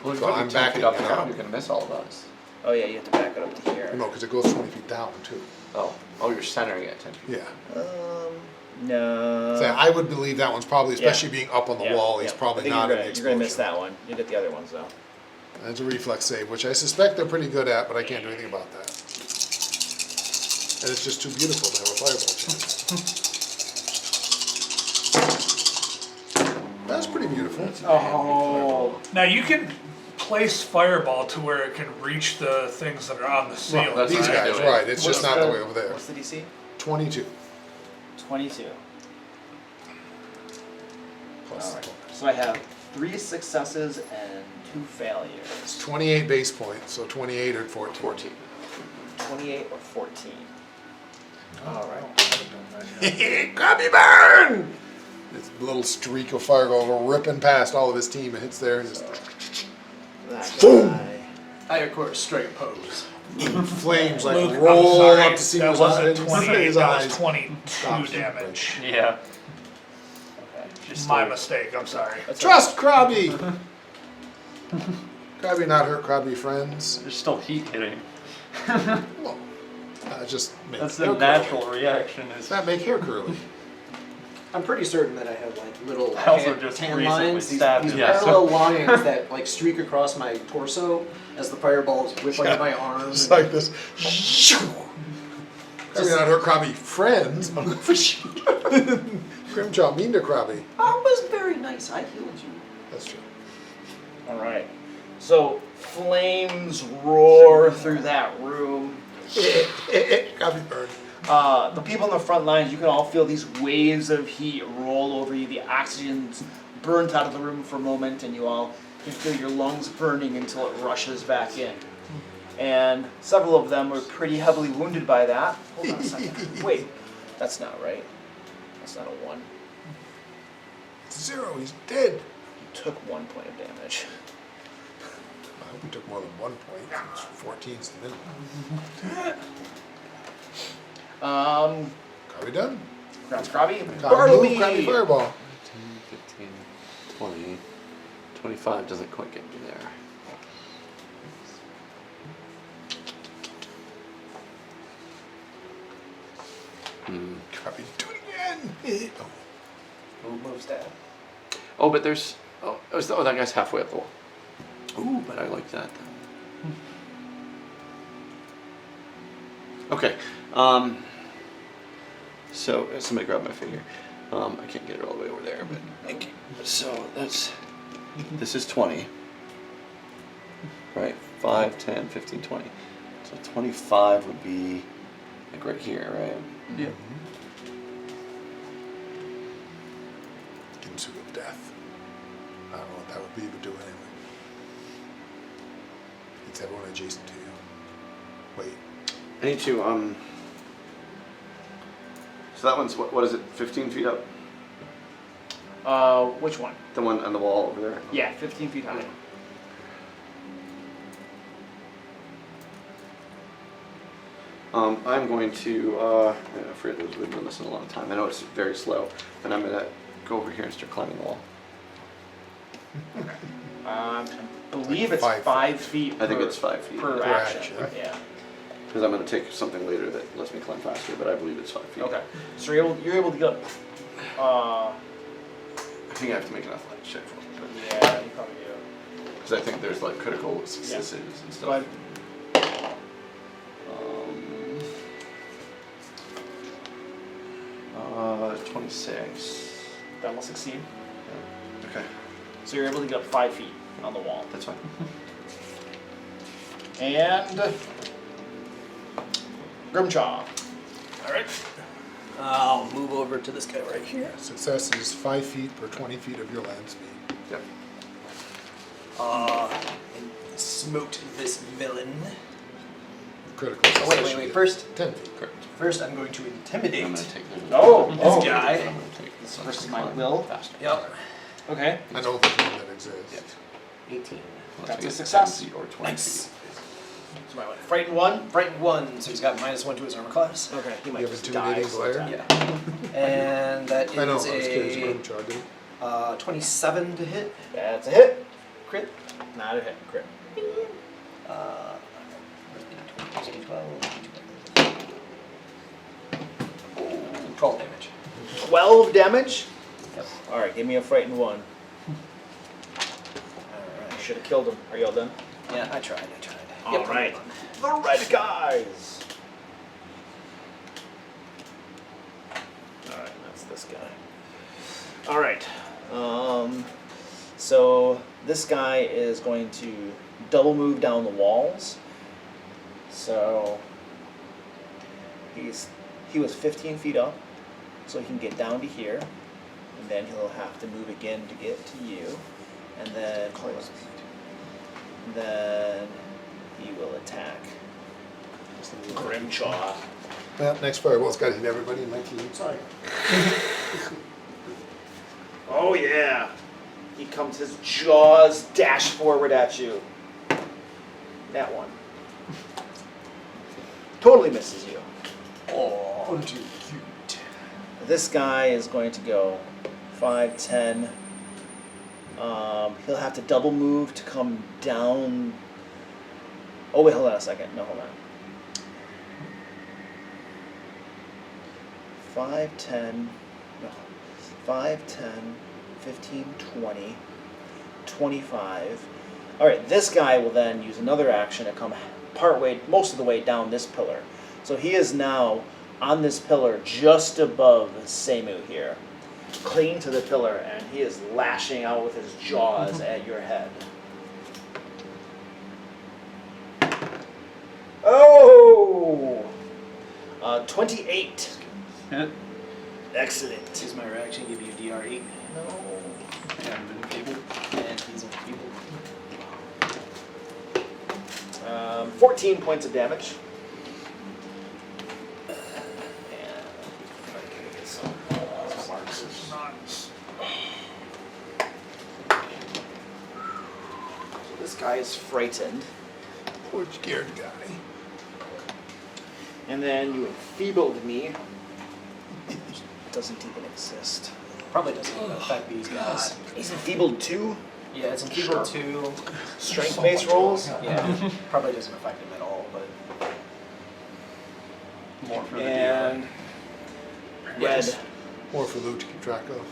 Well, So I'm backing off it the up. ground, you're gonna miss all of us. Oh yeah, you have to back it up to here. No, because it goes 20 feet down too. Oh, you're centering it 10 feet. Yeah. No. So I would believe that one's probably, especially being up on the Yeah, wall, he's yeah. I probably think not you're in the gonna, you're gonna miss explosion. that one. You get the other ones though. That's a reflex save, which I suspect they're pretty good at, but I can't do anything about that. And it's just too beautiful to have a fireball chance. That's pretty beautiful. Oh. Now you can place fireball to where it can reach the things that are on the ceiling. that's These what I guys, do it. right, it's just What's not the way over there. What's the DC? 22. 22. Plus Alright. So I have 3 successes and 2 failures. It's 28 base points, so 28 or 14. 14. 28 or 14. Alright. Krabby burn! This little streak of fire goes ripping past all of his team and hits there and just That Boom! guy. I, of course, straight pose. flames like Luke, I'm roll sorry, up to see that his wasn't eyes. 28, His that was eyes. 22 Stops. damage. Yeah. Just my mistake, I'm sorry. Trust Krabby! Krabby not hurt Krabby friends. There's still heat hitting. Well, just make That's hair the curly. natural reaction. Is Does that make hair curly? I'm pretty certain that I have like little I also tan, just tan recently lines, these stabbed these him. parallel lines that like streak across my torso as the fireballs whip Yeah. under my arms. It's like this. Krabby not hurt Krabby friends. Grimjaw mean to Krabby. I was very nice. I healed you. That's true. Alright. So, flames roar through that room. Krabby burn. The people on the front lines, you can all feel these waves of heat roll over you. The oxygen's burnt out of the room for a moment, and you all can feel your lungs burning until it rushes back in. And several of them were pretty heavily wounded by that. Hold on a second. Wait, that's not right. That's not a 1. It's 0. He's dead. You took 1 point of damage. I hope he took more than 1 point. 14's the minimum. Krabby done? That's Krabby. Krabby Bartleby! move, Krabby fireball. 15, 20, 25 doesn't quite get me there. Krabby, do it again. Move stab. Oh, but there's... Oh, that guy's halfway up the wall. Ooh, but I like that. Okay. So, somebody grab my finger. I can't get it all the way over there, but... Okay. So, that's... This is 20. Right? 5, 10, 15, 20. So 25 would be... Like right here, right? yeah. Ginsu of death. I don't know what that would be, but do it anyway. It's everyone adjacent to you. Wait. I need to, So that one's, what is it, 15 feet up? Which one? The one on the wall over there? Yeah, 15 feet high. I'm going to, I forget those, we've done this in a long time. I know it's very slow, but I'm gonna go over here and start climbing the wall. I believe it's Like 5 feet. I think per- it's 5 feet. per Per action. action. Yeah. Because I'm gonna take something later that lets me climb faster, but I believe it's 5 feet. Okay. So you're able to get up. I think I have to make an athletics check for it. Yeah, you probably do. Because I think there's like critical successes and stuff. But 26. that will succeed. Okay, So you're able to get up 5 feet on the wall. that's fine. And Grimchaw. Alright. I'll move over to this guy right here. Success is 5 feet per 20 feet of your land speed. Yep. And smote this villain. Critical Oh, success. wait. First, 10 feet. Correct. first I'm going to I'm intimidate gonna take this this guy. I'm gonna take this one. Versus my will. Faster. Yep. Okay. I don't think one that exists. Yeah. 18. Unless That's we a get success. 10 feet or 20 Nice. feet. So I went frightened 1. Frightened 1, so he's got -1 to his armor class. Okay. He might You have just intimidating die. So glare? attack. Yeah. And that I know, I is was curious. a Grimjaw did it. 27 to hit. That's a hit. Crit. Not a hit. Crit. 12 damage. 12 damage. Yep. All right. Give me a frightened 1. Alright. I should have killed him. Are y'all done? Yeah, I tried. All right. The red guys. All right, that's this guy. All right. So this guy is going to double move down the walls. So he was 15 feet up, so he can get down to here, and then he'll have to move again to get to you, and then Then he will attack Grimjaw. Well, next fireball's got to hit everybody in my team. Sorry. Oh yeah! He comes, his jaws dash forward at you. That one. Totally misses you. Oh, aren't you cute? This guy is going to go 5, 10. He'll have to double move to come down. Oh wait, hold on a second. No, hold on. 5, 10. No. 5, 10, 15, 20, 25. Alright, this guy will then use another action to come most of the way down this pillar. So he is now on this pillar just above Seimu here, clinging to the pillar, and he is lashing out with his jaws at your head. Oh! 28. Hit. Excellent. Use my reaction, give you a DR8. No. And enfeebled. And he's enfeebled. 14 points of damage. This guy is frightened. Poor scared guy. And then you enfeebled me. Doesn't even exist. Probably doesn't even affect these guys. He's enfeebled too. Yeah, it's enfeebled 2. Strength-based rolls. Yeah, probably doesn't affect him at all, but. More for the And red. More for Luke to keep track of.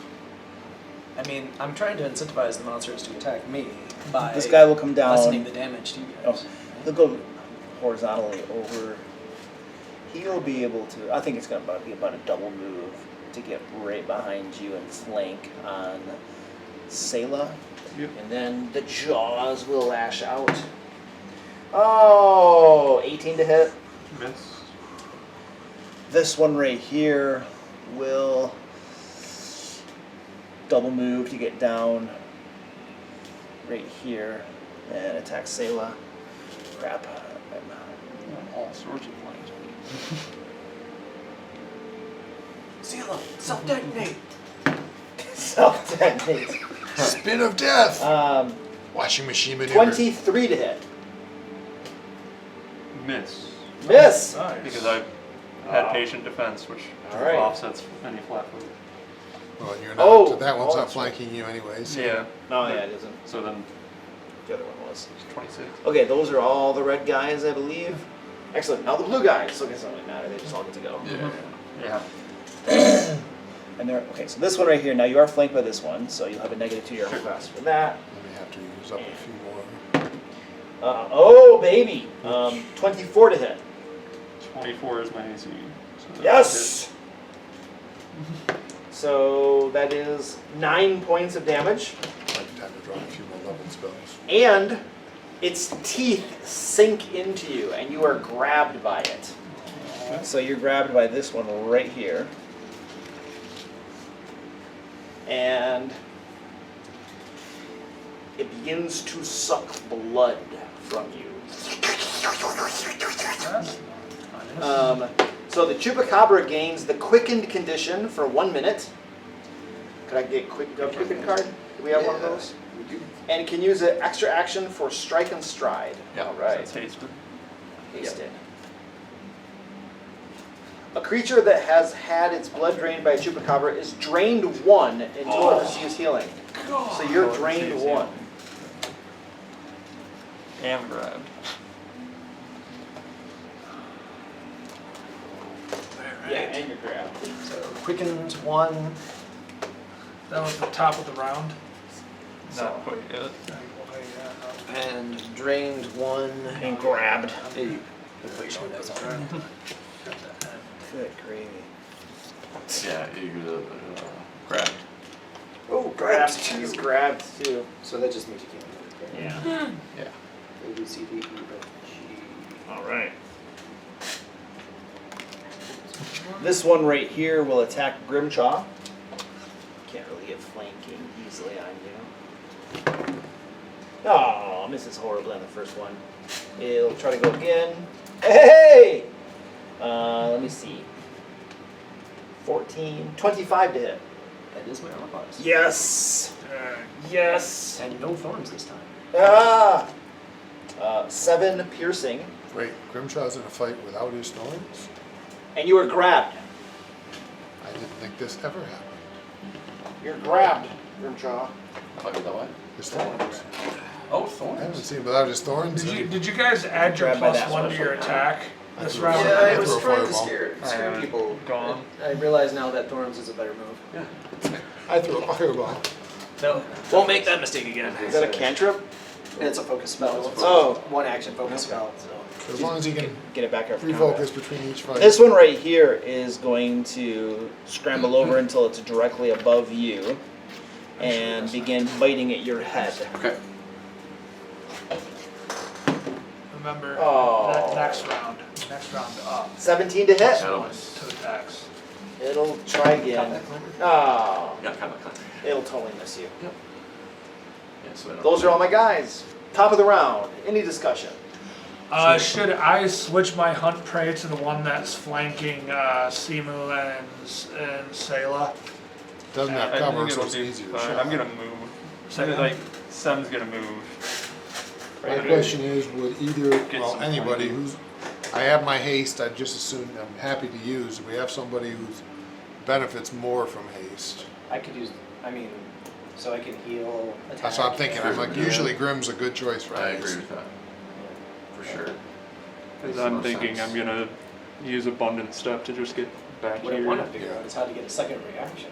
I mean, I'm trying to incentivize the monsters to attack me by This guy will come down. lessening the damage to you guys. Oh, he'll go horizontally over. He'll be able to. I think it's going to be about a double move to get right behind you and flank on Selah. Yep. And then the jaws will lash out. Oh, 18 to hit. Miss. This one right here will double move to get down right here and attack Selah. Crap. All sorts of flames. Selah, self-detonate! Self-detonate. Spin of death! Washing machine maneuver. 23 to hit. Miss. Miss! Because I had patient defense, which Alright. offsets any flat foot. Well, you're not. Oh! That one's Oh, not that's right. flanking you anyways. Yeah. No, yeah, it isn't. So then The other one was. it's 26. Okay, those are all the red guys, I believe. Excellent. Now the blue guys. So it doesn't really matter. They just all get to go. Yeah. And they're okay. So this one right here. Now you are flanked by this one, so you'll have a -2 to your class for that. We may have to use up a few more. Oh baby. 24 to hit. 24 is my AC. So that's Yes. So that is 9 points of damage, Might be time to draw a few more level spells. and its teeth sink into you, and you are grabbed by it. So you're grabbed by this one right here. And it begins to suck blood from you. So the Chupacabra gains the quickened condition for 1 minute. Could I get a quickened card? Do we have one of those? And can use an extra action for strike and stride. Yeah. All right. That's hasted. Hasted. A creature that has had its blood drained by a Chupacabra is drained 1 until it receives healing. So you're drained 1. And grabbed. Yeah, and you're grabbed. So quickened 1. That was the top of the round. Not quite yet. And drained 1. And grabbed. Hey, wait, no, that's all right. Good gravy. Yeah, you grabbed. Oh, grabbed. He's grabbed too. So that just means you can't do it. Yeah. Yeah. A, B, C, D, E, F, G. All right. This one right here will attack Grimjaw. Can't really get flanking easily on you. Oh, misses horribly on the first one. It'll try to go again. Hey! Let me see. 14, 25 to hit. That is my armor class. Yes! Yes! And no thorns this time. Ah! 7 piercing. Wait, Grimshaw's in a fight without his thorns? And you are grabbed. I didn't think this ever happened. You're grabbed, Grimshaw. Fuck the what? His thorns. Oh, I haven't thorns. seen him without his thorns. Did you guys add your Grabbed by plus that 1 to your special. attack this Yeah, round? Yeah, I I was threw a trying to fireball. scare people. Gone. I realize now that thorns is a better move. Yeah. I threw a fireball. No, Won't make that mistake again. Is that a cantrip? it's a focus spell. It's Oh. one action focus spell. So. As long as he can Get it back after combat. refocus between each fight. This one right here is going to scramble over until it's directly above you and begin biting at your head. Okay. Remember, Oh. that next round up. 17 to hit. That'll One miss. to attacks. It'll try again. Oh, Yeah, kind of. it'll totally miss you. Yeah, so I don't- Those are all my guys. Top of the round. Any discussion? Should I switch my hunt prey to the one that's flanking Simu and Sayla? Doesn't have I cover, think so it'll it's be easier to fine. shot. I'm gonna move. Second. Like, Sem's gonna move. My question is, would either, Get well, some anybody flanking. who's, I have my haste, I'd just assume, I'm happy to use. If we have somebody who's benefits more from haste. I could use. I mean, so I can heal. Attack. That's what I'm thinking. I'm like, Yeah. usually Grim's a good choice for I haste. agree with that. For sure. Because Makes I'm most thinking sense. I'm gonna use abundant stuff to just get back What I here. want to figure out is how to get a second reaction.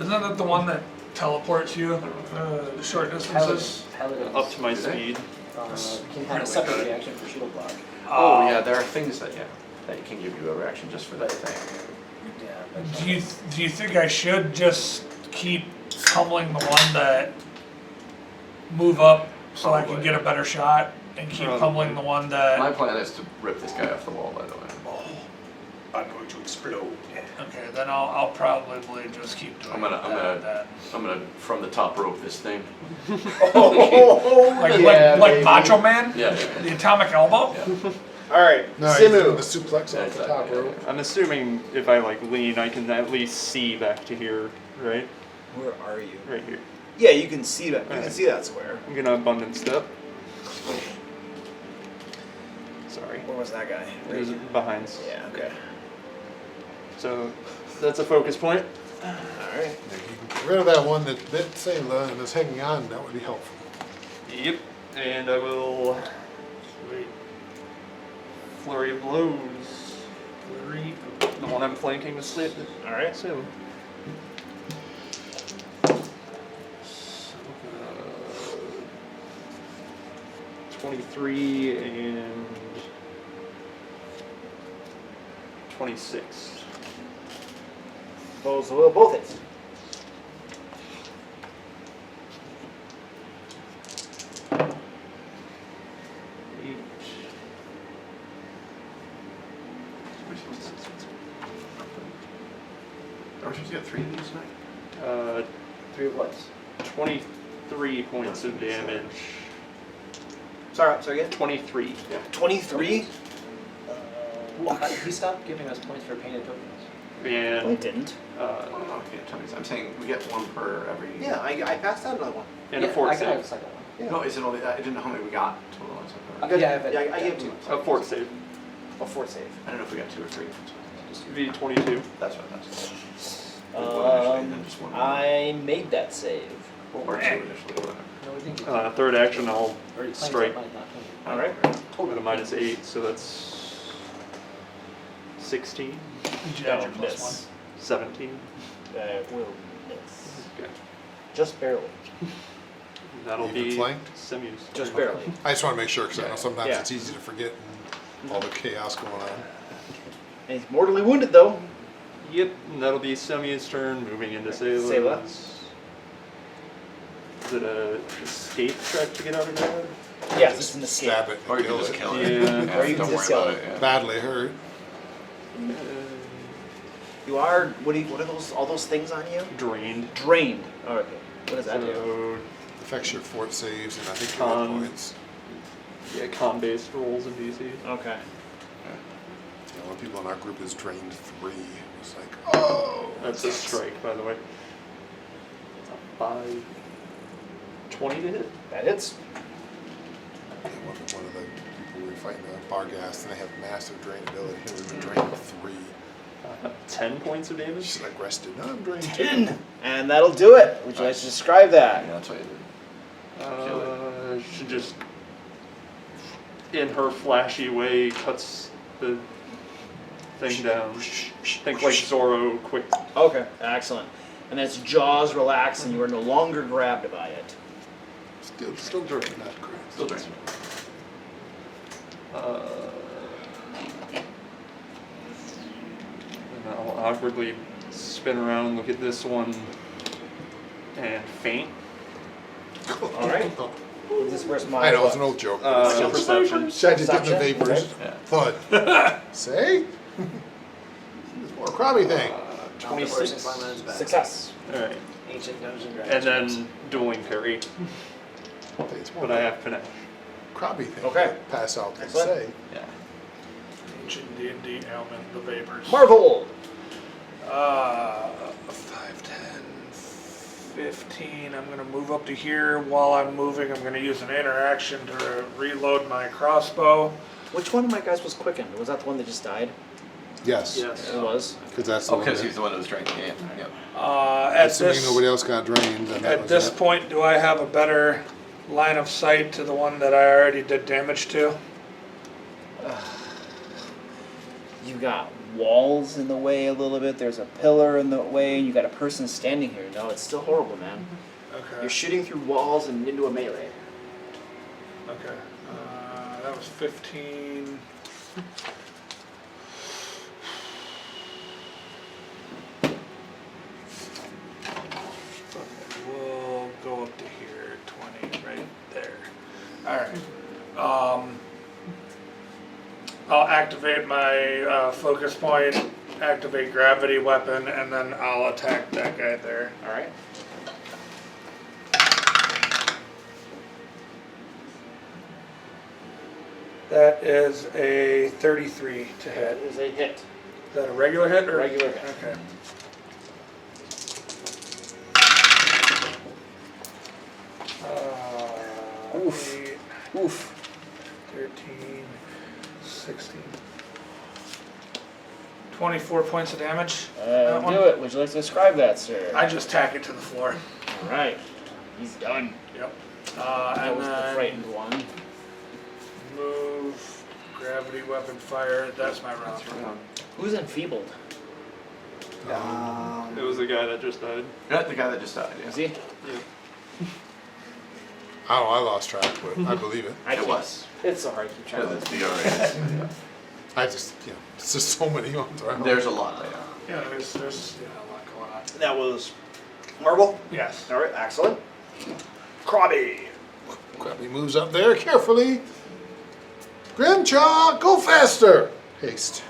Isn't that the one that teleports you short distances? Paladins. Up to my Do they? speed. Can have a second reaction for shield block. Oh, yeah, there are things that can give you a reaction just for that thing. Yeah. but- Do you think I should just keep pummeling the one that move up so I can Probably. get a better shot, and keep Probably. pummeling the one that? My plan is to rip this guy off the wall, by the way. I'm going to explode. Okay, then I'll probably just keep doing I'm gonna- that. I'm gonna from the top rope this thing. Like Macho Man, Yeah. the atomic elbow. Yeah. All right, No, he's doing the Simu. suplex Yeah, off the top exactly, rope. yeah. I'm assuming if I like lean, I can at least see back to here, right? Where are you? Right here. Yeah, you can see that. You can Alright. see that square. I'm gonna abundant step. Sorry. Where was that guy? It was behind. Yeah. Okay. So that's a focus point. All right. If you can get rid of that one that bit Sayla and is hanging on, that would be helpful. Yep. And I will flurry of blows. Flurry. The one I'm flanking is slit. All right. So. 23 and 26. Those will both hit. Are we supposed to get 3 of these tonight? 3 of what? 23 points of damage. Sorry again. 23. 23. He stopped giving us points for painted tokens. I And didn't. Okay, I'm saying we get 1 per every. Yeah, I passed out another one. and a fort I got a save. second one. Yeah. No, is it only? I didn't know how many we got total. I got, Yeah, but- yeah, I gave 2. A fort save. A fort save. I don't know if we got 2 or 3. V 22. That's what that's. One initially, then just one more. I made that save. Or 2 initially, whatever. No, we didn't. Third action, I'll Or he claims strike that might not claim it. All right. with a -8, so that's 16, Did you add your No, plus miss. 17. Will miss. Okay. Just barely. That'll Even be flanked? Semu's. Just turn. barely. I just want to make sure, because I know sometimes Yeah. it's easy to forget and all the chaos going on. And he's mortally wounded though. Yep, and that'll be Semu's turn, moving into Sayla. Sayla. Is it a escape check to get out of there? Yes, it's an escape. Stab it Or and you can kill just it. kill Yeah. it. Or you can Don't just worry kill about it. it. Yeah. Badly hurt. You are. What are those? All those things on you? Drained. Drained. Oh, okay. What does that do? So affects your fort saves and I think your hit points. Yeah, con-based rolls in DC. Okay. You know, one people in our group is drained 3. It's like, oh. That's a strike, by the way. It's a 5. 20 to hit. That hits. Yeah, one of the people we were fighting, the Barghast, and they have massive drain ability. He was drained 3. 10 points of damage. She's like rested. No, I'm drained 2. 10. And that'll do it. Would you like to describe that? Yeah, that's what you did. She just, in her flashy way, cuts the thing down. Think like Zorro, quick. Okay, excellent. And then its jaws relax, and you are no longer grabbed by it. Still drained, not great. Still drained. And I'll awkwardly spin around, look at this one, and faint. All right. Is this where's my? I know, it's an old joke. But it's still Perception. Should I just dip in the Perception? vapors? Yeah. Thud. Say? This more crabby thing. 26. Success. Alright. Ancient Dungeons and And Dragons. then dueling parry, It's more but I have panache. crabby thing. Okay. Pass out, they Excellent. say. Yeah. Ancient D&D ailment, the vapors. Marvel. 5, 10, 15. I'm going to move up to here. While I'm moving, I'm going to use an interaction to reload my crossbow. Which one of my guys was quickened? Was that the one that just died? Yes. Yes. It was. Because that's the Oh, one because that- he's the one that was drinking. Yeah. Yep. At Assuming this, nobody else got drained, then that at was this it. point, do I have a better line of sight to the one that I already did damage to? You got walls in the way a little bit. There's a pillar in the way. You got a person standing here. No, it's still horrible, man. Okay. You're shooting through walls and into a melee. Okay. That was 15. We'll go up to here, 20, right there. Alright. I'll activate my focus point, activate gravity weapon, and then I'll attack that guy there. All right. That is a 33 to That hit. is a hit. Is that a regular hit or? Regular hit. Okay. Oof. 8, Oof. 13, 16. 24 points of damage. That one. Do it. Would you like to describe that, sir? I just tack it to the floor. All right. He's done. Yep. That And was the then frightened one. move, gravity weapon fire. That's my round. Who's enfeebled? It was the guy that just died. Yeah, the guy that just died. Yeah. Is he? Yeah. I don't know, I lost track, but I believe it. It was. It's so hard to keep track Because of. it's BRA. I just, it's just so many ones around. There's a lot there. Yeah, there's a lot going on. That was Marvel. Yes. All right, excellent. Krabby. Crabby moves up there carefully. Grimchaw, go faster! Haste.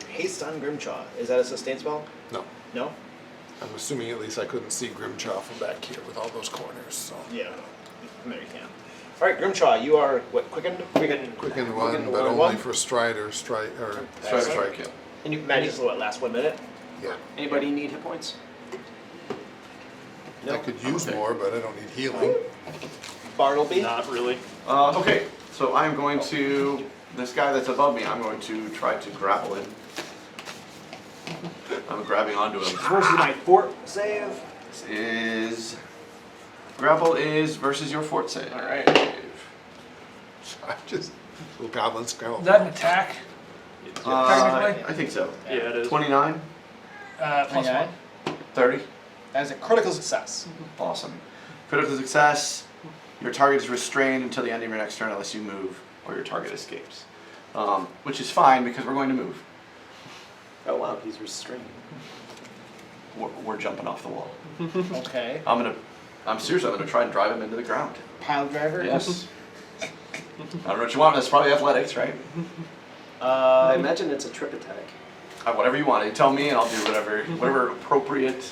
Haste on Grimchaw. Is that a sustain spell? No. No? I'm assuming at least I couldn't see Grimchaw from back here with all those corners, so. Yeah. There you can. All right, Grimchaw, you are what? Quickened? Quickened. Quicken one, Quickened but only one. for Strider, strike, or Strike, strike. strike, yeah. And you magic what? Last 1 minute. Yeah. Anybody need hit points? I could use more, but I don't need healing. Bartleby. Not really. Okay, so I'm going to, this guy that's above me, I'm going to try to grapple him. I'm grabbing onto him. Supposed to be my fort save. This is, grapple is versus your fort save. All right. I just, little goblin scramble. Is that an attack? Technically? I think so. Yeah, it is. 29, Plus 1. 30. That is a critical success. Awesome. Critical success. Your target is restrained until the end of your next turn unless you move or your target escapes. Which is fine because we're going to move. Oh wow, he's restrained. We're jumping off the wall. Okay. I'm seriously, I'm gonna try and drive him into the ground. Pile driver? Yes. I don't know what you want, that's probably athletics, right? I imagine it's a trip attack. Whatever you want, you tell me and I'll do whatever appropriate.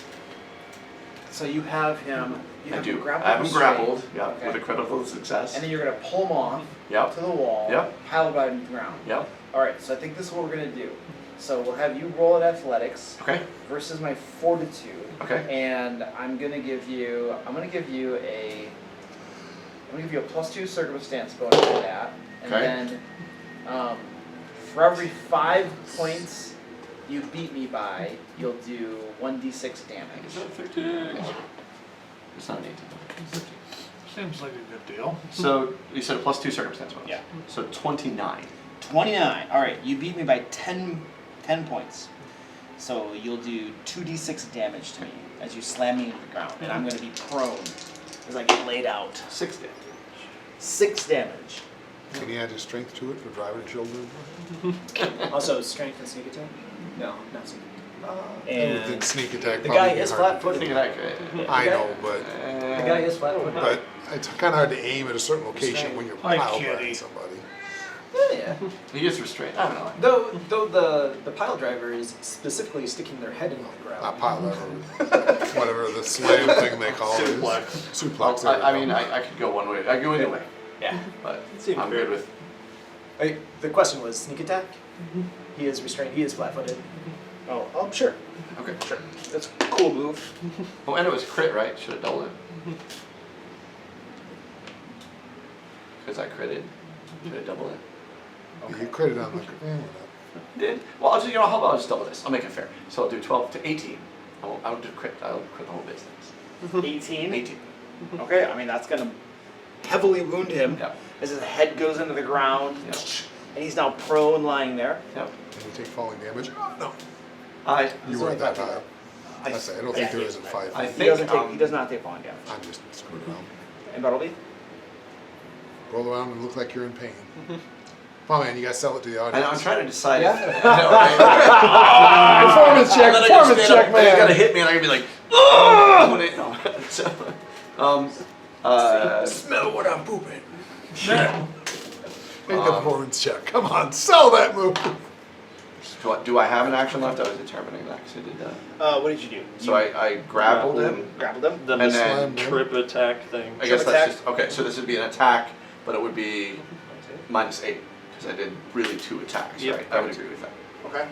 So you have him You I have do. them grappled I have them restrained. grappled. Yeah, Okay. with a critical success. And then you're gonna pull them off Yep. to the wall, Yep. pile them on the ground. Yep. Alright, so I think this is what we're gonna do. So we'll have you roll at athletics Okay. versus my fortitude. Okay. And I'm gonna give you a +2 circumstance bonus for that. And Okay. then for every 5 points you beat me by, you'll do 1d6 damage. Is that 15? It's not an 18. Seems like a good deal. So you said a +2 circumstance bonus. Yeah. So 29. 29. Alright, you beat me by 10 points. So you'll do 2d6 damage to me as you slam me into the ground. And I'm going to be prone as I get laid out. 6 damage. 6 damage. Can you add your strength to it for driving a shoulder? Also, strength and sneak attack? No, not sneak I would And think sneak attack The probably guy be is hard to flat-footed. Think of that. I know, but The guy is flat-footed. but it's kind of hard to aim at a certain location when you're Hi, pile kitty. driving somebody. Yeah. He is restrained. I don't know. Though the pile driver is specifically sticking their head into the ground. Not pile driver, whatever the slam thing they call it. Suplex. there we I go. mean, I could go one way. I could go either way. Yeah. But Seems I'm good with. The question was sneak attack. He is restrained. He is flat-footed. oh, sure. Okay. Sure. That's a cool move. Oh, and it was crit, right? Should have doubled it. Because I critted. Should have doubled it. You credit on the. Did? Well, I'll just, how about I'll just double this? I'll make it fair. So I'll do 12 to 18. I'll do crit. I'll crit the whole business. 18? 18. Okay, I mean, that's going to heavily wound him Yep. as his head goes into the ground. Yep. And he's now prone lying there. Yep. Can you take falling damage? No. I. You weren't that high. I, I say I don't think there is a fight. I He think. he does not take falling damage. I'm just screwed around. And Bartleby? Roll around and look like you're in pain. Oh man, you gotta sell it to the I audience. know, I'm trying to decide. Yeah. Performance check, performance check, He's man. gonna hit me, and I'm gonna be like, oh! So, Smell what I'm pooping. Make a performance check. Come on, sell that move. do I have an action left? I was determining that because I did that. What did you do? So I grappled him. Grappled him? Then And the then- trip attack thing. I guess Trip that's attack? just okay. So this would be an attack, but it would be -8 because I did really 2 attacks. Yep. Right? I would agree with that. Okay.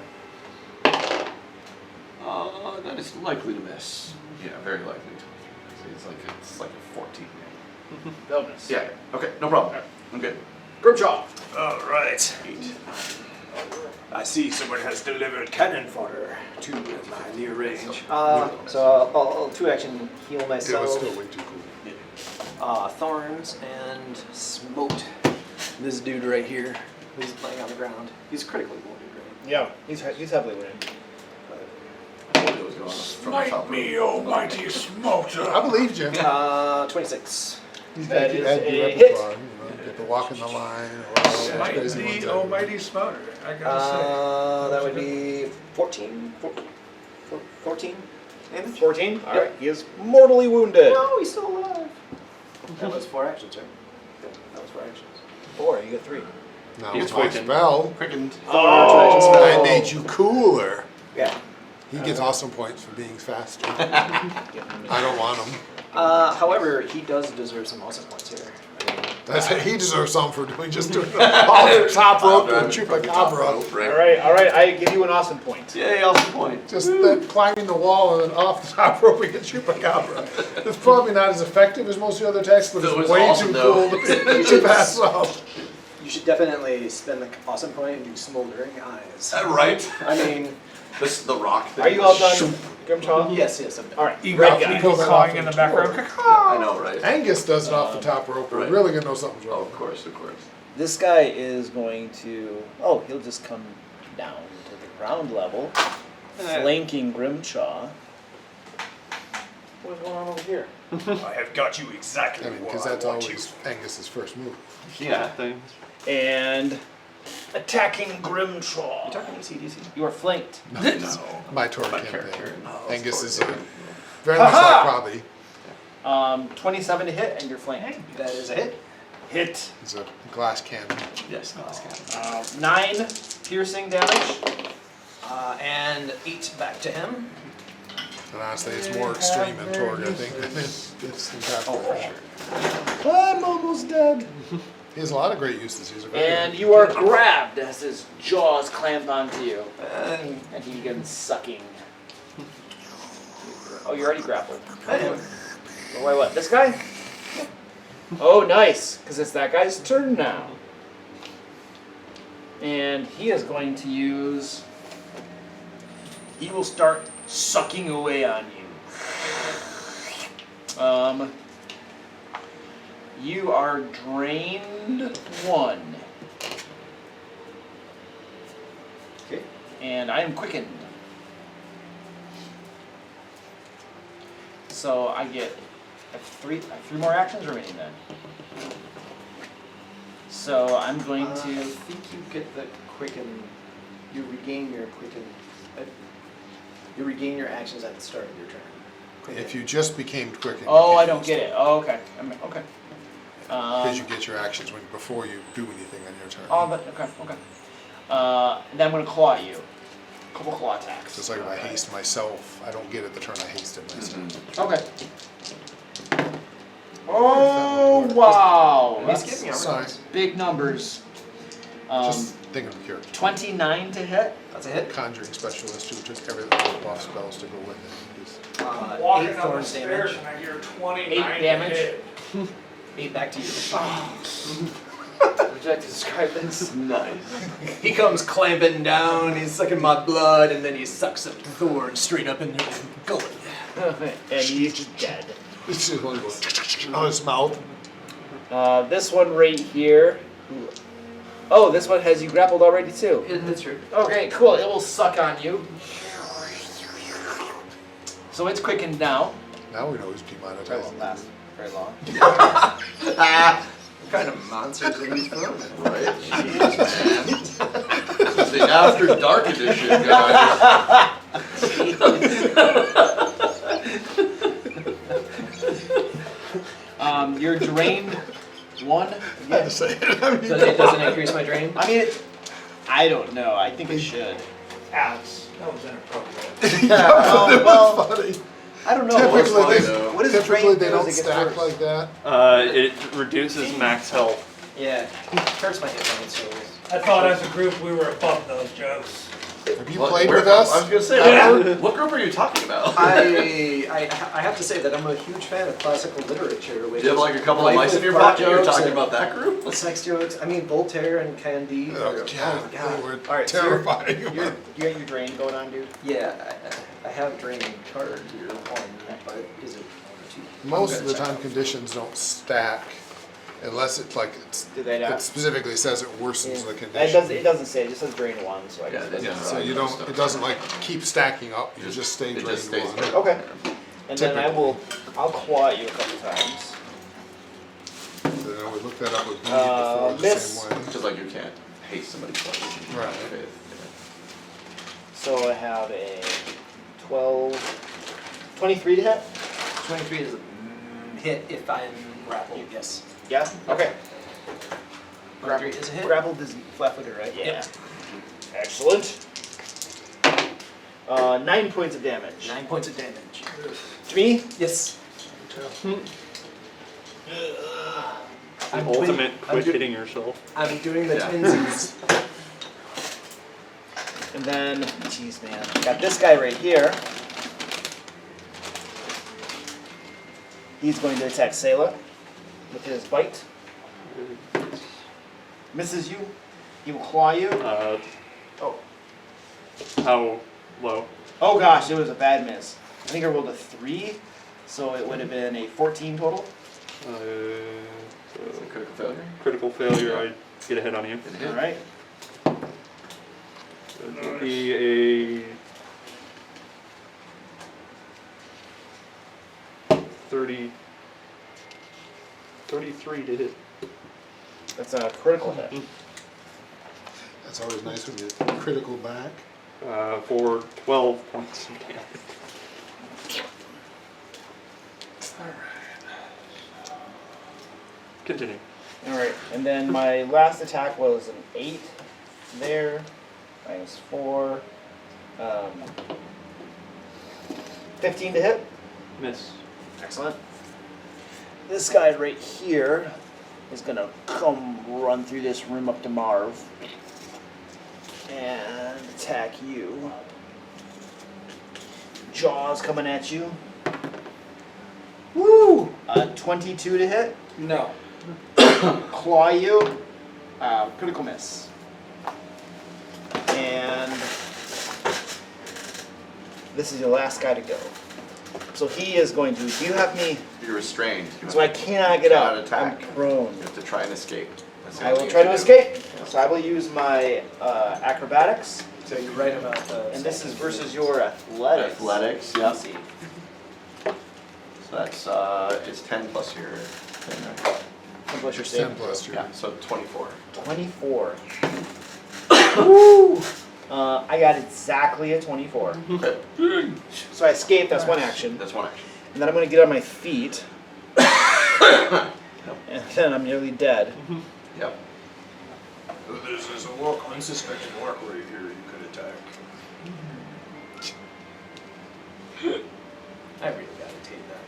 That is likely to miss. Yeah, very likely to. It's like a 14. Bonus. Yeah. Okay. No problem. I'm good. Grimshaw. All right. 8. I see someone has delivered cannon fodder to my near range. So I'll 2-action heal It was myself. still way too cool. Thorns and smote this dude right here who's laying on the ground. He's critically wounded, right? Yeah, he's heavily wounded. I told you it was going from the top Smite rope. me, almighty smoter. I believe Jim. 26. He's That got to is add a your hit. repertoire, get the walk in the line, or all those Smite crazy the ones. almighty smoter. I gotta That would be 14. 14 damage? 14? Alright, he is mortally wounded. No, he's still alive. That was 4 actions, right? Yeah, that was 4 actions. 4, you get 3. Now He with gets my quickened. spell, Quickened. I made you cooler. Yeah. He gets awesome points for being faster. I don't want him. However, he does deserve some awesome points here. He deserves some for doing all the top rope and chupacabra. Alright, I give you an awesome point. Yay, awesome point. Just that climbing the wall and then off the top rope and get chupacabra. It's probably not as effective as most of the other attacks, but Still it's was way awesome, too though. cool to pass off. You should definitely spend the awesome point and do smoldering eyes. Right? I mean, The rock thing. Are you all done, Grimshaw? yes, I'm done. Alright, Eagle, red guy. eagle cawing in the background. I know, right? Angus does it off the top rope. We're right. really gonna know something's Oh, wrong. of course, of course. This guy is going to... Oh, he'll just come down to the ground level, flanking Grimshaw. What's going on over here? I have got you exactly I mean, where because I that's want always Angus's first move. Yeah. Things. And attacking Grimshaw. You're talking ACDC? You are flanked. My tour My campaign. character. Oh, Angus is sorry. very much like Robbie. 27 to hit, and you're flanked. That is a hit. Hit. He's a glass cannon. Yes, glass cannon. 9 piercing damage. And 8 back to him. And honestly, it's more extreme in Torg, I think, than it's in Pathfinder. I'm almost dead. He has a lot of great uses. He's a very And you are grabbed as his jaws clamp onto you. And he begins sucking. Oh, you're already grappled. Oh, wait, what? This guy? Oh, nice. Because it's that guy's turn now. And he is going to use... He will start sucking away on you. You are drained 1. Okay. And I am quickened. So I get I have three more actions remaining then. So I'm going I to... think you get the quicken. You regain your quicken. You regain your actions at the start of your turn. Quicken. If you just became quick. Oh, I don't get it. Oh, okay. Okay. Because you get your actions before you do anything on your turn. Oh, but okay. Then I'm going to claw at you. A couple claw attacks. Just like if I haste myself, I don't get it the turn I hasted myself. Okay. Oh, wow. He's giving you Sorry. Big numbers. Just think of the character. 29 to hit. That's a hit. Conjuring specialist who took everything with buff spells to go with it. Just, Walking 8 up the thorns stairs damage. and I hear 29 8 damage. hit. 8 back to you. Would you like to describe this? Nice. He comes clamping down, he's sucking my blood, and then he sucks some thorns straight up in your gullet. And he's dead. it's just one goes on his mouth. This one right here. Oh, this one has you grappled already too. That's true. Okay, cool. It will suck on you. So it's quickened now. Now we know he's Probably won't demonetized. last very long. What kind of monsters are you throwing? Right? Jeez, man. This is the After Dark edition, guys. You're drained 1. I had to say it. I mean, So it doesn't increase my drain? I mean, I don't know. I think it should. Alex, that was inappropriate. it was funny. I don't know. Typically, What does typically drain they do don't as it gets stack worse? like that. It reduces max health. Yeah. Hurts my hit points, so I thought as a group we were above those jokes. Have you What- played where- with us? I was gonna say, what group are you talking about? I have to say that I'm a huge fan of classical literature. Which Do you have like a couple of rife mice in with your fart pocket? You're jokes talking and about that group? sex jokes. I mean, Voltaire and Candide. Oh, are- God, my God. they were All right, so terrifying. You got your drain going on, dude. Yeah, I have draining card here 1, but is it 1 or 2? Most of the time, conditions don't stack unless it's like Do they not? it specifically says it worsens the It condition. doesn't say. It just says drain 1. So I guess. Yeah, it doesn't. So you don't. It doesn't like keep stacking up. You just stay It drained just stays one. there. Okay. And then I'll claw at you a couple times. So then we looked that up with me before the miss. same way. Just like you can't hate somebody's blood. Right. So I have a 12, 23 to hit. 23 is a hit if I'm grappled, yes. Yeah. Okay. 23 is a hit? Grappled is flat-footed, right? Yeah. Excellent. 9 points of damage. 9 points of damage. To me? Yes. I'm Ultimate I'm quit do- hitting yourself. I'm doing the Yeah. twinsies. And then, jeez, man, got this guy right here. He's going to attack Sayla with his bite. Misses you. He will claw you. Oh. How low? Oh gosh, it was a bad miss. I think I rolled a 3, so it would have been a 14 total. So Is it critical failure? critical failure, I get a hit on you. All right. So it would be a 33 to hit. That's a critical hit. That's always nice when you critical back. For 12 points of damage. Continue. All right, and then my last attack was an 8 there, -4. 15 to hit. Miss. Excellent. This guy right here is gonna come run through this room up to Marv and attack you. Jaws coming at you. Woo! 22 to hit. No. Claw you. Critical miss. And this is your last guy to go. So he is going to. Do you have me? You're restrained. So I cannot get Cannot up. attack. I'm prone. You have to try and escape. That's the I only will thing try you to can do. escape. So I will use my acrobatics. So you're right about the. And this is versus your athletics. Athletics, yeah. Let's So see. that's it's 10 plus your thing, right? What your 10 save? plus your. Yeah, so 24. 24. Woo! I got exactly a 24. Okay. So I escaped. That's one action. That's one action. And then I'm going to get on my feet. And then I'm nearly dead. Yep. There's a unsuspecting worker here you could attack. I really gotta take that.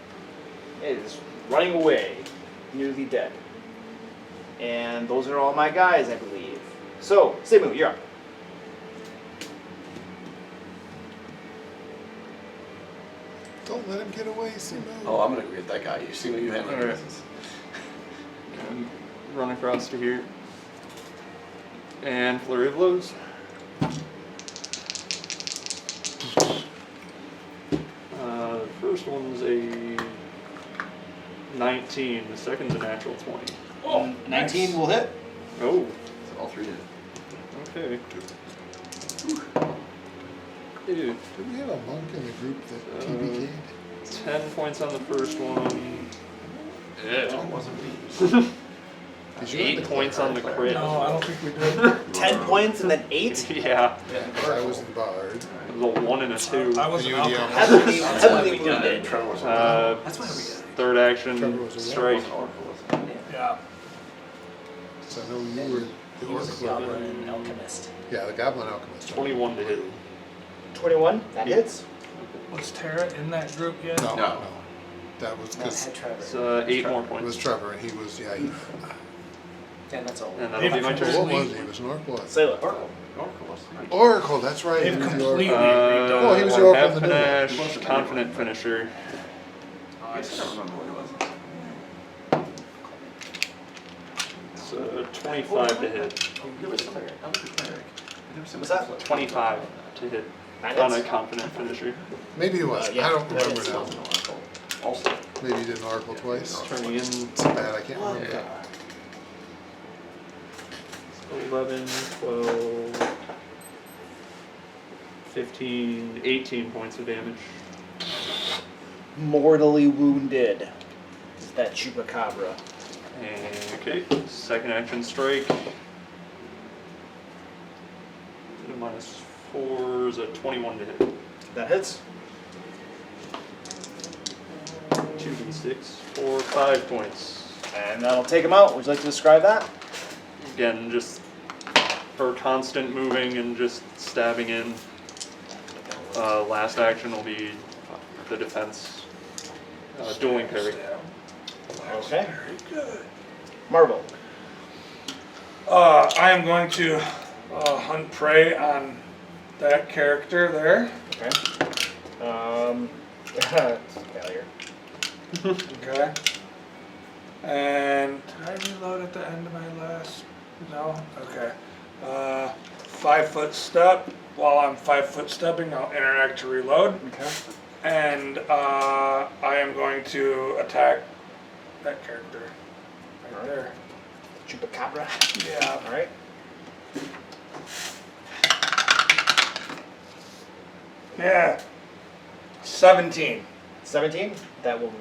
It is running away, nearly dead. And those are all my guys, I believe. So, Simu, you're up. Don't let him get away, Simo. Oh, I'm gonna agree with that guy. You see what you handle Alright. business. Run across to here. And flurry of blows. The first one's a 19. The second's a natural 20. Oh, 19 will hit. Oh, So all three did. okay. Ew. Did we have a monk in the group that TBK'd? 10 points on the first one. That wasn't me. Did you have 8 the points on the cleric? crit. No, I don't think we did. 10 points and then 8? Yeah, Because I was the bard. it was a 1 and a 2. I was You an the alchemist. Heavily, heavily wounded. Trevor was That's why we did it. Third Trevor action, was a strike. Yeah. So I know you were the orc cleric. Goblin alchemist. Yeah, the goblin alchemist. 21 to hit. 21, that hits. Was Tara in that group yet? No, No. no. That was No, I because had Trevor. It's 8 more it points. was Trevor and he was, yeah, he, And that's all. And that'll be my They've turn. what was he? He was an orc what? Sailor. Oracle, that's right. They've He was the completely orc. redone Oh, he it. was the orc half from the new one. panache, confident finisher. I just don't remember what it was. It's 25 to hit. What's that? 25 to hit That on a hits. confident finisher. Maybe he was. Yeah, I don't that remember is now. Also, Maybe he did an oracle twice. Turning in It's bad, I can't remember. 11, 12, 15, 18 points of damage. Mortally wounded. Is that chupacabra. And, okay, second action strike. -4 is a 21 to hit. That hits. 2d6 for 5 points. And that'll take him out. Would you like to describe that? Again, just her constant moving and just stabbing in. Last action will be the defense. Dueling parry. Okay. Marvel. I am going to hunt prey on that character there. Okay. Failure. Okay. And did I reload at the end of my last? No? Okay. 5 foot step. While I'm 5 foot stepping, I'll interact to reload. Okay. And I am going to attack that character. Right there. Chupacabra. Yeah. Alright. Yeah. 17. 17. That will.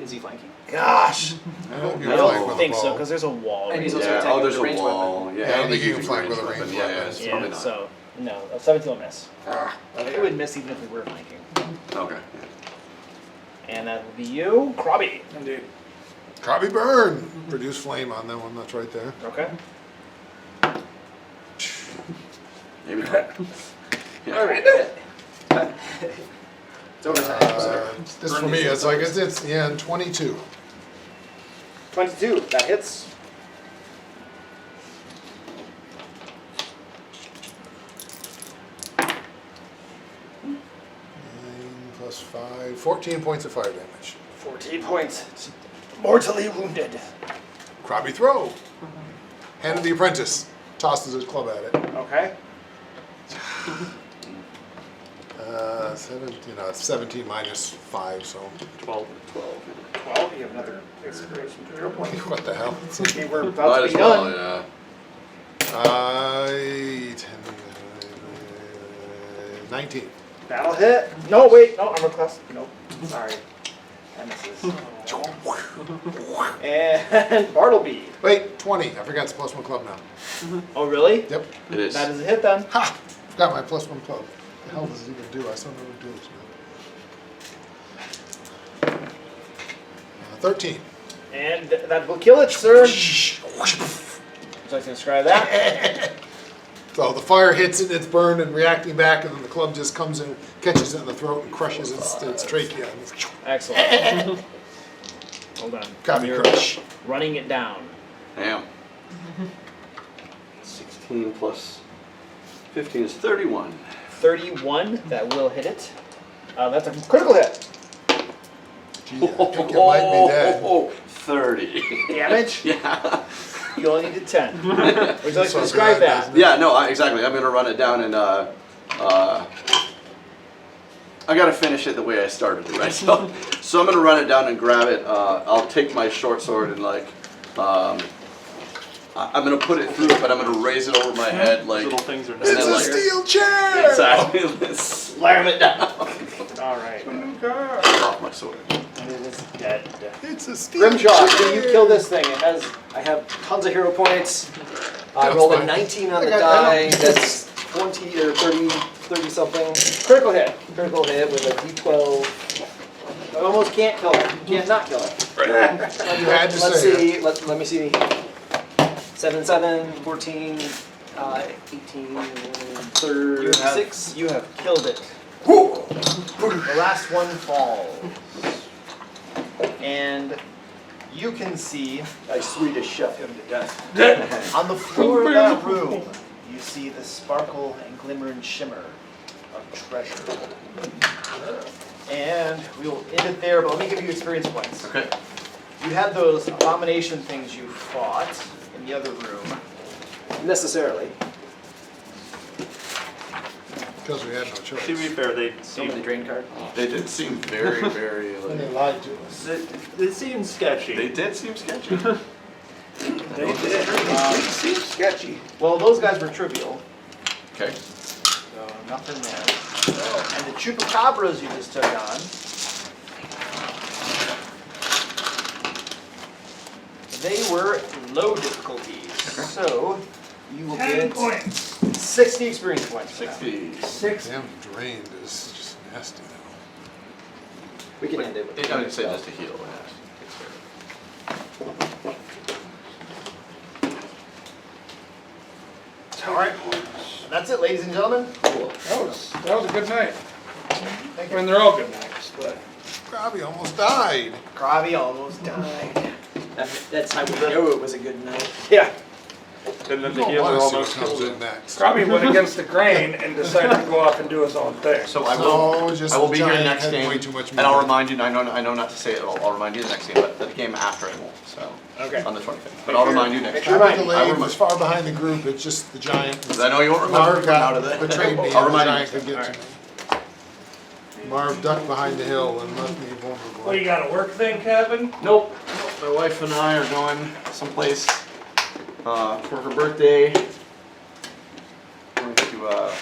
Is he flanking? Gosh! I hope you I flank don't with think a so, ball. because there's a wall. And right he's there. also yeah, attacking oh, there's with a a ranged wall. weapon. Yeah, I don't think you he's can using flank with a weapon. ranged Yeah, weapon. it's probably Yeah, not. so, no, a 17 will miss. It would miss even if we were flanking. Okay. And that will be you, Krobby. Indeed. Copy burn! Produce flame on that one, that's right there. Okay. Maybe not. Yeah. Alright. It's overtime. This for me, it's like, it's yeah, 22. 22. That hits. Nine plus 5, 14 points of fire damage. 14 points. Mortally wounded. Crabby throw. Hand of the apprentice. Tosses his club at it. Okay. It's 17 minus 5, so 12. 12. You have another inspiration drill point. what the hell? Okay, we're about Might to as be well, done. yeah. 19. That'll hit. No, wait. No, armor class. Nope. Sorry. That misses. And Bartleby. Wait, 20. I forgot it's plus 1 club now. Oh, really? Yep. It is. That is a hit then. Ha! Forgot my plus 1 club. What the hell does it even do? I still never do this now. 13. And that will kill it, sir. So I can describe that. So the fire hits it, it's burned and reacting back, and then the club just comes in, catches it in the throat, and crushes its trachea. Excellent. Hold on. Copy You're crush. running it down. Damn. 16 plus 15 is 31. 31. That will hit it. That's a critical hit. Gee, I think it might be dead. 30. Damage. Yeah. You only needed 10. Would you like to So describe bad, that? doesn't it? Yeah, no, exactly. I'm gonna run it down and I gotta finish it the way I started it, right? So I'm gonna run it down and grab it. I'll take my short sword and I'm gonna put it through it, but I'm gonna raise it over my head like. Little things are and then, It's a like, steel chair! Exactly. Slam it down. All right. Off my sword. And it is dead. It's a steel Grimshaw, chair! can you kill this thing? It has. I have tons of hero points. I That's rolled a fine. 19 on I the got die. that. That's 20 or 30 something. Critical hit. Critical hit with a d12. I almost can't kill it. You can't not kill it. You had to Let's say it. see. Let me see. 7, 7, 14, 18, 36. You have killed it. The last one falls. And you can see I Swedish chef him to death. on the floor of that room, you see the sparkle and glimmer and shimmer of treasure. And we will end it there, but let me give you experience points. Okay. You had those abomination things you fought in the other room. Necessarily. Because we had no choice. To be fair, they Show me the seem, drain card. They did seem very, very And they like. lied to us. they seem sketchy. They did seem sketchy. They did. Seem sketchy. Well, those guys were trivial, Okay. so nothing there. And the chupacabras you just took on, they were low difficulties. So you will 10 get points. 60 experience points. for that. 60. 6. Damn drained is just nasty though. We can end it with They the don't say spell. just to heal. Yes. All right. That's it, ladies and gentlemen. That was a good night. Thank I you. mean, they're all good nights, but. Krabby almost died. Krabi almost died. That's how we know it was a good night. Yeah. And then You the don't healer want to see what almost comes killed in him. next. Krabby went against the grain and decided to go off and do his own thing. So I No, will. just I will the be here giant next had game, way too much and I'll movement. remind you. I know not to say it. I'll remind you the next game, but the game after I won't. So Okay. on the 25th. But I'll remind you next Make time. sure Krabby remind me. the I lane will was far behind the group, it's just the giant. Because I know you won't remember Marv from out of got the. betrayed me I'll and the remind you giant next could time. get to me. Marv ducked behind the hill and left me vulnerable. What, you got a work thing, Kevin? Nope. My wife and I are going someplace for her birthday. Going to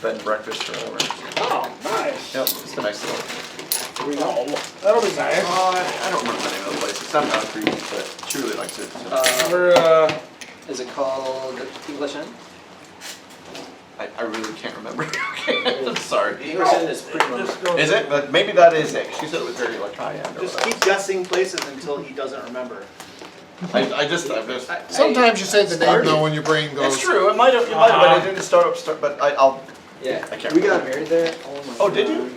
bed and breakfast or whatever. Oh, nice. Yep, it's a nice little. That'll be nice. I don't remember the name of the place. It's not down for you, but she really likes it. So. We're, Is it called English Inn? I really can't remember. Okay, I'm sorry. English Inn is pretty much. Is it? But maybe that is it. She said it was very like high-end or Just whatever. keep guessing places until he doesn't remember. I just. Sometimes you say the name though when your brain goes. It's true. It might have, but it didn't start. But I'll Yeah. I can't We got remember. married there. Oh my Oh, god. did you?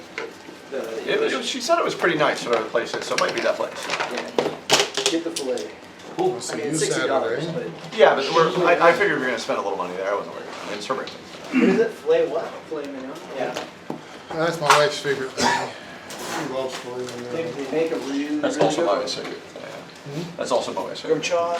The, She said it was pretty nice for other places, so it might be that place. yeah. Get the fillet. Cool. I mean, $60, but Yeah, but I figured we were gonna spend a little money there. I wasn't worried. I mean, it's her birthday. what is it? Filet what? Filet mignon. Yeah. That's my wife's favorite thing. She loves filet mignon. They make a really, That's really also good my one. wife's favorite. Yeah. That's also my wife's favorite. Grimshaw.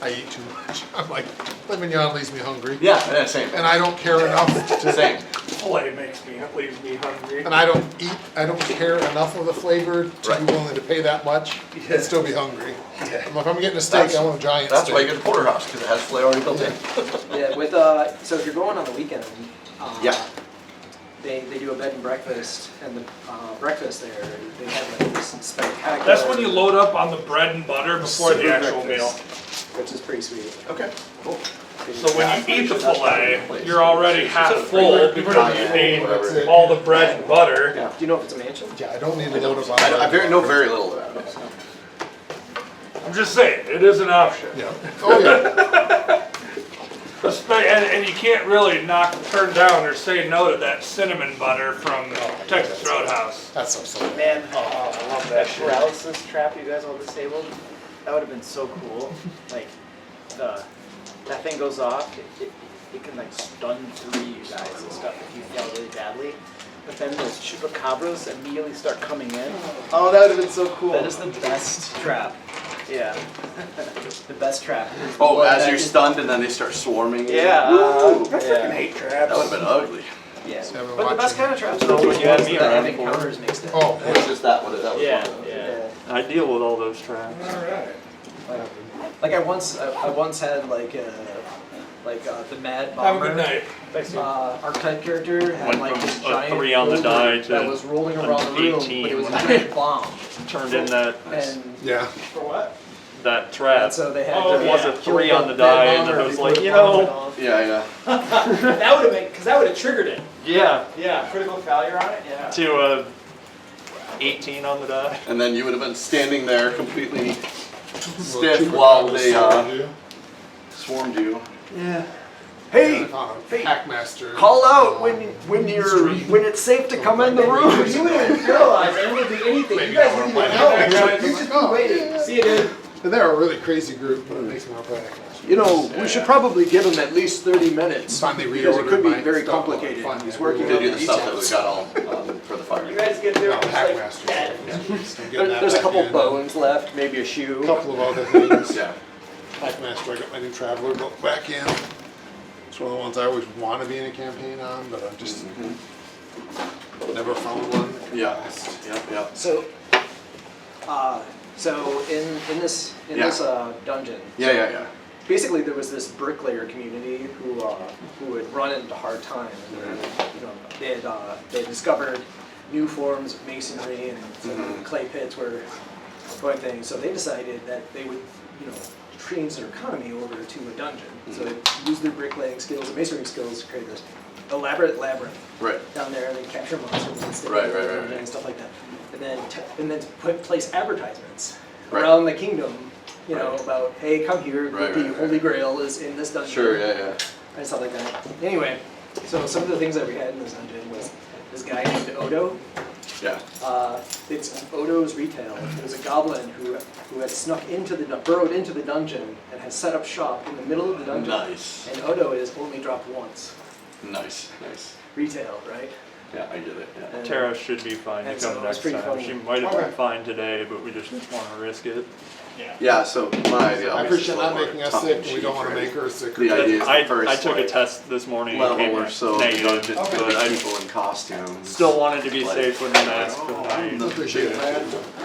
I eat too much. I'm like, filet mignon leaves me hungry. Yeah, same. And I don't care enough to, Same. Filet leaves me hungry. and I don't care enough of the flavor to Right. be willing to pay that much and still be hungry. I'm like, if I'm getting a steak, I want a giant That's steak. why you get the porterhouse, because it has filet already built in. Yeah, with so if you're going on the weekend, Yeah. they do a bed and breakfast, and the breakfast there, they have like this spectacular. That's when you load up on the bread and butter before the super actual meal. breakfast, which is pretty sweet. Okay, cool. So when you eat the filet, you're already half full because you ate Yeah. all the bread and butter. Yeah. Do you know if it's a mansion? Yeah, I don't need to load up on I know very little about it. I'm just saying, it is an option. Yeah. Oh, yeah. And you can't really turn down or say no to that cinnamon butter from Texas Roadhouse. That's so silly. Man, I love that paralysis trap you guys all disabled, that would have been so cool. Like, that thing goes off, it can like stun through you guys and stuff if you fail really badly. But then those chupacabras immediately start coming in. Oh, that would have been so cool. That is the best trap. Yeah. The best trap. Oh, as you're stunned and then they start swarming. Yeah. Woo! I freaking hate traps. That would have been ugly. Yeah. So I've been But the best watching- kind of traps are those when you had ones me that have around for. encounters mixed in. Oh, It's just that was Yeah, one of them. yeah. I deal with all those traps. Like I once had like the Mad Have a Bomber good night. archetype character had Went like from this a giant 3 on the boulder die to that was rolling an around the room, 18 but it was a when I giant bomb. turned in that And Yeah. For what? that trap. and so they had Oh, to There was a kill 3 on the Mad die, and Bomber I was before like, the you bomb went know, off. Yeah. That would have been, because that would have triggered it. yeah, Yeah, critical failure on it, yeah. to 18 on the die. And then you would have been standing there completely Well, stiff chupacabras while they surround you. swarmed you. Yeah. Hey, Hackmaster. call out when it's safe to come in the room. You wouldn't even realize I didn't do anything. You guys didn't even know. You just been waiting. See you, dude. And they're a really crazy group, but it makes me want to play Hackmaster. You know, we should probably give him at least 30 minutes. Finally Because it could be reordered my very stuff. complicated. Finally He's working They on do the the stuff that we details. got all for the fire. You guys get there No, just like Hackmaster. dead. There's a couple bones left, maybe a A shoe. couple of other things. Yeah. Hackmaster, I got my new Traveler book back in. It's one of the ones I always want to be in a campaign on, but I've just never found one. Yeah. Last. Yep. So, in this dungeon, Yeah. basically there was this bricklayer community who had run into hard times. They had discovered new forms of masonry and some clay pits were going things. So they decided that they would change their economy over to a dungeon. So they used their bricklaying skills and masonry skills to create this elaborate labyrinth Right. down there, and then capture monsters and stuff, Right. and stuff like that. And then to place advertisements Right. around the kingdom, Right. about hey, come here, Right, the right, Holy right. Grail is in this dungeon. Sure. Yeah. And stuff like that. Anyway, so some of the things that we had in this dungeon was this guy named Odo. Yeah. It's Odo's Retail. It was a goblin who had burrowed into the dungeon and had set up shop in the middle of the dungeon. Nice. And Odo is only dropped once. Nice. Retail, right? Yeah, I get it. Yeah. And- Tara should be fine to And so come it was next pretty time. funny. She might have Okay. been fine today, but we just want to risk it. Yeah. So my idea. I obviously, appreciate is a not little making more us sick, and we tongue-in-cheek, don't want to right? make her sick. The idea is I the first took a like, test this morning and level came or back so the negative, dungeon, but but I people in costumes. still wanted to be Like, safe with the mask for the night. Appreciate that.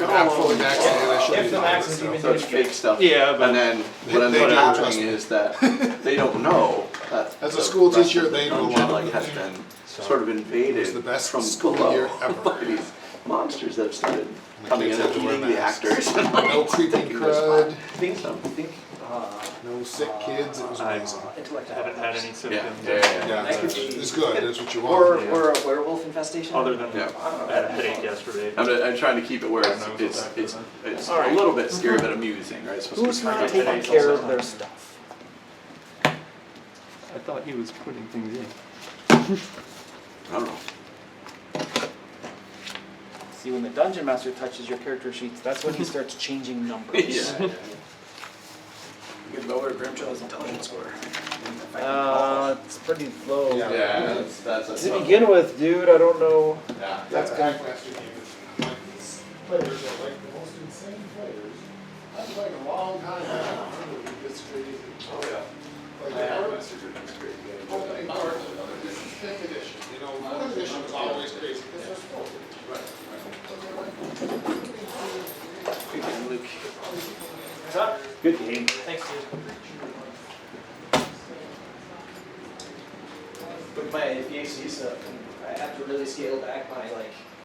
I'm fully vaccinated. I should If be the fine max with is stuff. even So it's fake stuff. Yeah, but And then what ends They up do, trust happening me. is that they don't know that As a the school rest teacher, of the they know a dungeon, lot. has been sort of invaded It was the best from school below year ever. by these monsters that have started My coming kids in had and to wear eating the masks. actors. No creeping Taking their crud. spot. No sick kids. It was amazing. Intellect I haven't had any Yeah, symptoms. Yeah, That could be- it's good. That's what you Or want. a werewolf infestation. Other than Yeah. I had a headache yesterday. I'm trying to keep it where I don't know it's if it's a little bit scary but amusing, right? It's supposed Who's to be not kind taking of care of their stuff? I thought he was putting things in. I don't know. See, when the dungeon master touches your character sheets, that's when he starts changing numbers. Yeah. You can lower Grimshaw's intelligence score. It's pretty low. Yeah, that's a To begin with, dude, I don't know. Yeah. That's kind of master game. Like these players are like the most insane players. I've played a long time now. It's crazy. Oh yeah. Like I have the Master Group's great game. opening card, this is 5th edition. You know, 4th edition was always crazy because there's 4th edition. Right. Good game, Luke. Good game. Thanks, dude. With my PhD stuff, I have to really scale back my like